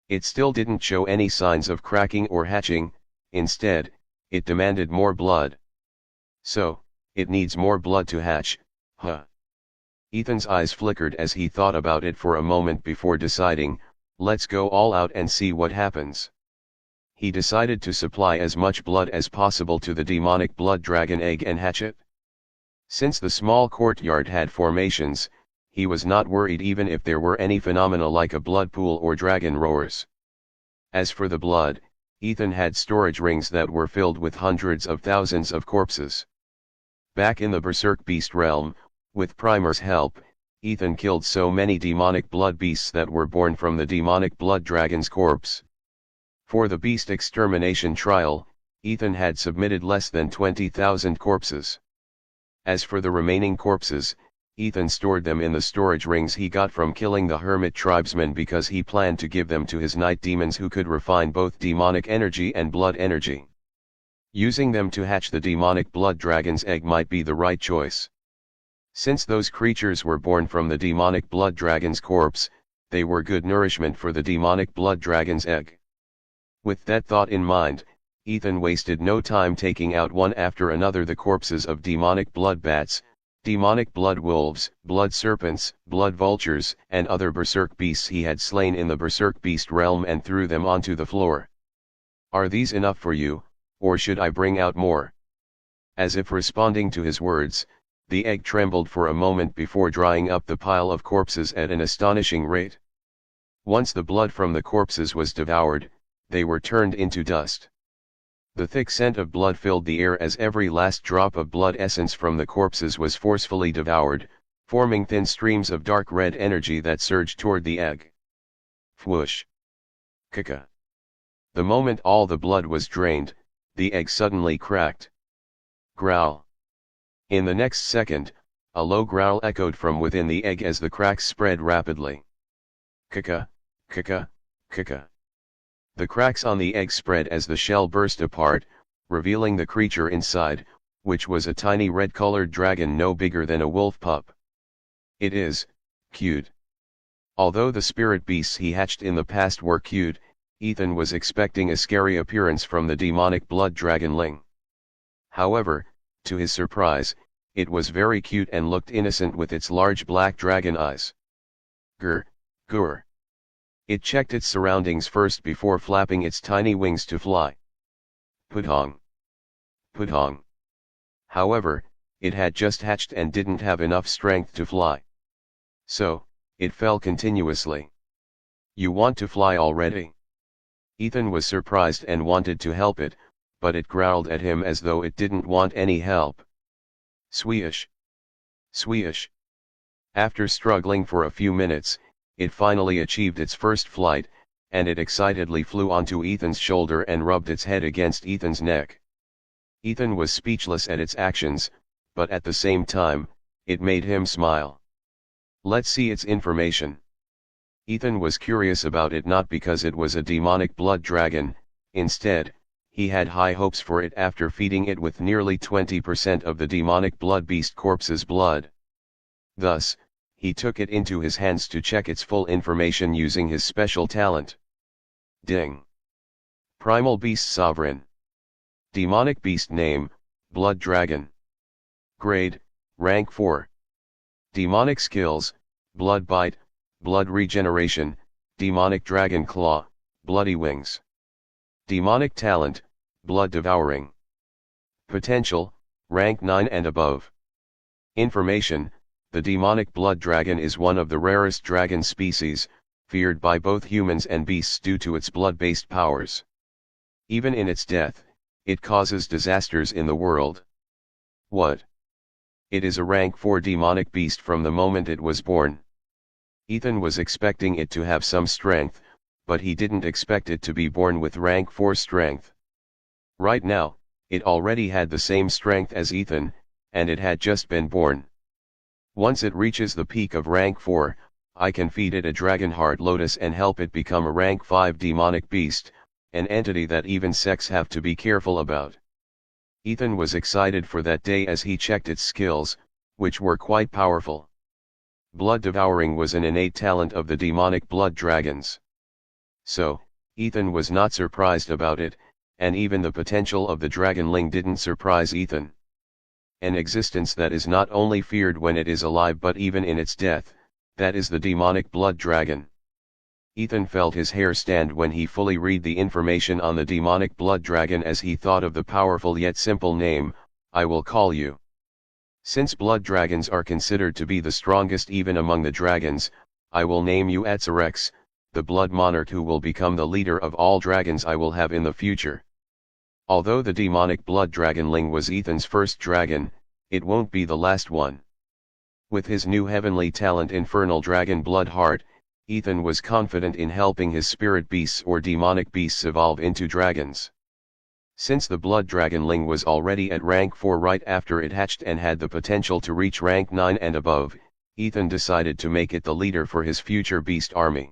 It still didn't show any signs of cracking or hatching, instead, it demanded more blood. So, it needs more blood to hatch, huh? Ethan's eyes flickered as he thought about it for a moment before deciding, let's go all out and see what happens. He decided to supply as much blood as possible to the demonic blood dragon egg and hatch it. Since the small courtyard had formations, he was not worried even if there were any phenomena like a blood pool or dragon roars. As for the blood, Ethan had storage rings that were filled with hundreds of thousands of corpses. Back in the Berserk Beast realm, with Primer's help, Ethan killed so many demonic blood beasts that were born from the demonic blood dragon's corpse. For the beast extermination trial, Ethan had submitted less than 20,000 corpses. As for the remaining corpses, Ethan stored them in the storage rings he got from killing the hermit tribesmen because he planned to give them to his night demons who could refine both demonic energy and blood energy. Using them to hatch the demonic blood dragon's egg might be the right choice. Since those creatures were born from the demonic blood dragon's corpse, they were good nourishment for the demonic blood dragon's egg. With that thought in mind, Ethan wasted no time taking out one after another the corpses of demonic blood bats, demonic blood wolves, blood serpents, blood vultures, and other berserk beasts he had slain in the berserk beast realm and threw them onto the floor. Are these enough for you, or should I bring out more? As if responding to his words, the egg trembled for a moment before drying up the pile of corpses at an astonishing rate. Once the blood from the corpses was devoured, they were turned into dust. The thick scent of blood filled the air as every last drop of blood essence from the corpses was forcefully devoured, forming thin streams of dark red energy that surged toward the egg. Whoosh! Kaka! The moment all the blood was drained, the egg suddenly cracked. Growl! In the next second, a low growl echoed from within the egg as the cracks spread rapidly. Kaka! Kaka! Kaka! The cracks on the egg spread as the shell burst apart, revealing the creature inside, which was a tiny red-colored dragon no bigger than a wolf pup. It is cute. Although the spirit beasts he hatched in the past were cute, Ethan was expecting a scary appearance from the demonic blood dragonling. However, to his surprise, it was very cute and looked innocent with its large black dragon eyes. Grr, grr. It checked its surroundings first before flapping its tiny wings to fly. Putong. Putong. However, it had just hatched and didn't have enough strength to fly. So, it fell continuously. You want to fly already? Ethan was surprised and wanted to help it, but it growled at him as though it didn't want any help. Swish. Swish. After struggling for a few minutes, it finally achieved its first flight, and it excitedly flew onto Ethan's shoulder and rubbed its head against Ethan's neck. Ethan was speechless at its actions, but at the same time, it made him smile. Let's see its information. Ethan was curious about it not because it was a demonic blood dragon, instead, he had high hopes for it after feeding it with nearly 20% of the demonic blood beast corpse's blood. Thus, he took it into his hands to check its full information using his special talent. Ding! Primal Beast Sovereign. Demonic Beast Name, Blood Dragon. Grade, Rank 4. Demonic Skills, Blood Bite, Blood Regeneration, Demonic Dragon Claw, Bloody Wings. Demonic Talent, Blood Devouring. Potential, Rank 9 and above. Information: the demonic blood dragon is one of the rarest dragon species, feared by both humans and beasts due to its blood-based powers. Even in its death, it causes disasters in the world. What? It is a rank 4 demonic beast from the moment it was born. Ethan was expecting it to have some strength, but he didn't expect it to be born with rank 4 strength. Right now, it already had the same strength as Ethan, and it had just been born. Once it reaches the peak of rank 4, I can feed it a dragon heart lotus and help it become a rank 5 demonic beast, an entity that even sects have to be careful about. Ethan was excited for that day as he checked its skills, which were quite powerful. Blood devouring was an innate talent of the demonic blood dragons. So, Ethan was not surprised about it, and even the potential of the dragonling didn't surprise Ethan. An existence that is not only feared when it is alive but even in its death, that is the demonic blood dragon. Ethan felt his hair stand when he fully read the information on the demonic blood dragon as he thought of the powerful yet simple name, I will call you. Since blood dragons are considered to be the strongest even among the dragons, I will name you Atzerex, the blood monarch who will become the leader of all dragons I will have in the future. Although the demonic blood dragonling was Ethan's first dragon, it won't be the last one. With his new heavenly talent Infernal Dragon Blood Heart, Ethan was confident in helping his spirit beasts or demonic beasts evolve into dragons. Since the blood dragonling was already at rank 4 right after it hatched and had the potential to reach rank 9 and above, Ethan decided to make it the leader for his future beast army.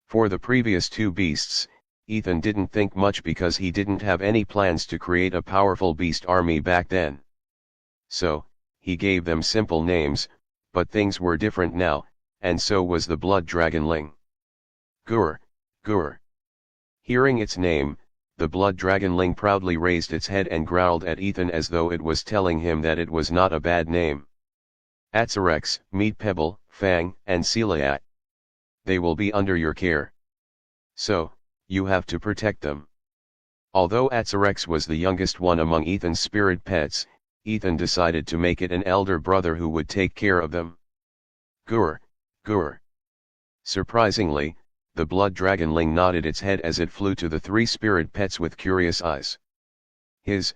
For the previous two beasts, Ethan didn't think much because he didn't have any plans to create a powerful beast army back then. So, he gave them simple names, but things were different now, and so was the blood dragonling. Gur, Gur. Hearing its name, the blood dragonling proudly raised its head and growled at Ethan as though it was telling him that it was not a bad name. Atzerex, Meat Pebble, Fang, and Celiac. They will be under your care. So, you have to protect them. Although Atzerex was the youngest one among Ethan's spirit pets, Ethan decided to make it an elder brother who would take care of them. Gur, Gur. Surprisingly, the blood dragonling nodded its head as it flew to the three spirit pets with curious eyes. His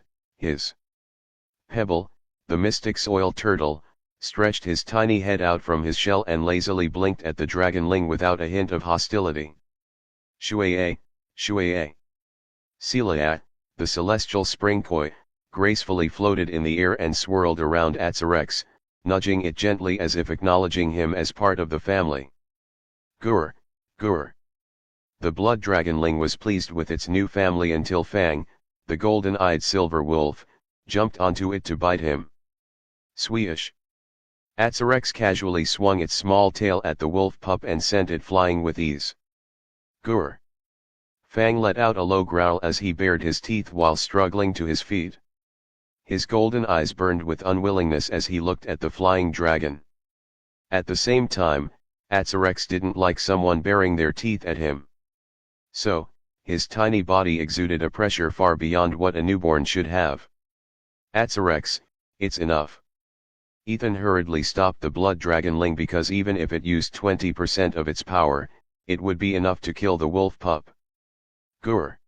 Pebble, the mystic soil turtle, stretched his tiny head out from his shell and lazily blinked at the dragonling without a hint of hostility. Shuaye, Shuaye. Celiac, the celestial spring koi, gracefully floated in the air and swirled around Atzerex, nudging it gently as if acknowledging him as part of the family. Gur, Gur. The blood dragonling was pleased with its new family until Fang, the golden-eyed silver wolf, jumped onto it to bite him. Swish. Atzerex casually swung its small tail at the wolf pup and sent it flying with ease. Gur. Fang let out a low growl as he bared his teeth while struggling to his feet. His golden eyes burned with unwillingness as he looked at the flying dragon. At the same time, Atzerex didn't like someone baring their teeth at him. So, his tiny body exuded a pressure far beyond what a newborn should have. Atzerex, it's enough. Ethan hurriedly stopped the blood dragonling because even if it used 20% of its power, it would be enough to kill the wolf pup. Gur.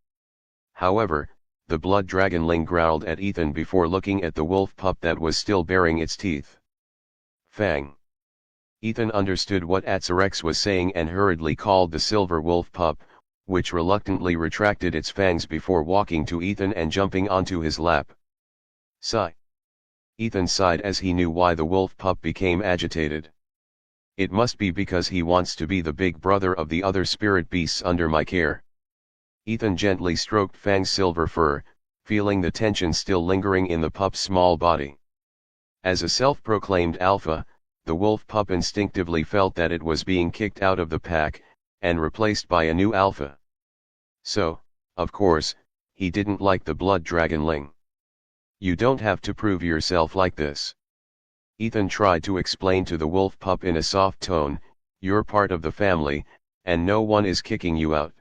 However, the blood dragonling growled at Ethan before looking at the wolf pup that was still baring its teeth. Fang. Ethan understood what Atzerex was saying and hurriedly called the silver wolf pup, which reluctantly retracted its fangs before walking to Ethan and jumping onto his lap. Sigh. Ethan sighed as he knew why the wolf pup became agitated. It must be because he wants to be the big brother of the other spirit beasts under my care. Ethan gently stroked Fang's silver fur, feeling the tension still lingering in the pup's small body. As a self-proclaimed alpha, the wolf pup instinctively felt that it was being kicked out of the pack, and replaced by a new alpha. So, of course, he didn't like the blood dragonling. You don't have to prove yourself like this. Ethan tried to explain to the wolf pup in a soft tone, you're part of the family, and no one is kicking you out.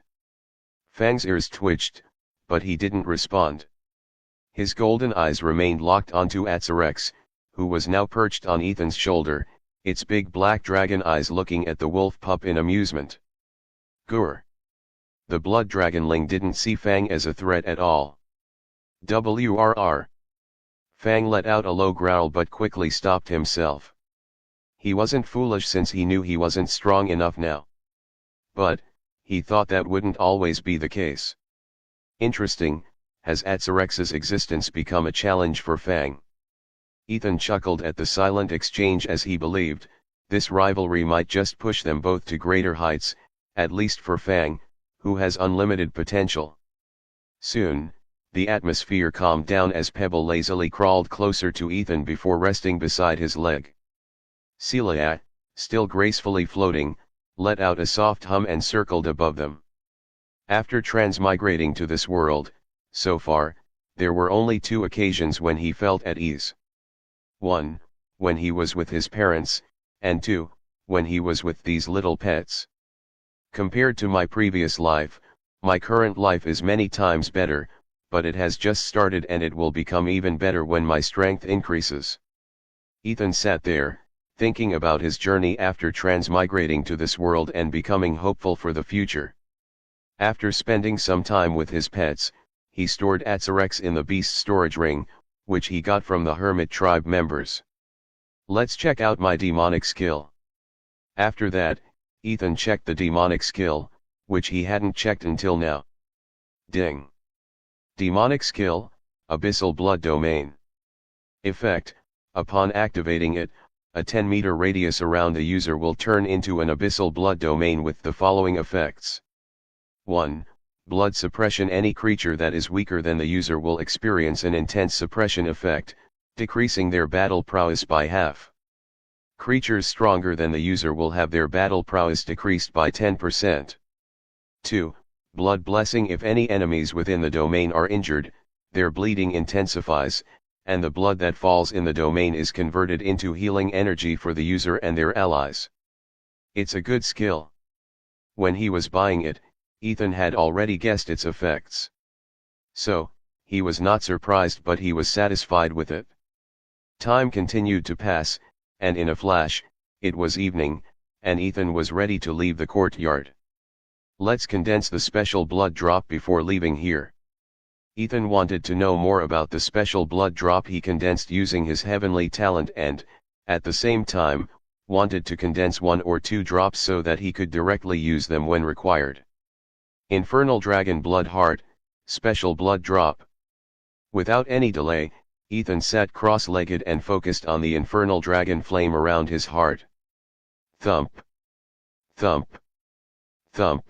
Fang's ears twitched, but he didn't respond. His golden eyes remained locked onto Atzerex, who was now perched on Ethan's shoulder, its big black dragon eyes looking at the wolf pup in amusement. Gur. The blood dragonling didn't see Fang as a threat at all. WRR. Fang let out a low growl but quickly stopped himself. He wasn't foolish since he knew he wasn't strong enough now. But, he thought that wouldn't always be the case. Interesting, has Atzerex's existence become a challenge for Fang? Ethan chuckled at the silent exchange as he believed, this rivalry might just push them both to greater heights, at least for Fang, who has unlimited potential. Soon, the atmosphere calmed down as Pebble lazily crawled closer to Ethan before resting beside his leg. Celia, still gracefully floating, let out a soft hum and circled above them. After transmigrating to this world, so far, there were only 2 occasions when he felt at ease. 1, when he was with his parents, and 2, when he was with these little pets. Compared to my previous life, my current life is many times better, but it has just started and it will become even better when my strength increases. Ethan sat there, thinking about his journey after transmigrating to this world and becoming hopeful for the future. After spending some time with his pets, he stored Atzerex in the beast storage ring, which he got from the hermit tribe members. Let's check out my demonic skill. After that, Ethan checked the demonic skill, which he hadn't checked until now. Ding. Demonic skill, Abyssal Blood Domain. Effect, upon activating it, a 10-meter radius around the user will turn into an Abyssal Blood Domain with the following effects. 1. Blood suppression. Any creature that is weaker than the user will experience an intense suppression effect, decreasing their battle prowess by half. Creatures stronger than the user will have their battle prowess decreased by 10%. 2. Blood blessing. If any enemies within the domain are injured, their bleeding intensifies, and the blood that falls in the domain is converted into healing energy for the user and their allies. It's a good skill. When he was buying it, Ethan had already guessed its effects. So, he was not surprised but he was satisfied with it. Time continued to pass, and in a flash, it was evening, and Ethan was ready to leave the courtyard. Let's condense the special blood drop before leaving here. Ethan wanted to know more about the special blood drop he condensed using his heavenly talent and, at the same time, wanted to condense 1 or 2 drops so that he could directly use them when required. Infernal Dragon Blood Heart, Special Blood Drop. Without any delay, Ethan sat cross-legged and focused on the infernal dragon flame around his heart. Thump. Thump. Thump.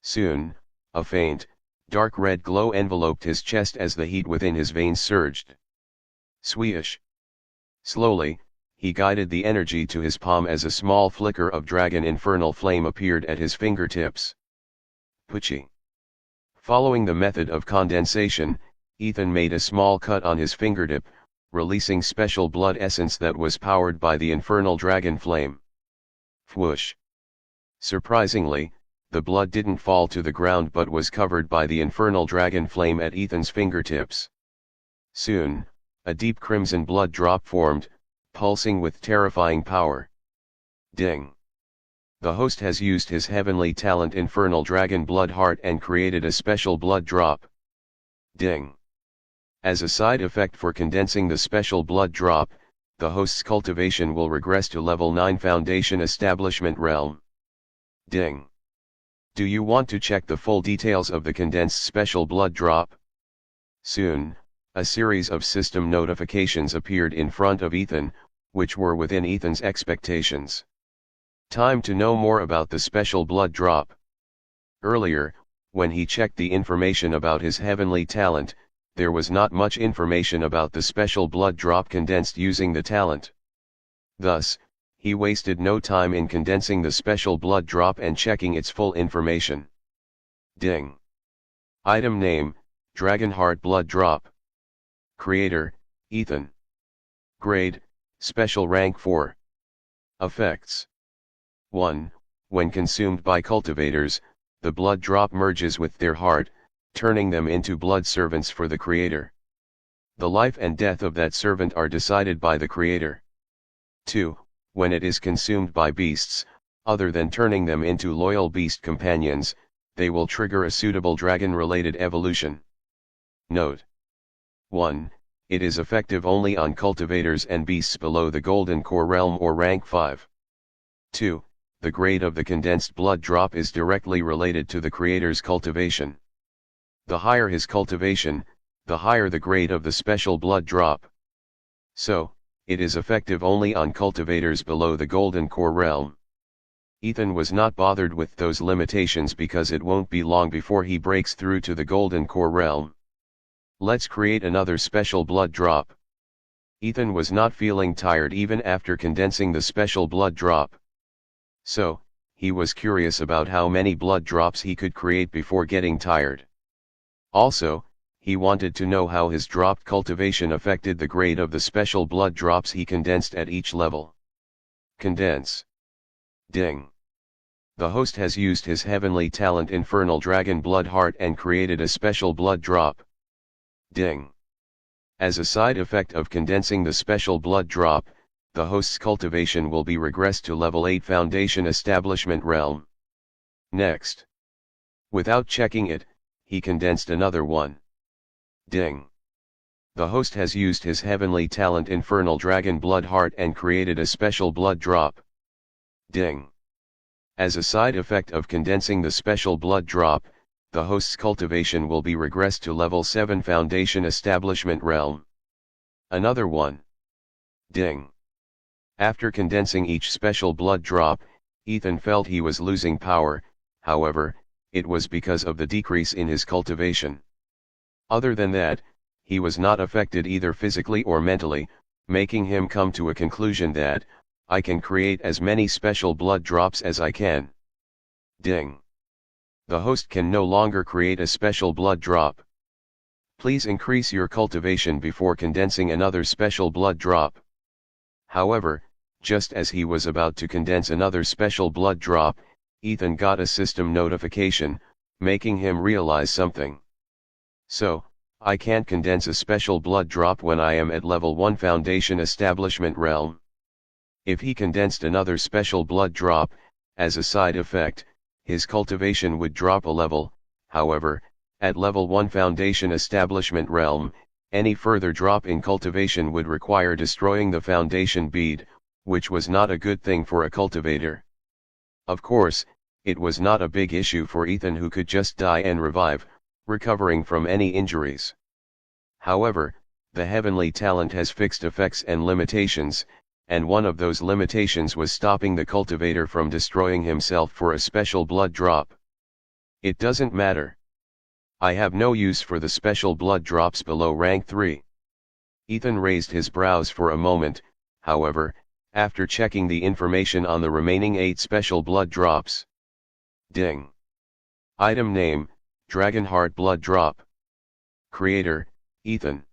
Soon, a faint, dark red glow enveloped his chest as the heat within his veins surged. Swish. Slowly, he guided the energy to his palm as a small flicker of dragon infernal flame appeared at his fingertips. Puchy. Following the method of condensation, Ethan made a small cut on his fingertip, releasing special blood essence that was powered by the infernal dragon flame. Whoosh. Surprisingly, the blood didn't fall to the ground but was covered by the infernal dragon flame at Ethan's fingertips. Soon, a deep crimson blood drop formed, pulsing with terrifying power. Ding. The host has used his heavenly talent Infernal Dragon Blood Heart and created a special blood drop. Ding. As a side effect for condensing the special blood drop, the host's cultivation will regress to level 9 Foundation Establishment Realm. Ding. Do you want to check the full details of the condensed special blood drop? Soon, a series of system notifications appeared in front of Ethan, which were within Ethan's expectations. Time to know more about the special blood drop. Earlier, when he checked the information about his heavenly talent, there was not much information about the special blood drop condensed using the talent. Thus, he wasted no time in condensing the special blood drop and checking its full information. Ding. Item name, Dragonheart Blood Drop. Creator, Ethan. Grade, Special Rank 4. Effects. 1. When consumed by cultivators, the blood drop merges with their heart, turning them into blood servants for the creator. The life and death of that servant are decided by the creator. 2. When it is consumed by beasts, other than turning them into loyal beast companions, they will trigger a suitable dragon-related evolution. Note. 1. It is effective only on cultivators and beasts below the golden core realm or rank 5. 2. The grade of the condensed blood drop is directly related to the creator's cultivation. The higher his cultivation, the higher the grade of the special blood drop. So, it is effective only on cultivators below the golden core realm. Ethan was not bothered with those limitations because it won't be long before he breaks through to the golden core realm. Let's create another special blood drop. Ethan was not feeling tired even after condensing the special blood drop. So, he was curious about how many blood drops he could create before getting tired. Also, he wanted to know how his dropped cultivation affected the grade of the special blood drops he condensed at each level. Condense. Ding. The host has used his heavenly talent Infernal Dragon Blood Heart and created a special blood drop. Ding. As a side effect of condensing the special blood drop, the host's cultivation will be regressed to level 8 Foundation Establishment Realm. Next. Without checking it, he condensed another one. Ding. The host has used his heavenly talent Infernal Dragon Blood Heart and created a special blood drop. Ding. As a side effect of condensing the special blood drop, the host's cultivation will be regressed to level 7 Foundation Establishment Realm. Another one. Ding. After condensing each special blood drop, Ethan felt he was losing power, however, it was because of the decrease in his cultivation. Other than that, he was not affected either physically or mentally, making him come to a conclusion that, I can create as many special blood drops as I can. Ding. The host can no longer create a special blood drop. Please increase your cultivation before condensing another special blood drop. However, just as he was about to condense another special blood drop, Ethan got a system notification, making him realize something. So, I can't condense a special blood drop when I am at level 1 Foundation Establishment Realm. If he condensed another special blood drop, as a side effect, his cultivation would drop a level. However, at level 1 Foundation Establishment Realm, any further drop in cultivation would require destroying the foundation bead, which was not a good thing for a cultivator. Of course, it was not a big issue for Ethan, who could just die and revive, recovering from any injuries. However, the heavenly talent has fixed effects and limitations, and one of those limitations was stopping the cultivator from destroying himself for a special blood drop. It doesn't matter. I have no use for the special blood drops below rank 3. Ethan raised his brows for a moment, however, after checking the information on the remaining 8 special blood drops. Ding. Item name, Dragonheart Blood Drop. Creator, Ethan.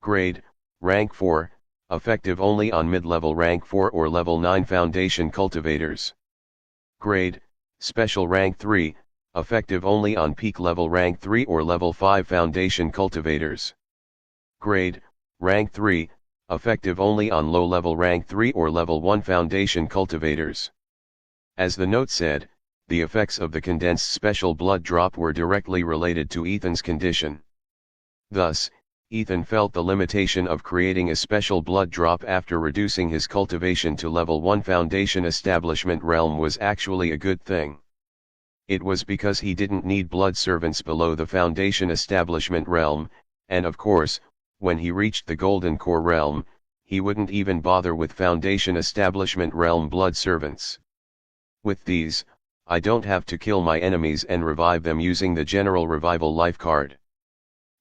Grade, rank 4, effective only on mid-level rank 4 or level 9 foundation cultivators. Grade, special rank 3, effective only on peak level rank 3 or level 5 foundation cultivators. Grade, rank 3, effective only on low level rank 3 or level 1 foundation cultivators. As the note said, the effects of the condensed special blood drop were directly related to Ethan's condition. Thus, Ethan felt the limitation of creating a special blood drop after reducing his cultivation to level 1 Foundation Establishment Realm was actually a good thing. It was because he didn't need blood servants below the Foundation Establishment Realm, and of course, when he reached the Golden Core Realm, he wouldn't even bother with Foundation Establishment Realm blood servants. With these, I don't have to kill my enemies and revive them using the General Revival Life card.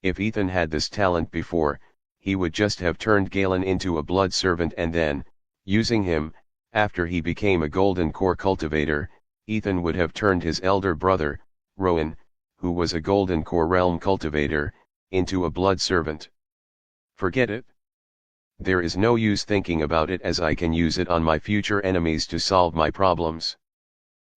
If Ethan had this talent before, he would just have turned Galen into a blood servant and then, using him, after he became a Golden Core cultivator, Ethan would have turned his elder brother, Rowan, who was a Golden Core Realm cultivator, into a blood servant. Forget it. There is no use thinking about it, as I can use it on my future enemies to solve my problems.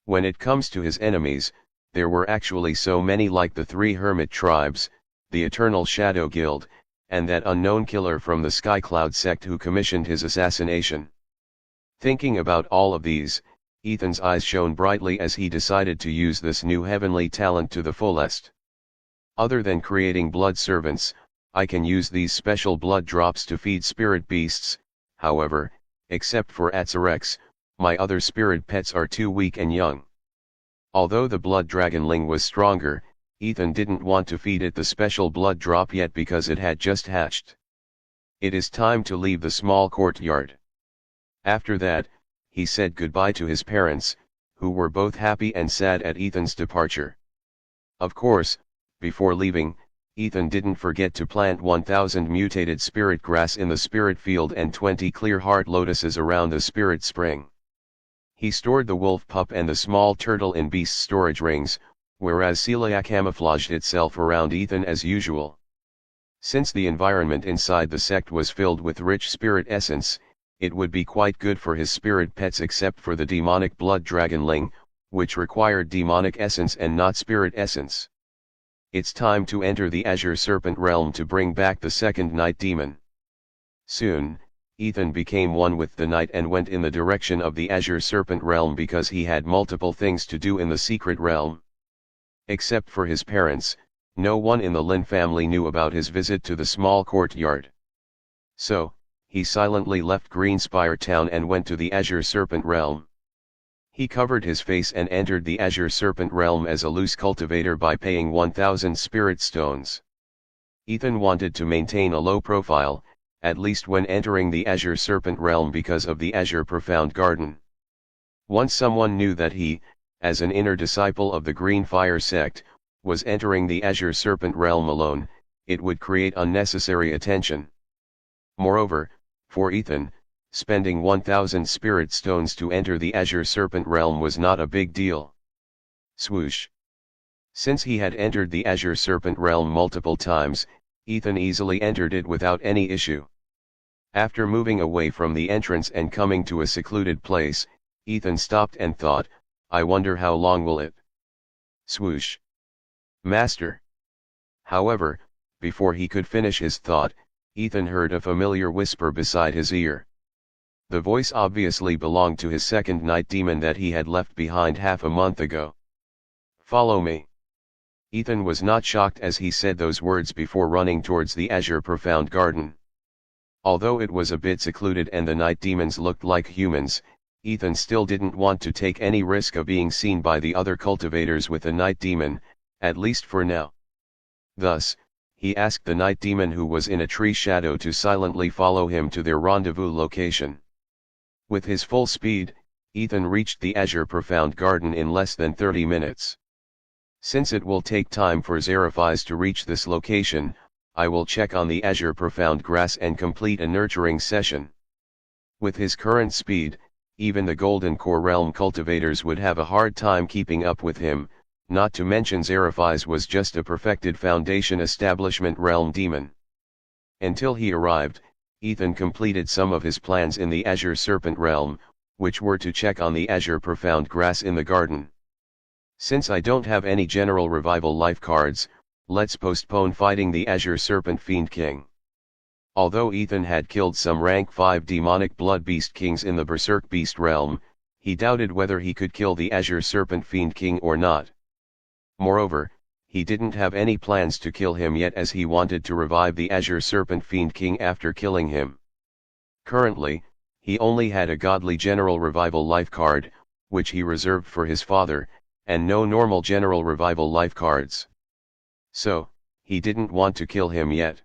When it comes to his enemies, there were actually so many, like the 3 Hermit tribes, the Eternal Shadow Guild, and that unknown killer from the Skycloud sect who commissioned his assassination. Thinking about all of these, Ethan's eyes shone brightly as he decided to use this new heavenly talent to the fullest. Other than creating blood servants, I can use these special blood drops to feed spirit beasts. However, except for Atzarex, my other spirit pets are too weak and young. Although the blood dragonling was stronger, Ethan didn't want to feed it the special blood drop yet because it had just hatched. It is time to leave the small courtyard. After that, he said goodbye to his parents, who were both happy and sad at Ethan's departure. Of course, before leaving, Ethan didn't forget to plant 1,000 mutated spirit grass in the spirit field and 20 clear heart lotuses around the spirit spring. He stored the wolf pup and the small turtle in beast storage rings, whereas Celia camouflaged itself around Ethan as usual. Since the environment inside the sect was filled with rich spirit essence, it would be quite good for his spirit pets except for the demonic blood dragonling, which required demonic essence and not spirit essence. It's time to enter the Azure Serpent realm to bring back the second night demon. Soon, Ethan became one with the night and went in the direction of the Azure Serpent realm because he had multiple things to do in the secret realm. Except for his parents, no one in the Lin family knew about his visit to the small courtyard. So, he silently left Greenspire town and went to the Azure Serpent realm. He covered his face and entered the Azure Serpent realm as a loose cultivator by paying 1,000 spirit stones. Ethan wanted to maintain a low profile, at least when entering the Azure Serpent realm because of the Azure Profound Garden. Once someone knew that he, as an inner disciple of the Green Fire sect, was entering the Azure Serpent realm alone, it would create unnecessary attention. Moreover, for Ethan, spending 1,000 spirit stones to enter the Azure Serpent realm was not a big deal. Swoosh. Since he had entered the Azure Serpent realm multiple times, Ethan easily entered it without any issue. After moving away from the entrance and coming to a secluded place, Ethan stopped and thought, I wonder how long will it? Swoosh. Master. However, before he could finish his thought, Ethan heard a familiar whisper beside his ear. The voice obviously belonged to his second night demon that he had left behind half a month ago. Follow me. Ethan was not shocked as he said those words before running towards the Azure Profound Garden. Although it was a bit secluded and the night demons looked like humans, Ethan still didn't want to take any risk of being seen by the other cultivators with a night demon, at least for now. Thus, he asked the night demon who was in a tree shadow to silently follow him to their rendezvous location. With his full speed, Ethan reached the Azure Profound Garden in less than 30 minutes. Since it will take time for Xeraphis to reach this location, I will check on the Azure Profound Grass and complete a nurturing session. With his current speed, even the Golden Core Realm cultivators would have a hard time keeping up with him, not to mention Xeraphis was just a perfected Foundation Establishment Realm demon. Until he arrived, Ethan completed some of his plans in the Azure Serpent realm, which were to check on the Azure Profound Grass in the garden. Since I don't have any General Revival life cards, let's postpone fighting the Azure Serpent Fiend King. Although Ethan had killed some rank 5 demonic blood beast kings in the Berserk Beast realm, he doubted whether he could kill the Azure Serpent Fiend King or not. Moreover, he didn't have any plans to kill him yet as he wanted to revive the Azure Serpent Fiend King after killing him. Currently, he only had a Godly General Revival life card, which he reserved for his father, and no normal General Revival life cards. So, he didn't want to kill him yet.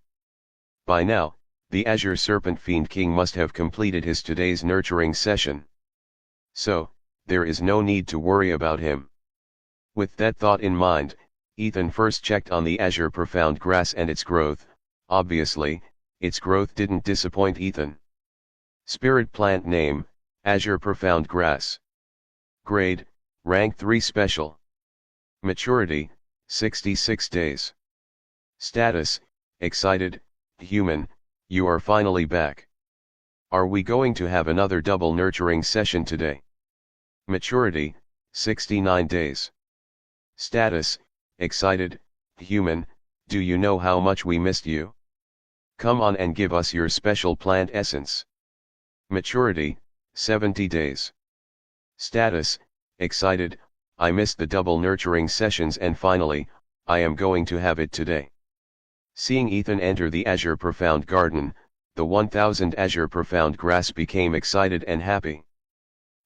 By now, the Azure Serpent Fiend King must have completed his today's nurturing session. So, there is no need to worry about him. With that thought in mind, Ethan first checked on the Azure Profound Grass and its growth. Obviously, its growth didn't disappoint Ethan. Spirit plant name, Azure Profound Grass. Grade, Rank 3 Special. Maturity, 66 days. Status, Excited, Human, you are finally back. Are we going to have another double nurturing session today? Maturity, 69 days. Status, Excited, Human, do you know how much we missed you? Come on and give us your special plant essence. Maturity, 70 days. Status, Excited, I missed the double nurturing sessions and finally, I am going to have it today. Seeing Ethan enter the azure profound garden, the 1000 azure profound grass became excited and happy.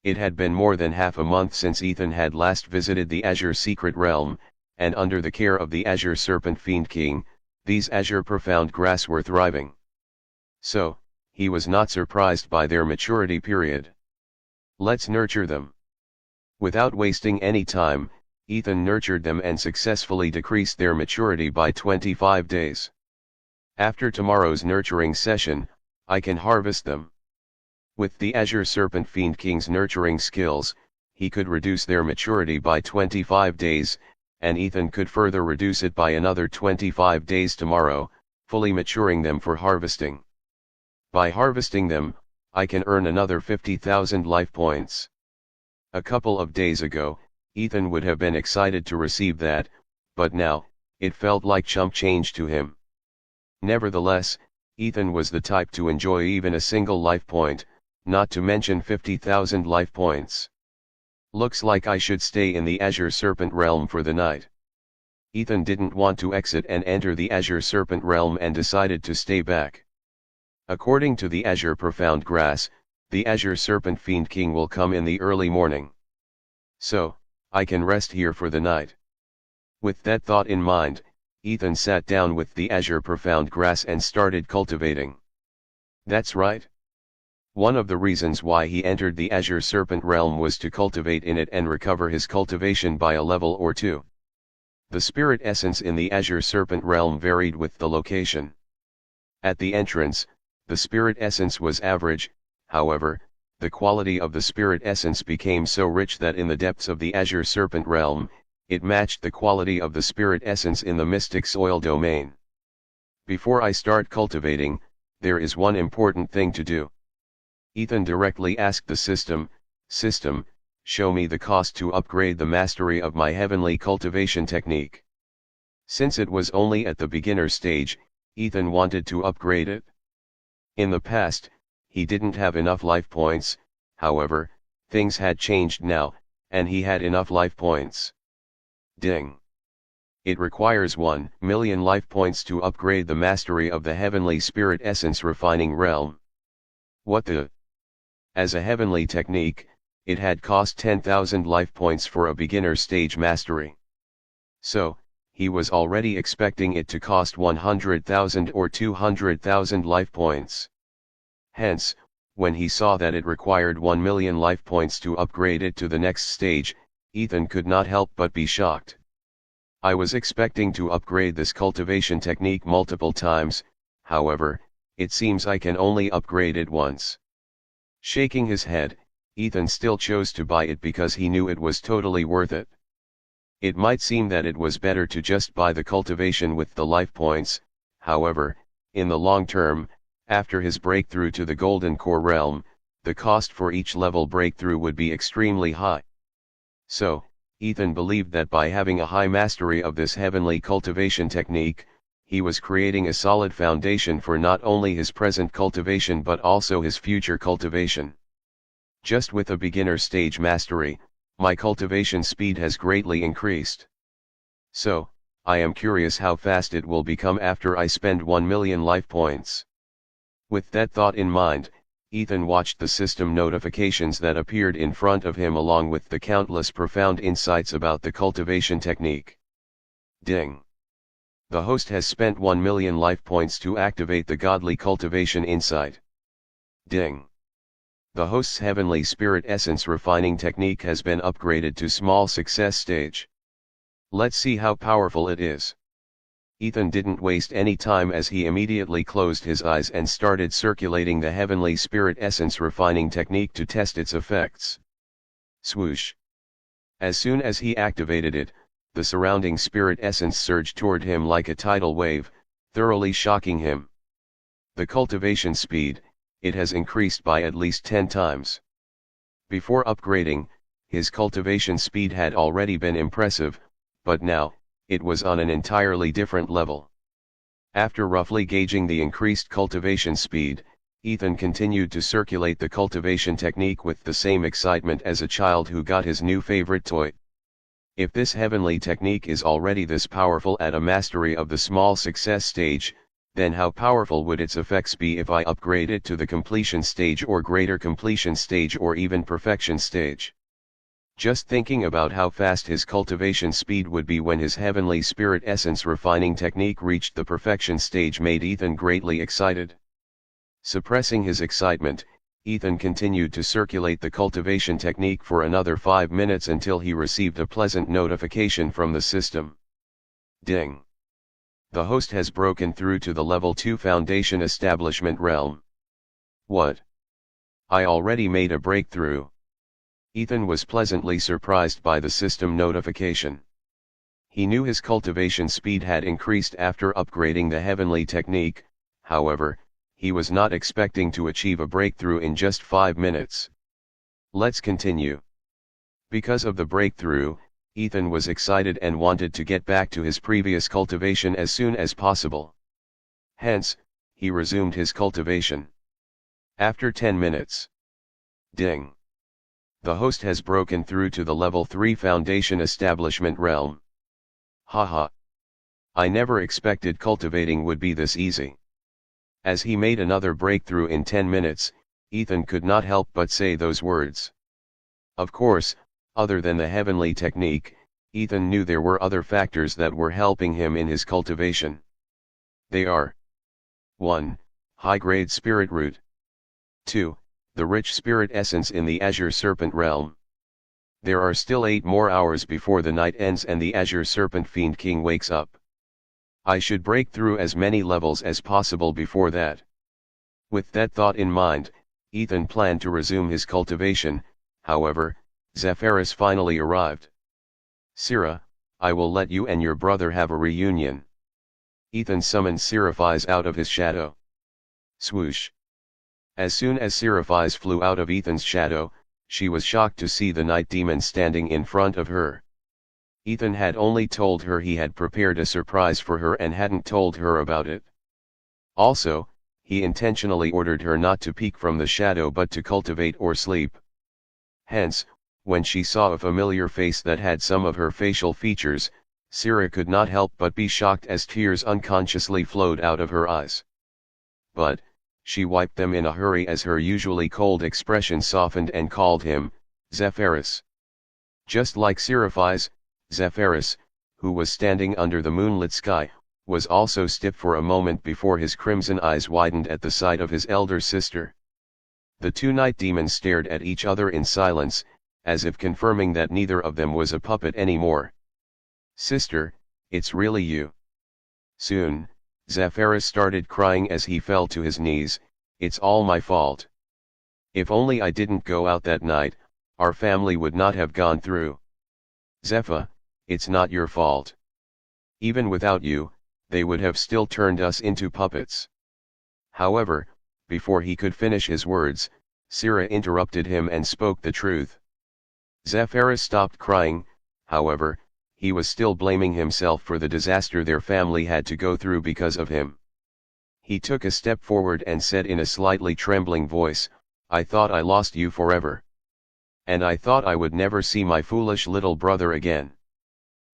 It had been more than half a month since Ethan had last visited the azure secret realm, and under the care of the azure serpent fiend king, these azure profound grass were thriving. So, he was not surprised by their maturity period. Let's nurture them. Without wasting any time, Ethan nurtured them and successfully decreased their maturity by 25 days. After tomorrow's nurturing session, I can harvest them. With the Azure Serpent Fiend King's nurturing skills, he could reduce their maturity by 25 days, and Ethan could further reduce it by another 25 days tomorrow, fully maturing them for harvesting. By harvesting them, I can earn another 50,000 life points. A couple of days ago, Ethan would have been excited to receive that, but now, it felt like chump change to him. Nevertheless, Ethan was the type to enjoy even a single life point, not to mention 50,000 life points. Looks like I should stay in the Azure Serpent realm for the night. Ethan didn't want to exit and enter the Azure Serpent realm and decided to stay back. According to the Azure Profound Grass, the Azure Serpent Fiend King will come in the early morning. So, I can rest here for the night. With that thought in mind, Ethan sat down with the Azure Profound Grass and started cultivating. That's right. One of the reasons why he entered the Azure Serpent realm was to cultivate in it and recover his cultivation by a level or two. The spirit essence in the Azure Serpent realm varied with the location. At the entrance, the spirit essence was average, however, the quality of the spirit essence became so rich that in the depths of the Azure Serpent realm, it matched the quality of the spirit essence in the mystic soil domain. Before I start cultivating, there is one important thing to do. Ethan directly asked the system, show me the cost to upgrade the mastery of my heavenly cultivation technique. Since it was only at the beginner stage, Ethan wanted to upgrade it. In the past, he didn't have enough life points, however, things had changed now, and he had enough life points. Ding! It requires 1 million life points to upgrade the mastery of the heavenly spirit essence refining realm. What the? As a heavenly technique, it had cost 10,000 life points for a beginner stage mastery. So, he was already expecting it to cost 100,000 or 200,000 life points. Hence, when he saw that it required 1 million life points to upgrade it to the next stage, Ethan could not help but be shocked. I was expecting to upgrade this cultivation technique multiple times, however, it seems I can only upgrade it once. Shaking his head, Ethan still chose to buy it because he knew it was totally worth it. It might seem that it was better to just buy the cultivation with the life points, however, in the long term, after his breakthrough to the Golden Core realm, the cost for each level breakthrough would be extremely high. So, Ethan believed that by having a high mastery of this heavenly cultivation technique, he was creating a solid foundation for not only his present cultivation but also his future cultivation. Just with a beginner stage mastery, my cultivation speed has greatly increased. So, I am curious how fast it will become after I spend 1 million life points. With that thought in mind, Ethan watched the system notifications that appeared in front of him along with the countless profound insights about the cultivation technique. Ding! The host has spent 1 million life points to activate the godly cultivation insight. Ding! The host's heavenly spirit essence refining technique has been upgraded to small success stage. Let's see how powerful it is. Ethan didn't waste any time as he immediately closed his eyes and started circulating the heavenly spirit essence refining technique to test its effects. Swoosh! As soon as he activated it, the surrounding spirit essence surged toward him like a tidal wave, thoroughly shocking him. The cultivation speed, it has increased by at least 10 times. Before upgrading, his cultivation speed had already been impressive, but now, it was on an entirely different level. After roughly gauging the increased cultivation speed, Ethan continued to circulate the cultivation technique with the same excitement as a child who got his new favorite toy. If this heavenly technique is already this powerful at a mastery of the small success stage, then how powerful would its effects be if I upgrade it to the completion stage or greater completion stage or even perfection stage? Just thinking about how fast his cultivation speed would be when his heavenly spirit essence refining technique reached the perfection stage made Ethan greatly excited. Suppressing his excitement, Ethan continued to circulate the cultivation technique for another 5 minutes until he received a pleasant notification from the system. Ding! The host has broken through to the level 2 foundation establishment realm. What? I already made a breakthrough. Ethan was pleasantly surprised by the system notification. He knew his cultivation speed had increased after upgrading the heavenly technique, however, he was not expecting to achieve a breakthrough in just 5 minutes. Let's continue. Because of the breakthrough, Ethan was excited and wanted to get back to his previous cultivation as soon as possible. Hence, he resumed his cultivation. After 10 minutes. Ding! The host has broken through to the level 3 foundation establishment realm. Haha! I never expected cultivating would be this easy. As he made another breakthrough in 10 minutes, Ethan could not help but say those words. Of course, other than the heavenly technique, Ethan knew there were other factors that were helping him in his cultivation. They are: 1. High-grade spirit root. 2. The rich spirit essence in the Azure Serpent realm. There are still 8 more hours before the night ends and the Azure Serpent Fiend King wakes up. I should break through as many levels as possible before that. With that thought in mind, Ethan planned to resume his cultivation. However, Zephyrus finally arrived. Sira, I will let you and your brother have a reunion. Ethan summoned Seraphis out of his shadow. Swoosh! As soon as Seraphis flew out of Ethan's shadow, she was shocked to see the night demon standing in front of her. Ethan had only told her he had prepared a surprise for her and hadn't told her about it. Also, he intentionally ordered her not to peek from the shadow but to cultivate or sleep. Hence, when she saw a familiar face that had some of her facial features, Sira could not help but be shocked as tears unconsciously flowed out of her eyes. But, she wiped them in a hurry as her usually cold expression softened and called him, Zephyrus. Just like Seraphis, Zephyrus, who was standing under the moonlit sky, was also stiff for a moment before his crimson eyes widened at the sight of his elder sister. The two night demons stared at each other in silence, as if confirming that neither of them was a puppet anymore. Sister, it's really you. Soon, Zephyrus started crying as he fell to his knees. It's all my fault. If only I didn't go out that night, our family would not have gone through. Zephyr, it's not your fault. Even without you, they would have still turned us into puppets. However, before he could finish his words, Sira interrupted him and spoke the truth. Zephyrus stopped crying. However, he was still blaming himself for the disaster their family had to go through because of him. He took a step forward and said in a slightly trembling voice, I thought I lost you forever. And I thought I would never see my foolish little brother again.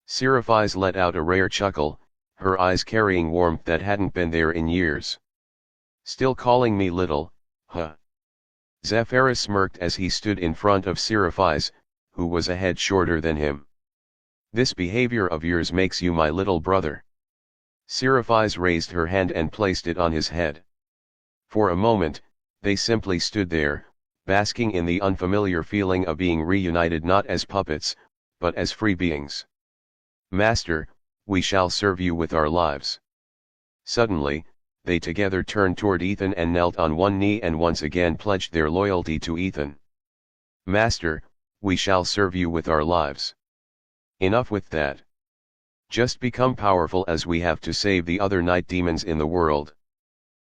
Seraphis let out a rare chuckle, her eyes carrying warmth that hadn't been there in years. Still calling me little, huh? Zephyrus smirked as he stood in front of Seraphis, who was a head shorter than him. This behavior of yours makes you my little brother. Seraphis raised her hand and placed it on his head. For a moment, they simply stood there, basking in the unfamiliar feeling of being reunited not as puppets, but as free beings. Master, we shall serve you with our lives. Suddenly, they together turned toward Ethan and knelt on one knee and once again pledged their loyalty to Ethan. Master, we shall serve you with our lives. Enough with that. Just become powerful as we have to save the other night demons in the world.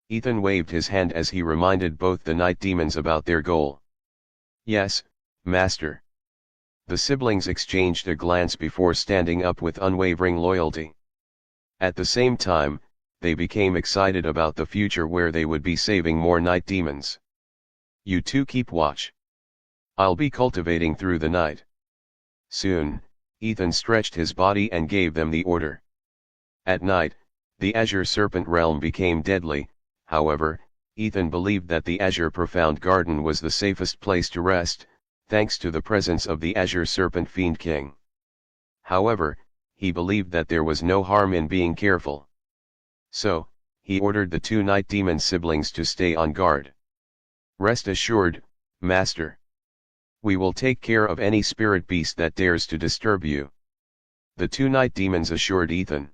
Ethan waved his hand as he reminded both the night demons about their goal. Yes, Master. The siblings exchanged a glance before standing up with unwavering loyalty. At the same time, they became excited about the future where they would be saving more night demons. You two keep watch. I'll be cultivating through the night. Soon, Ethan stretched his body and gave them the order. At night, the Azure Serpent realm became deadly. However, Ethan believed that the Azure Profound Garden was the safest place to rest, thanks to the presence of the Azure Serpent Fiend King. However, he believed that there was no harm in being careful. So, he ordered the two night demon siblings to stay on guard. "Rest assured, Master. We will take care of any spirit beast that dares to disturb you," the two night demons assured Ethan.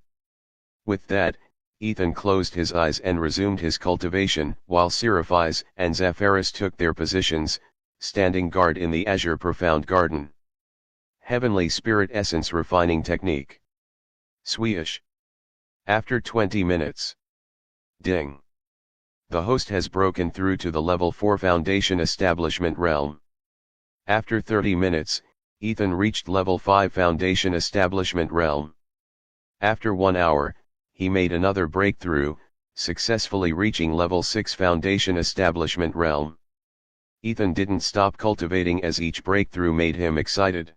With that, Ethan closed his eyes and resumed his cultivation, while Seraphis and Zapharis took their positions, standing guard in the Azure Profound Garden. Heavenly Spirit Essence Refining Technique. Swish. After 20 minutes. Ding. The host has broken through to the level 4 Foundation Establishment realm. After 30 minutes, Ethan reached level 5 Foundation Establishment realm. After 1 hour, he made another breakthrough, successfully reaching level 6 Foundation Establishment realm. Ethan didn't stop cultivating as each breakthrough made him excited.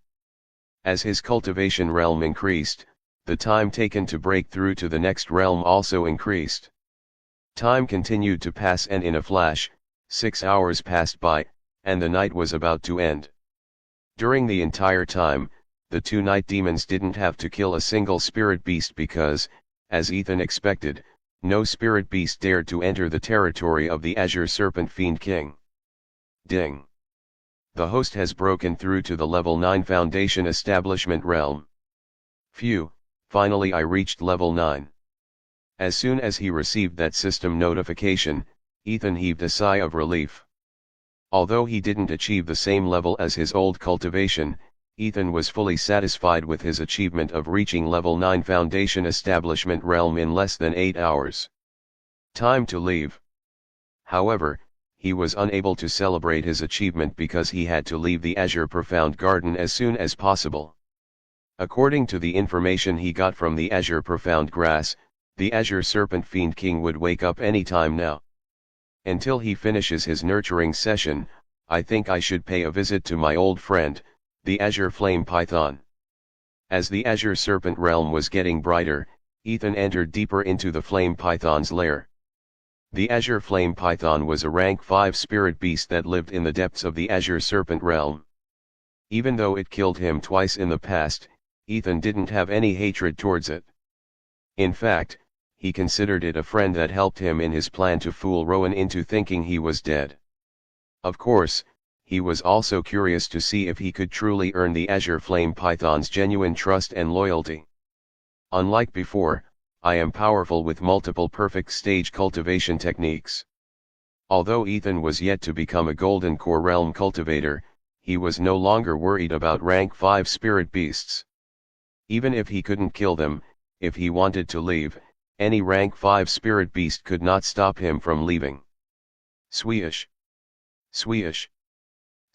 As his cultivation realm increased, the time taken to break through to the next realm also increased. Time continued to pass, and in a flash, 6 hours passed by, and the night was about to end. During the entire time, the two night demons didn't have to kill a single spirit beast because, as Ethan expected, no spirit beast dared to enter the territory of the Azure Serpent Fiend King. Ding. The host has broken through to the level 9 Foundation Establishment realm. Phew, finally I reached level 9. As soon as he received that system notification, Ethan heaved a sigh of relief. Although he didn't achieve the same level as his old cultivation, Ethan was fully satisfied with his achievement of reaching level 9 Foundation Establishment realm in less than 8 hours. Time to leave. However, he was unable to celebrate his achievement because he had to leave the Azure Profound Garden as soon as possible. According to the information he got from the Azure Profound Grass, the Azure Serpent Fiend King would wake up any time now. Until he finishes his nurturing session, I think I should pay a visit to my old friend, the Azure Flame Python. As the Azure Serpent realm was getting brighter, Ethan entered deeper into the Flame Python's lair. The Azure Flame Python was a rank 5 spirit beast that lived in the depths of the Azure Serpent realm. Even though it killed him twice in the past, Ethan didn't have any hatred towards it. In fact, he considered it a friend that helped him in his plan to fool Rowan into thinking he was dead. Of course, he was also curious to see if he could truly earn the Azure Flame Python's genuine trust and loyalty. Unlike before, I am powerful with multiple perfect stage cultivation techniques. Although Ethan was yet to become a Golden Core Realm cultivator, he was no longer worried about rank 5 spirit beasts. Even if he couldn't kill them, if he wanted to leave, any rank 5 spirit beast could not stop him from leaving. Swish. Swish.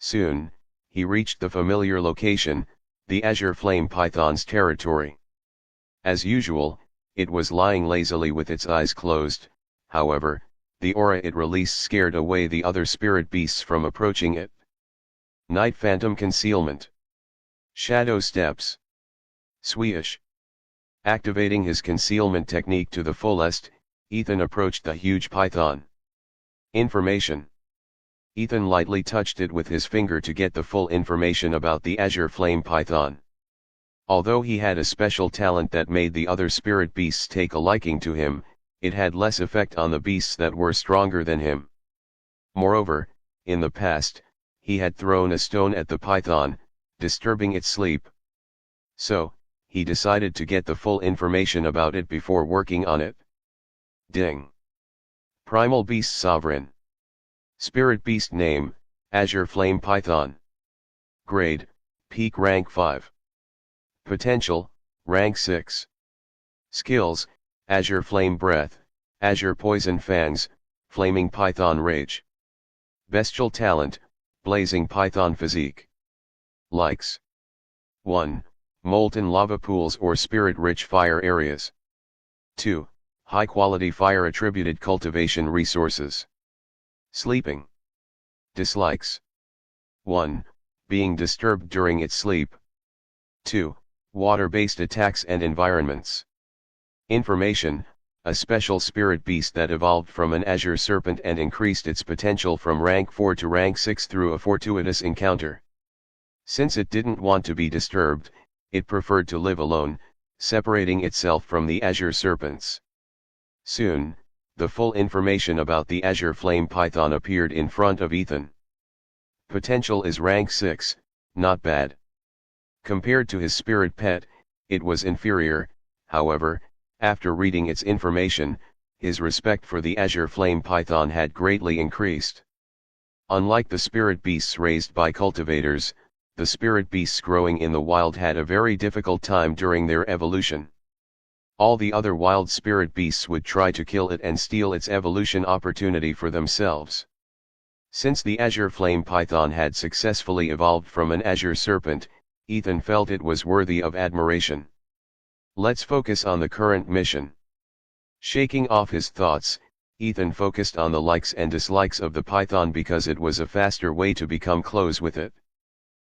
Soon, he reached the familiar location, the Azure Flame Python's territory. As usual, it was lying lazily with its eyes closed. However, the aura it released scared away the other spirit beasts from approaching it. Night Phantom Concealment. Shadow Steps. Swish. Activating his concealment technique to the fullest, Ethan approached the huge python. Information. Ethan lightly touched it with his finger to get the full information about the Azure Flame Python. Although he had a special talent that made the other spirit beasts take a liking to him, it had less effect on the beasts that were stronger than him. Moreover, in the past, he had thrown a stone at the python, disturbing its sleep. So, he decided to get the full information about it before working on it. Ding. Primal Beast Sovereign. Spirit Beast Name, Azure Flame Python. Grade, Peak Rank 5. Potential, Rank 6. Skills, Azure Flame Breath, Azure Poison Fangs, Flaming Python Rage. Bestial Talent, Blazing Python Physique. Likes. 1. Molten lava pools or spirit-rich fire areas. 2. High-quality fire-attributed cultivation resources. Sleeping. Dislikes. 1. Being disturbed during its sleep. 2. Water-based attacks and environments. Information: a special spirit beast that evolved from an azure serpent and increased its potential from rank 4 to rank 6 through a fortuitous encounter. Since it didn't want to be disturbed, it preferred to live alone, separating itself from the azure serpents. Soon, the full information about the azure flame python appeared in front of Ethan. Potential is rank 6, not bad. Compared to his spirit pet, it was inferior. However, after reading its information, his respect for the azure flame python had greatly increased. Unlike the spirit beasts raised by cultivators, the spirit beasts growing in the wild had a very difficult time during their evolution. All the other wild spirit beasts would try to kill it and steal its evolution opportunity for themselves. Since the azure flame python had successfully evolved from an azure serpent, Ethan felt it was worthy of admiration. Let's focus on the current mission. Shaking off his thoughts, Ethan focused on the likes and dislikes of the python because it was a faster way to become close with it.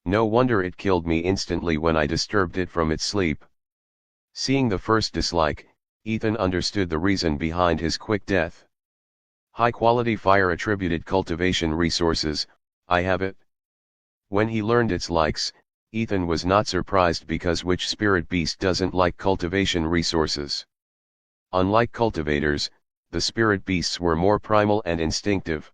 No wonder it killed me instantly when I disturbed it from its sleep. Seeing the first dislike, Ethan understood the reason behind his quick death. High-quality fire attributed cultivation resources, I have it. When he learned its likes, Ethan was not surprised because which spirit beast doesn't like cultivation resources? Unlike cultivators, the spirit beasts were more primal and instinctive.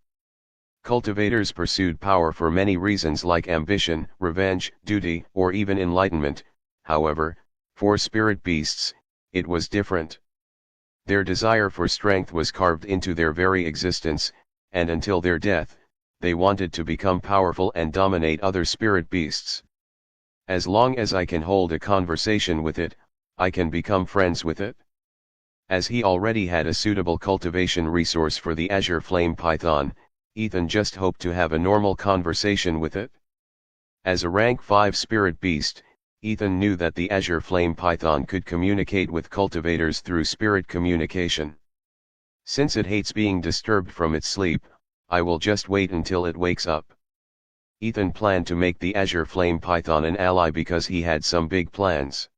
Cultivators pursued power for many reasons like ambition, revenge, duty, or even enlightenment. However, for spirit beasts, it was different. Their desire for strength was carved into their very existence, and until their death, they wanted to become powerful and dominate other spirit beasts. As long as I can hold a conversation with it, I can become friends with it. As he already had a suitable cultivation resource for the azure flame python, Ethan just hoped to have a normal conversation with it. As a rank 5 spirit beast, Ethan knew that the azure flame python could communicate with cultivators through spirit communication. Since it hates being disturbed from its sleep, I will just wait until it wakes up. Ethan planned to make the azure flame python an ally because he had some big plans.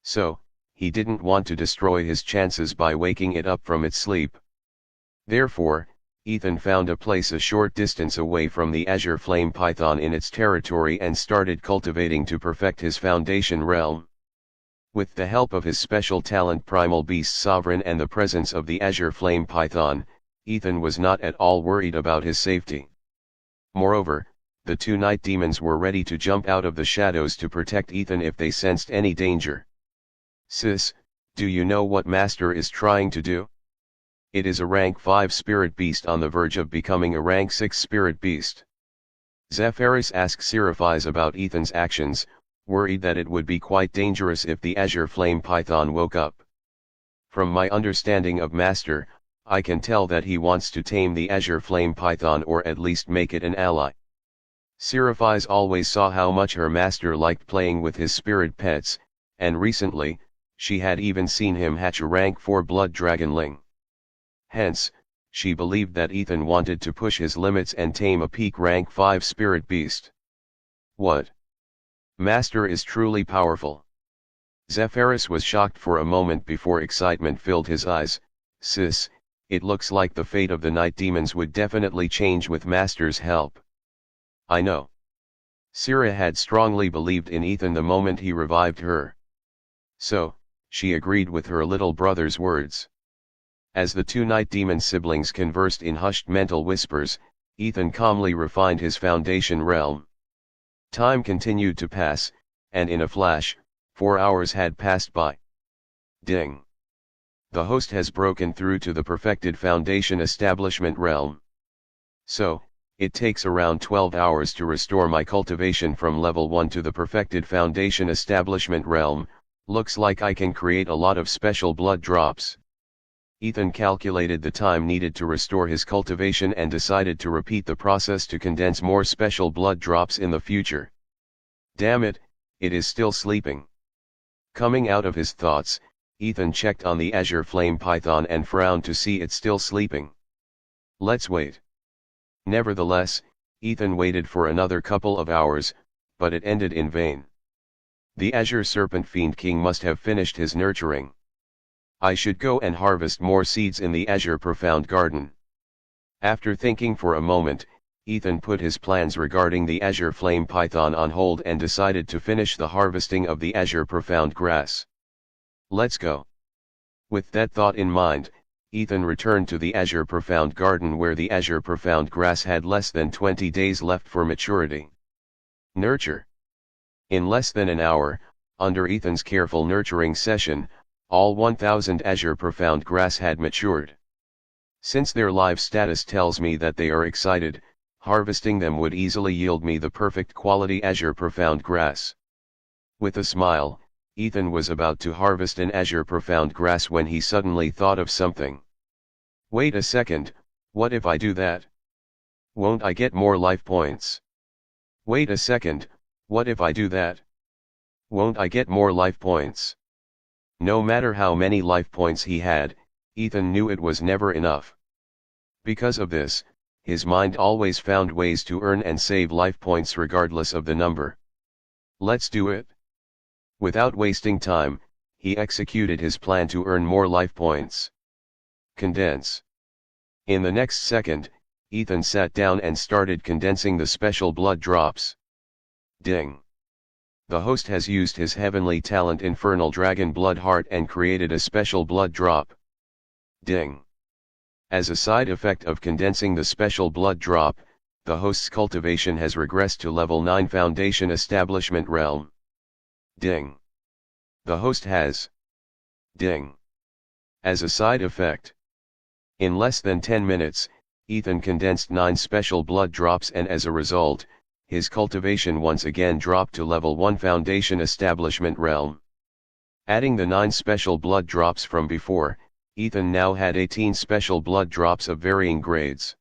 So, he didn't want to destroy his chances by waking it up from its sleep. Therefore, Ethan found a place a short distance away from the azure flame python in its territory and started cultivating to perfect his foundation realm. With the help of his special talent Primal Beast Sovereign and the presence of the azure flame python, Ethan was not at all worried about his safety. Moreover, the two night demons were ready to jump out of the shadows to protect Ethan if they sensed any danger. Sis, do you know what Master is trying to do? It is a rank 5 spirit beast on the verge of becoming a rank 6 spirit beast. Zephyrus asks Seraphis about Ethan's actions, worried that it would be quite dangerous if the azure flame python woke up. From my understanding of Master, I can tell that he wants to tame the azure flame python or at least make it an ally. Seraphis always saw how much her master liked playing with his spirit pets, and recently, she had even seen him hatch a rank 4 blood dragonling. Hence, she believed that Ethan wanted to push his limits and tame a peak rank 5 spirit beast. What? Master is truly powerful. Zephyrus was shocked for a moment before excitement filled his eyes. Sis, it looks like the fate of the night demons would definitely change with Master's help. I know. Sera had strongly believed in Ethan the moment he revived her. So, she agreed with her little brother's words. As the two night demon siblings conversed in hushed mental whispers, Ethan calmly refined his foundation realm. Time continued to pass, and in a flash, 4 hours had passed by. Ding! The host has broken through to the perfected foundation establishment realm. So, it takes around 12 hours to restore my cultivation from level 1 to the perfected foundation establishment realm. Looks like I can create a lot of special blood drops. Ethan calculated the time needed to restore his cultivation and decided to repeat the process to condense more special blood drops in the future. Damn it, it is still sleeping. Coming out of his thoughts, Ethan checked on the azure flame python and frowned to see it still sleeping. Let's wait. Nevertheless, Ethan waited for another couple of hours, but it ended in vain. The Azure Serpent Fiend King must have finished his nurturing. I should go and harvest more seeds in the Azure Profound Garden. After thinking for a moment, Ethan put his plans regarding the Azure Flame Python on hold and decided to finish the harvesting of the Azure Profound Grass. Let's go. With that thought in mind, Ethan returned to the Azure Profound Garden where the Azure Profound Grass had less than 20 days left for maturity. Nurture. In less than an hour, under Ethan's careful nurturing session, all 1,000 Azure Profound Grass had matured. Since their live status tells me that they are excited, harvesting them would easily yield me the perfect quality Azure Profound Grass. With a smile, Ethan was about to harvest an Azure Profound Grass when he suddenly thought of something. Wait a second, what if I do that? Won't I get more life points? Wait a second, what if I do that? Won't I get more life points? No matter how many life points he had, Ethan knew it was never enough. Because of this, his mind always found ways to earn and save life points regardless of the number. Let's do it. Without wasting time, he executed his plan to earn more life points. Condense. In the next second, Ethan sat down and started condensing the special blood drops. Ding. The host has used his heavenly talent Infernal Dragon Blood Heart and created a special blood drop. Ding. As a side effect of condensing the special blood drop, the host's cultivation has regressed to level 9 Foundation Establishment Realm. Ding. The host has. Ding. As a side effect. In less than 10 minutes, Ethan condensed 9 special blood drops and as a result, his cultivation once again dropped to level 1 Foundation Establishment Realm. Adding the 9 special blood drops from before, Ethan now had 18 special blood drops of varying grades.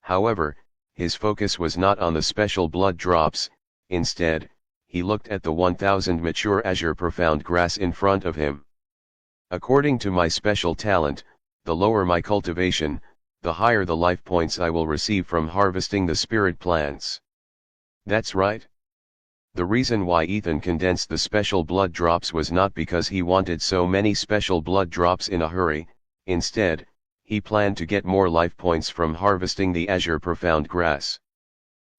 However, his focus was not on the special blood drops, instead, he looked at the 1,000 mature Azure Profound Grass in front of him. According to my special talent, the lower my cultivation, the higher the life points I will receive from harvesting the spirit plants. That's right. The reason why Ethan condensed the special blood drops was not because he wanted so many special blood drops in a hurry, instead, he planned to get more life points from harvesting the Azure Profound Grass.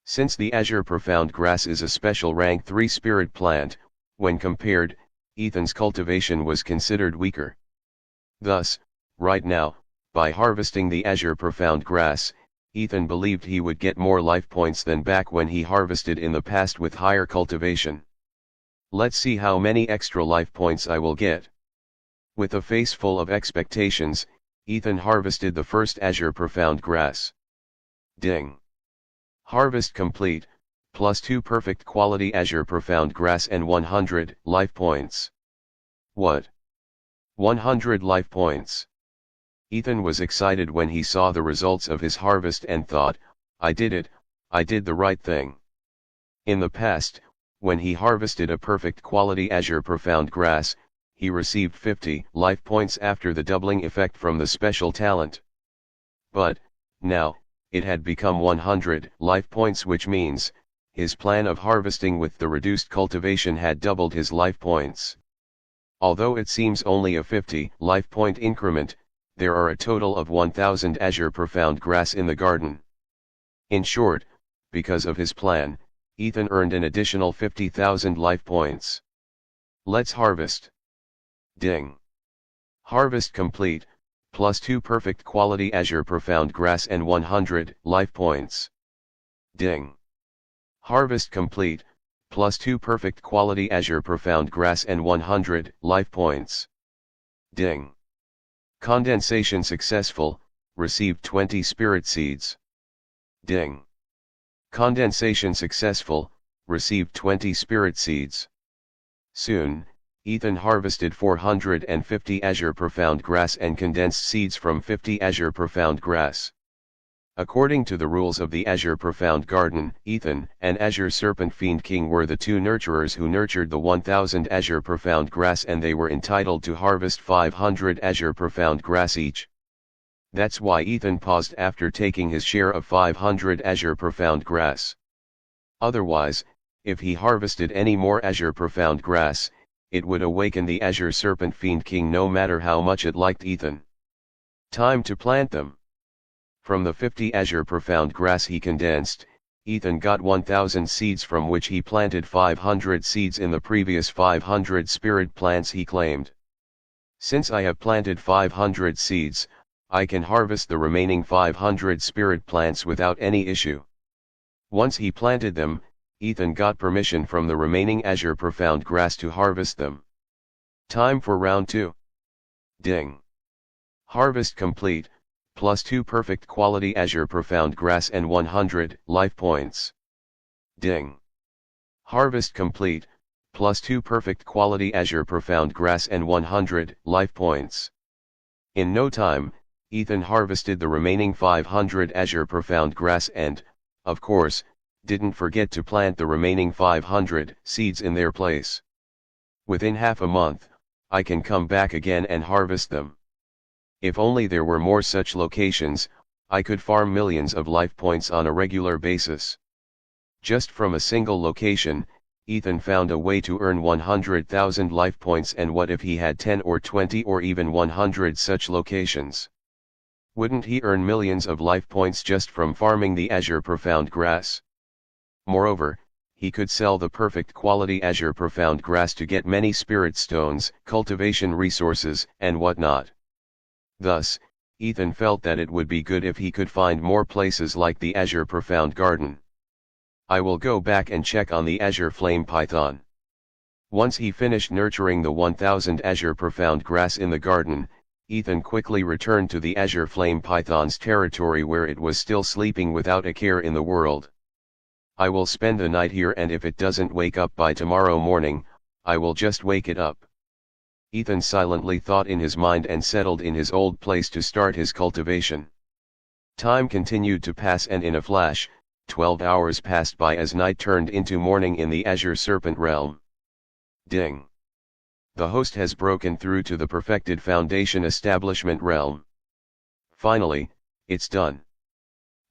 Since the Azure Profound Grass is a special rank 3 spirit plant, when compared, Ethan's cultivation was considered weaker. Thus, right now, by harvesting the Azure Profound Grass, Ethan believed he would get more life points than back when he harvested in the past with higher cultivation. Let's see how many extra life points I will get. With a face full of expectations, Ethan harvested the first Azure Profound Grass. Ding. Harvest complete, +2 perfect quality Azure Profound Grass and 100 life points. What? 100 life points. Ethan was excited when he saw the results of his harvest and thought, I did it, I did the right thing. In the past, when he harvested a perfect quality Azure Profound Grass, he received 50 life points after the doubling effect from the special talent. But, now, it had become 100 life points, which means, his plan of harvesting with the reduced cultivation had doubled his life points. Although it seems only a 50 life point increment, there are a total of 1,000 Azure Profound Grass in the garden. In short, because of his plan, Ethan earned an additional 50,000 life points. Let's harvest. Ding. Harvest complete, +2 perfect quality Azure Profound Grass and 100 life points. Ding. Harvest complete, +2 perfect quality Azure Profound Grass and 100 life points. Ding. Condensation successful, received 20 spirit seeds. Ding. Condensation successful, received 20 spirit seeds. Soon, Ethan harvested 450 Azure Profound Grass and condensed seeds from 50 Azure Profound Grass. According to the rules of the Azure Profound Garden, Ethan and Azure Serpent Fiend King were the 2 nurturers who nurtured the 1,000 Azure Profound Grass, and they were entitled to harvest 500 Azure Profound Grass each. That's why Ethan paused after taking his share of 500 Azure Profound Grass. Otherwise, If he harvested any more azure profound grass, it would awaken the azure serpent fiend king no matter how much it liked Ethan. Time to plant them. From the 50 azure profound grass he condensed, Ethan got 1,000 seeds, from which he planted 500 seeds in the previous 500 spirit plants he claimed. Since I have planted 500 seeds, I can harvest the remaining 500 spirit plants without any issue. Once he planted them, Ethan got permission from the remaining azure profound grass to harvest them. Time for round 2. Ding. Harvest complete, +2 perfect quality azure profound grass and 100 life points. Ding. Harvest complete, +2 perfect quality azure profound grass and 100 life points. In no time, Ethan harvested the remaining 500 azure profound grass and, of course, didn't forget to plant the remaining 500 seeds in their place. Within half a month, I can come back again and harvest them. If only there were more such locations, I could farm millions of life points on a regular basis. Just from a single location, Ethan found a way to earn 100,000 life points, and what if he had 10 or 20 or even 100 such locations? Wouldn't he earn millions of life points just from farming the azure profound grass? Moreover, he could sell the perfect quality azure profound grass to get many spirit stones, cultivation resources, and whatnot. Thus, Ethan felt that it would be good if he could find more places like the azure profound garden. I will go back and check on the azure flame python. Once he finished nurturing the 1,000 azure profound grass in the garden, Ethan quickly returned to the azure flame python's territory, where it was still sleeping without a care in the world. I will spend the night here, and if it doesn't wake up by tomorrow morning, I will just wake it up. Ethan silently thought in his mind and settled in his old place to start his cultivation. Time continued to pass, and in a flash, 12 hours passed by as night turned into morning in the azure serpent realm. Ding. The host has broken through to the perfected foundation establishment realm. Finally, it's done.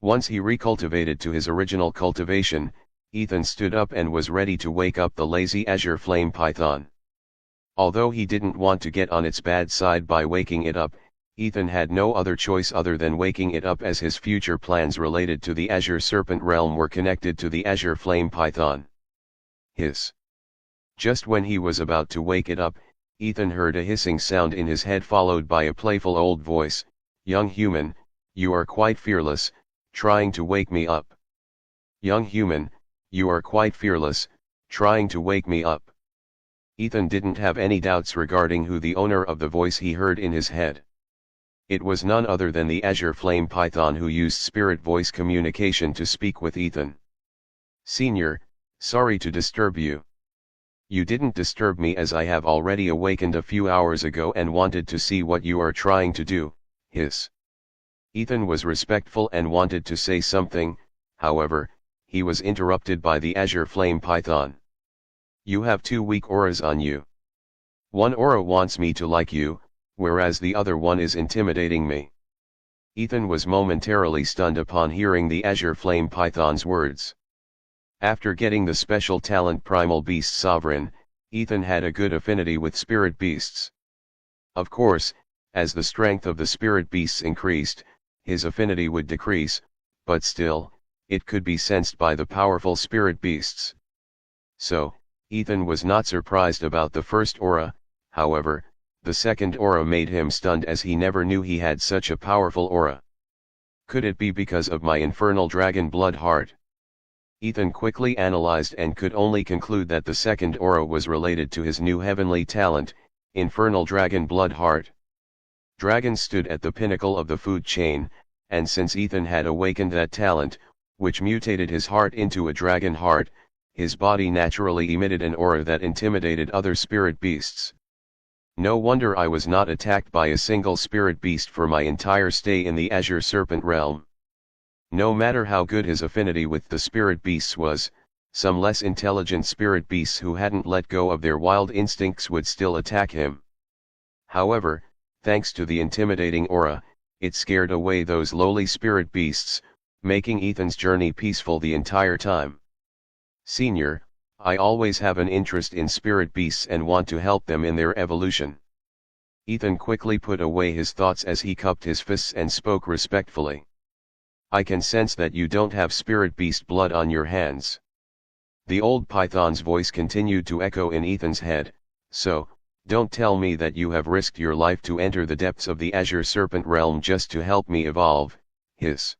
Once he recultivated to his original cultivation, Ethan stood up and was ready to wake up the lazy azure flame python. Although he didn't want to get on its bad side by waking it up, Ethan had no other choice other than waking it up, as his future plans related to the azure serpent realm were connected to the azure flame python. Hiss. Just when he was about to wake it up, Ethan heard a hissing sound in his head, followed by a playful old voice. "Young human, you are quite fearless, trying to wake me up. Young human, you are quite fearless, trying to wake me up." Ethan didn't have any doubts regarding who the owner of the voice he heard in his head. It was none other than the azure flame python, who used spirit voice communication to speak with Ethan. "Senior, sorry to disturb you. You didn't disturb me, as I have already awakened a few hours ago and wanted to see what you are trying to do." Hiss. Ethan was respectful and wanted to say something, however, he was interrupted by the azure flame python. "You have 2 weak auras on you. One aura wants me to like you, whereas the other one is intimidating me." Ethan was momentarily stunned upon hearing the azure flame python's words. After getting the special talent Primal Beast Sovereign, Ethan had a good affinity with spirit beasts. Of course, as the strength of the spirit beasts increased, his affinity would decrease, but still, it could be sensed by the powerful spirit beasts. So, Ethan was not surprised about the first aura. However, the second aura made him stunned, as he never knew he had such a powerful aura. Could it be because of my infernal dragon blood heart? Ethan quickly analyzed and could only conclude that the second aura was related to his new heavenly talent, infernal dragon blood heart. Dragons stood at the pinnacle of the food chain, and since Ethan had awakened that talent, which mutated his heart into a dragon heart, his body naturally emitted an aura that intimidated other spirit beasts. No wonder I was not attacked by a single spirit beast for my entire stay in the azure serpent realm. No matter how good his affinity with the spirit beasts was, some less intelligent spirit beasts who hadn't let go of their wild instincts would still attack him. However, thanks to the intimidating aura, it scared away those lowly spirit beasts, making Ethan's journey peaceful the entire time. "Senior, I always have an interest in spirit beasts and want to help them in their evolution. Ethan quickly put away his thoughts as he cupped his fists and spoke respectfully. I can sense that you don't have spirit beast blood on your hands. The old python's voice continued to echo in Ethan's head, so, don't tell me that you have risked your life to enter the depths of the azure serpent realm just to help me evolve, hiss.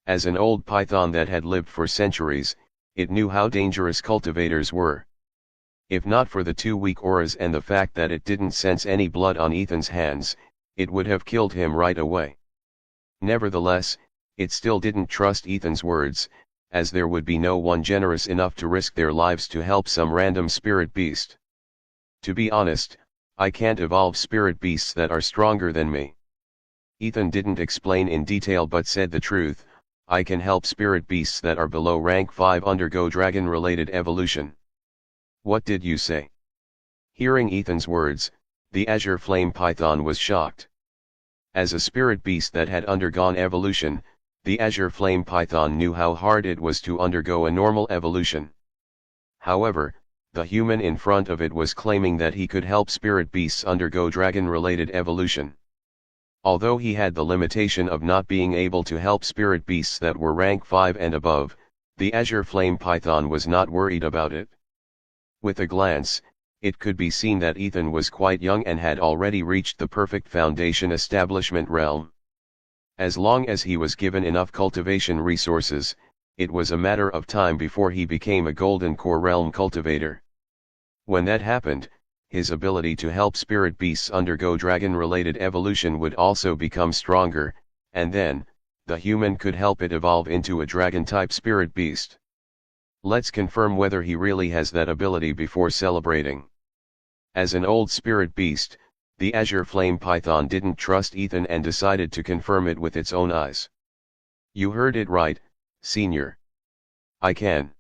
As an old python that had lived for centuries, it knew how dangerous cultivators were. If not for the 2 weak auras and the fact that it didn't sense any blood on Ethan's hands, it would have killed him right away. Nevertheless, it still didn't trust Ethan's words, as there would be no one generous enough to risk their lives to help some random spirit beast. To be honest, I can't evolve spirit beasts that are stronger than me. Ethan didn't explain in detail but said the truth, I can help spirit beasts that are below rank 5 undergo dragon-related evolution. What did you say? Hearing Ethan's words, the azure flame python was shocked. As a spirit beast that had undergone evolution, the azure flame python knew how hard it was to undergo a normal evolution. However, the human in front of it was claiming that he could help spirit beasts undergo dragon-related evolution. Although he had the limitation of not being able to help spirit beasts that were rank 5 and above, the azure flame python was not worried about it. With a glance, it could be seen that Ethan was quite young and had already reached the perfect foundation establishment realm. As long as he was given enough cultivation resources, it was a matter of time before he became a golden core realm cultivator. When that happened, his ability to help spirit beasts undergo dragon-related evolution would also become stronger, and then, the human could help it evolve into a dragon-type spirit beast. Let's confirm whether he really has that ability before celebrating. As an old spirit beast, the azure flame python didn't trust Ethan and decided to confirm it with its own eyes. You heard it right, Senior. I can.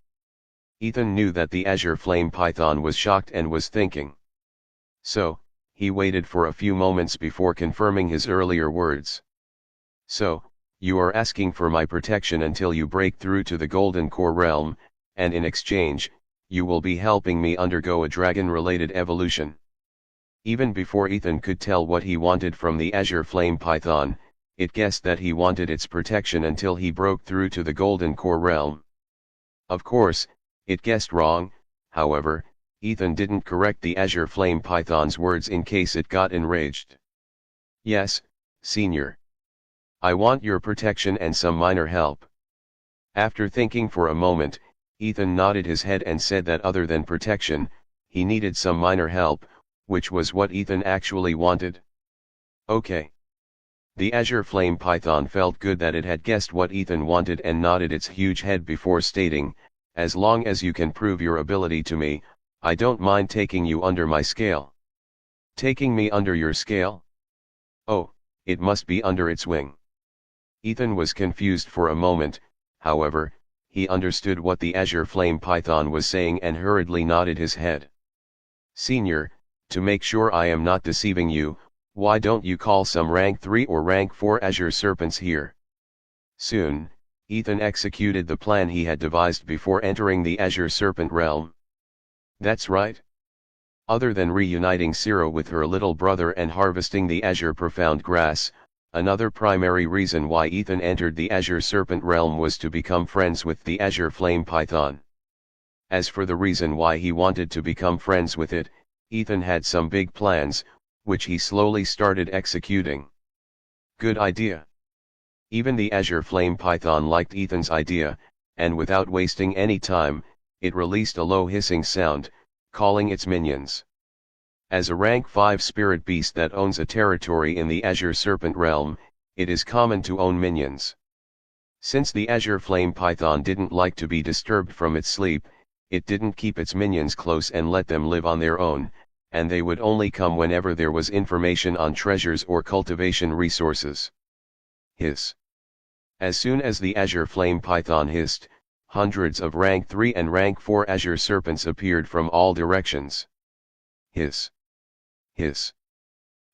Ethan knew that the azure flame python was shocked and was thinking. So, he waited for a few moments before confirming his earlier words. So, you are asking for my protection until you break through to the golden core realm, and in exchange, you will be helping me undergo a dragon-related evolution. Even before Ethan could tell what he wanted from the azure flame python, it guessed that he wanted its protection until he broke through to the golden core realm. Of course, it guessed wrong. However, Ethan didn't correct the azure flame python's words in case it got enraged. Yes, Senior. I want your protection and some minor help. After thinking for a moment, Ethan nodded his head and said that other than protection, he needed some minor help, which was what Ethan actually wanted. Okay. The azure flame python felt good that it had guessed what Ethan wanted and nodded its huge head before stating, as long as you can prove your ability to me, I don't mind taking you under my scale. Taking me under your scale? Oh, it must be under its wing. Ethan was confused for a moment, however, he understood what the azure flame python was saying and hurriedly nodded his head. Senior, to make sure I am not deceiving you, why don't you call some rank 3 or rank 4 azure serpents here? Soon, Ethan executed the plan he had devised before entering the azure serpent realm. That's right. Other than reuniting Ciro with her little brother and harvesting the azure profound grass, another primary reason why Ethan entered the azure serpent realm was to become friends with the azure flame python. As for the reason why he wanted to become friends with it, Ethan had some big plans, which he slowly started executing. Good idea. Even the azure flame python liked Ethan's idea, and without wasting any time, it released a low hissing sound, calling its minions. As a rank 5 spirit beast that owns a territory in the azure serpent realm, it is common to own minions. Since the azure flame python didn't like to be disturbed from its sleep, it didn't keep its minions close and let them live on their own, and they would only come whenever there was information on treasures or cultivation resources. Hiss. As soon as the azure flame python hissed, hundreds of rank 3 and rank 4 azure serpents appeared from all directions. Hiss. Hiss.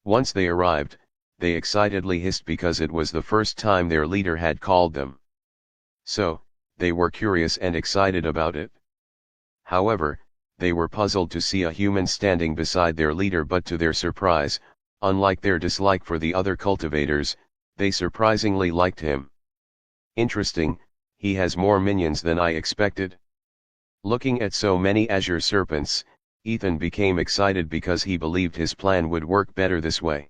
Once they arrived, they excitedly hissed because it was the first time their leader had called them. So, they were curious and excited about it. However, they were puzzled to see a human standing beside their leader, but to their surprise, unlike their dislike for the other cultivators, they surprisingly liked him. Interesting, he has more minions than I expected. Looking at so many azure serpents, Ethan became excited because he believed his plan would work better this way.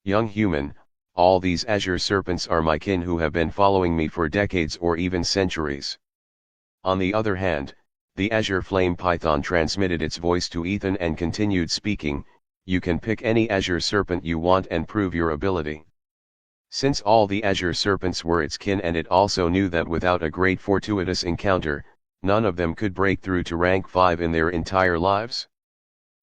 Young human, all these azure serpents are my kin who have been following me for decades or even centuries. On the other hand, the azure flame python transmitted its voice to Ethan and continued speaking. You can pick any azure serpent you want and prove your ability. Since all the azure serpents were its kin, and it also knew that without a great fortuitous encounter, none of them could break through to rank 5 in their entire lives.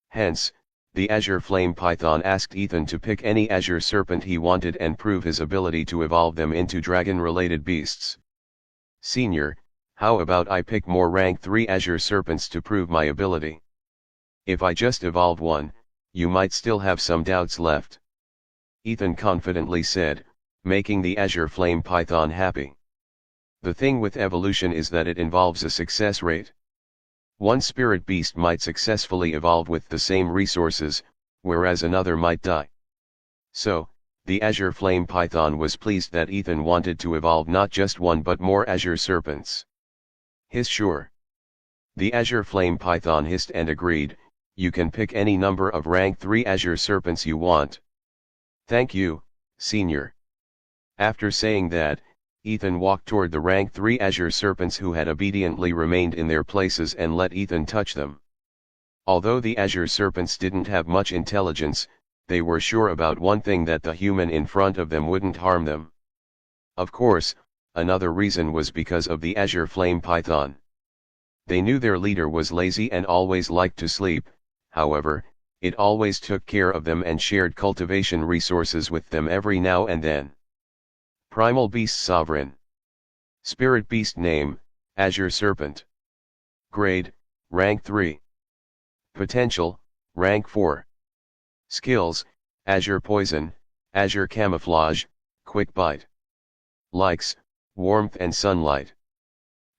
Hence, the azure flame python asked Ethan to pick any azure serpent he wanted and prove his ability to evolve them into dragon-related beasts. Senior, how about I pick more rank 3 azure serpents to prove my ability? If I just evolve one, you might still have some doubts left. Ethan confidently said, making the azure flame python happy. The thing with evolution is that it involves a success rate. One spirit beast might successfully evolve with the same resources, whereas another might die. So, the azure flame python was pleased that Ethan wanted to evolve not just one but more azure serpents. Hiss sure. The azure flame python hissed and agreed, you can pick any number of rank 3 azure serpents you want. Thank you, senior. After saying that, Ethan walked toward the rank 3 azure serpents who had obediently remained in their places and let Ethan touch them. Although the azure serpents didn't have much intelligence, they were sure about one thing, that the human in front of them wouldn't harm them. Of course, another reason was because of the azure flame python. They knew their leader was lazy and always liked to sleep. However, it always took care of them and shared cultivation resources with them every now and then. Primal Beast Sovereign. Spirit Beast Name, Azure Serpent. Grade, Rank 3. Potential, Rank 4. Skills, Azure Poison, Azure Camouflage, Quick Bite. Likes, Warmth and Sunlight.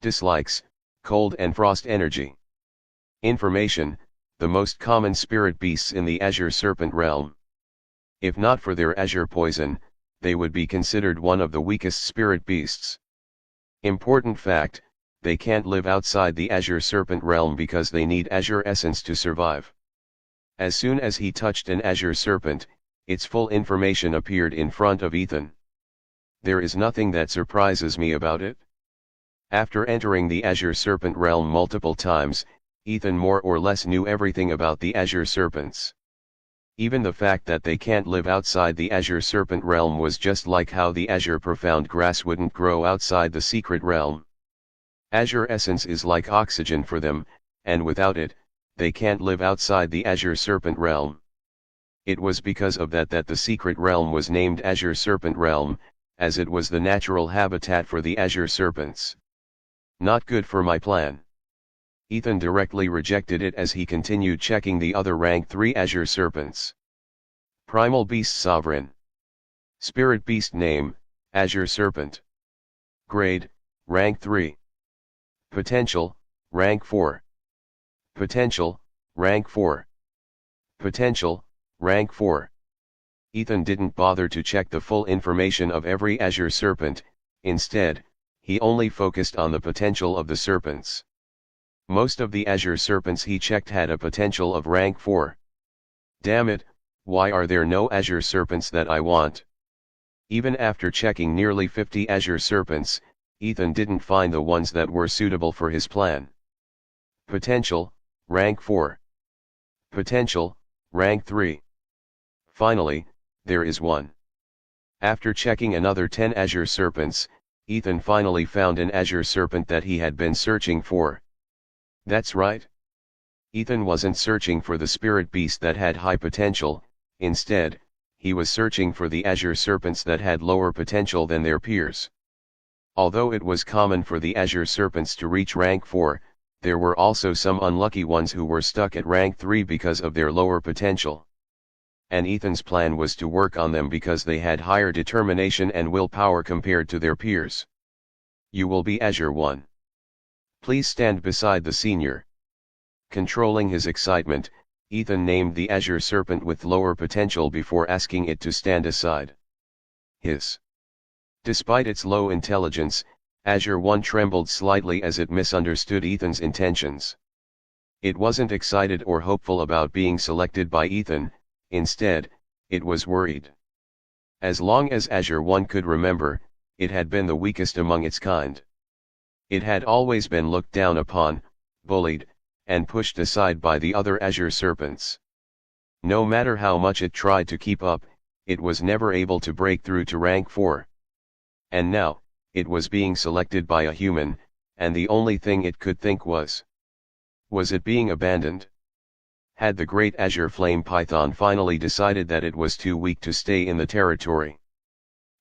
Dislikes, Cold and Frost Energy. Information, the most common spirit beasts in the Azure Serpent realm. If not for their Azure Poison, they would be considered one of the weakest spirit beasts. Important fact, they can't live outside the Azure Serpent realm because they need Azure Essence to survive. As soon as he touched an Azure Serpent, its full information appeared in front of Ethan. There is nothing that surprises me about it. After entering the Azure Serpent realm multiple times, Ethan more or less knew everything about the Azure Serpents. Even the fact that they can't live outside the Azure Serpent realm was just like how the Azure Profound Grass wouldn't grow outside the Secret Realm. Azure Essence is like oxygen for them, and without it, they can't live outside the Azure Serpent realm. It was because of that that the Secret Realm was named Azure Serpent Realm, as it was the natural habitat for the Azure Serpents. Not good for my plan. Ethan directly rejected it as he continued checking the other rank 3 Azure Serpents. Primal Beast Sovereign. Spirit Beast Name, Azure Serpent. Grade, Rank 3. Potential, Rank 4. Potential, Rank 4. Potential, Rank 4. Ethan didn't bother to check the full information of every Azure Serpent. Instead, he only focused on the potential of the serpents. Most of the Azure Serpents he checked had a potential of rank 4. Damn it, why are there no Azure Serpents that I want? Even after checking nearly 50 Azure Serpents, Ethan didn't find the ones that were suitable for his plan. Potential, rank 4. Potential, rank 3. Finally, there is one. After checking another 10 Azure Serpents, Ethan finally found an Azure Serpent that he had been searching for. That's right. Ethan wasn't searching for the spirit beast that had high potential. Instead, he was searching for the Azure Serpents that had lower potential than their peers. Although it was common for the Azure Serpents to reach rank 4, there were also some unlucky ones who were stuck at rank 3 because of their lower potential. And Ethan's plan was to work on them because they had higher determination and willpower compared to their peers. You will be Azure 1. Please stand beside the senior. Controlling his excitement, Ethan named the Azure Serpent with lower potential before asking it to stand aside. Despite its low intelligence, Azure 1 trembled slightly as it misunderstood Ethan's intentions. It wasn't excited or hopeful about being selected by Ethan, instead, it was worried. As long as Azure 1 could remember, it had been the weakest among its kind. It had always been looked down upon, bullied, and pushed aside by the other Azure Serpents. No matter how much it tried to keep up, it was never able to break through to rank 4. And now, it was being selected by a human, and the only thing it could think was it being abandoned? Had the great Azure Flame Python finally decided that it was too weak to stay in the territory?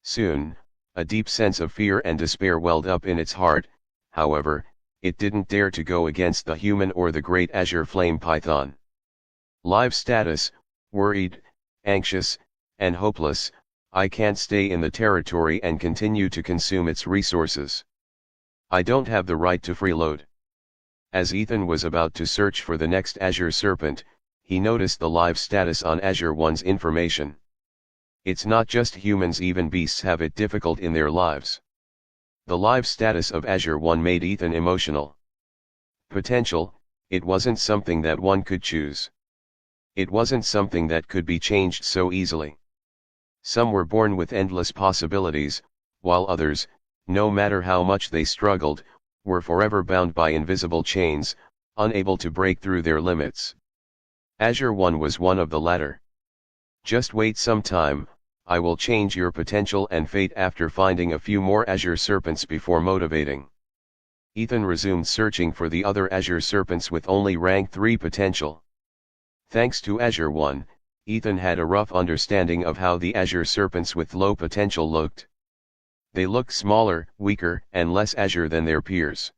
Soon, a deep sense of fear and despair welled up in its heart. However, it didn't dare to go against the human or the great Azure Flame Python. Live status: worried, anxious, and hopeless. I can't stay in the territory and continue to consume its resources. I don't have the right to freeload. As Ethan was about to search for the next Azure Serpent, he noticed the live status on Azure 1's information. It's not just humans, even beasts have it difficult in their lives. The live status of Azure 1 made Ethan emotional. Potential: it wasn't something that one could choose. It wasn't something that could be changed so easily. Some were born with endless possibilities, while others, no matter how much they struggled, were forever bound by invisible chains, unable to break through their limits. Azure 1 was one of the latter. Just wait some time, I will change your potential and fate after finding a few more Azure Serpents before motivating. Ethan resumed searching for the other Azure Serpents with only rank 3 potential. Thanks to Azure 1, Ethan had a rough understanding of how the Azure Serpents with low potential looked. They looked smaller, weaker, and less Azure than their peers.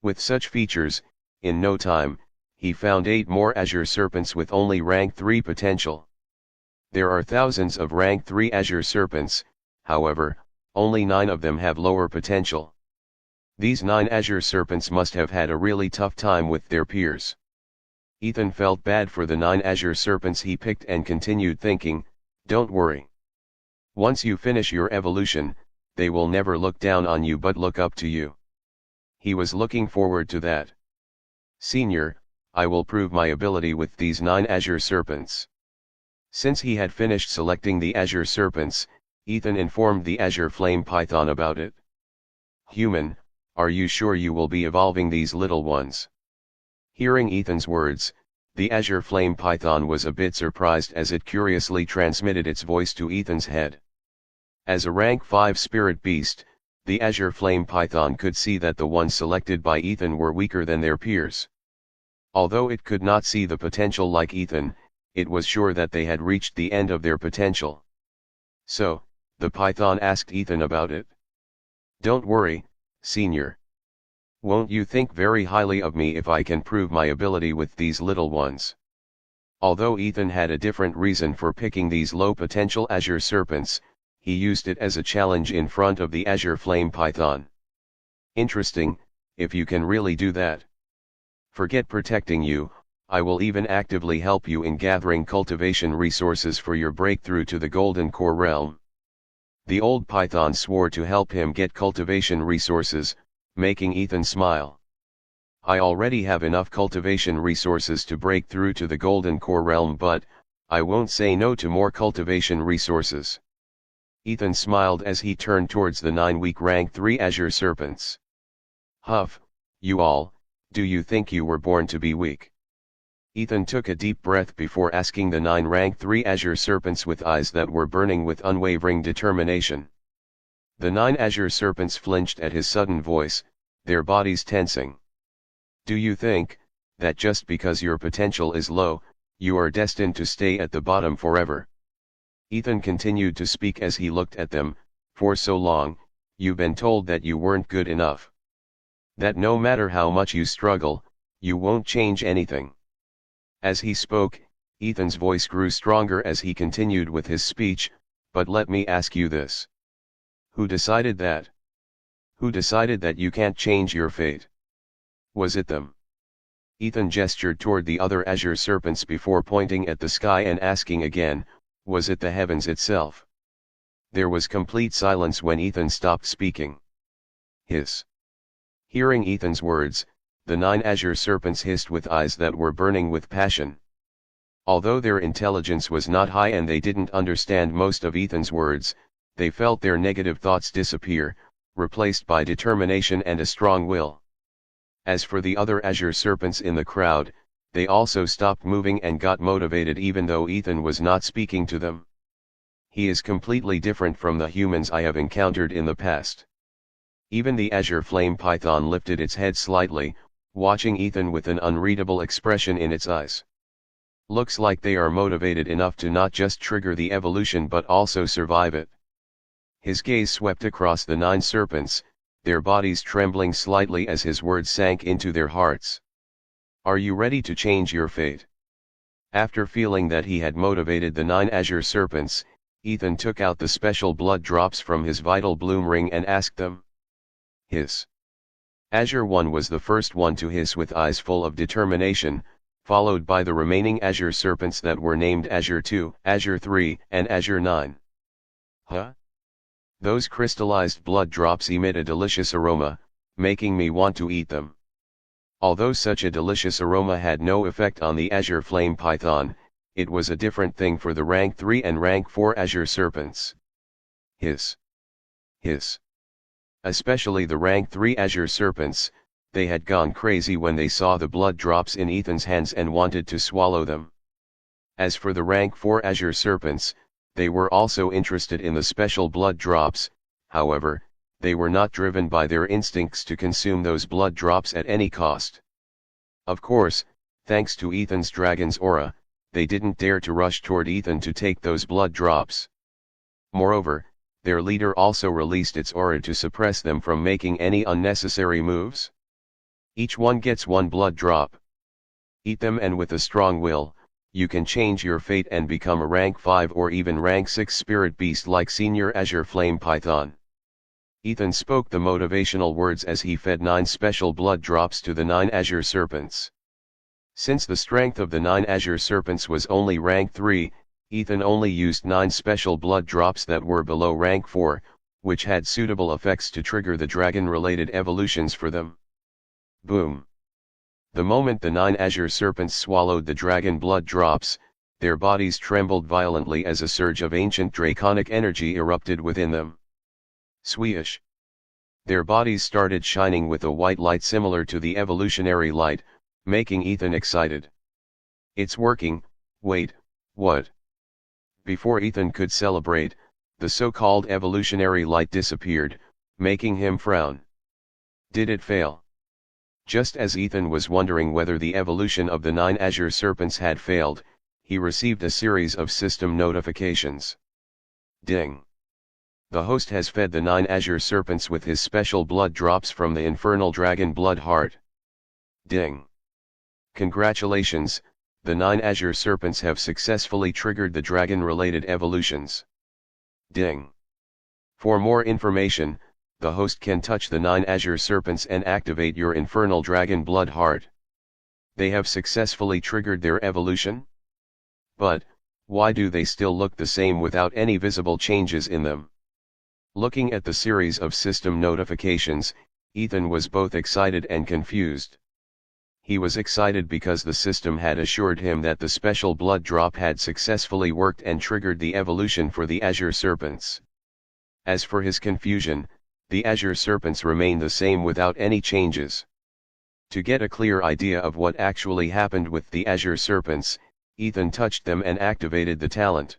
With such features, in no time, he found 8 more Azure Serpents with only rank 3 potential. There are thousands of rank 3 Azure Serpents, however, only 9 of them have lower potential. These 9 Azure Serpents must have had a really tough time with their peers. Ethan felt bad for the 9 Azure Serpents he picked and continued thinking, don't worry. Once you finish your evolution, they will never look down on you but look up to you. He was looking forward to that. Senior, I will prove my ability with these 9 Azure Serpents. Since he had finished selecting the Azure Serpents, Ethan informed the Azure Flame Python about it. Human, are you sure you will be evolving these little ones? Hearing Ethan's words, the Azure Flame Python was a bit surprised as it curiously transmitted its voice to Ethan's head. As a rank 5 spirit beast, the Azure Flame Python could see that the ones selected by Ethan were weaker than their peers. Although it could not see the potential like Ethan, it was sure that they had reached the end of their potential. So, the Python asked Ethan about it. Don't worry, Senior. Won't you think very highly of me if I can prove my ability with these little ones? Although Ethan had a different reason for picking these low potential Azure Serpents, he used it as a challenge in front of the Azure Flame Python. Interesting, if you can really do that. Forget protecting you, I will even actively help you in gathering cultivation resources for your breakthrough to the Golden Core realm. The old Python swore to help him get cultivation resources, making Ethan smile. I already have enough cultivation resources to break through to the Golden Core realm, but I won't say no to more cultivation resources. Ethan smiled as he turned towards the 9 weak rank 3 Azure Serpents. Huff, you all, do you think you were born to be weak? Ethan took a deep breath before asking the 9 rank 3 Azure Serpents with eyes that were burning with unwavering determination. The 9 Azure Serpents flinched at his sudden voice, their bodies tensing. Do you think that just because your potential is low, you are destined to stay at the bottom forever? Ethan continued to speak as he looked at them. For so long, you've been told that you weren't good enough. That no matter how much you struggle, you won't change anything. As he spoke, Ethan's voice grew stronger as he continued with his speech, but let me ask you this. Who decided that? Who decided that you can't change your fate? Was it them? Ethan gestured toward the other azure serpents before pointing at the sky and asking again, was it the heavens itself? There was complete silence when Ethan stopped speaking. Hiss. Hearing Ethan's words, the 9 azure serpents hissed with eyes that were burning with passion. Although their intelligence was not high and they didn't understand most of Ethan's words, they felt their negative thoughts disappear, replaced by determination and a strong will. As for the other azure serpents in the crowd, they also stopped moving and got motivated even though Ethan was not speaking to them. He is completely different from the humans I have encountered in the past. Even the azure flame python lifted its head slightly, watching Ethan with an unreadable expression in its eyes. Looks like they are motivated enough to not just trigger the evolution but also survive it. His gaze swept across the 9 serpents, their bodies trembling slightly as his words sank into their hearts. Are you ready to change your fate? After feeling that he had motivated the 9 azure serpents, Ethan took out the special blood drops from his vital bloom ring and asked them. Hiss. Azure 1 was the first one to hiss with eyes full of determination, followed by the remaining azure serpents that were named Azure 2, Azure 3, and Azure 9. Huh? Those crystallized blood drops emit a delicious aroma, making me want to eat them. Although such a delicious aroma had no effect on the azure flame python, it was a different thing for the rank 3 and rank 4 azure serpents. Hiss. Hiss. Especially the rank 3 azure serpents, they had gone crazy when they saw the blood drops in Ethan's hands and wanted to swallow them. As for the rank 4 azure serpents, they were also interested in the special blood drops, however, they were not driven by their instincts to consume those blood drops at any cost. Of course, thanks to Ethan's dragon's aura, they didn't dare to rush toward Ethan to take those blood drops. Moreover, their leader also released its aura to suppress them from making any unnecessary moves. Each one gets 1 blood drop. Eat them and with a strong will, you can change your fate and become a rank 5 or even rank 6 spirit beast like Senior Azure Flame Python. Ethan spoke the motivational words as he fed 9 special blood drops to the 9 azure serpents. Since the strength of the 9 azure serpents was only rank 3, Ethan only used 9 special blood drops that were below rank 4, which had suitable effects to trigger the dragon-related evolutions for them. Boom! The moment the 9 azure serpents swallowed the dragon blood drops, their bodies trembled violently as a surge of ancient draconic energy erupted within them. Swish! Their bodies started shining with a white light similar to the evolutionary light, making Ethan excited. It's working. Wait, what? Before Ethan could celebrate, the so-called evolutionary light disappeared, making him frown. Did it fail? Just as Ethan was wondering whether the evolution of the 9 azure serpents had failed, he received a series of system notifications. Ding! The host has fed the 9 azure serpents with his special blood drops from the infernal dragon blood heart. Ding! Congratulations, the 9 azure serpents have successfully triggered the dragon-related evolutions. Ding! For more information, the host can touch the 9 azure serpents and activate your infernal dragon blood heart. They have successfully triggered their evolution? But, why do they still look the same without any visible changes in them? Looking at the series of system notifications, Ethan was both excited and confused. He was excited because the system had assured him that the special blood drop had successfully worked and triggered the evolution for the azure serpents. As for his confusion, the azure serpents remain the same without any changes. To get a clear idea of what actually happened with the azure serpents, Ethan touched them and activated the talent.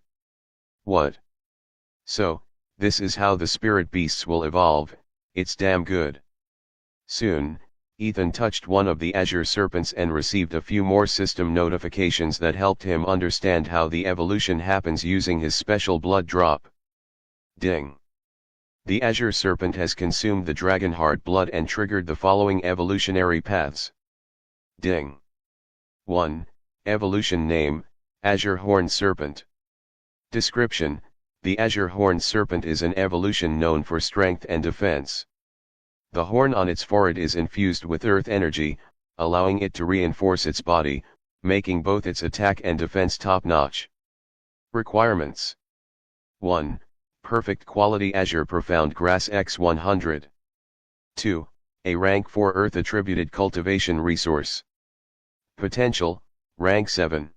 What? So, this is how the spirit beasts will evolve. It's damn good. Soon, Ethan touched one of the azure serpents and received a few more system notifications that helped him understand how the evolution happens using his special blood drop. Ding! The azure serpent has consumed the dragon heart blood and triggered the following evolutionary paths. Ding! 1. Evolution name, Azure Horned Serpent. Description: the azure horned serpent is an evolution known for strength and defense. The horn on its forehead is infused with earth energy, allowing it to reinforce its body, making both its attack and defense top-notch. Requirements: 1. Perfect quality Azure Profound Grass X100. 2. A rank 4 Earth attributed cultivation resource. Potential, rank 7.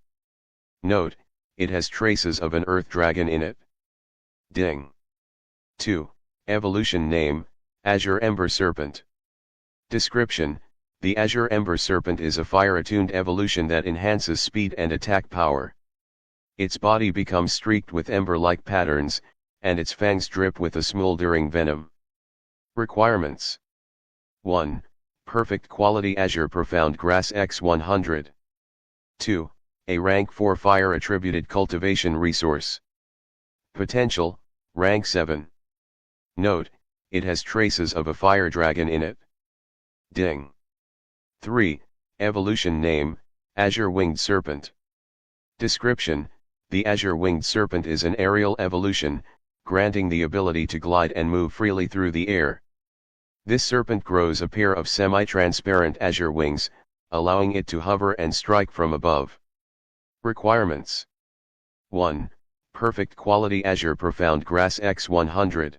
Note, it has traces of an earth dragon in it. Ding. 2. Evolution name, Azure Ember Serpent. Description: the Azure Ember Serpent is a fire-attuned evolution that enhances speed and attack power. Its body becomes streaked with ember-like patterns, and its fangs drip with a smoldering venom. Requirements: 1. Perfect quality Azure Profound Grass X100. 2. A rank 4 fire attributed cultivation resource. Potential, rank 7. Note, it has traces of a fire dragon in it. Ding. 3. Evolution name, Azure Winged Serpent. Description: the Azure Winged Serpent is an aerial evolution, granting the ability to glide and move freely through the air. This serpent grows a pair of semi-transparent azure wings, allowing it to hover and strike from above. Requirements: 1. Perfect quality Azure Profound Grass X100.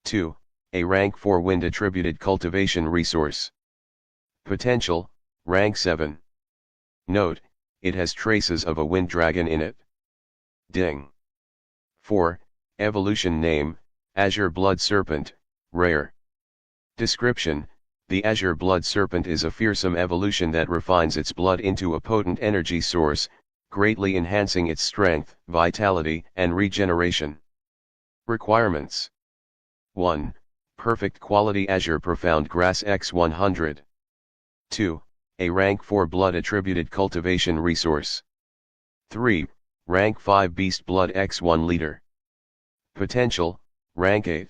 2. A rank 4 wind attributed cultivation resource. Potential, rank 7. Note, it has traces of a wind dragon in it. Ding. 4. Evolution name, Azure Blood Serpent, rare. Description: the Azure Blood Serpent is a fearsome evolution that refines its blood into a potent energy source, greatly enhancing its strength, vitality, and regeneration. Requirements: 1. Perfect quality Azure Profound Grass X100. 2. A rank 4 blood attributed cultivation resource. 3. Rank 5 Beast Blood X1 liter. Potential, rank 8.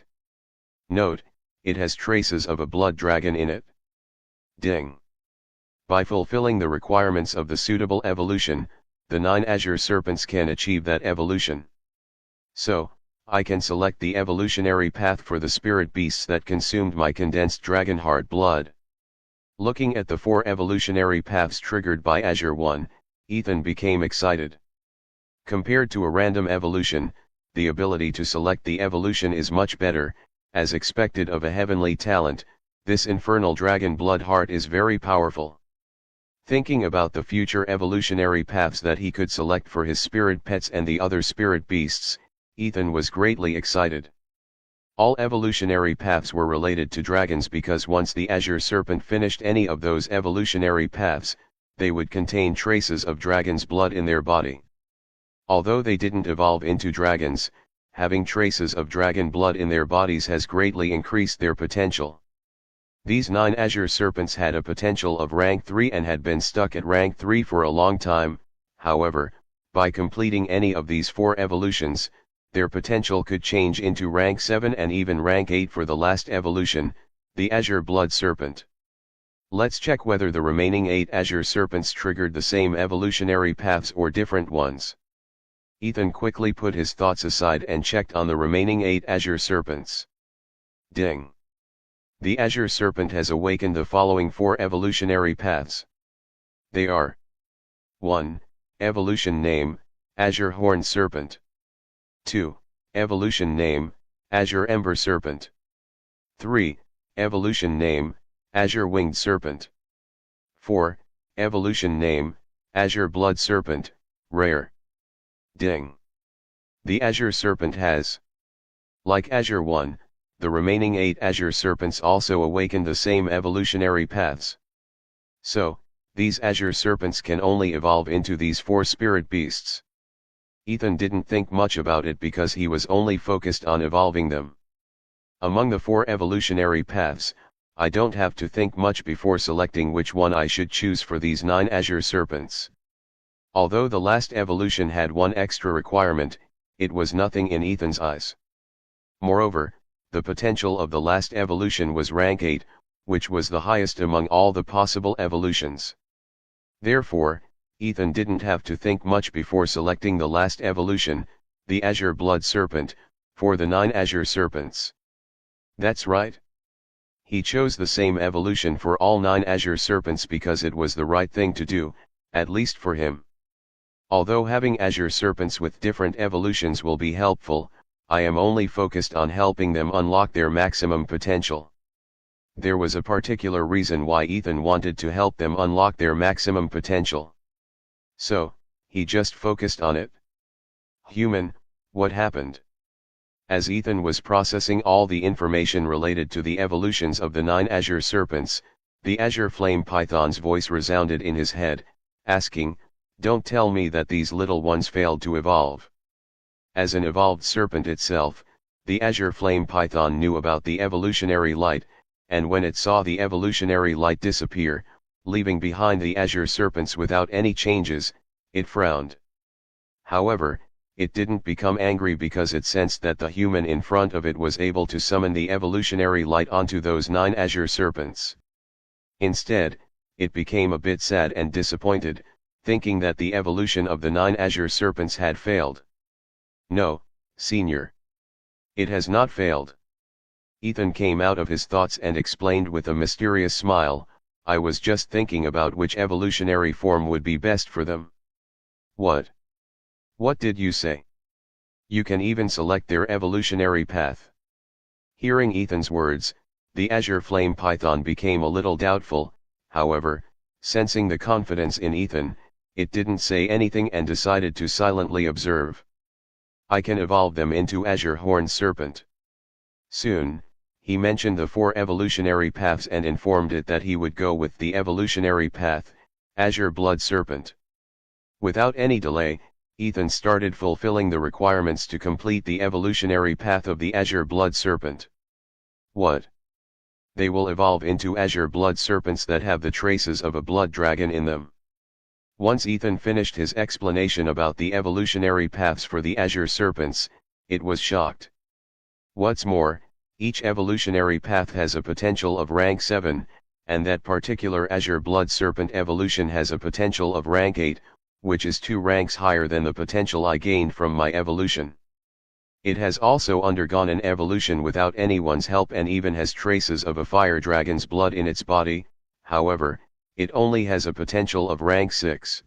Note, it has traces of a blood dragon in it. Ding. By fulfilling the requirements of the suitable evolution, the 9 Azure Serpents can achieve that evolution. So, I can select the evolutionary path for the spirit beasts that consumed my condensed dragonheart blood. Looking at the 4 evolutionary paths triggered by Azure 1, Ethan became excited. Compared to a random evolution, the ability to select the evolution is much better. As expected of a heavenly talent, this infernal dragon blood heart is very powerful. Thinking about the future evolutionary paths that he could select for his spirit pets and the other spirit beasts, Ethan was greatly excited. All evolutionary paths were related to dragons because once the Azure Serpent finished any of those evolutionary paths, they would contain traces of dragon's blood in their body. Although they didn't evolve into dragons, having traces of dragon blood in their bodies has greatly increased their potential. These 9 Azure Serpents had a potential of rank 3 and had been stuck at rank 3 for a long time. However, by completing any of these 4 evolutions, their potential could change into rank 7 and even rank 8 for the last evolution, the Azure Blood Serpent. Let's check whether the remaining 8 Azure Serpents triggered the same evolutionary paths or different ones. Ethan quickly put his thoughts aside and checked on the remaining 8 Azure Serpents. Ding. The Azure Serpent has awakened the following 4 evolutionary paths. They are: 1. Evolution name, Azure Horned Serpent. 2. Evolution name, Azure Ember Serpent. 3. Evolution name, Azure Winged Serpent. 4. Evolution name, Azure Blood Serpent, rare. Ding. The Azure Serpent has. Like Azure 1, the remaining 8 Azure Serpents also awakened the same evolutionary paths. So, these Azure Serpents can only evolve into these 4 spirit beasts. Ethan didn't think much about it because he was only focused on evolving them. Among the 4 evolutionary paths, I don't have to think much before selecting which one I should choose for these 9 Azure Serpents. Although the last evolution had one extra requirement, it was nothing in Ethan's eyes. Moreover, the potential of the last evolution was rank 8, which was the highest among all the possible evolutions. Therefore, Ethan didn't have to think much before selecting the last evolution, the Azure Blood Serpent, for the 9 Azure Serpents. That's right. He chose the same evolution for all 9 azure serpents because it was the right thing to do, at least for him. Although having azure serpents with different evolutions will be helpful, I am only focused on helping them unlock their maximum potential. There was a particular reason why Ethan wanted to help them unlock their maximum potential. So, he just focused on it. Human, what happened? As Ethan was processing all the information related to the evolutions of the 9 azure serpents, the azure flame python's voice resounded in his head, asking, "Don't tell me that these little ones failed to evolve." As an evolved serpent itself, the azure flame python knew about the evolutionary light, and when it saw the evolutionary light disappear, leaving behind the azure serpents without any changes, it frowned. However, it didn't become angry because it sensed that the human in front of it was able to summon the evolutionary light onto those 9 azure serpents. Instead, it became a bit sad and disappointed, thinking that the evolution of the 9 azure serpents had failed. "No, Senior. It has not failed." Ethan came out of his thoughts and explained with a mysterious smile, "I was just thinking about which evolutionary form would be best for them." "What? What did you say? You can even select their evolutionary path." Hearing Ethan's words, the azure flame python became a little doubtful. However, sensing the confidence in Ethan, it didn't say anything and decided to silently observe. "I can evolve them into azure horned serpent." Soon, he mentioned the 4 evolutionary paths and informed it that he would go with the evolutionary path, azure blood serpent. Without any delay, Ethan started fulfilling the requirements to complete the evolutionary path of the azure blood serpent. "What? They will evolve into azure blood serpents that have the traces of a blood dragon in them." Once Ethan finished his explanation about the evolutionary paths for the azure serpents, it was shocked. What's more, each evolutionary path has a potential of rank 7, and that particular azure blood serpent evolution has a potential of rank 8, which is 2 ranks higher than the potential I gained from my evolution. It has also undergone an evolution without anyone's help and even has traces of a fire dragon's blood in its body. However, it only has a potential of rank 6.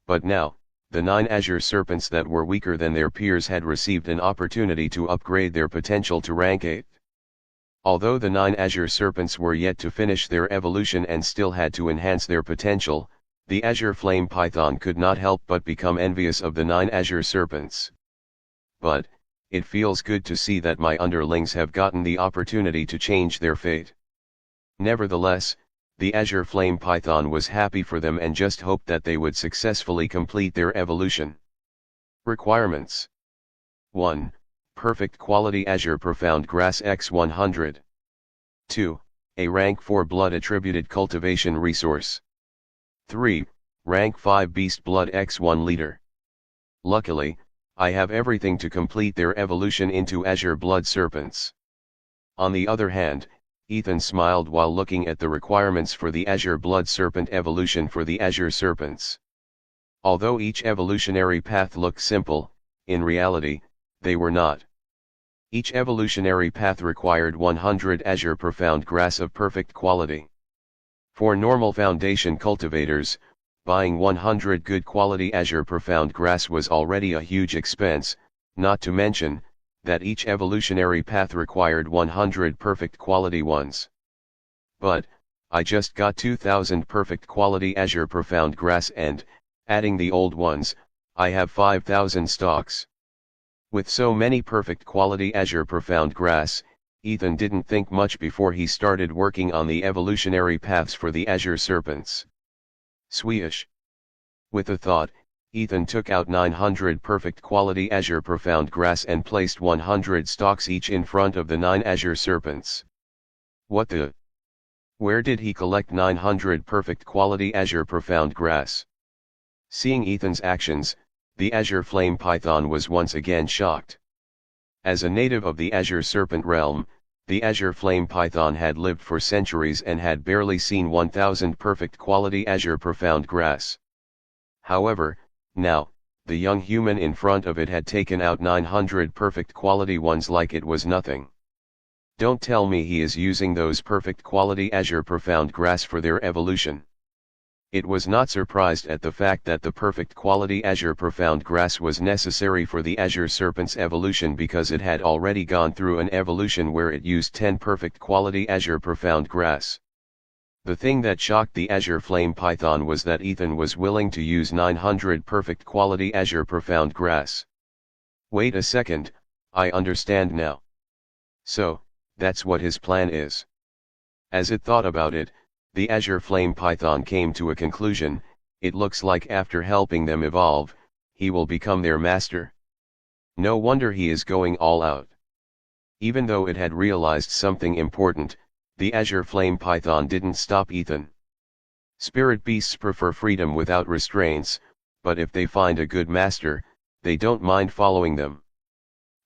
But now, the 9 azure serpents that were weaker than their peers had received an opportunity to upgrade their potential to rank 8. Although the 9 azure serpents were yet to finish their evolution and still had to enhance their potential, the azure flame python could not help but become envious of the 9 azure serpents. "But, it feels good to see that my underlings have gotten the opportunity to change their fate." Nevertheless, the azure flame python was happy for them and just hoped that they would successfully complete their evolution. Requirements: 1. Perfect quality azure profound grass x 100. 2. A rank 4 blood attributed cultivation resource. 3. Rank 5 beast blood x 1 liter. Luckily, I have everything to complete their evolution into azure blood serpents. On the other hand, Ethan smiled while looking at the requirements for the azure blood serpent evolution for the azure serpents. Although each evolutionary path looked simple, in reality, they were not. Each evolutionary path required 100 azure profound grass of perfect quality. For normal foundation cultivators, buying 100 good quality azure profound grass was already a huge expense, not to mention that each evolutionary path required 100 perfect quality ones. But, I just got 2000 perfect quality azure profound grass and, adding the old ones, I have 5000 stalks. With so many perfect quality azure profound grass, Ethan didn't think much before he started working on the evolutionary paths for the azure serpents. Sweesh. With a thought, Ethan took out 900 perfect quality azure profound grass and placed 100 stalks each in front of the 9 azure serpents. What the? Where did he collect 900 perfect quality azure profound grass? Seeing Ethan's actions, the azure flame python was once again shocked. As a native of the azure serpent realm, the azure flame python had lived for centuries and had barely seen 1000 perfect quality azure profound grass. However, now, the young human in front of it had taken out 900 perfect quality ones like it was nothing. Don't tell me he is using those perfect quality azure profound grass for their evolution. It was not surprised at the fact that the perfect quality azure profound grass was necessary for the azure serpent's evolution because it had already gone through an evolution where it used 10 perfect quality azure profound grass. The thing that shocked the azure flame python was that Ethan was willing to use 900 perfect quality azure profound grass. Wait a second, I understand now. So, that's what his plan is. As it thought about it, the azure flame python came to a conclusion. It looks like after helping them evolve, he will become their master. No wonder he is going all out. Even though it had realized something important, the azure flame python didn't stop Ethan. Spirit beasts prefer freedom without restraints, but if they find a good master, they don't mind following them.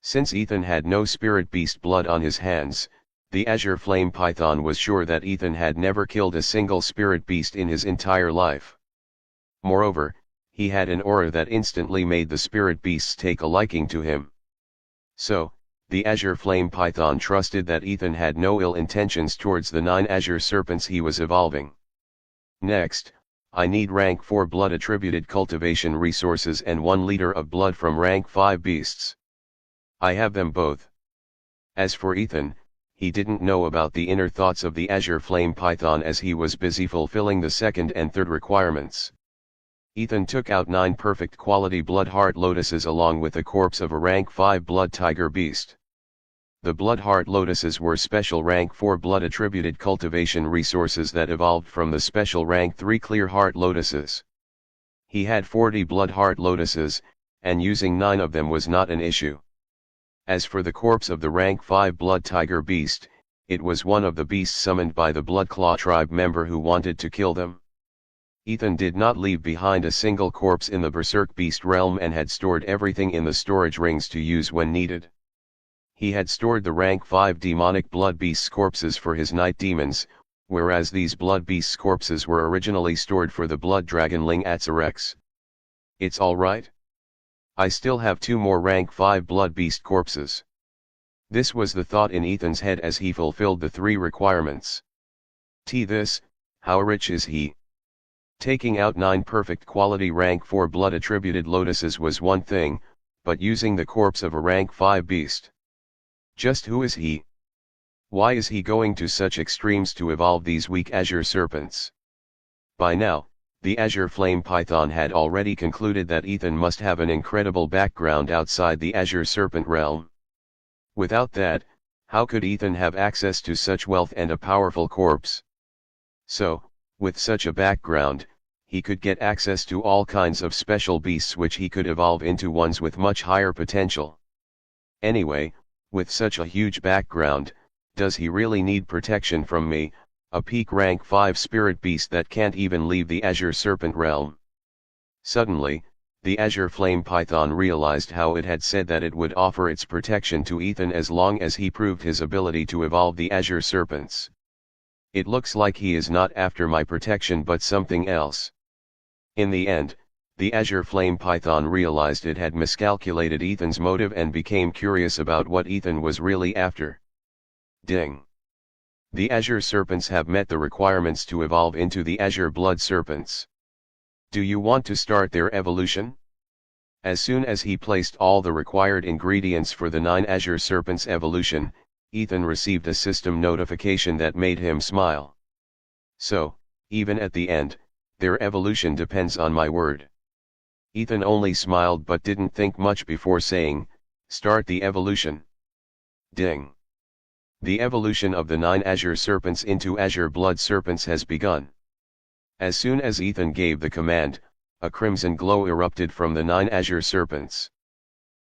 Since Ethan had no spirit beast blood on his hands, the azure flame python was sure that Ethan had never killed a single spirit beast in his entire life. Moreover, he had an aura that instantly made the spirit beasts take a liking to him. So, the azure flame python trusted that Ethan had no ill intentions towards the 9 azure serpents he was evolving. Next, I need rank 4 blood attributed cultivation resources and 1 liter of blood from rank 5 beasts. I have them both. As for Ethan, he didn't know about the inner thoughts of the azure flame python as he was busy fulfilling the second and third requirements. Ethan took out 9 perfect quality blood heart lotuses along with the corpse of a rank 5 blood tiger beast. The blood heart lotuses were special rank 4 blood attributed cultivation resources that evolved from the special rank 3 clear heart lotuses. He had 40 blood heart lotuses, and using 9 of them was not an issue. As for the corpse of the rank 5 blood tiger beast, it was one of the beasts summoned by the Blood Claw tribe member who wanted to kill them. Ethan did not leave behind a single corpse in the Berserk beast realm and had stored everything in the storage rings to use when needed. He had stored the rank 5 demonic blood beasts corpses for his night demons, whereas these blood beasts corpses were originally stored for the blood dragonling Atzarex. It's alright. I still have 2 more rank 5 blood beast corpses. This was the thought in Ethan's head as he fulfilled the 3 requirements. This, how rich is he? Taking out 9 perfect quality rank 4 blood attributed lotuses was one thing, but using the corpse of a rank 5 beast. Just who is he? Why is he going to such extremes to evolve these weak azure serpents? By now, the azure flame python had already concluded that Ethan must have an incredible background outside the azure serpent realm. Without that, how could Ethan have access to such wealth and a powerful corpse? So, with such a background, he could get access to all kinds of special beasts which he could evolve into ones with much higher potential. Anyway, with such a huge background, does he really need protection from me, a peak rank 5 spirit beast that can't even leave the azure serpent realm? Suddenly, the azure flame python realized how it had said that it would offer its protection to Ethan as long as he proved his ability to evolve the azure serpents. It looks like he is not after my protection but something else. In the end, the azure flame python realized it had miscalculated Ethan's motive and became curious about what Ethan was really after. Ding! The azure serpents have met the requirements to evolve into the azure blood serpents. Do you want to start their evolution? As soon as he placed all the required ingredients for the 9 azure serpents evolution, Ethan received a system notification that made him smile. So, even at the end, their evolution depends on my word. Ethan only smiled but didn't think much before saying, "Start the evolution." Ding! The evolution of the 9 azure serpents into azure blood serpents has begun. As soon as Ethan gave the command, a crimson glow erupted from the 9 azure serpents.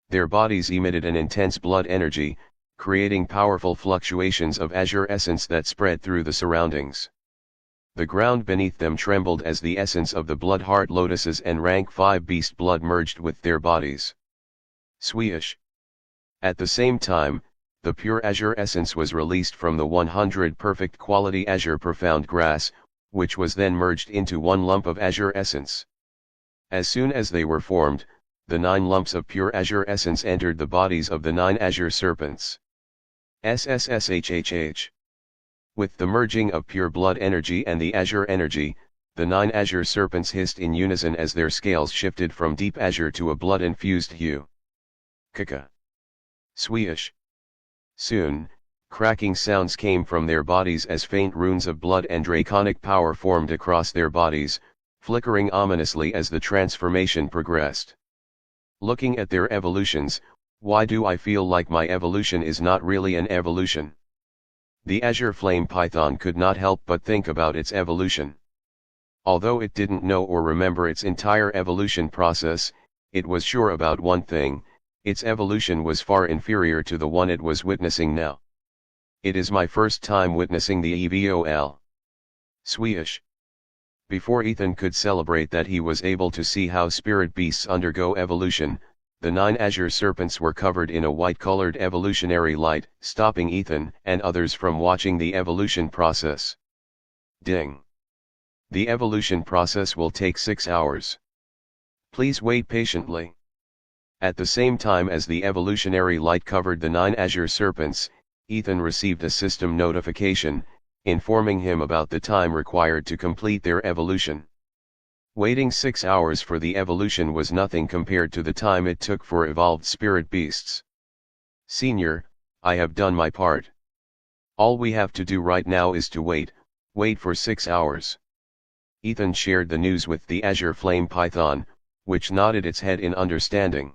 Their bodies emitted an intense blood energy, creating powerful fluctuations of azure essence that spread through the surroundings. The ground beneath them trembled as the essence of the blood heart lotuses and rank 5 beast blood merged with their bodies. Swish! At the same time, the pure azure essence was released from the 100 perfect quality azure profound grass, which was then merged into 1 lump of azure essence. As soon as they were formed, the 9 lumps of pure azure essence entered the bodies of the 9 azure serpents. SSSHHH. With the merging of pure blood energy and the azure energy, the 9 azure serpents hissed in unison as their scales shifted from deep azure to a blood-infused hue. Kaka. Swish. Soon, cracking sounds came from their bodies as faint runes of blood and draconic power formed across their bodies, flickering ominously as the transformation progressed. Looking at their evolutions, why do I feel like my evolution is not really an evolution? The azure flame python could not help but think about its evolution. Although it didn't know or remember its entire evolution process, it was sure about one thing: its evolution was far inferior to the one it was witnessing now. It is my first time witnessing the EVOL. Swish. Before Ethan could celebrate that he was able to see how spirit beasts undergo evolution, the 9 azure serpents were covered in a white-colored evolutionary light, stopping Ethan and others from watching the evolution process. Ding. The evolution process will take 6 hours. Please wait patiently. At the same time as the evolutionary light covered the 9 azure serpents, Ethan received a system notification, informing him about the time required to complete their evolution. Waiting 6 hours for the evolution was nothing compared to the time it took for evolved spirit beasts. Senior, I have done my part. All we have to do right now is to wait for 6 hours. Ethan shared the news with the azure flame python, which nodded its head in understanding.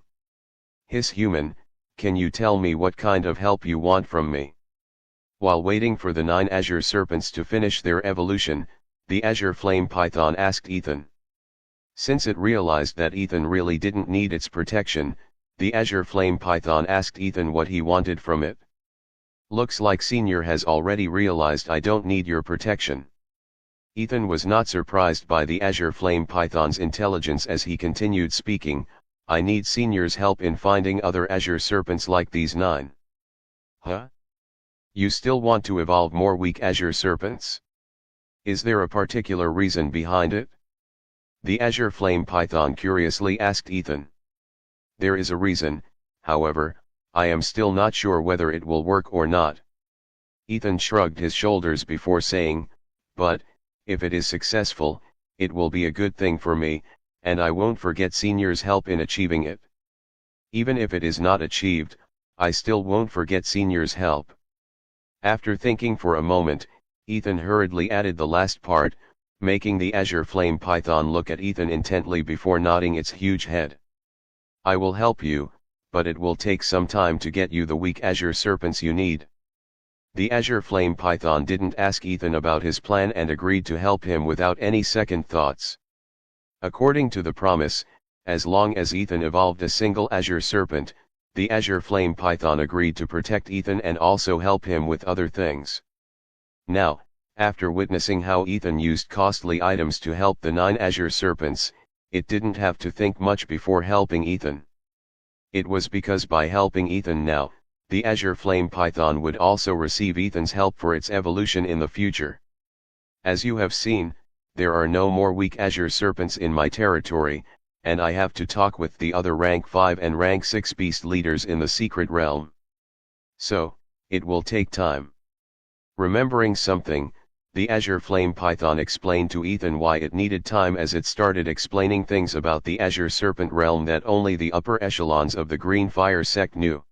Hiss human, can you tell me what kind of help you want from me? While waiting for the 9 azure serpents to finish their evolution, the azure flame python asked Ethan. Since it realized that Ethan really didn't need its protection, the azure flame python asked Ethan what he wanted from it. Looks like Senior has already realized I don't need your protection. Ethan was not surprised by the azure flame python's intelligence as he continued speaking. I need Senior's help in finding other azure serpents like these 9. Huh? You still want to evolve more weak azure serpents? Is there a particular reason behind it? The azure flame python curiously asked Ethan. There is a reason, however, I am still not sure whether it will work or not. Ethan shrugged his shoulders before saying, but, if it is successful, it will be a good thing for me, and I won't forget Senior's help in achieving it. Even if it is not achieved, I still won't forget Senior's help. After thinking for a moment, Ethan hurriedly added the last part, making the azure flame python look at Ethan intently before nodding its huge head. I will help you, but it will take some time to get you the weak azure serpents you need. The azure flame python didn't ask Ethan about his plan and agreed to help him without any second thoughts. According to the promise, as long as Ethan evolved a single azure serpent, the azure flame python agreed to protect Ethan and also help him with other things. Now, after witnessing how Ethan used costly items to help the 9 azure serpents, it didn't have to think much before helping Ethan. It was because by helping Ethan now, the azure flame python would also receive Ethan's help for its evolution in the future. As you have seen, there are no more weak azure serpents in my territory, and I have to talk with the other rank 5 and rank 6 beast leaders in the secret realm. So, it will take time. Remembering something, the azure flame python explained to Ethan why it needed time as it started explaining things about the azure serpent realm that only the upper echelons of the green fire sect knew.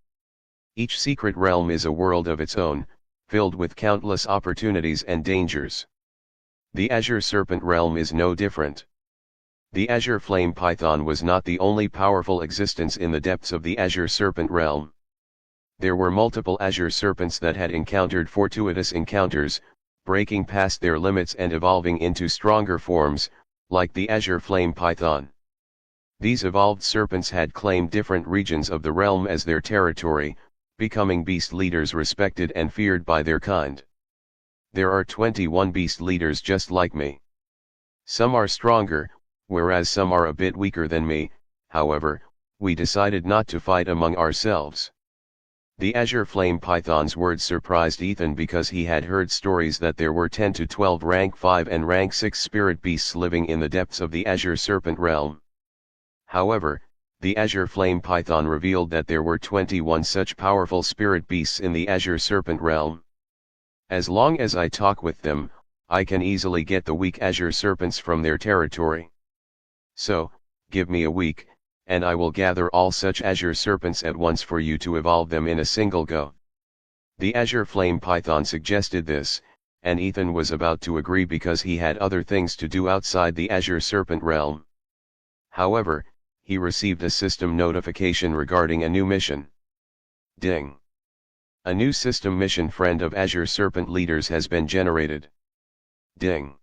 Each secret realm is a world of its own, filled with countless opportunities and dangers. The azure serpent realm is no different. The azure flame python was not the only powerful existence in the depths of the azure serpent realm. There were multiple azure serpents that had encountered fortuitous encounters, breaking past their limits and evolving into stronger forms, like the azure flame python. These evolved serpents had claimed different regions of the realm as their territory, becoming beast leaders respected and feared by their kind. There are 21 beast leaders just like me. Some are stronger, whereas some are a bit weaker than me. However, we decided not to fight among ourselves. The azure flame python's words surprised Ethan because he had heard stories that there were 10 to 12 rank 5 and rank 6 spirit beasts living in the depths of the azure serpent realm. However, the Azure Flame Python revealed that there were 21 such powerful spirit beasts in the Azure Serpent realm. As long as I talk with them, I can easily get the weak Azure Serpents from their territory. So, give me a week, and I will gather all such Azure Serpents at once for you to evolve them in a single go. The Azure Flame Python suggested this, and Ethan was about to agree because he had other things to do outside the Azure Serpent realm. However, he received a system notification regarding a new mission. Ding! A new system mission friend of Azure Serpent leaders has been generated. Ding!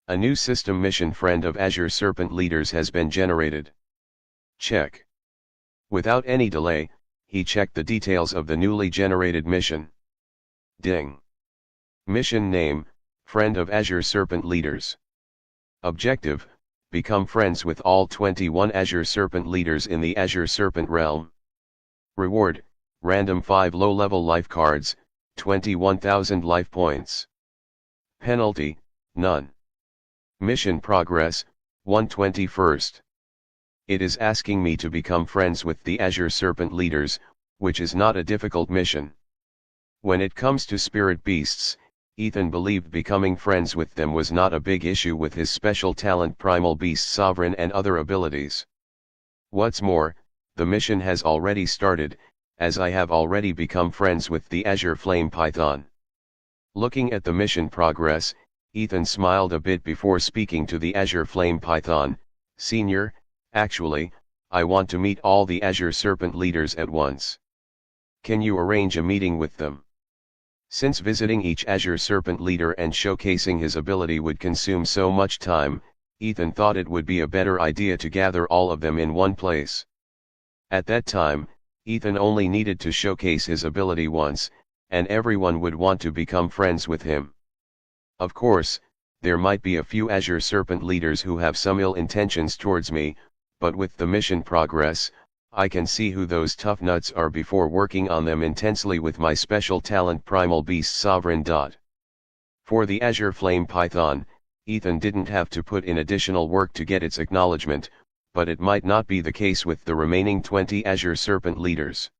A new system mission friend of Azure Serpent leaders has been generated. Check. Without any delay, he checked the details of the newly generated mission. Ding! Mission name, Friend of Azure Serpent leaders. Objective, become friends with all 21 Azure Serpent leaders in the Azure Serpent realm. Reward, random 5 low-level life cards, 21,000 life points. Penalty, none. Mission progress, 121st. It is asking me to become friends with the Azure Serpent leaders, which is not a difficult mission. When it comes to spirit beasts, Ethan believed becoming friends with them was not a big issue with his special talent Primal Beast Sovereign and other abilities. What's more, the mission has already started, as I have already become friends with the Azure Flame Python. Looking at the mission progress, Ethan smiled a bit before speaking to the Azure Flame Python. Senior, actually, I want to meet all the Azure Serpent leaders at once. Can you arrange a meeting with them? Since visiting each Azure Serpent leader and showcasing his ability would consume so much time, Ethan thought it would be a better idea to gather all of them in one place. At that time, Ethan only needed to showcase his ability once, and everyone would want to become friends with him. Of course, there might be a few Azure Serpent leaders who have some ill intentions towards me, but with the mission progress, I can see who those tough nuts are before working on them intensely with my special talent Primal Beast Sovereign. For the Azure Flame Python, Ethan didn't have to put in additional work to get its acknowledgement, but it might not be the case with the remaining 20 Azure Serpent leaders.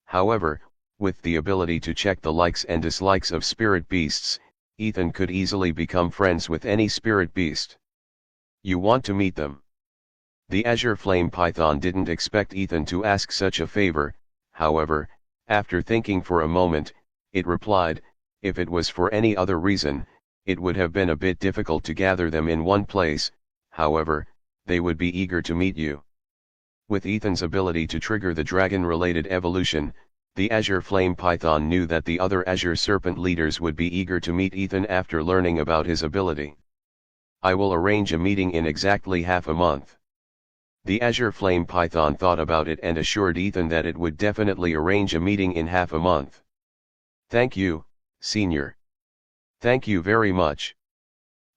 However, with the ability to check the likes and dislikes of spirit beasts, Ethan could easily become friends with any spirit beast. You want to meet them? The Azure Flame Python didn't expect Ethan to ask such a favor. However, after thinking for a moment, it replied, if it was for any other reason, it would have been a bit difficult to gather them in one place. However, they would be eager to meet you. With Ethan's ability to trigger the dragon-related evolution, the Azure Flame Python knew that the other Azure Serpent leaders would be eager to meet Ethan after learning about his ability. I will arrange a meeting in exactly half a month. The Azure Flame Python thought about it and assured Ethan that it would definitely arrange a meeting in half a month. Thank you, Senior. Thank you very much.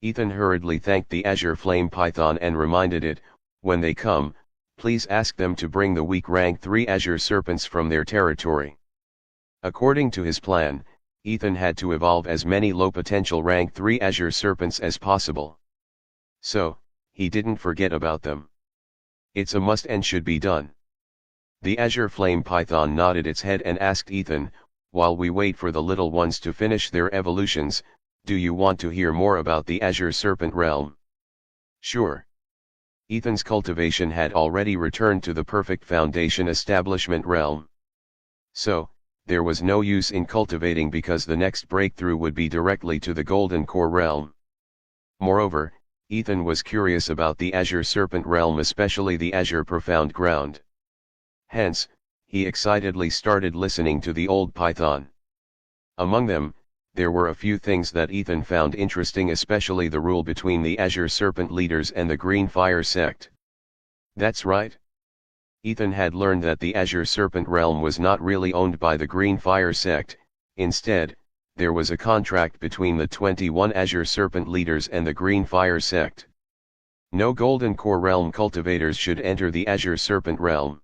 Ethan hurriedly thanked the Azure Flame Python and reminded it, when they come, please ask them to bring the weak rank 3 Azure Serpents from their territory. According to his plan, Ethan had to evolve as many low potential rank 3 Azure Serpents as possible. So, he didn't forget about them. It's a must and should be done. The Azure Flame Python nodded its head and asked Ethan, while we wait for the little ones to finish their evolutions, do you want to hear more about the Azure Serpent realm? Sure. Ethan's cultivation had already returned to the Perfect Foundation Establishment realm. So, there was no use in cultivating because the next breakthrough would be directly to the Golden Core realm. Moreover, Ethan was curious about the Azure Serpent realm, especially the Azure Profound Ground. Hence, he excitedly started listening to the old Python. Among them, there were a few things that Ethan found interesting, especially the rule between the Azure Serpent leaders and the Green Fire sect. That's right. Ethan had learned that the Azure Serpent realm was not really owned by the Green Fire sect. Instead, there was a contract between the 21 Azure Serpent leaders and the Green Fire sect. No Golden Core realm cultivators should enter the Azure Serpent realm.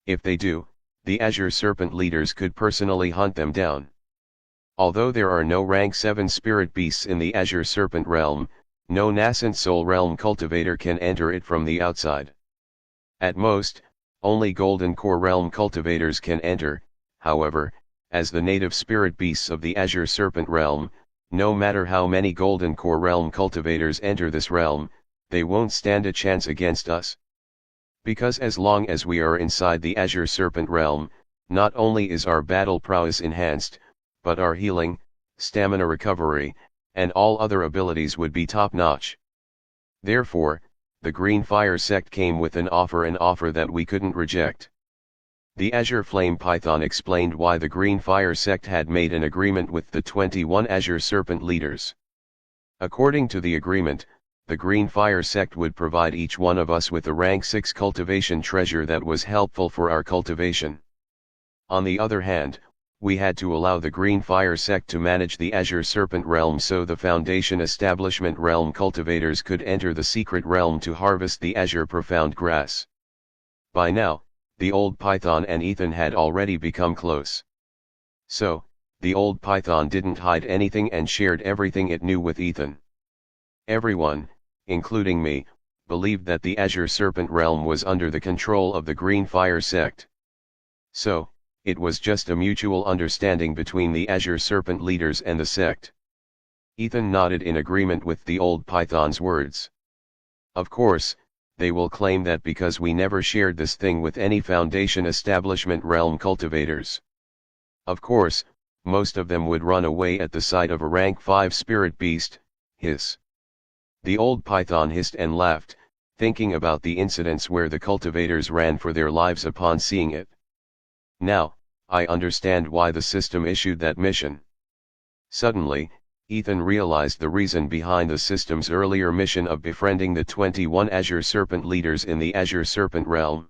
If they do, the Azure Serpent leaders could personally hunt them down. Although there are no rank 7 spirit beasts in the Azure Serpent realm, no nascent soul realm cultivator can enter it from the outside. At most, only Golden Core Realm cultivators can enter. However, as the native spirit beasts of the Azure Serpent Realm, no matter how many Golden Core Realm cultivators enter this realm, they won't stand a chance against us. Because as long as we are inside the Azure Serpent Realm, not only is our battle prowess enhanced, but our healing, stamina recovery, and all other abilities would be top-notch. Therefore, the Green Fire sect came with an offer that we couldn't reject. The Azure Flame Python explained why the Green Fire sect had made an agreement with the 21 Azure Serpent leaders. According to the agreement, the Green Fire sect would provide each one of us with a rank 6 cultivation treasure that was helpful for our cultivation. On the other hand, we had to allow the Green Fire sect to manage the Azure Serpent realm so the Foundation Establishment realm cultivators could enter the secret realm to harvest the Azure Profound Grass. By now, the old Python and Ethan had already become close. So, the old Python didn't hide anything and shared everything it knew with Ethan. Everyone, including me, believed that the Azure Serpent realm was under the control of the Green Fire sect. So, it was just a mutual understanding between the Azure Serpent leaders and the sect. Ethan nodded in agreement with the old Python's words. Of course, they will claim that because we never shared this thing with any Foundation Establishment realm cultivators. Of course, most of them would run away at the sight of a rank 5 spirit beast, hiss. The old Python hissed and laughed, thinking about the incidents where the cultivators ran for their lives upon seeing it. Now, I understand why the system issued that mission. Suddenly, Ethan realized the reason behind the system's earlier mission of befriending the 21 Azure Serpent leaders in the Azure Serpent realm.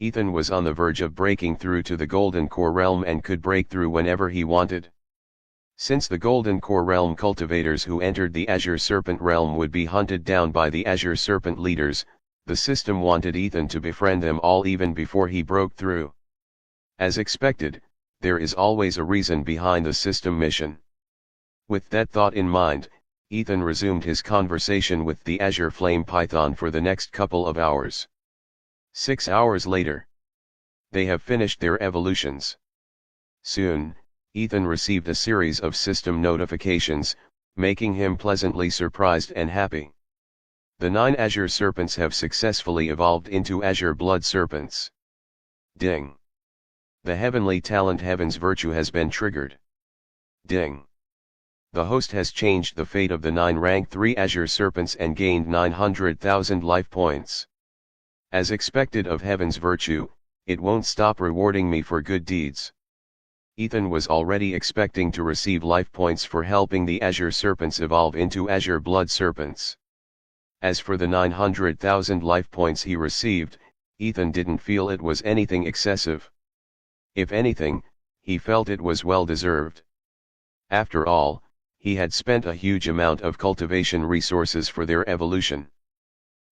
Ethan was on the verge of breaking through to the Golden Core realm and could break through whenever he wanted. Since the Golden Core realm cultivators who entered the Azure Serpent realm would be hunted down by the Azure Serpent leaders, the system wanted Ethan to befriend them all even before he broke through. As expected, there is always a reason behind the system mission. With that thought in mind, Ethan resumed his conversation with the Azure Flame Python for the next couple of hours. 6 hours later, they have finished their evolutions. Soon, Ethan received a series of system notifications, making him pleasantly surprised and happy. The 9 Azure Serpents have successfully evolved into Azure Blood Serpents. Ding! The heavenly talent Heaven's Virtue has been triggered. Ding! The host has changed the fate of the 9 rank 3 Azure Serpents and gained 900,000 life points. As expected of Heaven's Virtue, it won't stop rewarding me for good deeds. Ethan was already expecting to receive life points for helping the Azure Serpents evolve into Azure Blood Serpents. As for the 900,000 life points he received, Ethan didn't feel it was anything excessive. If anything, he felt it was well deserved. After all, he had spent a huge amount of cultivation resources for their evolution.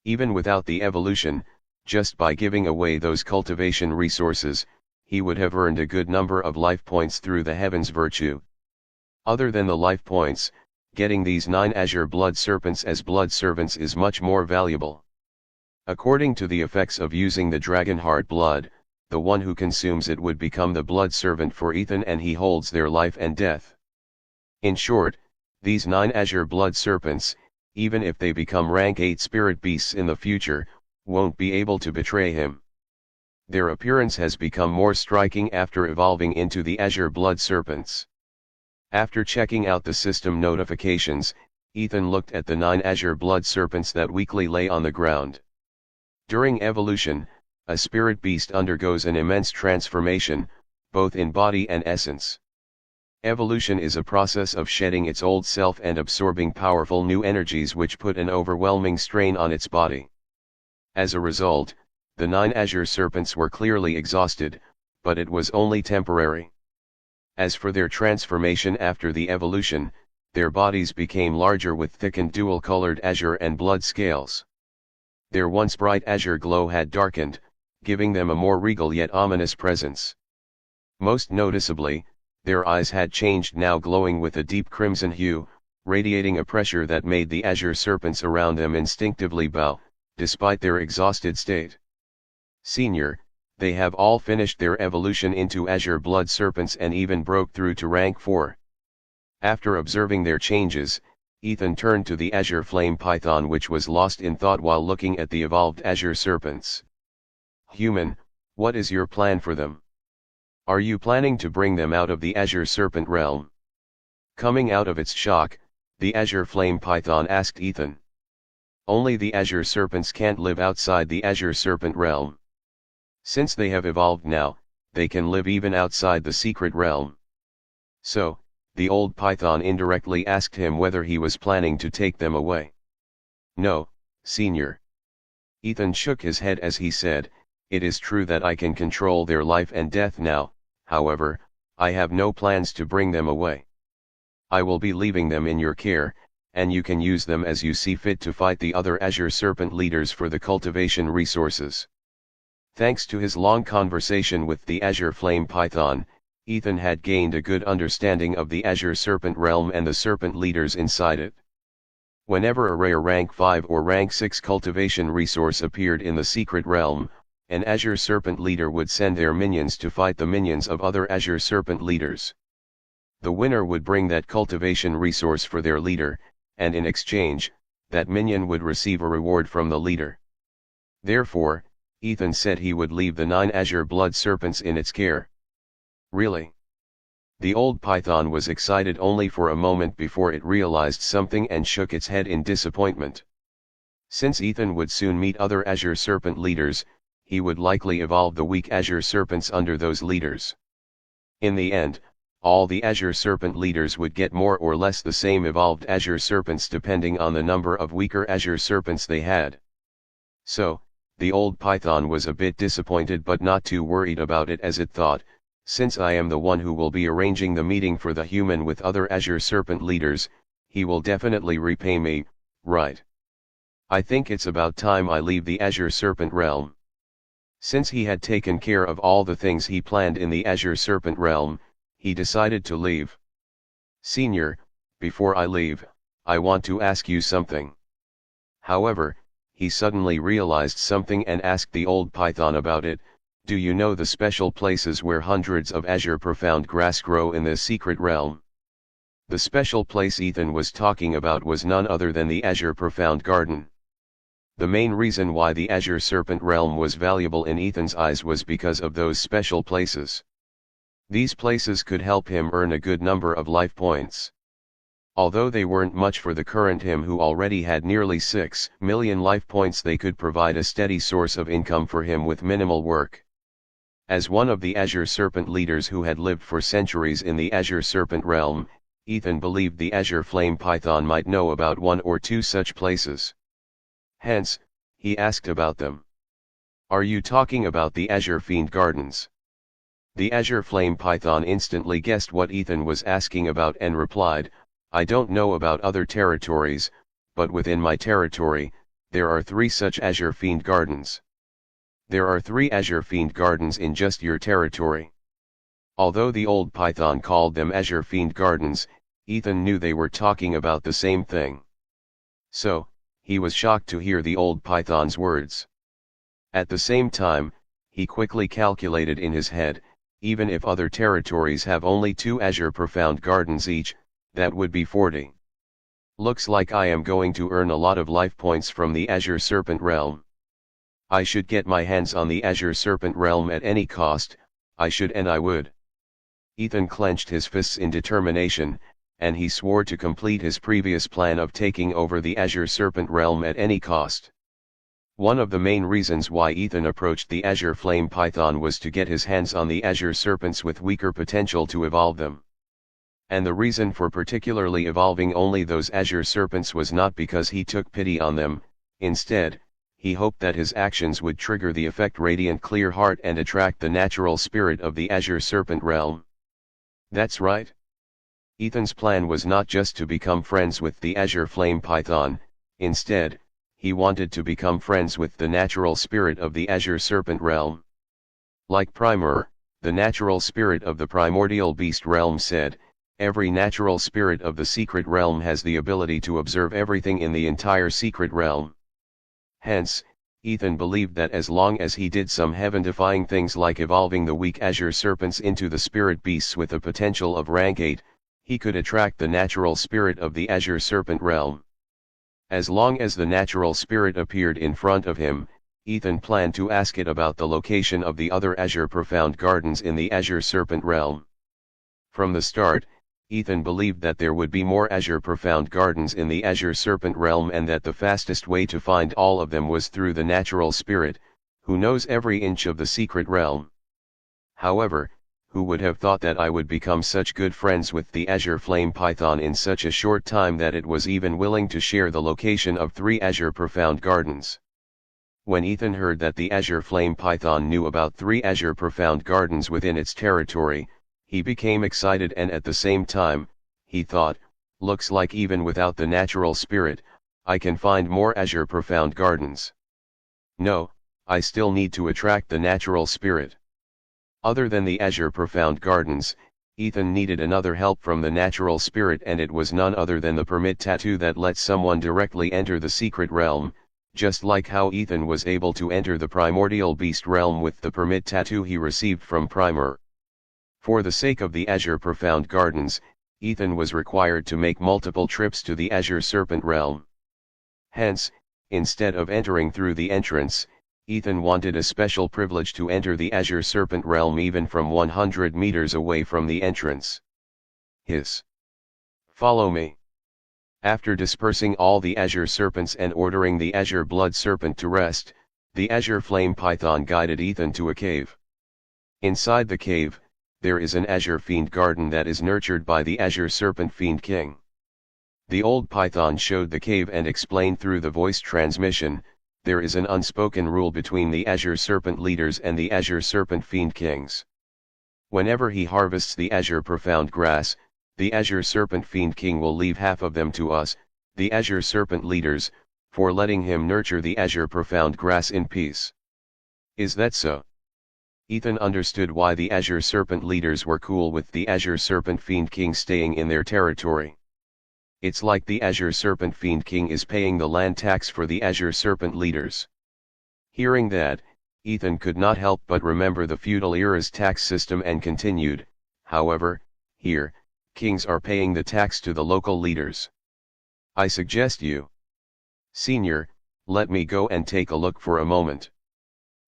Even without the evolution, just by giving away those cultivation resources, he would have earned a good number of life points through the Heaven's Virtue. Other than the life points, getting these 9 Azure Blood Serpents as blood servants is much more valuable. According to the effects of using the Dragonheart blood, the one who consumes it would become the blood servant for Ethan and he holds their life and death. In short, these 9 Azure Blood Serpents, even if they become rank 8 spirit beasts in the future, won't be able to betray him. Their appearance has become more striking after evolving into the Azure Blood Serpents. After checking out the system notifications, Ethan looked at the 9 Azure Blood Serpents that weakly lay on the ground. During evolution, a spirit beast undergoes an immense transformation, both in body and essence. Evolution is a process of shedding its old self and absorbing powerful new energies which put an overwhelming strain on its body. As a result, the 9 Azure Serpents were clearly exhausted, but it was only temporary. As for their transformation after the evolution, their bodies became larger with thickened dual-colored azure and blood scales. Their once bright azure glow had darkened, giving them a more regal yet ominous presence. Most noticeably, their eyes had changed, now glowing with a deep crimson hue, radiating a pressure that made the Azure Serpents around them instinctively bow, despite their exhausted state. Senior, they have all finished their evolution into azure blood serpents and even broke through to rank 4. After observing their changes, Ethan turned to the azure flame python, which was lost in thought while looking at the evolved azure serpents. Human, what is your plan for them? Are you planning to bring them out of the azure serpent realm? Coming out of its shock, the azure flame python asked Ethan. Only the azure serpents can't live outside the azure serpent realm. Since they have evolved now, they can live even outside the secret realm. So, the old python indirectly asked him whether he was planning to take them away. No, Senior. Ethan shook his head as he said, it is true that I can control their life and death now, however, I have no plans to bring them away. I will be leaving them in your care, and you can use them as you see fit to fight the other azure serpent leaders for the cultivation resources. Thanks to his long conversation with the azure flame python, Ethan had gained a good understanding of the azure serpent realm and the serpent leaders inside it. Whenever a rare rank 5 or rank 6 cultivation resource appeared in the secret realm, an azure serpent leader would send their minions to fight the minions of other azure serpent leaders. The winner would bring that cultivation resource for their leader, and in exchange, that minion would receive a reward from the leader. Therefore, Ethan said he would leave the 9 azure blood serpents in its care. Really? The old python was excited only for a moment before it realized something and shook its head in disappointment. Since Ethan would soon meet other azure serpent leaders, he would likely evolve the weak azure serpents under those leaders. In the end, all the azure serpent leaders would get more or less the same evolved azure serpents depending on the number of weaker azure serpents they had. So, the old python was a bit disappointed but not too worried about it, as it thought, since I am the one who will be arranging the meeting for the human with other azure serpent leaders, he will definitely repay me, right? I think it's about time I leave the azure serpent realm. Since he had taken care of all the things he planned in the azure serpent realm, he decided to leave. Senior, before I leave, I want to ask you something. However, he suddenly realized something and asked the old python about it. Do you know the special places where hundreds of azure profound grass grow in the secret realm? The special place Ethan was talking about was none other than the azure profound garden. The main reason why the azure serpent realm was valuable in Ethan's eyes was because of those special places. These places could help him earn a good number of life points. Although they weren't much for the current him who already had nearly 6 million life points, they could provide a steady source of income for him with minimal work. As one of the azure serpent leaders who had lived for centuries in the azure serpent realm, Ethan believed the azure flame python might know about 1 or 2 such places. Hence, he asked about them. Are you talking about the azure fiend gardens? The azure flame python instantly guessed what Ethan was asking about and replied, I don't know about other territories, but within my territory, there are 3 such azure fiend gardens. There are 3 azure fiend gardens in just your territory. Although the old python called them azure fiend gardens, Ethan knew they were talking about the same thing. So, he was shocked to hear the old python's words. At the same time, he quickly calculated in his head, even if other territories have only 2 azure profound gardens each, that would be 40. Looks like I am going to earn a lot of life points from the azure serpent realm. I should get my hands on the azure serpent realm at any cost, I should and I would. Ethan clenched his fists in determination, and he swore to complete his previous plan of taking over the azure serpent realm at any cost. One of the main reasons why Ethan approached the azure flame python was to get his hands on the azure serpents with weaker potential to evolve them. And the reason for particularly evolving only those azure serpents was not because he took pity on them, instead, he hoped that his actions would trigger the effect radiant clear heart and attract the natural spirit of the azure serpent realm. That's right. Ethan's plan was not just to become friends with the azure flame python, instead, he wanted to become friends with the natural spirit of the azure serpent realm. Like Primer, the natural spirit of the primordial beast realm said, every natural spirit of the secret realm has the ability to observe everything in the entire secret realm. Hence, Ethan believed that as long as he did some heaven-defying things like evolving the weak azure serpents into the spirit beasts with the potential of rank 8, he could attract the natural spirit of the azure serpent realm. As long as the natural spirit appeared in front of him, Ethan planned to ask it about the location of the other azure profound gardens in the azure serpent realm. From the start, Ethan believed that there would be more azure profound gardens in the azure serpent realm and that the fastest way to find all of them was through the natural spirit, who knows every inch of the secret realm. However, who would have thought that I would become such good friends with the azure flame python in such a short time that it was even willing to share the location of 3 azure profound gardens. When Ethan heard that the azure flame python knew about 3 azure profound gardens within its territory, he became excited, and at the same time, he thought, looks like even without the natural spirit, I can find more azure profound gardens. No, I still need to attract the natural spirit. Other than the azure profound gardens, Ethan needed another help from the natural spirit, and it was none other than the permit tattoo that lets someone directly enter the secret realm, just like how Ethan was able to enter the primordial beast realm with the permit tattoo he received from Primer. For the sake of the azure profound gardens, Ethan was required to make multiple trips to the azure serpent realm. Hence, instead of entering through the entrance, Ethan wanted a special privilege to enter the azure serpent realm even from 100 meters away from the entrance. Follow me. After dispersing all the azure serpents and ordering the azure blood serpent to rest, the azure flame python guided Ethan to a cave. Inside the cave, there is an azure fiend garden that is nurtured by the azure serpent fiend king. The old python showed the cave and explained through the voice transmission, there is an unspoken rule between the azure serpent leaders and the azure serpent fiend kings. Whenever he harvests the azure profound grass, the azure serpent fiend king will leave half of them to us, the azure serpent leaders, for letting him nurture the azure profound grass in peace. Is that so? Ethan understood why the azure serpent leaders were cool with the azure serpent fiend king staying in their territory. It's like the azure serpent fiend king is paying the land tax for the azure serpent leaders. Hearing that, Ethan could not help but remember the feudal era's tax system and continued, however, here, kings are paying the tax to the local leaders. I suggest you, Senior, let me go and take a look for a moment.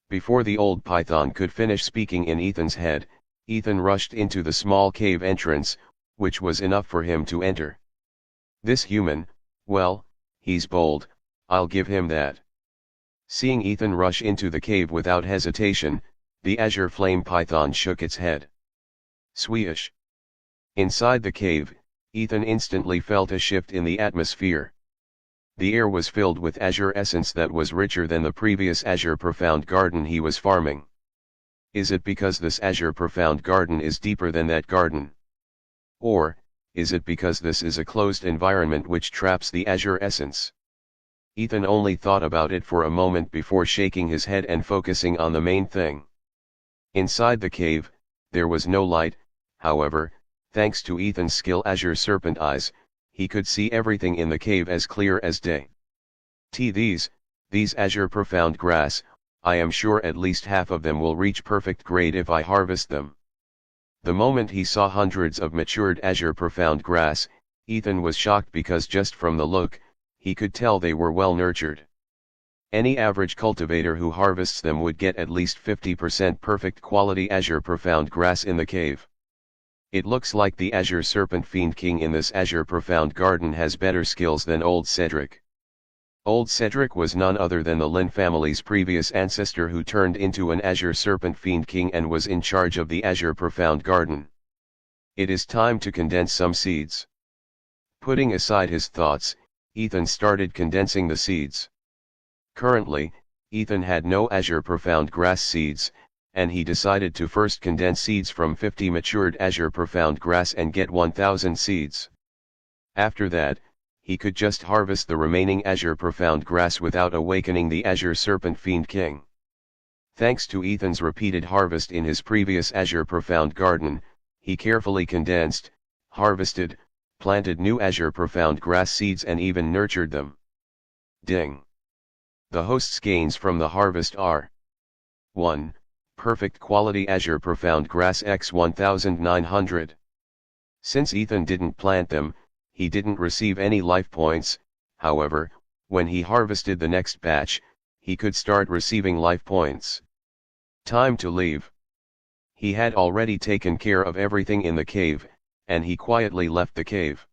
Before the old python could finish speaking in Ethan's head, Ethan rushed into the small cave entrance, which was enough for him to enter. This human, well, he's bold, I'll give him that. Seeing Ethan rush into the cave without hesitation, the azure flame python shook its head. Swish. Inside the cave, Ethan instantly felt a shift in the atmosphere. The air was filled with azure essence that was richer than the previous azure profound garden he was farming. Is it because this azure profound garden is deeper than that garden? Or, is it because this is a closed environment which traps the azure essence? Ethan only thought about it for a moment before shaking his head and focusing on the main thing. Inside the cave, there was no light, however, thanks to Ethan's skill azure serpent eyes, he could see everything in the cave as clear as day. These azure profound grass, I am sure at least half of them will reach perfect grade if I harvest them. The moment he saw hundreds of matured azure profound grass, Ethan was shocked because just from the look, he could tell they were well nurtured. Any average cultivator who harvests them would get at least 50% perfect quality azure profound grass in the cave. It looks like the azure serpent fiend king in this azure profound garden has better skills than old Cedric. Old Cedric was none other than the Lin family's previous ancestor who turned into an azure serpent fiend king and was in charge of the azure profound garden. It is time to condense some seeds. Putting aside his thoughts, Ethan started condensing the seeds. Currently, Ethan had no azure profound grass seeds, and he decided to first condense seeds from 50 matured azure profound grass and get 1,000 seeds. After that, he could just harvest the remaining azure profound grass without awakening the azure serpent fiend king. Thanks to Ethan's repeated harvest in his previous azure profound garden, he carefully condensed, harvested, planted new azure profound grass seeds and even nurtured them. Ding! The host's gains from the harvest are: 1. Perfect quality azure profound grass x 1900. Since Ethan didn't plant them, he didn't receive any life points. However, when he harvested the next batch, he could start receiving life points. Time to leave. He had already taken care of everything in the cave, and he quietly left the cave.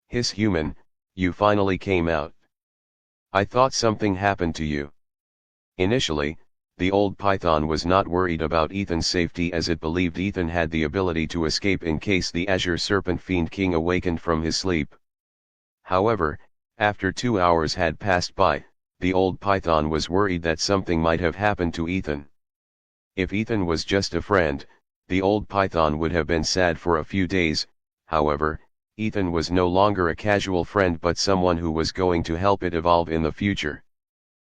Hiss human, you finally came out. I thought something happened to you. Initially, the old python was not worried about Ethan's safety, as it believed Ethan had the ability to escape in case the azure serpent fiend king awakened from his sleep. However, after 2 hours had passed by, the old python was worried that something might have happened to Ethan. If Ethan was just a friend, the old python would have been sad for a few days. However, Ethan was no longer a casual friend but someone who was going to help it evolve in the future.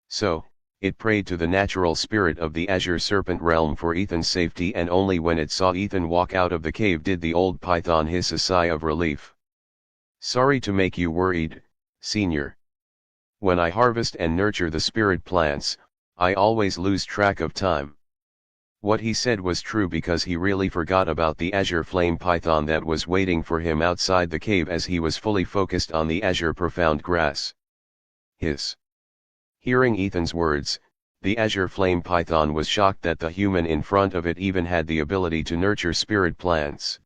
So, it prayed to the natural spirit of the azure serpent realm for Ethan's safety, and only when it saw Ethan walk out of the cave did the old python hiss a sigh of relief. Sorry to make you worried, senior. When I harvest and nurture the spirit plants, I always lose track of time. What he said was true, because he really forgot about the azure flame python that was waiting for him outside the cave, as he was fully focused on the azure profound grass. Hiss. Hearing Ethan's words, the azure flame python was shocked that the human in front of it even had the ability to nurture spirit plants.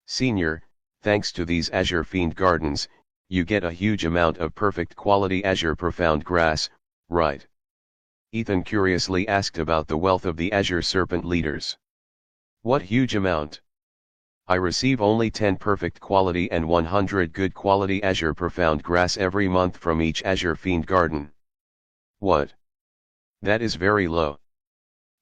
Senior, thanks to these azure fiend gardens, you get a huge amount of perfect quality azure profound grass, right? Ethan curiously asked about the wealth of the azure serpent leaders. What huge amount? I receive only 10 perfect quality and 100 good quality azure profound grass every month from each azure fiend garden. What? That is very low.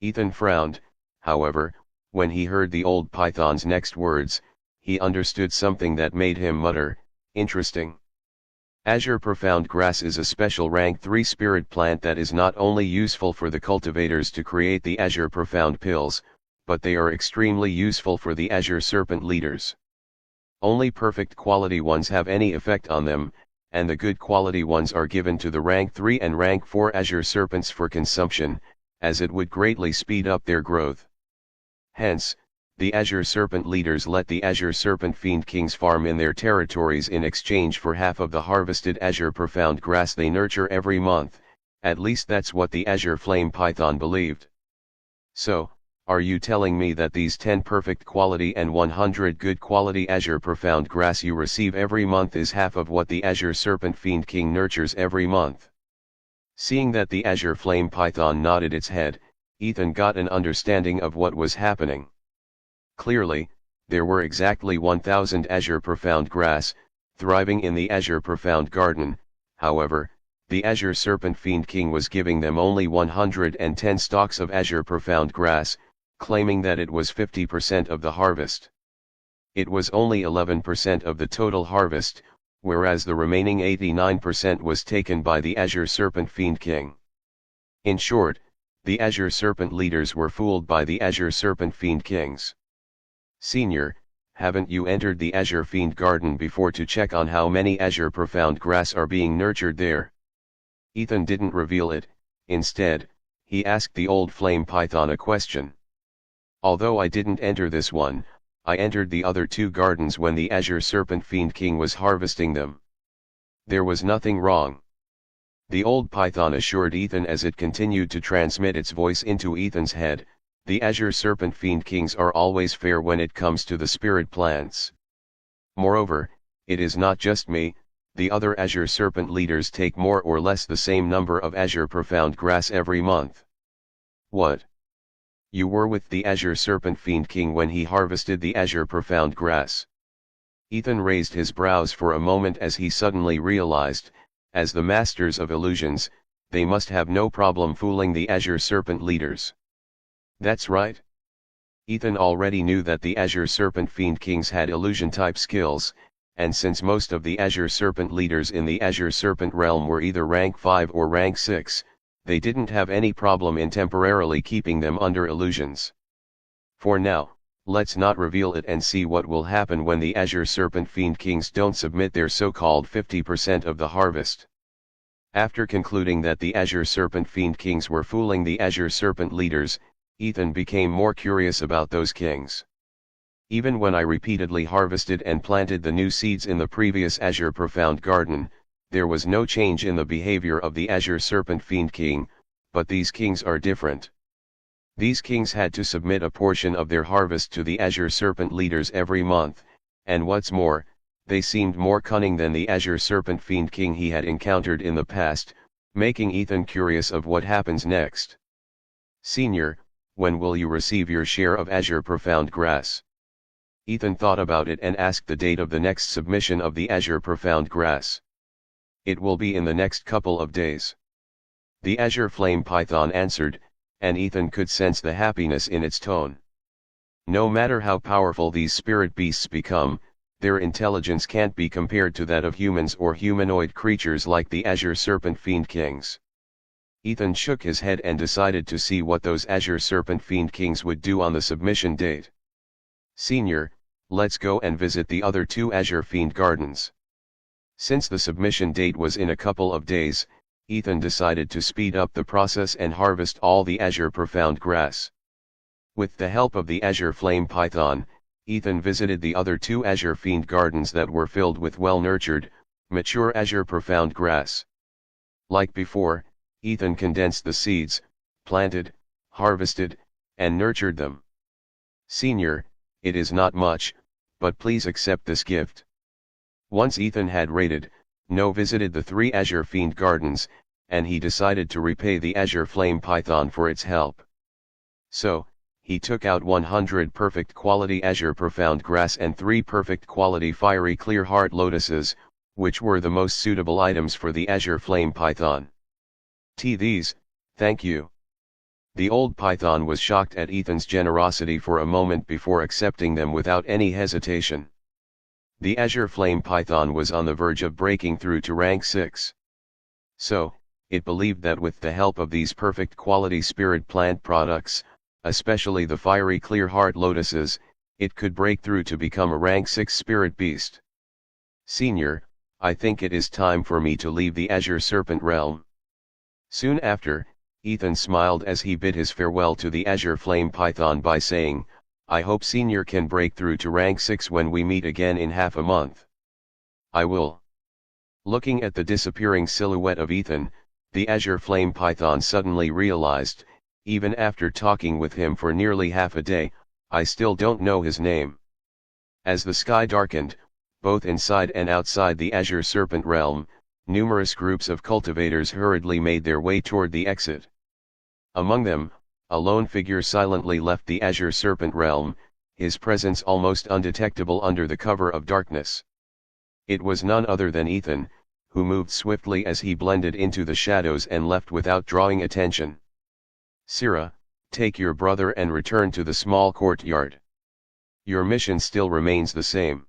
Ethan frowned. However, when he heard the old python's next words, he understood something that made him mutter, interesting. Azure profound grass is a special rank 3 spirit plant that is not only useful for the cultivators to create the azure profound pills, but they are extremely useful for the azure serpent leaders. Only perfect quality ones have any effect on them, and the good quality ones are given to the rank 3 and rank 4 azure serpents for consumption, as it would greatly speed up their growth. Hence, the azure serpent leaders let the azure serpent fiend kings farm in their territories in exchange for half of the harvested azure profound grass they nurture every month. At least that's what the azure flame python believed. So, are you telling me that these 10 perfect quality and 100 good quality azure profound grass you receive every month is half of what the azure serpent fiend king nurtures every month? Seeing that the azure flame python nodded its head, Ethan got an understanding of what was happening. Clearly, there were exactly 1000 azure profound grass, thriving in the azure profound garden. However, the azure serpent fiend king was giving them only 110 stalks of azure profound grass, claiming that it was 50% of the harvest. It was only 11% of the total harvest, whereas the remaining 89% was taken by the azure serpent fiend king. In short, the azure serpent leaders were fooled by the azure serpent fiend kings. Senior, haven't you entered the azure fiend garden before to check on how many azure profound grass are being nurtured there? Ethan didn't reveal it. Instead, he asked the old flame python a question. Although I didn't enter this one, I entered the other 2 gardens when the azure serpent fiend king was harvesting them. There was nothing wrong. The old python assured Ethan as it continued to transmit its voice into Ethan's head. The azure serpent fiend kings are always fair when it comes to the spirit plants. Moreover, it is not just me, the other azure serpent leaders take more or less the same number of azure profound grass every month. What? You were with the azure serpent fiend king when he harvested the azure profound grass? Ethan raised his brows for a moment as he suddenly realized, as the masters of illusions, they must have no problem fooling the azure serpent leaders. That's right. Ethan already knew that the azure serpent fiend kings had illusion-type skills, and since most of the azure serpent leaders in the azure serpent realm were either rank 5 or rank 6, they didn't have any problem in temporarily keeping them under illusions. For now, let's not reveal it and see what will happen when the azure serpent fiend kings don't submit their so-called 50% of the harvest. After concluding that the Azure Serpent Fiend Kings were fooling the Azure Serpent leaders, Ethan became more curious about those kings. Even when I repeatedly harvested and planted the new seeds in the previous Azure Profound Garden, there was no change in the behavior of the Azure Serpent Fiend King, but these kings are different. These kings had to submit a portion of their harvest to the Azure Serpent leaders every month, and what's more, they seemed more cunning than the Azure Serpent Fiend King he had encountered in the past, making Ethan curious of what happens next. "Senior, when will you receive your share of Azure Profound Grass?" Ethan thought about it and asked the date of the next submission of the Azure Profound Grass. "It will be in the next couple of days." The Azure Flame Python answered, and Ethan could sense the happiness in its tone. No matter how powerful these spirit beasts become, their intelligence can't be compared to that of humans or humanoid creatures like the Azure Serpent Fiend Kings. Ethan shook his head and decided to see what those Azure Serpent Fiend Kings would do on the submission date. "Senior, let's go and visit the other two Azure Fiend Gardens." Since the submission date was in a couple of days, Ethan decided to speed up the process and harvest all the Azure Profound Grass. With the help of the Azure Flame Python, Ethan visited the other two Azure Fiend Gardens that were filled with well-nurtured, mature Azure Profound Grass. Like before, Ethan condensed the seeds, planted, harvested, and nurtured them. "Senior, it is not much, but please accept this gift." Once Ethan had raided, visited the three Azure Fiend Gardens, and he decided to repay the Azure Flame Python for its help. So, he took out 100 perfect quality Azure Profound Grass and 3 perfect quality Fiery Clear Heart Lotuses, which were the most suitable items for the Azure Flame Python. "These, thank you." The old python was shocked at Ethan's generosity for a moment before accepting them without any hesitation. The Azure Flame Python was on the verge of breaking through to rank 6. So, it believed that with the help of these perfect quality spirit plant products, especially the Fiery Clear Heart Lotuses, it could break through to become a rank 6 spirit beast. "Senior, I think it is time for me to leave the Azure Serpent realm." Soon after, Ethan smiled as he bid his farewell to the Azure Flame Python by saying, "I hope Senior can break through to rank 6 when we meet again in half a month." "I will." Looking at the disappearing silhouette of Ethan, the Azure Flame Python suddenly realized, even after talking with him for nearly half a day, I still don't know his name. As the sky darkened, both inside and outside the Azure Serpent realm, numerous groups of cultivators hurriedly made their way toward the exit. Among them, a lone figure silently left the Azure Serpent realm, his presence almost undetectable under the cover of darkness. It was none other than Ethan, who moved swiftly as he blended into the shadows and left without drawing attention. "Sira, take your brother and return to the small courtyard. Your mission still remains the same."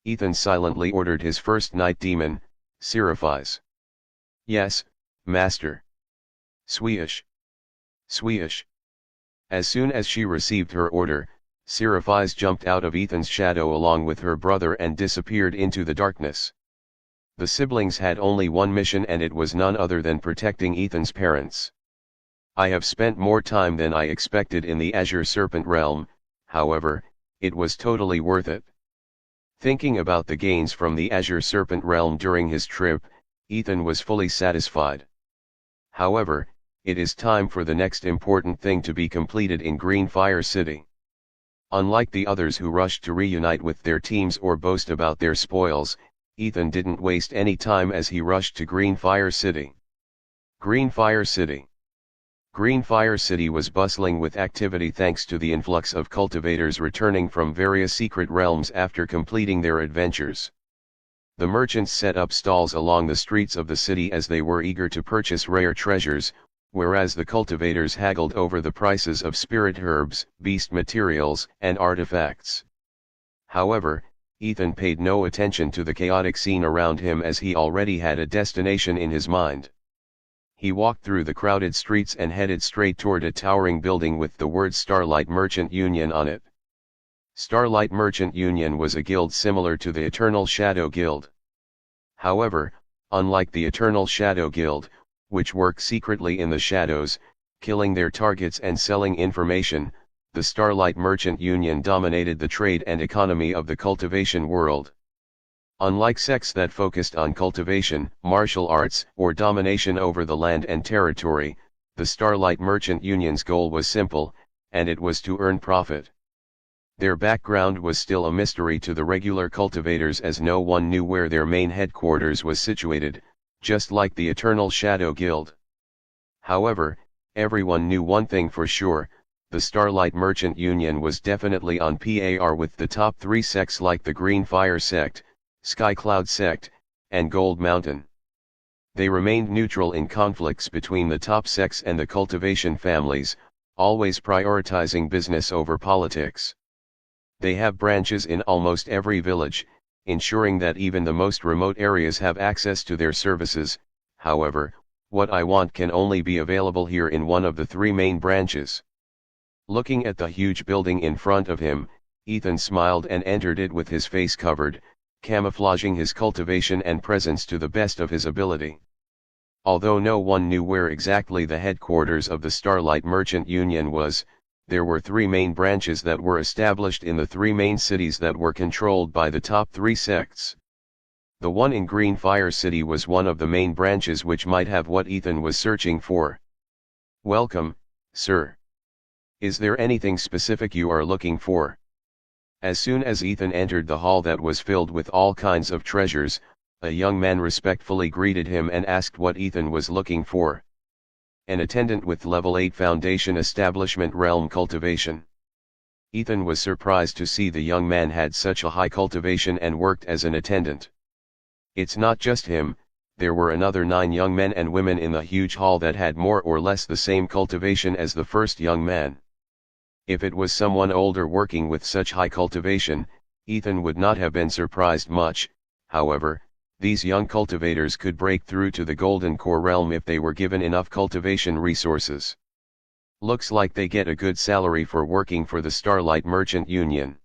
Ethan silently ordered his first night demon, Seraphis. "Yes, master." "Swish. Swish." As soon as she received her order, Seraphis jumped out of Ethan's shadow along with her brother and disappeared into the darkness. The siblings had only one mission, and it was none other than protecting Ethan's parents. I have spent more time than I expected in the Azure Serpent realm, however, it was totally worth it. Thinking about the gains from the Azure Serpent realm during his trip, Ethan was fully satisfied. However, it is time for the next important thing to be completed in Greenfire City. Unlike the others who rushed to reunite with their teams or boast about their spoils, Ethan didn't waste any time as he rushed to Greenfire City. Greenfire City. Greenfire City was bustling with activity thanks to the influx of cultivators returning from various secret realms after completing their adventures. The merchants set up stalls along the streets of the city as they were eager to purchase rare treasures, whereas the cultivators haggled over the prices of spirit herbs, beast materials, and artifacts. However, Ethan paid no attention to the chaotic scene around him as he already had a destination in his mind. He walked through the crowded streets and headed straight toward a towering building with the word Starlight Merchant Union on it. Starlight Merchant Union was a guild similar to the Eternal Shadow Guild. However, Unlike the Eternal Shadow Guild, which worked secretly in the shadows, killing their targets and selling information, the Starlight Merchant Union dominated the trade and economy of the cultivation world. Unlike sects that focused on cultivation, martial arts, or domination over the land and territory, the Starlight Merchant Union's goal was simple, and it was to earn profit. Their background was still a mystery to the regular cultivators, as no one knew where their main headquarters was situated, just like the Eternal Shadow Guild. However, everyone knew one thing for sure: the Starlight Merchant Union was definitely on par with the top 3 sects like the Green Fire Sect, Sky Cloud Sect, and Gold Mountain. They remained neutral in conflicts between the top sects and the cultivation families, always prioritizing business over politics. They have branches in almost every village, ensuring that even the most remote areas have access to their services. However, what I want can only be available here in one of the 3 main branches. Looking at the huge building in front of him, Ethan smiled and entered it with his face covered, camouflaging his cultivation and presence to the best of his ability. Although no one knew where exactly the headquarters of the Starlight Merchant Union was, there were 3 main branches that were established in the 3 main cities that were controlled by the top 3 sects. The one in Green Fire City was one of the main branches, which might have what Ethan was searching for. "Welcome, sir. Is there anything specific you are looking for?" As soon as Ethan entered the hall that was filled with all kinds of treasures, a young man respectfully greeted him and asked what Ethan was looking for. "An attendant with level 8 foundation establishment realm cultivation." Ethan was surprised to see the young man had such a high cultivation and worked as an attendant. It's not just him, there were another 9 young men and women in the huge hall that had more or less the same cultivation as the first young man. If it was someone older working with such high cultivation, Ethan would not have been surprised much. However, these young cultivators could break through to the Golden Core realm if they were given enough cultivation resources. Looks like they get a good salary for working for the Starlight Merchant Union.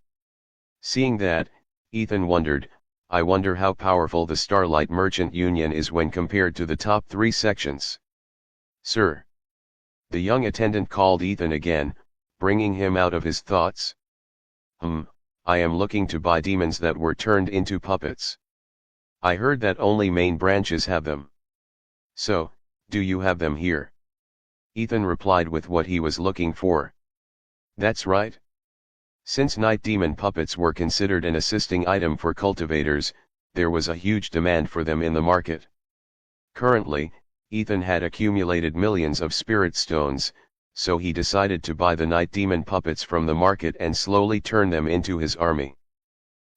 Seeing that, Ethan wondered, I wonder how powerful the Starlight Merchant Union is when compared to the top 3 sections. "Sir." The young attendant called Ethan again, bringing him out of his thoughts. I am looking to buy demons that were turned into puppets. I heard that only main branches have them. So, do you have them here?" Ethan replied with what he was looking for. "That's right." Since night demon puppets were considered an assisting item for cultivators, there was a huge demand for them in the market. Currently, Ethan had accumulated millions of spirit stones, so he decided to buy the night demon puppets from the market and slowly turn them into his army.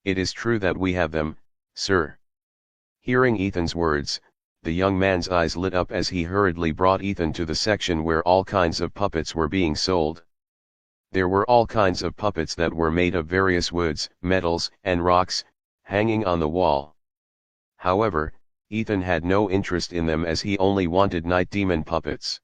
"It is true that we have them, sir." Hearing Ethan's words, the young man's eyes lit up as he hurriedly brought Ethan to the section where all kinds of puppets were being sold. There were all kinds of puppets that were made of various woods, metals, and rocks, hanging on the wall. However, Ethan had no interest in them as he only wanted night demon puppets.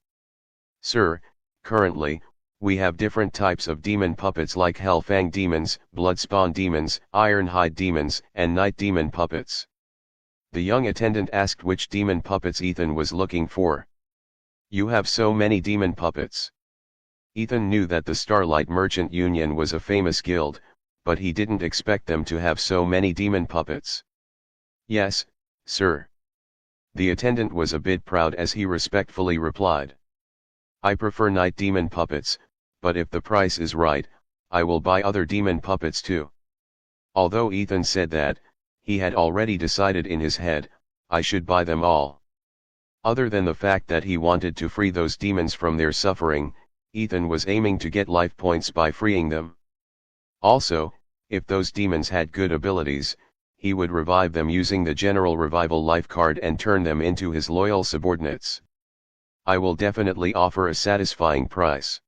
"Sir, currently, we have different types of demon puppets like Hellfang demons, Bloodspawn demons, Ironhide demons, and night demon puppets." The young attendant asked which demon puppets Ethan was looking for. "You have so many demon puppets." Ethan knew that the Starlight Merchant Union was a famous guild, but he didn't expect them to have so many demon puppets. "Yes, sir." The attendant was a bit proud as he respectfully replied. "I prefer night demon puppets, but if the price is right, I will buy other demon puppets too." Although Ethan said that, he had already decided in his head, I should buy them all. Other than the fact that he wanted to free those demons from their suffering, Ethan was aiming to get life points by freeing them. Also, if those demons had good abilities, he would revive them using the General Revival life card and turn them into his loyal subordinates. I will definitely offer a satisfying price.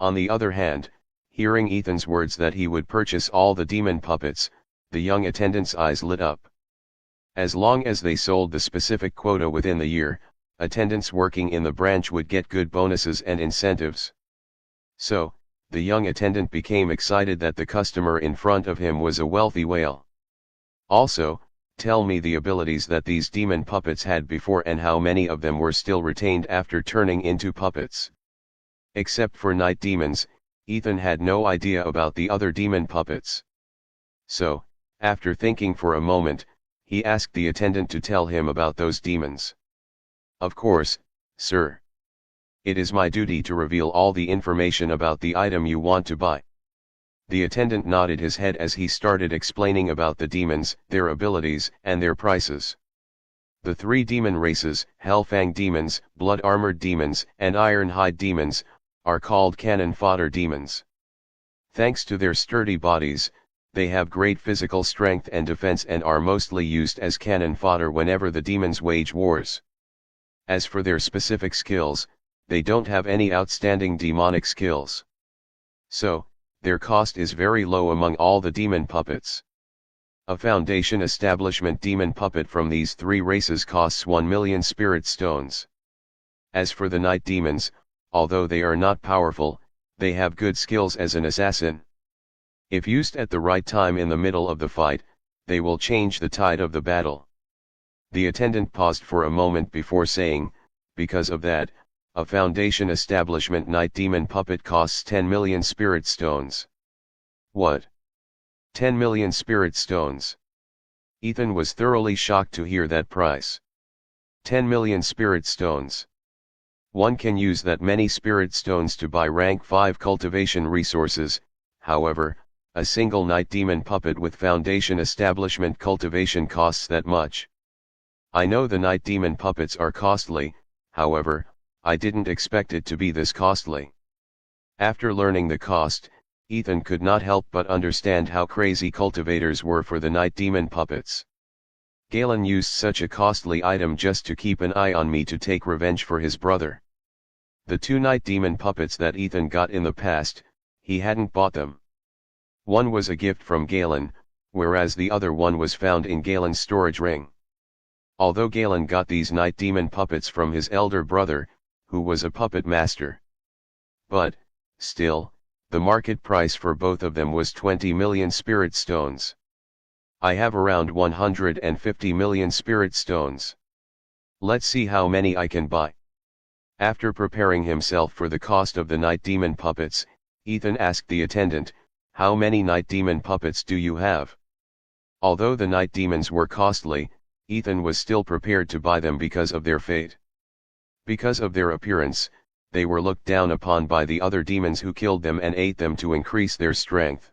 On the other hand, hearing Ethan's words that he would purchase all the demon puppets, the young attendant's eyes lit up. As long as they sold the specific quota within the year, attendants working in the branch would get good bonuses and incentives. So, the young attendant became excited that the customer in front of him was a wealthy whale. Also, tell me the abilities that these demon puppets had before and how many of them were still retained after turning into puppets. Except for night demons, Ethan had no idea about the other demon puppets. So, after thinking for a moment, he asked the attendant to tell him about those demons. "Of course, sir. It is my duty to reveal all the information about the item you want to buy." The attendant nodded his head as he started explaining about the demons, their abilities, and their prices. The three demon races, Hellfang demons, blood-armored demons, and iron-hide demons, are called cannon fodder demons. Thanks to their sturdy bodies, they have great physical strength and defense and are mostly used as cannon fodder whenever the demons wage wars. As for their specific skills, they don't have any outstanding demonic skills. So, their cost is very low among all the demon puppets. A Foundation establishment demon puppet from these three races costs 1 million spirit stones. As for the night demons, although they are not powerful, they have good skills as an assassin. If used at the right time in the middle of the fight, they will change the tide of the battle. The attendant paused for a moment before saying, "Because of that, a Foundation establishment night demon puppet costs 10 million spirit stones." "What? 10 million spirit stones?" Ethan was thoroughly shocked to hear that price. 10 million spirit stones. One can use that many spirit stones to buy rank 5 cultivation resources. However, a single night demon puppet with Foundation establishment cultivation costs that much. I know the night demon puppets are costly, however, I didn't expect it to be this costly. After learning the cost, Ethan could not help but understand how crazy cultivators were for the night demon puppets. Galen used such a costly item just to keep an eye on me to take revenge for his brother. The two night demon puppets that Ethan got in the past, he hadn't bought them. One was a gift from Galen, whereas the other one was found in Galen's storage ring. Although Galen got these night demon puppets from his elder brother, who was a puppet master. But, still, the market price for both of them was 20 million spirit stones. I have around 150 million spirit stones. Let's see how many I can buy. After preparing himself for the cost of the night demon puppets, Ethan asked the attendant, "How many night demon puppets do you have?" Although the night demons were costly, Ethan was still prepared to buy them because of their fate. Because of their appearance, they were looked down upon by the other demons who killed them and ate them to increase their strength.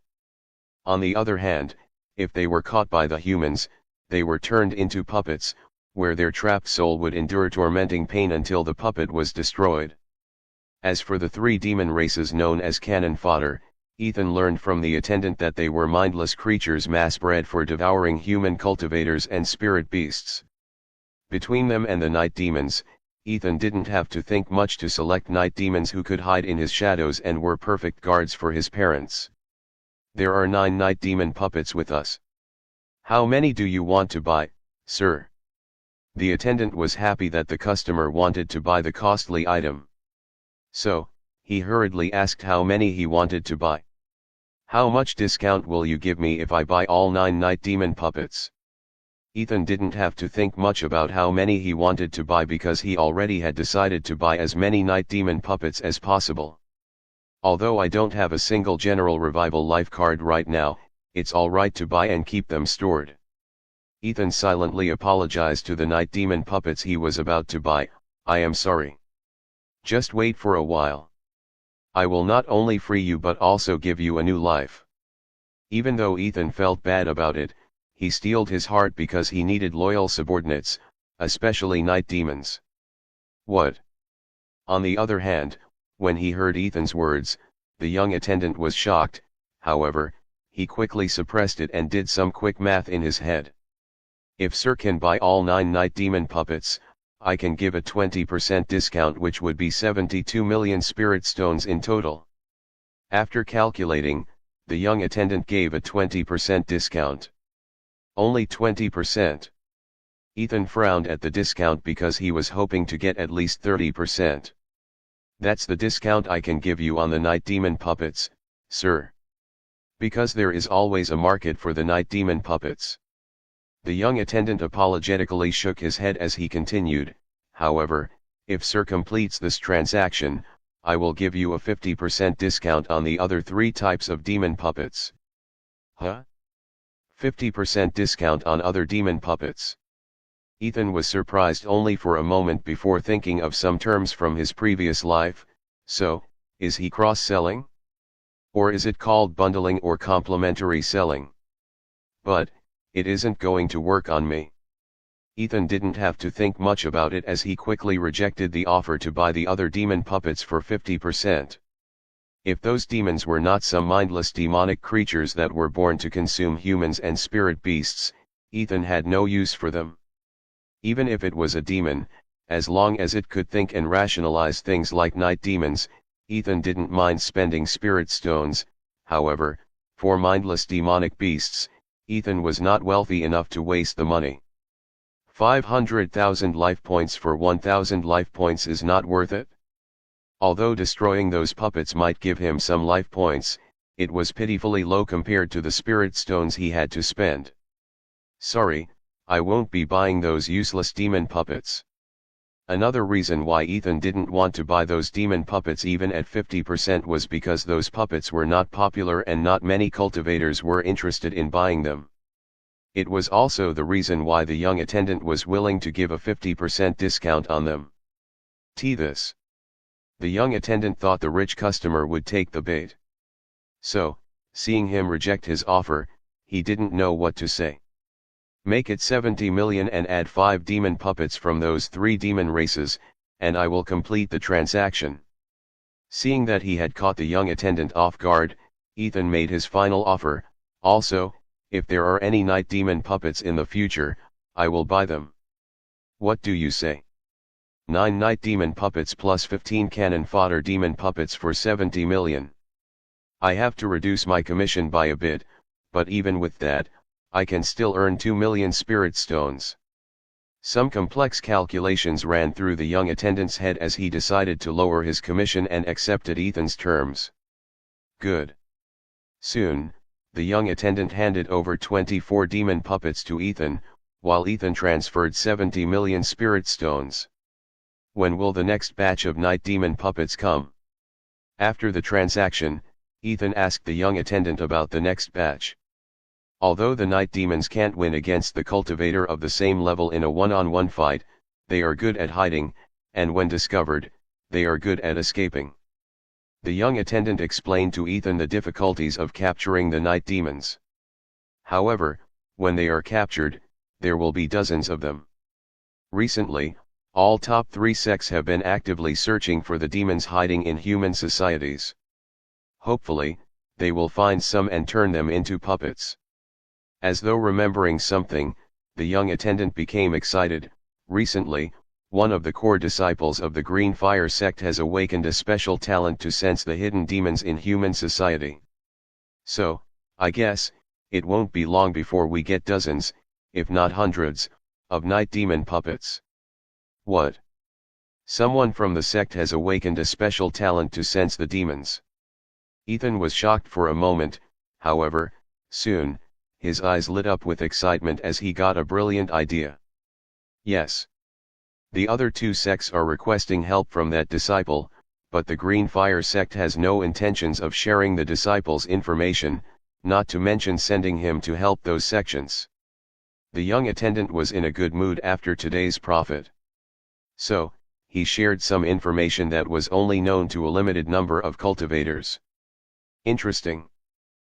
On the other hand, if they were caught by the humans, they were turned into puppets, where their trapped soul would endure tormenting pain until the puppet was destroyed. As for the three demon races known as cannon fodder, Ethan learned from the attendant that they were mindless creatures mass-bred for devouring human cultivators and spirit beasts. Between them and the night demons, Ethan didn't have to think much to select night demons who could hide in his shadows and were perfect guards for his parents. "There are 9 night demon puppets with us. How many do you want to buy, sir?" The attendant was happy that the customer wanted to buy the costly item. So, he hurriedly asked how many he wanted to buy. "How much discount will you give me if I buy all 9 night demon puppets?" Ethan didn't have to think much about how many he wanted to buy because he already had decided to buy as many night demon puppets as possible. "Although I don't have a single general revival life card right now, it's alright to buy and keep them stored." Ethan silently apologized to the night demon puppets he was about to buy. "I am sorry. Just wait for a while. I will not only free you but also give you a new life." Even though Ethan felt bad about it, he steeled his heart because he needed loyal subordinates, especially night demons. "What?" On the other hand, when he heard Ethan's words, the young attendant was shocked. However, he quickly suppressed it and did some quick math in his head. "If sir can buy all 9 night demon puppets, I can give a 20% discount, which would be 72 million spirit stones in total." After calculating, the young attendant gave a 20% discount. Only 20%. Ethan frowned at the discount because he was hoping to get at least 30%. "That's the discount I can give you on the night demon puppets, sir. Because there is always a market for the night demon puppets." The young attendant apologetically shook his head as he continued, "However, if Sir completes this transaction, I will give you a 50% discount on the other 3 types of demon puppets." Huh? 50% discount on other demon puppets? Ethan was surprised only for a moment before thinking of some terms from his previous life. So, is he cross-selling? Or is it called bundling or complementary selling? But, it isn't going to work on me. Ethan didn't have to think much about it as he quickly rejected the offer to buy the other demon puppets for 50%. If those demons were not some mindless demonic creatures that were born to consume humans and spirit beasts, Ethan had no use for them. Even if it was a demon, as long as it could think and rationalize things like night demons, Ethan didn't mind spending spirit stones. However, for mindless demonic beasts, Ethan was not wealthy enough to waste the money. 500,000 life points for 1,000 life points is not worth it. Although destroying those puppets might give him some life points, it was pitifully low compared to the spirit stones he had to spend. "Sorry, I won't be buying those useless demon puppets." Another reason why Ethan didn't want to buy those demon puppets even at 50% was because those puppets were not popular and not many cultivators were interested in buying them. It was also the reason why the young attendant was willing to give a 50% discount on them. This. The young attendant thought the rich customer would take the bait. So, seeing him reject his offer, he didn't know what to say. "Make it 70 million and add 5 demon puppets from those 3 demon races, and I will complete the transaction." Seeing that he had caught the young attendant off guard, Ethan made his final offer. "Also, if there are any night demon puppets in the future, I will buy them. What do you say? 9 night demon puppets plus 15 cannon fodder demon puppets for 70 million. I have to reduce my commission by a bit, but even with that, I can still earn 2 million spirit stones." Some complex calculations ran through the young attendant's head as he decided to lower his commission and accepted Ethan's terms. Good. Soon, the young attendant handed over 24 demon puppets to Ethan, while Ethan transferred 70 million spirit stones. "When will the next batch of night demon puppets come?" After the transaction, Ethan asked the young attendant about the next batch. Although the night demons can't win against the cultivator of the same level in a one-on-one fight, they are good at hiding, and when discovered, they are good at escaping. The young attendant explained to Ethan the difficulties of capturing the night demons. However, when they are captured, there will be dozens of them. Recently, all top 3 sects have been actively searching for the demons hiding in human societies. Hopefully, they will find some and turn them into puppets. As though remembering something, the young attendant became excited. "Recently, one of the core disciples of the Green Fire sect has awakened a special talent to sense the hidden demons in human society. So, I guess, it won't be long before we get dozens, if not hundreds, of night demon puppets." "What? Someone from the sect has awakened a special talent to sense the demons?" Ethan was shocked for a moment. However, soon, his eyes lit up with excitement as he got a brilliant idea. "Yes. The other 2 sects are requesting help from that disciple, but the Green Fire sect has no intentions of sharing the disciple's information, not to mention sending him to help those sections." The young attendant was in a good mood after today's profit. So, he shared some information that was only known to a limited number of cultivators. "Interesting.